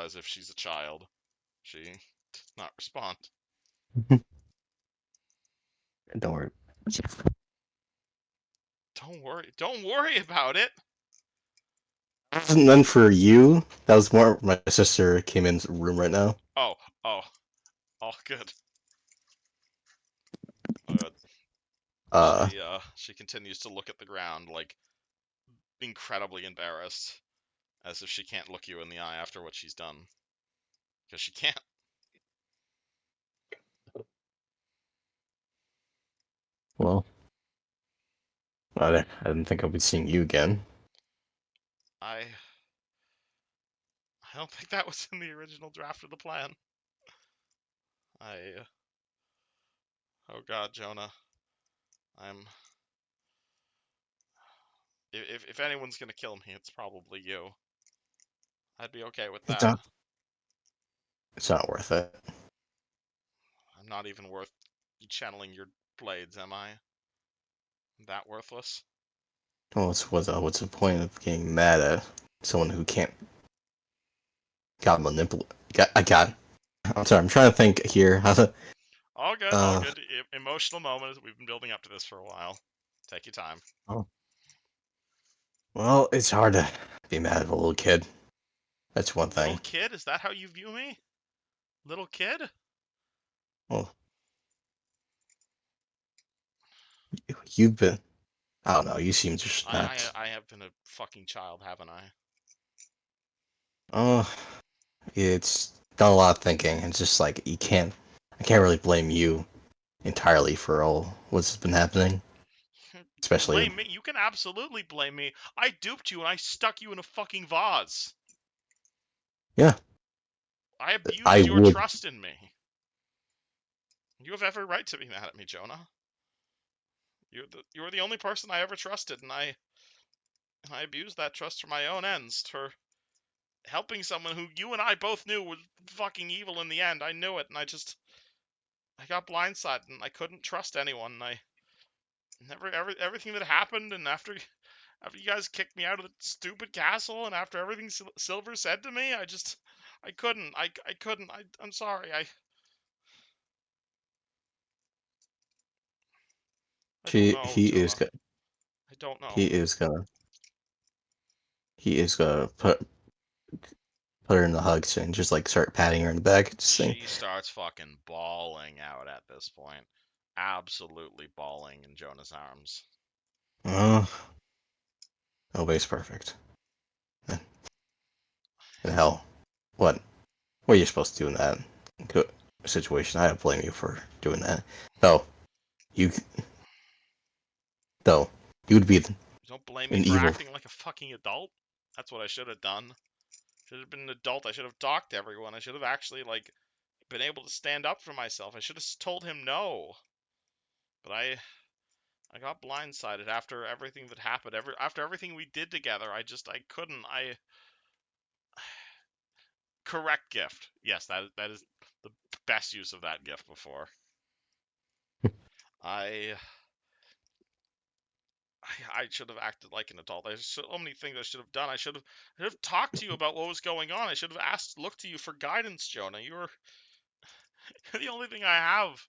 as if she's a child. She does not respond. Don't worry. Don't worry about it. That wasn't meant for you. That was more. My sister came in the room right now. Oh, all good. Oh, good. She continues to look at the ground, like incredibly embarrassed, as if she can't look you in the eye after what she's done, because she can't. Well, I didn't think I'd be seeing you again. I don't think that was in the original draft of the plan. Oh God, Jonah, I'm. If anyone's gonna kill me, it's probably you. I'd be okay with It's that. not. It's not worth it. I'm not even worth channeling your blades, am I? I'm that worthless? Well, what's the point of getting mad at someone who can't got manipulate? I'm sorry. I'm trying to think here. How to. All good, all good. Emotional moment. We've been building up to this for a while. Take your time. Oh. Well, it's hard to be mad at a little kid. That's one thing. Little kid? Is that how you view me? Little kid? Well, you've been. I don't know. You seem just not. I have been a fucking child, haven't I? Oh, it's done a lot of thinking. It's just like you can't. I can't really blame you entirely for all what's been happening. Especially Blame me. You can absolutely blame me. I duped you and I stuck you in a fucking vase. Yeah. I abused I your would. trust in me. You have every right to be mad at me, Jonah. You're the only person I ever trusted, and I abused that trust for my own ends, for helping someone who you and I both knew was fucking evil in the end. I knew it, and I got blindsided, and I couldn't trust anyone. And everything that happened, and after you guys kicked me out of the stupid castle, and after everything Silver said to me, I couldn't. I couldn't. I'm sorry. I don't know, He is. Jonah. I don't know. He is gonna. He is gonna put her in the hugs and just like start patting her in the back. Just saying, She starts fucking bawling out at this point. Absolutely bawling in Jonah's arms. "Oh, nobody's perfect." And hell, what? What are you supposed to do in that situation? I don't blame you for doing that. Though, you, though, you would be You don't blame me an for evil. acting like a fucking adult? That's what I should have done. Should have been an adult. I should have talked to everyone. I should have actually, like, been able to stand up for myself. I should have told him no. But I got blindsided after everything that happened. After everything we did together, I couldn't. Correct gift. Yes, that is the best use of that gift before. I should have acted like an adult. There's so many things I should have done. I should have talked to you about what was going on. I should have looked to you for guidance, Jonah. You're the only thing I have.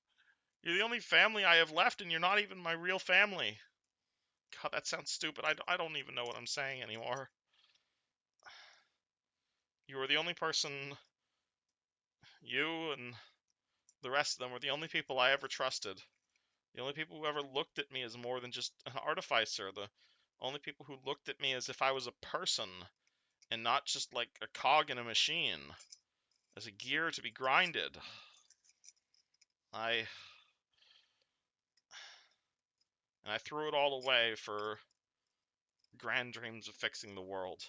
You're the only family I have left, and you're not even my real family. God, that sounds stupid. I don't even know what I'm saying anymore. You were the only person. You and the rest of them were the only people I ever trusted. The only people who ever looked at me as more than just an artificer. The only people who looked at me as if I was a person and not just like a cog in a machine, as a gear to be grinded. I threw it all away for grand dreams of fixing the world.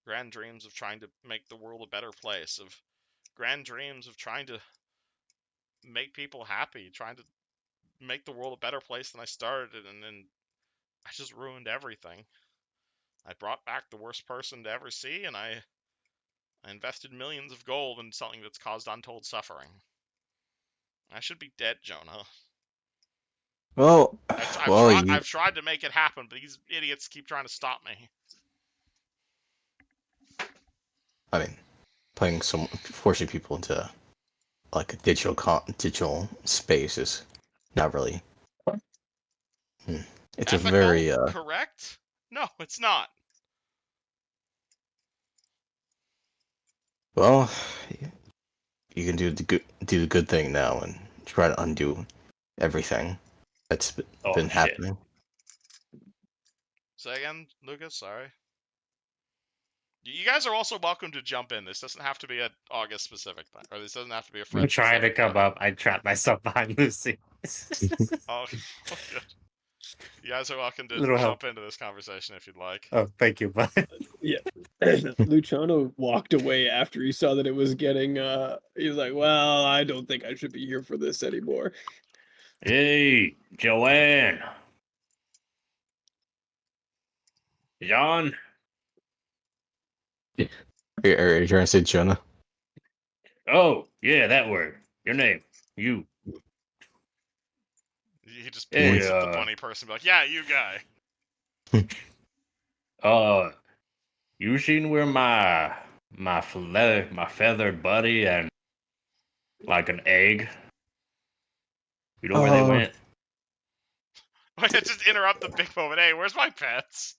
Grand dreams of trying to make the world a better place, of grand dreams of trying to make people happy, trying to make the world a better place than I started it, and then I just ruined everything. I brought back the worst person to ever see, and I invested millions of gold in something that's caused untold suffering. I should be dead, Jonah. Well, I've tried to make it happen, but these idiots keep trying to stop me. I mean, forcing people into like a digital space is not really. It's Ethical, a very correct? No, it's not. well. You can do the good thing now and try to undo everything that's been happening. Say again, Lucas. Sorry. You guys are also welcome to jump in. This doesn't have to be an August specific thing, or this doesn't have to be a Fred. I'm trying to specific come thing. up. I trapped myself behind Lucy. Oh, good. You guys are welcome to Little help. jump into this conversation if you'd like. Oh, thank you, bud. Yeah. Luciano walked away after he saw that it was getting he's like, well, I don't think I should be here for this anymore. Hey, Joanne. John. Are you trying to say Jonah? Oh, yeah, that word. Your name. You. He just Hey, points at the bunny person, and be like, "Yeah, you guy." You seen where my feathered buddy and like an egg? You know where they went? Wait, just interrupt the big moment. Hey, where's my pets?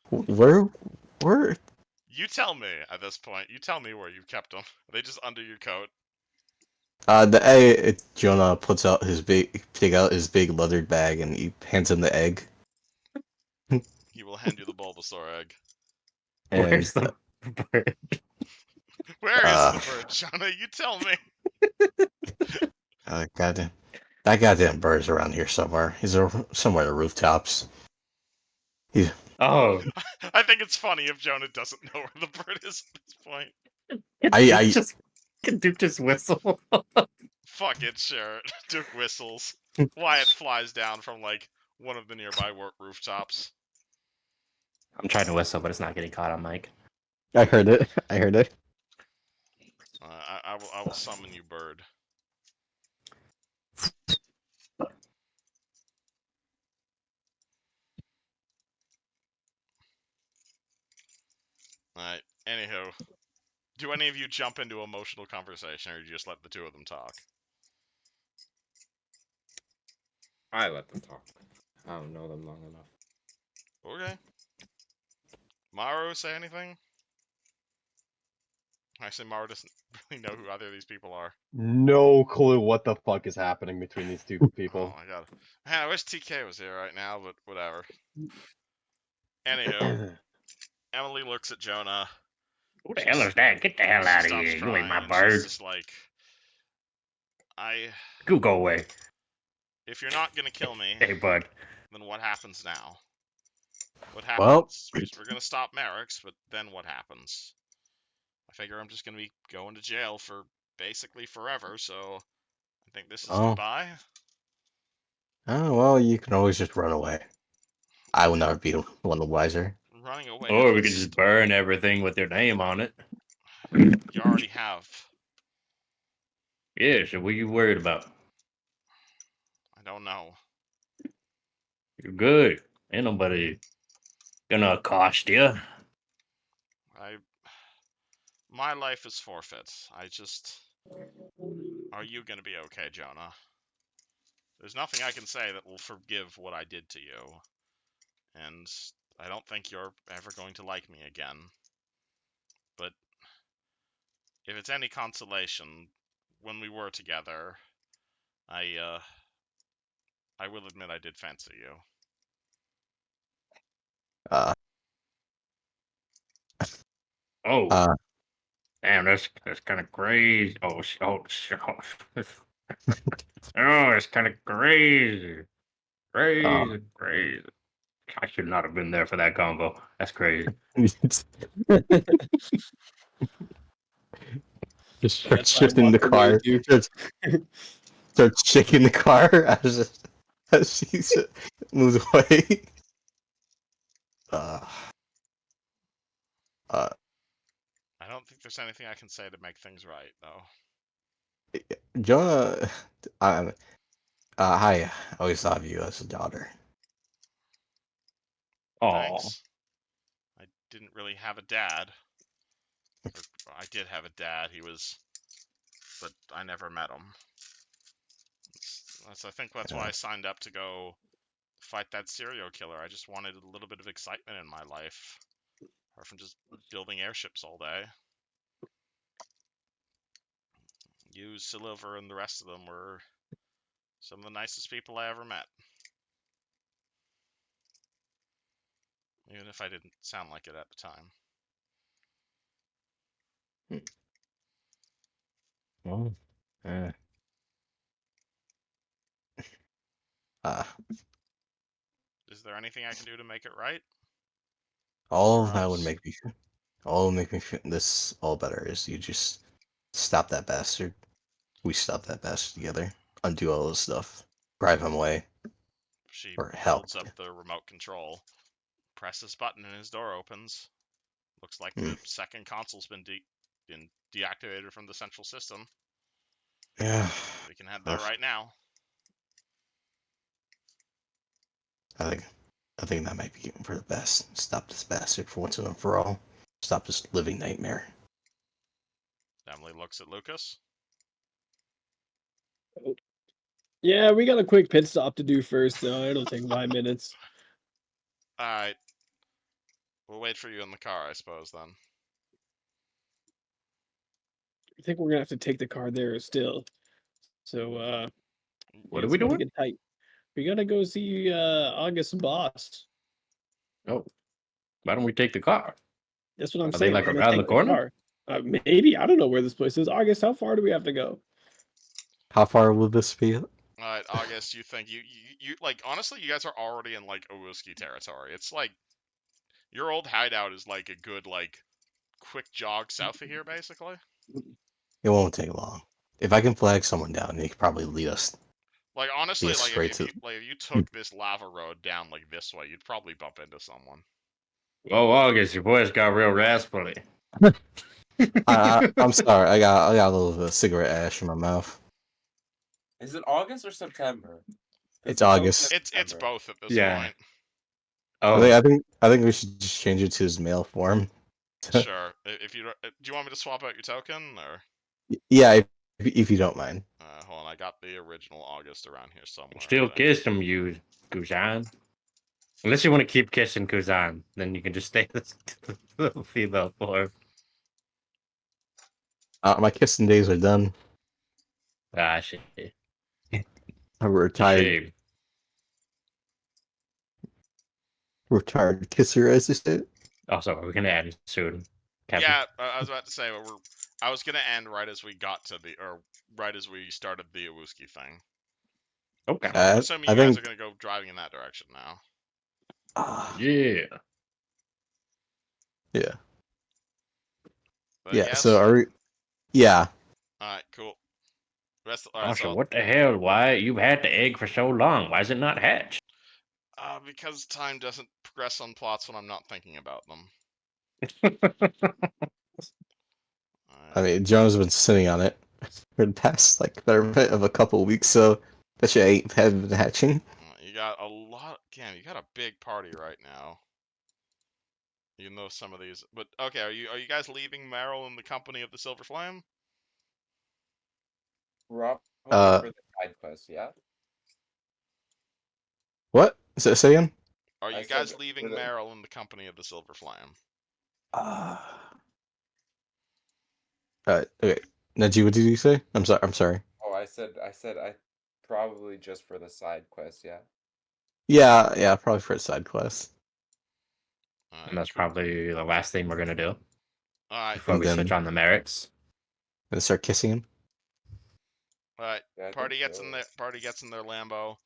Where? You tell me at this point. You tell me where you've kept them. Are they just under your coat? The egg. Jonah take out his big leathered bag and he hands him the egg. He will hand you the Bulbasaur egg. And Where's the bird? Where is the bird, Shauna? You tell me. Goddamn. That goddamn bird's around here somewhere. He's somewhere on the rooftops. Oh, I think it's funny if Jonah doesn't know where the bird is at this point. can Duke just whistle? Fuck it, sure. Duke whistles. Wyatt flies down from like one of the nearby rooftops. I'm trying to whistle, but it's not getting caught on mic. I heard it. I heard it. I will summon you, bird. Alright, anywho. Do any of you jump into emotional conversation, or do you just let the two of them talk? I let them talk. I don't know them long enough. Okay. Maru, say anything? Actually, Maru doesn't really know who either of these people are. No clue what the fuck is happening between these two people. Oh my god. Man, I wish TK was here right now, but whatever. Anywho, Emily looks at Jonah. Who the hell is that? Get the hell She out of stops here. You ain't my crying, and she's bird. just like, You go away. if you're not gonna kill me, Hey, bud. then what happens now? What Well- happens? We're gonna stop Merrick's, but then what happens? I figure I'm just gonna be going to jail for basically forever, so I think this is Oh. goodbye. Oh, well, you can always just run away. I will never be one the wiser. Running away. Or we doesn't could just burn everything with your name on it. You already have. Yeah, so what are you worried about? I don't know. You're good. Ain't nobody gonna accost you. My life is forfeit. Are you gonna be okay, Jonah? There's nothing I can say that will forgive what I did to you. And I don't think you're ever going to like me again. But if it's any consolation, when we were together, I will admit I did fancy you. Oh. Damn, that's kind of crazy. Oh, it's kind of crazy. Crazy. I should not have been there for that combo. That's crazy. Just start That's why I shifting the walked away, car. dude. Start shaking the car as she moves away. I don't think there's anything I can say to make things right, though. Jonah, hi. I always thought of you as a daughter. Oh, Thanks. I didn't really have a dad. Or, I did have a dad. But I never met him. I think that's why I signed up to go fight that serial killer. I just wanted a little bit of excitement in my life, apart from just building airships all day. You, Silver, and the rest of them were some of the nicest people I ever met. Even if I didn't sound like it at the time. Well, Is there anything I can do to make it right? all Or that would else- make me feel this all better is you just stop that bastard. We stop that bastard together. Undo all this stuff. Drive him away. She Or help. holds up the remote control, presses button, and his door opens. Looks like Hmm. the second console's been deactivated from the central system. Yeah. We can head there right now. I think that might be for the best. Stop this bastard for once and for all. Stop this living nightmare. Emily looks at Lucas. Yeah, we got a quick pit stop to do first, though. It'll take 5 minutes. Alright. We'll wait for you in the car, I suppose, then. I think we're gonna have to take the car there still. So, what yeah, are we it's about to doing? get tight. We gotta go see August's boss. Oh, why don't we take the car? That's what I'm Are they saying. like We're gonna around the take corner? car. Maybe I don't know where this place is. August, how far do we have to go? How far will this be? Alright, August, you think you like honestly you guys are already in like Owuski territory. It's like your old hideout is like a good like quick jog south of here basically. It won't take long. If I can flag someone down, they can probably lead us Like honestly, like straight if to. you like if you took this lava road down like this way, you'd probably bump into someone. Whoa, August, your voice got real raspy. I'm sorry. I got a little bit of cigarette ash in my mouth. Is it August or September? 'Cause It's the note August. said It's September. both at this Yeah. point. Oh, I think we should just change it to his male form. Sure. If you don't, do you want me to swap out your token or? Yeah, if you don't mind. Hold on, I got the original August around here somewhere. still but kiss him, you Kuzan. Unless you want to keep kissing Kuzan, then you can just stay the female form. My kissing days are done. Ah, shit. I'm It's a retired. shame. Retired kisser, as they say. Also, we're gonna end soon. Kevin. Yeah, I was about to say I was gonna end right as we got to or right as we started the Owuski thing. Okay. So I'm assuming I you guys think. are gonna go driving in that direction now. Yeah. Yeah. But Yeah. yes. So are we? Yeah. All right, cool. All right, Also, so what the hell? Why you've had the egg for so long? Why is it not hatched? because time doesn't progress on plots when I'm not thinking about them. I mean, John's been sitting on it for the past like better bit of a couple of weeks, so that shit ain't have been hatching. You got a lot. Again, you got a big party right now. You know some of these, but okay. Are you guys leaving Meryl in the company of the Silver Flame? Probably Uh, for the side quest, yeah. What? Say again? Are I you said guys leaving for the- Meryl in the company of the Silver Flame? Okay. Najee, what did you say? I'm sorry. I'm sorry. Oh, I said I probably just for the side quest, yeah. Yeah, probably for a side quest. Alright, And that's cool. probably the last thing we're gonna do Alright, before And we then- switch on the merits. And start kissing him. alright. Yeah, I Party think gets in so. there. Party gets in their Lambo.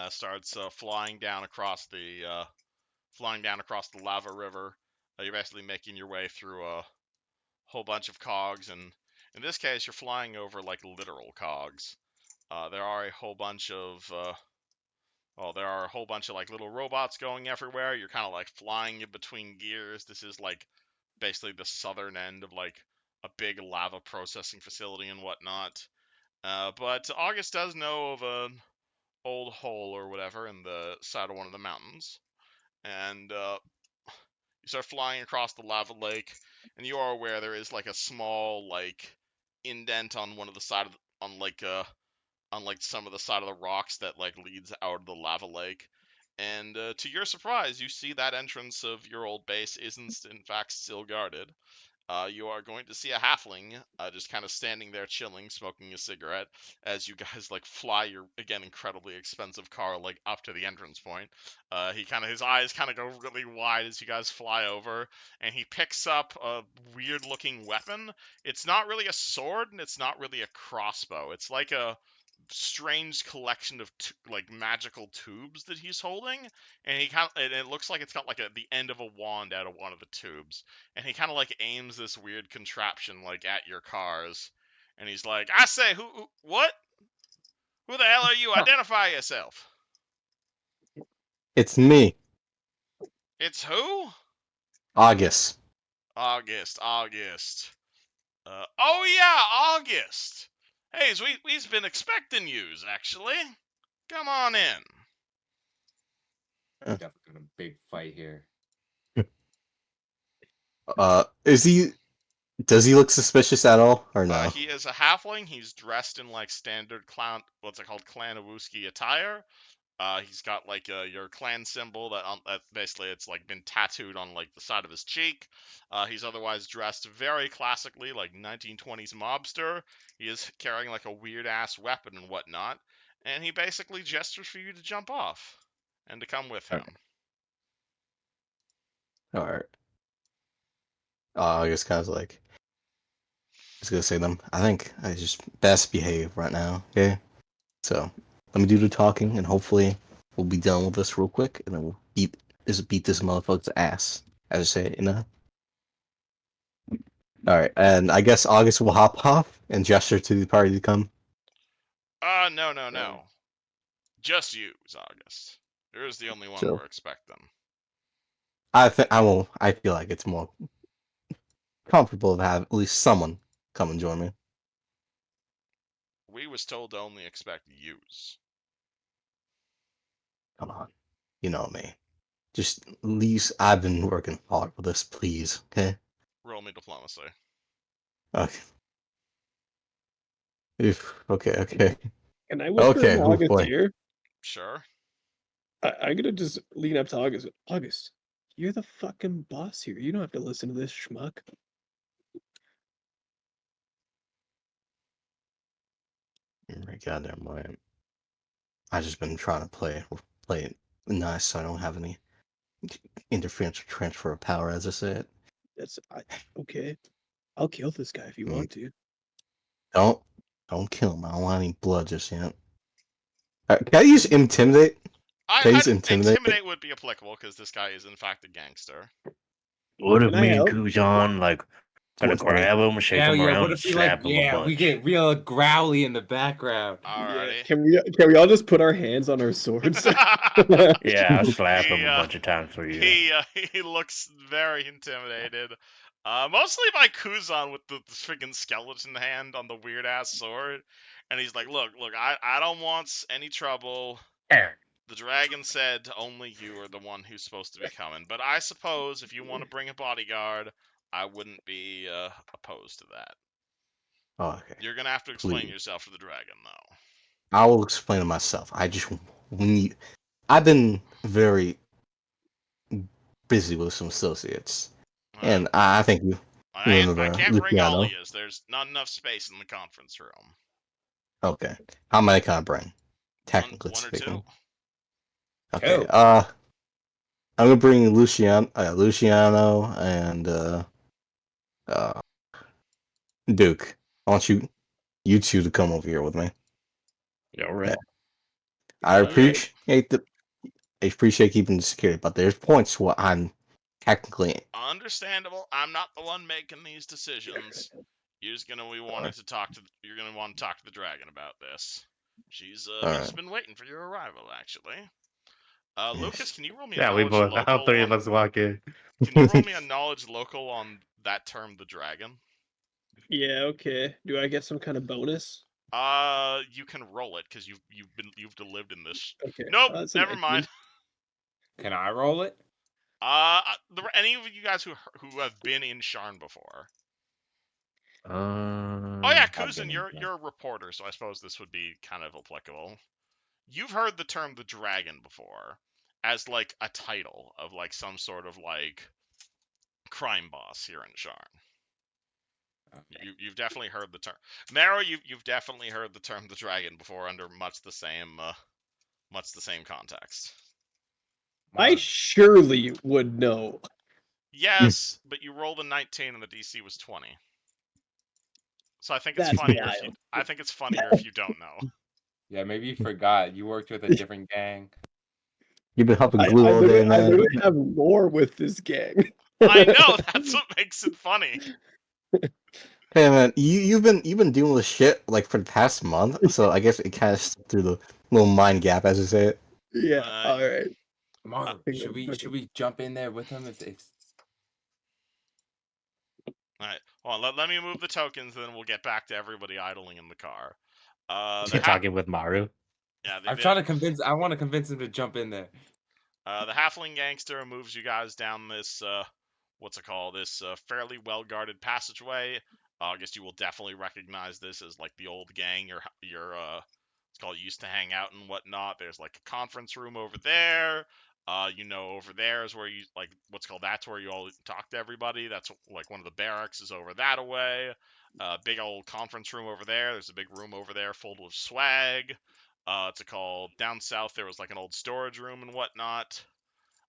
Starts flying down across the lava river. You're basically making your way through a whole bunch of cogs, and in this case, you're flying over like literal cogs. There are a whole bunch of like little robots going everywhere. You're kind of like flying in between gears. This is like basically the southern end of like a big lava processing facility and whatnot. But August does know of an old hole or whatever in the side of one of the mountains, and you start flying across the lava lake, and you are aware there is like a small like indent on one of the side of on like some of the side of the rocks that like leads out of the lava lake. And to your surprise, you see that entrance of your old base isn't in fact still guarded. You are going to see a halfling just kind of standing there chilling, smoking a cigarette, as you guys like fly your again incredibly expensive car like up to the entrance point. His eyes kind of go really wide as you guys fly over, and he picks up a weird looking weapon. It's not really a sword, and it's not really a crossbow. It's like a strange collection of like magical tubes that he's holding, and it looks like it's got like the end of a wand out of one of the tubes, and he kind of like aims this weird contraption like at your cars, and he's like, "I say, what? Who the hell are you? Identify yourself." It's me, It's who? August. August. Oh yeah, August. Hey, we've been expecting yous actually. Come on in. Definitely got a big fight here. Is he? Does he look suspicious at all, or no? He is a halfling. He's dressed in like standard clown, what's it called, Clan Owuski attire. He's got like your clan symbol that basically it's like been tattooed on like the side of his cheek. He's otherwise dressed very classically, like 1920s mobster. He is carrying like a weird ass weapon and whatnot, and he basically gestures for you to jump off and to come with him. All right. August kind of like, was gonna say them. I think I just best behave right now. Okay, so let me do the talking, and hopefully we'll be done with this real quick, and then we'll beat this motherfucker's ass. As I say, you know. All right, and I guess August will hop off and gesture to the party to come. No. Just use August. You're the only one So we're expecting. I think I will. I feel like it's more comfortable to have at least someone come and join me. We was told to only expect use. Come on, you know me. Just at least I've been working hard for this, please. Okay. Roll me diplomacy. Okay. Okay. Can I whisper Okay. in Oh August's boy. ear? Sure. I'm gonna just lean up to August. August, you're the fucking boss here. You don't have to listen to this schmuck. You're goddamn right. I just been trying to play it nice, so I don't have any interference or transfer of power, as I said. Okay. I'll kill this guy if you want to. Don't kill him. I don't want any blood just yet. Can I use intimidate? Can I use intimidate? Intimidate would be applicable because this guy is in fact a gangster. What if Can I me and help? Kujan like gonna What's funny? grab him, shake him Yeah. around, What and if we like? slap him a Yeah, we bunch? get real growly in the background. Yeah. Alrighty. Can we all just put our hands on our swords? Yeah, I'll slap him he, a bunch of times for you. he looks very intimidated. Mostly by Kuzan with the freaking skeleton hand on the weird ass sword. And he's like, look, I don't want any trouble. The dragon said only you are the one who's supposed to be coming. But I suppose if you want to bring a bodyguard, I wouldn't be opposed to that. Oh, okay. You're gonna have to explain Please. yourself to the dragon, though. I will explain it myself. I've been very busy with some associates, and I think you I remember can't bring all of Luciano. you. There's not enough space in the conference room. Okay. How many can I bring? One, Technically one or two. speaking. Okay. Two. I'm gonna bring Luciano, and uh, Duke. I want you two to come over here with me. All right. I Alright. appreciate keeping the security, but there's points where I'm technically. Understandable. I'm not the one making these decisions. You're gonna want to talk to the dragon about this. She's Alright. been waiting for your arrival, actually. Lucas, can you roll me a Yeah, we knowledge both. All local three of on? us walk in. Can you roll me a knowledge local on that term, the dragon? Yeah, okay. Do I get some kind of bonus? You can roll it because you've lived in this. Okay. Nope, That's a never 19. mind. Can I roll it? Any of you guys who have been in Sharn before? Oh Oh yeah, I've been Kuzin, in you're a reporter, so I suppose this would be kind of applicable. You've heard the term the dragon before as like a title of like some sort of like crime boss here in Sharn. You've definitely heard the term. Marrow, you've definitely heard the term the dragon before under much the same context. I surely would know. Yes, but you rolled a 19 and the DC was 20. So I think it's That's funnier wild. if you don't know. Yeah, maybe you forgot. You worked with a different gang. You've been helping I glue all day, man. literally have lore with this gang. I know, that's what makes it funny. Hey man, you've been dealing with shit like for the past month, so I guess it kind of through the little mind gap, as you say it. Yeah, Uh, alright. Come on, should we jump in there with him if Alright, hold on, let me move the tokens, then we'll get back to everybody idling in the car. You're talking with Maru. Yeah, I want to convince him to jump in there. the halfling gangster moves you guys down this this fairly well guarded passageway. I guess you will definitely recognize this as like the old gang your it's called used to hang out and whatnot. There's like a conference room over there. Over there is where you like that's where you all talk to everybody. That's like one of the barracks is over that away. Big old conference room over there. There's a big room over there full of swag. It's called down south. There was like an old storage room and whatnot.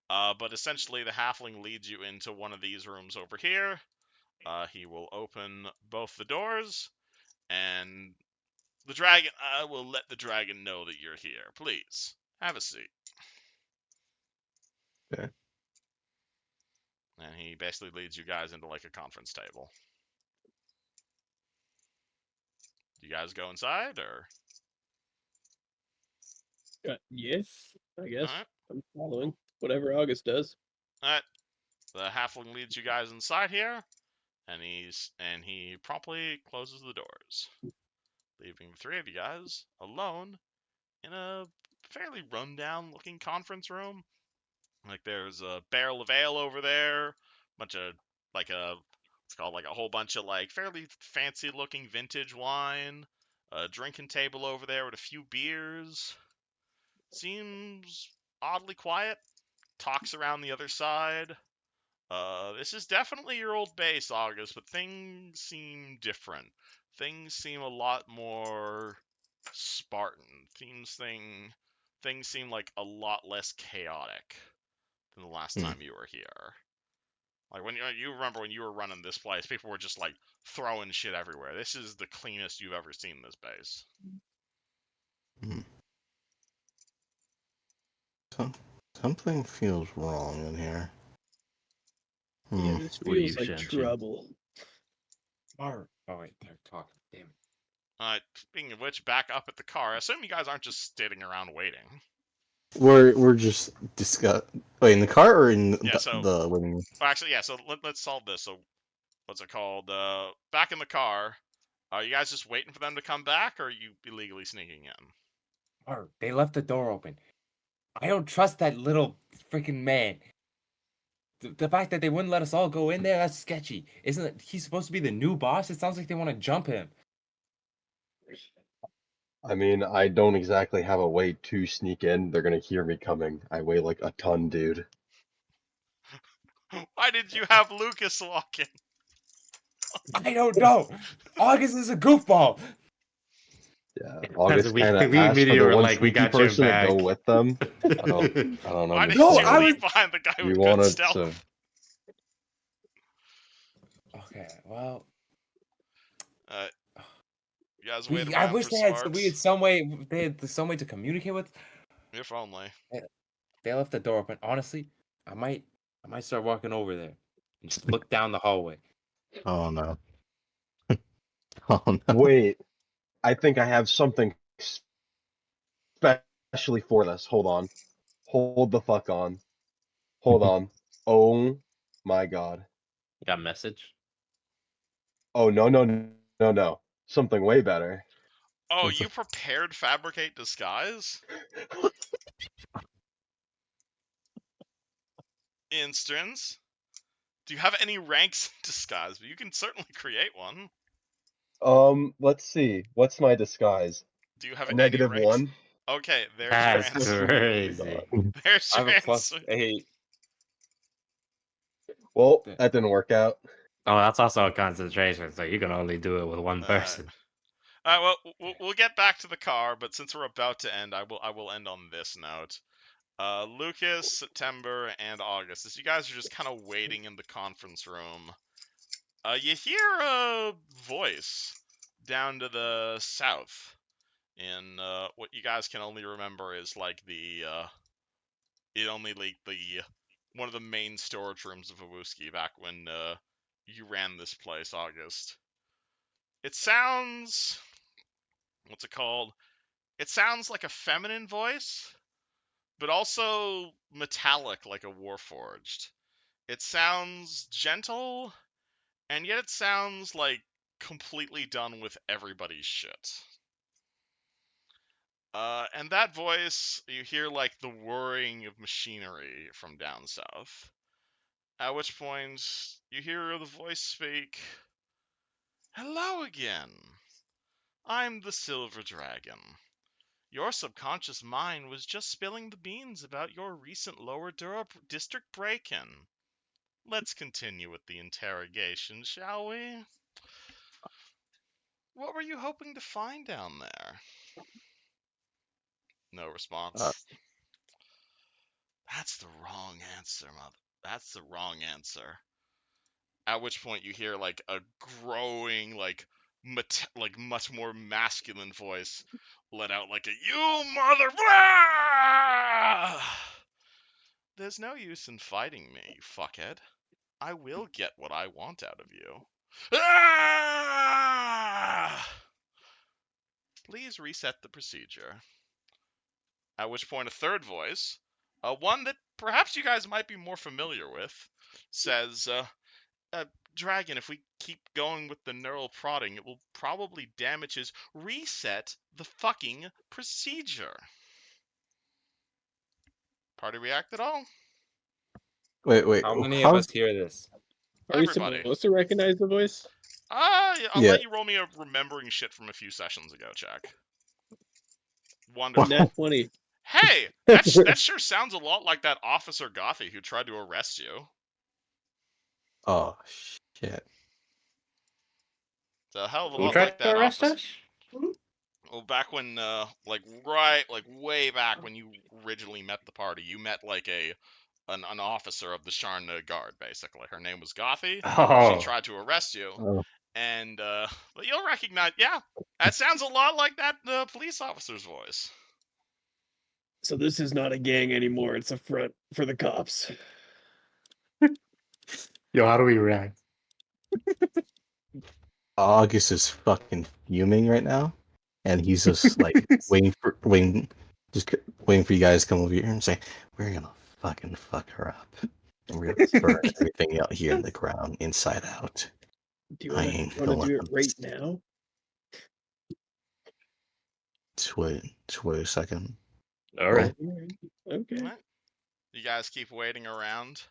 But essentially, the halfling leads you into one of these rooms over here. He will open both the doors, and the dragon. I will let the dragon know that you're here. Please have a seat. Okay. And he basically leads you guys into like a conference table. Do you guys go inside, or? Yes, I guess. Alright. I'm following whatever August does. Alright. The halfling leads you guys inside here, and he promptly closes the doors, leaving the three of you guys alone in a fairly rundown looking conference room. Like there's a barrel of ale over there, bunch of like a it's called like a whole bunch of like fairly fancy looking vintage wine, a drinking table over there with a few beers. Seems oddly quiet. Talks around the other side. This is definitely your old base, August, but things seem different. Things seem a lot more Spartan. Things seem like a lot less chaotic than the last Hmm. time you were here. Like when you remember when you were running this place, people were just like throwing shit everywhere. This is the cleanest you've ever seen this base. Something feels wrong in here. Yeah, this What do feels you like sense? trouble. Oh wait, they're talking. Damn it. Speaking of which, back up at the car. I assume you guys aren't just sitting around waiting. We're just discuss. Wait, in the car or in Yeah, so the living room? actually, yeah. So let's solve this. So what's it called? Back in the car. Are you guys just waiting for them to come back, or are you illegally sneaking in? Oh, they left the door open. I don't trust that little freaking man. The fact that they wouldn't let us all go in there, that's sketchy. Isn't it? He's supposed to be the new boss? It sounds like they want to jump him. I mean, I don't exactly have a way to sneak in. They're gonna hear me coming. I weigh like a ton, dude. Why did you have Lucas walk in? I don't know. August is a goofball. Yeah, Because August we kind of we asked for immediately the were one like, we sneaky got your person to go back. with them. I don't Why didn't No, you I understand. leave was. behind the guy You with good wanted stealth? to. Okay, well, Uh, you guys waiting I around wish for they had Sparks? they had some way to communicate with. If only. They left the door open. Honestly, I might start walking over there and just look down the hallway. Oh no. Oh no. Wait, I think I have something especially for this. Hold on. Hold the fuck on. Hold on. Oh my god. You got a message? Oh no. Something way better. Oh, What's you prepared fabricate disguise? Instance. Do you have any ranks in disguise? But you can certainly create one. Let's see. What's my disguise? Do you have A any ranks? -1? Okay, there's your That's answer. crazy. There's I your have a answer. +8. Well, that didn't work out. Oh, that's also a concentration, so you can only do it with one person. All right, well, we'll get back to the car, but since we're about to end, I will end on this note. Lucas, September, and August, as you guys are just kind of waiting in the conference room, you hear a voice down to the south in what you guys can only remember is like one of the main storage rooms of Awuski back when you ran this place, August. It sounds, what's it called? It sounds like a feminine voice, but also metallic like a warforged. It sounds gentle, and yet it sounds like completely done with everybody's shit. And that voice, you hear like the whirring of machinery from down south. At which point, you hear the voice speak, "Hello again. I'm the Silver Dragon. Your subconscious mind was just spilling the beans about your recent Lower Dura district break-in. Let's continue with the interrogation, shall we? What were you hoping to find down there?" No response. That's the wrong answer, mother. That's the wrong answer. At which point you hear like a growing, like much more masculine voice let out like a "You mother!" There's no use in fighting me, you fuckhead. I will get what I want out of you. Please reset the procedure. At which point a third voice, one that perhaps you guys might be more familiar with, says, Dragon, if we keep going with the neural prodding, it will probably damage his reset the fucking procedure. Party react at all? Wait. How many of us hear this? Are we Everybody. supposed to recognize the voice? I'll let you roll me a remembering shit from a few sessions ago, check. Wonderful. Nat 20. Hey, that sure sounds a lot like that Officer Gothy who tried to arrest you. Oh shit. It's a hell of a Who lot tried like to that arrest officer. us? Well, back when, way back when you originally met the party, you met like an officer of the Sharn Guard, basically. Her name was Gothy. Oh. She tried to arrest you, Oh. and but you'll recognize, yeah, that sounds a lot like that police officer's voice. So this is not a gang anymore. It's a front for the cops. Yo, how do we react? August is fucking fuming right now, and he's just like waiting for you guys to come over here and say, "We're gonna fucking fuck her up, and we're gonna burn everything out here in the ground, inside out." Do you I want ain't to gonna do let it them right now? Just wait a second. All right. Okay. All right. You guys keep waiting around.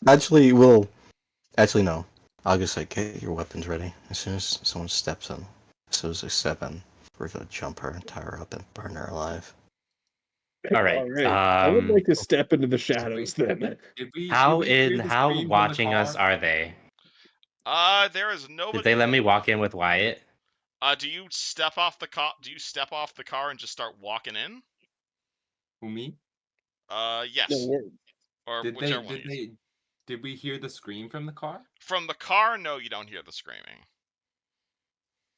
Actually, no. I'll just say, get your weapons ready. As soon as someone steps in, as soon as they step in, we're gonna jump her and tie her up and burn her alive. All right. I would like to step into the shadows then. How watching us are they? There is nobody. Did they let me walk in with Wyatt? Do you step off the car? Do you step off the car and just start walking in? Who, me? Yes. No, Or Did whichever one. did we hear the scream from the car? From the car, no, you don't hear the screaming.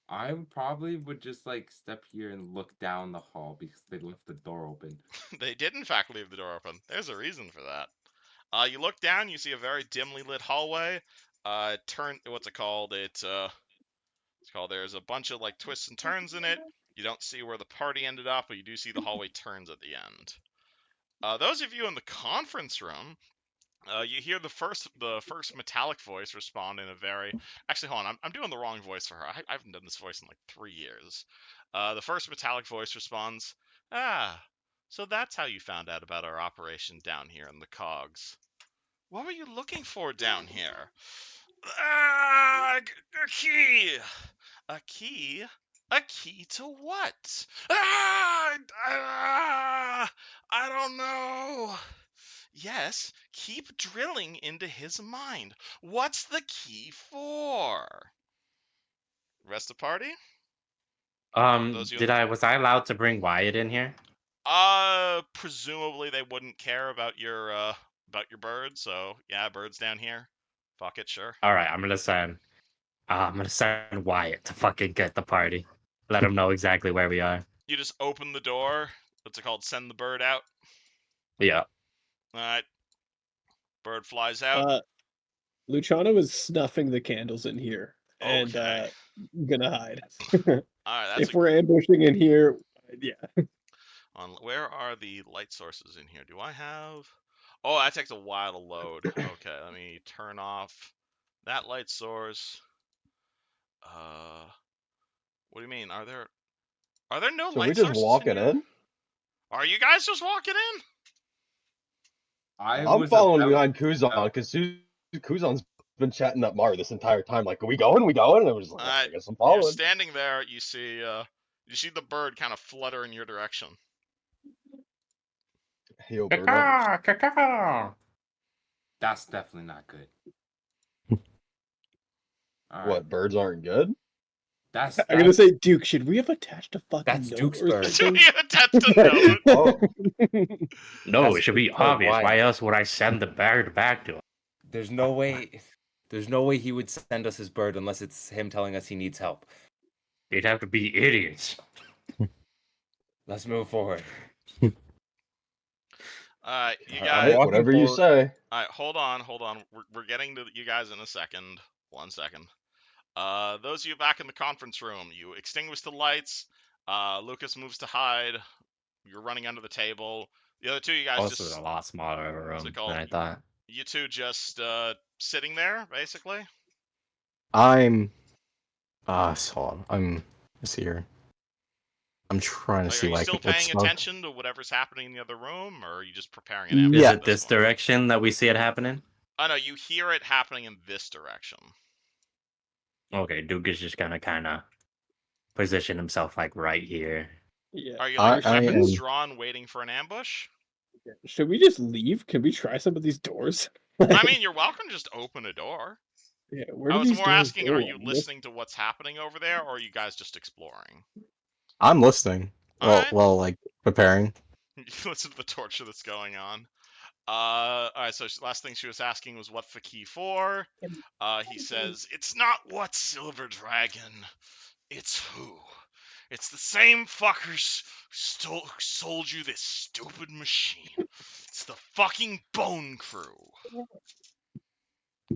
I probably would just like step here and look down the hall because they left the door open. They did in fact leave the door open. There's a reason for that. You look down, you see a very dimly lit hallway. What's it called? It's called. There's a bunch of like twists and turns in it. You don't see where the party ended up, but you do see the hallway turns at the end. Those of you in the conference room, you hear the first metallic voice respond in a very... Actually, hold on. I'm doing the wrong voice for her. I haven't done this voice in like 3 years. The first metallic voice responds, so that's how you found out about our operation down here in the Cogs. What were you looking for down here? A key! A key? A key to what? I don't know. Yes, keep drilling into his mind. What's the key for? Rest of party? Was I allowed to bring Wyatt in here? Presumably they wouldn't care about your bird, so yeah, bird's down here. Fuck it, sure. All right, I'm gonna send Wyatt to fucking get the party. Let him know exactly where we are. You just open the door. What's it called? Send the bird out. Yeah. All right. Bird flies out. Luciano is snuffing the candles in here and Okay. gonna hide. All right. If we're ambushing in here, yeah. Where are the light sources in here? Do I have? Oh, that takes a while to load. Okay, let me turn off that light source. What do you mean? Are there no So light we just sources walking in here? in? Are you guys just walking in? I'm following behind Kuzan because Kuzan's been chatting up Mar this entire time. Like, are we going? We going? And I was like, I guess I'm You're following. standing there. You see the bird kind of flutter in your direction. Yo, bird. That's definitely not good. All What, right. birds aren't good? I'm gonna say, Duke, should we have attached a fucking That's note Duke's or bird. Should something? we attach a note? Oh, No, That's it should be Duke's bird. obvious. Why? Why else would I send the bird back to him? There's no way. There's no way he would send us his bird unless it's him telling us he needs help. They'd have to be idiots. Let's move forward. You I'm guys. walking Whatever you forward. say. All right, hold on. We're getting to you guys in a second. 1 second. Those of you back in the conference room, you extinguish the lights. Lucas moves to hide. You're running under the table. The other two, you guys Also, just a lot smaller of a what's it room called? than I thought. You two just sitting there, basically. I'm. Hold on. Let's see here. I'm trying to Like, see are you what still what's paying attention to whatever's happening in the other room, or are you just preparing an ambush Is Yeah. at it this this point? direction that we see it happening? Oh no, you hear it happening in this direction. Okay, Duke is just gonna kind of position himself like right here. Yeah. Are you like I weapons am. drawn, waiting for an ambush? Should we just leave? Can we try some of these doors? I mean, you're welcome to just open a door. Yeah, where I do was these more doors asking, go? are you listening to what's happening over there, or are you guys just exploring? I'm listening. Alright. Well, like preparing. You listen to the torture that's going on. Alright, so last thing she was asking was what the key for. He says, it's not what, Silver Dragon. It's who. It's the same fuckers who sold you this stupid machine. It's the fucking Bone Crew.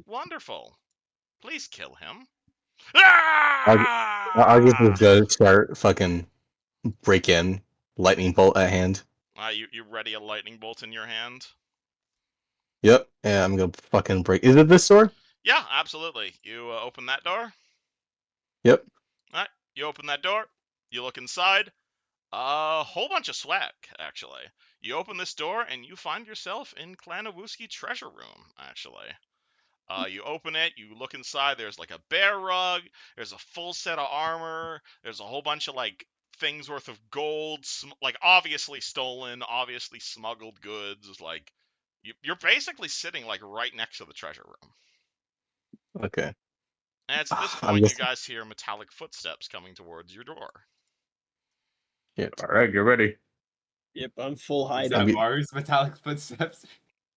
Wonderful. Please kill him. I guess we'll just start fucking break in, lightning bolt at hand. You ready a lightning bolt in your hand? Yep. Yeah, I'm gonna fucking break. Is it this door? Yeah, absolutely. You open that door. Yep. Alright, you open that door. You look inside. A whole bunch of swag, actually. You open this door and you find yourself in Klanawooski treasure room, actually. You open it, you look inside, there's like a bear rug, there's a full set of armor, there's a whole bunch of like things worth of gold, like obviously stolen, obviously smuggled goods, like you're basically sitting like right next to the treasure room. Okay. And it's at this I'm point you just. guys hear metallic footsteps coming towards your door. Shit. All right, get ready. Yep, I'm full Is hiding. that I'm get- Maru's metallic footsteps?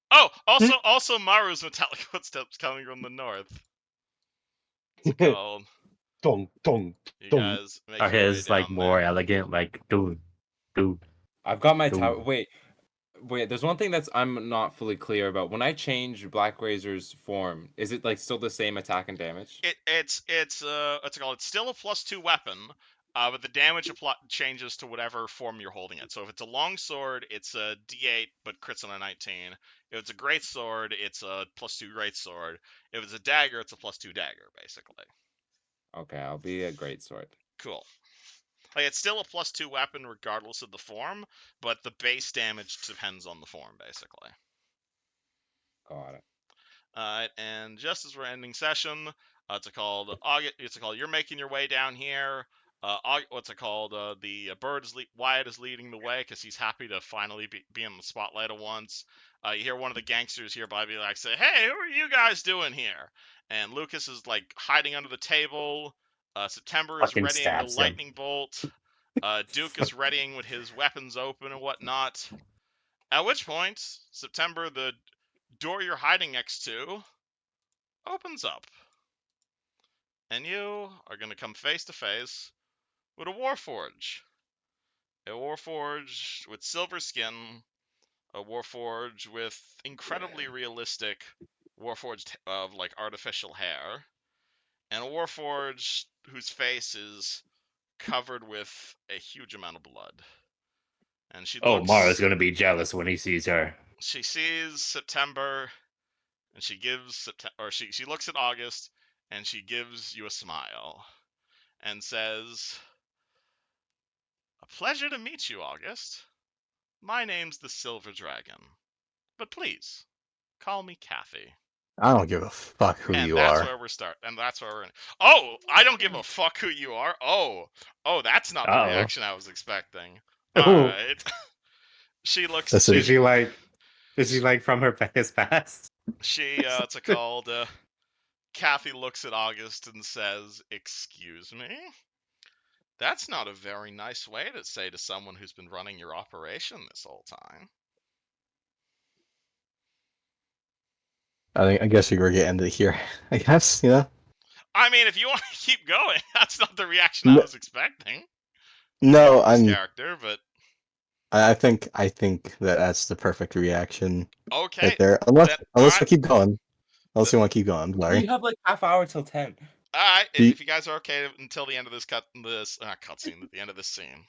Oh, also Maru's metallic footsteps coming from the north. It's called. Dong, dong, You dong. guys make Are your way his like down more there. elegant? Like, dude. I've got my Dude. tower. Wait. There's one thing that's I'm not fully clear about. When I change Black Razor's form, is it like still the same attack and damage? It's what's it called? It's still a +2 weapon, but the damage changes to whatever form you're holding it. So if it's a long sword, it's a D8 but crits on a 19. If it's a great sword, it's a +2 great sword. If it's a dagger, it's a +2 dagger, basically. Okay, I'll be a great sword. Cool. Like it's still a +2 weapon regardless of the form, but the base damage depends on the form, basically. Got it. And just as we're ending session, it's called you're making your way down here. What's it called? The bird is Wyatt is leading the way because he's happy to finally be in the spotlight at once. You hear one of the gangsters hereby be like, "Say, hey, who are you guys doing here?" And Lucas is like hiding under the table. September is Fucking readying a stabs him. lightning bolt. Duke is readying with his weapons open and whatnot. At which point, September, the door you're hiding next to opens up. And you are going to come face to face with a Warforge. A Warforge with silver skin, a Warforge with incredibly realistic Warforged of like artificial hair, and a Warforge whose face is covered with a huge amount of blood. And she Oh, Mara's looks gonna be jealous when he sees her. she sees September and she gives she looks at August and she gives you a smile and says, "A pleasure to meet you, August. My name's the Silver Dragon, but please call me Kathy." I don't give a fuck who And you that's are. where we're starting. And that's where we're in. Oh, I don't give a fuck who you are. Oh, that's not the Uh-oh. reaction I was expecting. All Ooh. right. She looks. That's Is she like from his past? What's it called? Kathy looks at August and says, "Excuse me? That's not a very nice way to say to someone who's been running your operation this whole time." I guess we were getting to here. I guess, you know? I mean, if you want to keep going, that's not the reaction I was expecting. No, This I'm. character, but I think that's the perfect reaction okay. right there. Unless Then, unless alright. we keep going. Unless we want to keep going. I'm sorry. You have like half hour till 10. Alright, Do you- if you guys are okay until the end of this cutscene, at the end of this scene.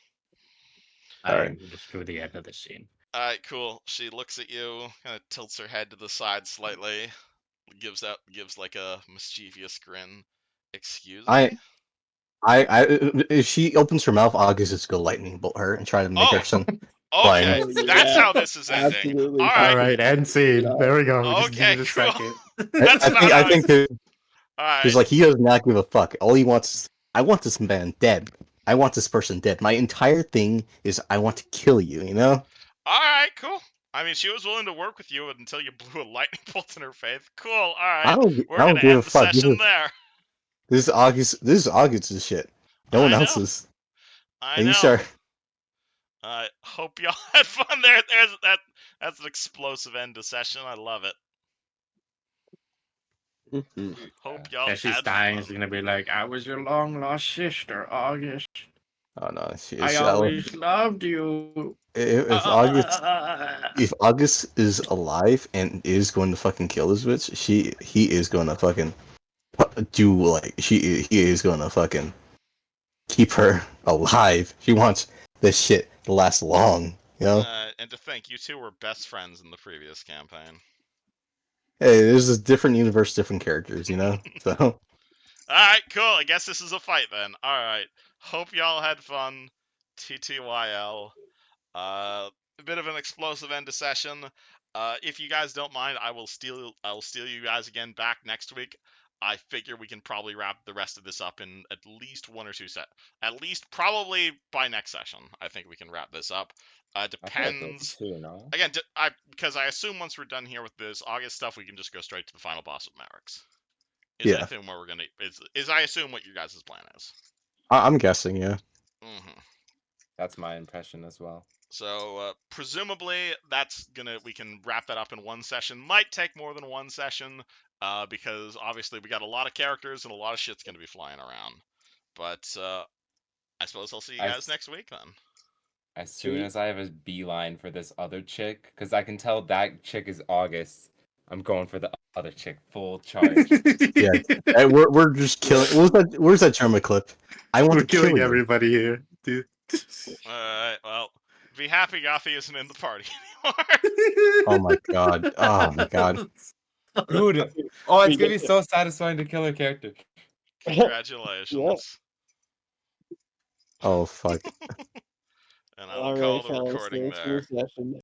I'm just to the end of the scene. Alright, cool. She looks at you, kind of tilts her head to the side slightly, gives like a mischievous grin. Excuse me? if she opens her mouth, August is gonna lightning bolt her and try to make her some Okay, flying. that's Yeah, how this is ending. absolutely. Alright, Alright, end scene. Yeah. There we go. Just Okay, give it a cool. second. That's not I how think Alright. because like he does not give a fuck. All he wants is, I want this man dead. I want this person dead. My entire thing is I want to kill you. You know? Alright, cool. I mean, she was willing to work with you until you blew a lightning bolt in her face. Cool, I alright. don't. We're I don't gonna give end a the fuck. session there. This is August. This is August's shit. No one I know. else's. I And you know. start. I hope y'all had fun there. That's an explosive end to session. I love it. Hope y'all As she's had dying, fun. she's gonna be like, I was your long lost sister, August. Oh no! I always loved you. If August is alive and is going to fucking kill this bitch, he is going to fucking do like he is going to fucking keep her alive. She wants this shit to last long, you know. And to think, you two were best friends in the previous campaign. Hey, there's a different universe, different characters, you know. So Alright, cool. I guess this is a fight then. Alright. Hope y'all had fun. TTYL. A bit of an explosive end to session. If you guys don't mind, I will steal you guys again back next week. I figure we can probably wrap the rest of this up in at least one or two at least probably by next session. I think we can wrap this up. Depends. Again, because I assume once we're done here with this August stuff, we can just go straight to the final boss with Merrick's. I assume where we're gonna I assume what your guys' plan is. I'm guessing, yeah. Mm-hmm. That's my impression as well. So presumably we can wrap that up in one session. Might take more than one session, because obviously we got a lot of characters and a lot of shit's gonna be flying around. But I suppose I'll see you guys next week then. As soon as I have a beeline for this other chick, because I can tell that chick is August, I'm going for the other chick, full charge. Yeah, we're just killing. Where's that German clip? I want We're to kill killing you. everybody here, dude. Alright, well, be happy Gothi isn't in the party anymore. Oh my god. Oh my god. Dude, oh, it's gonna be so satisfying to kill her character. Congratulations. Oh fuck. And I will call the recording there. Session.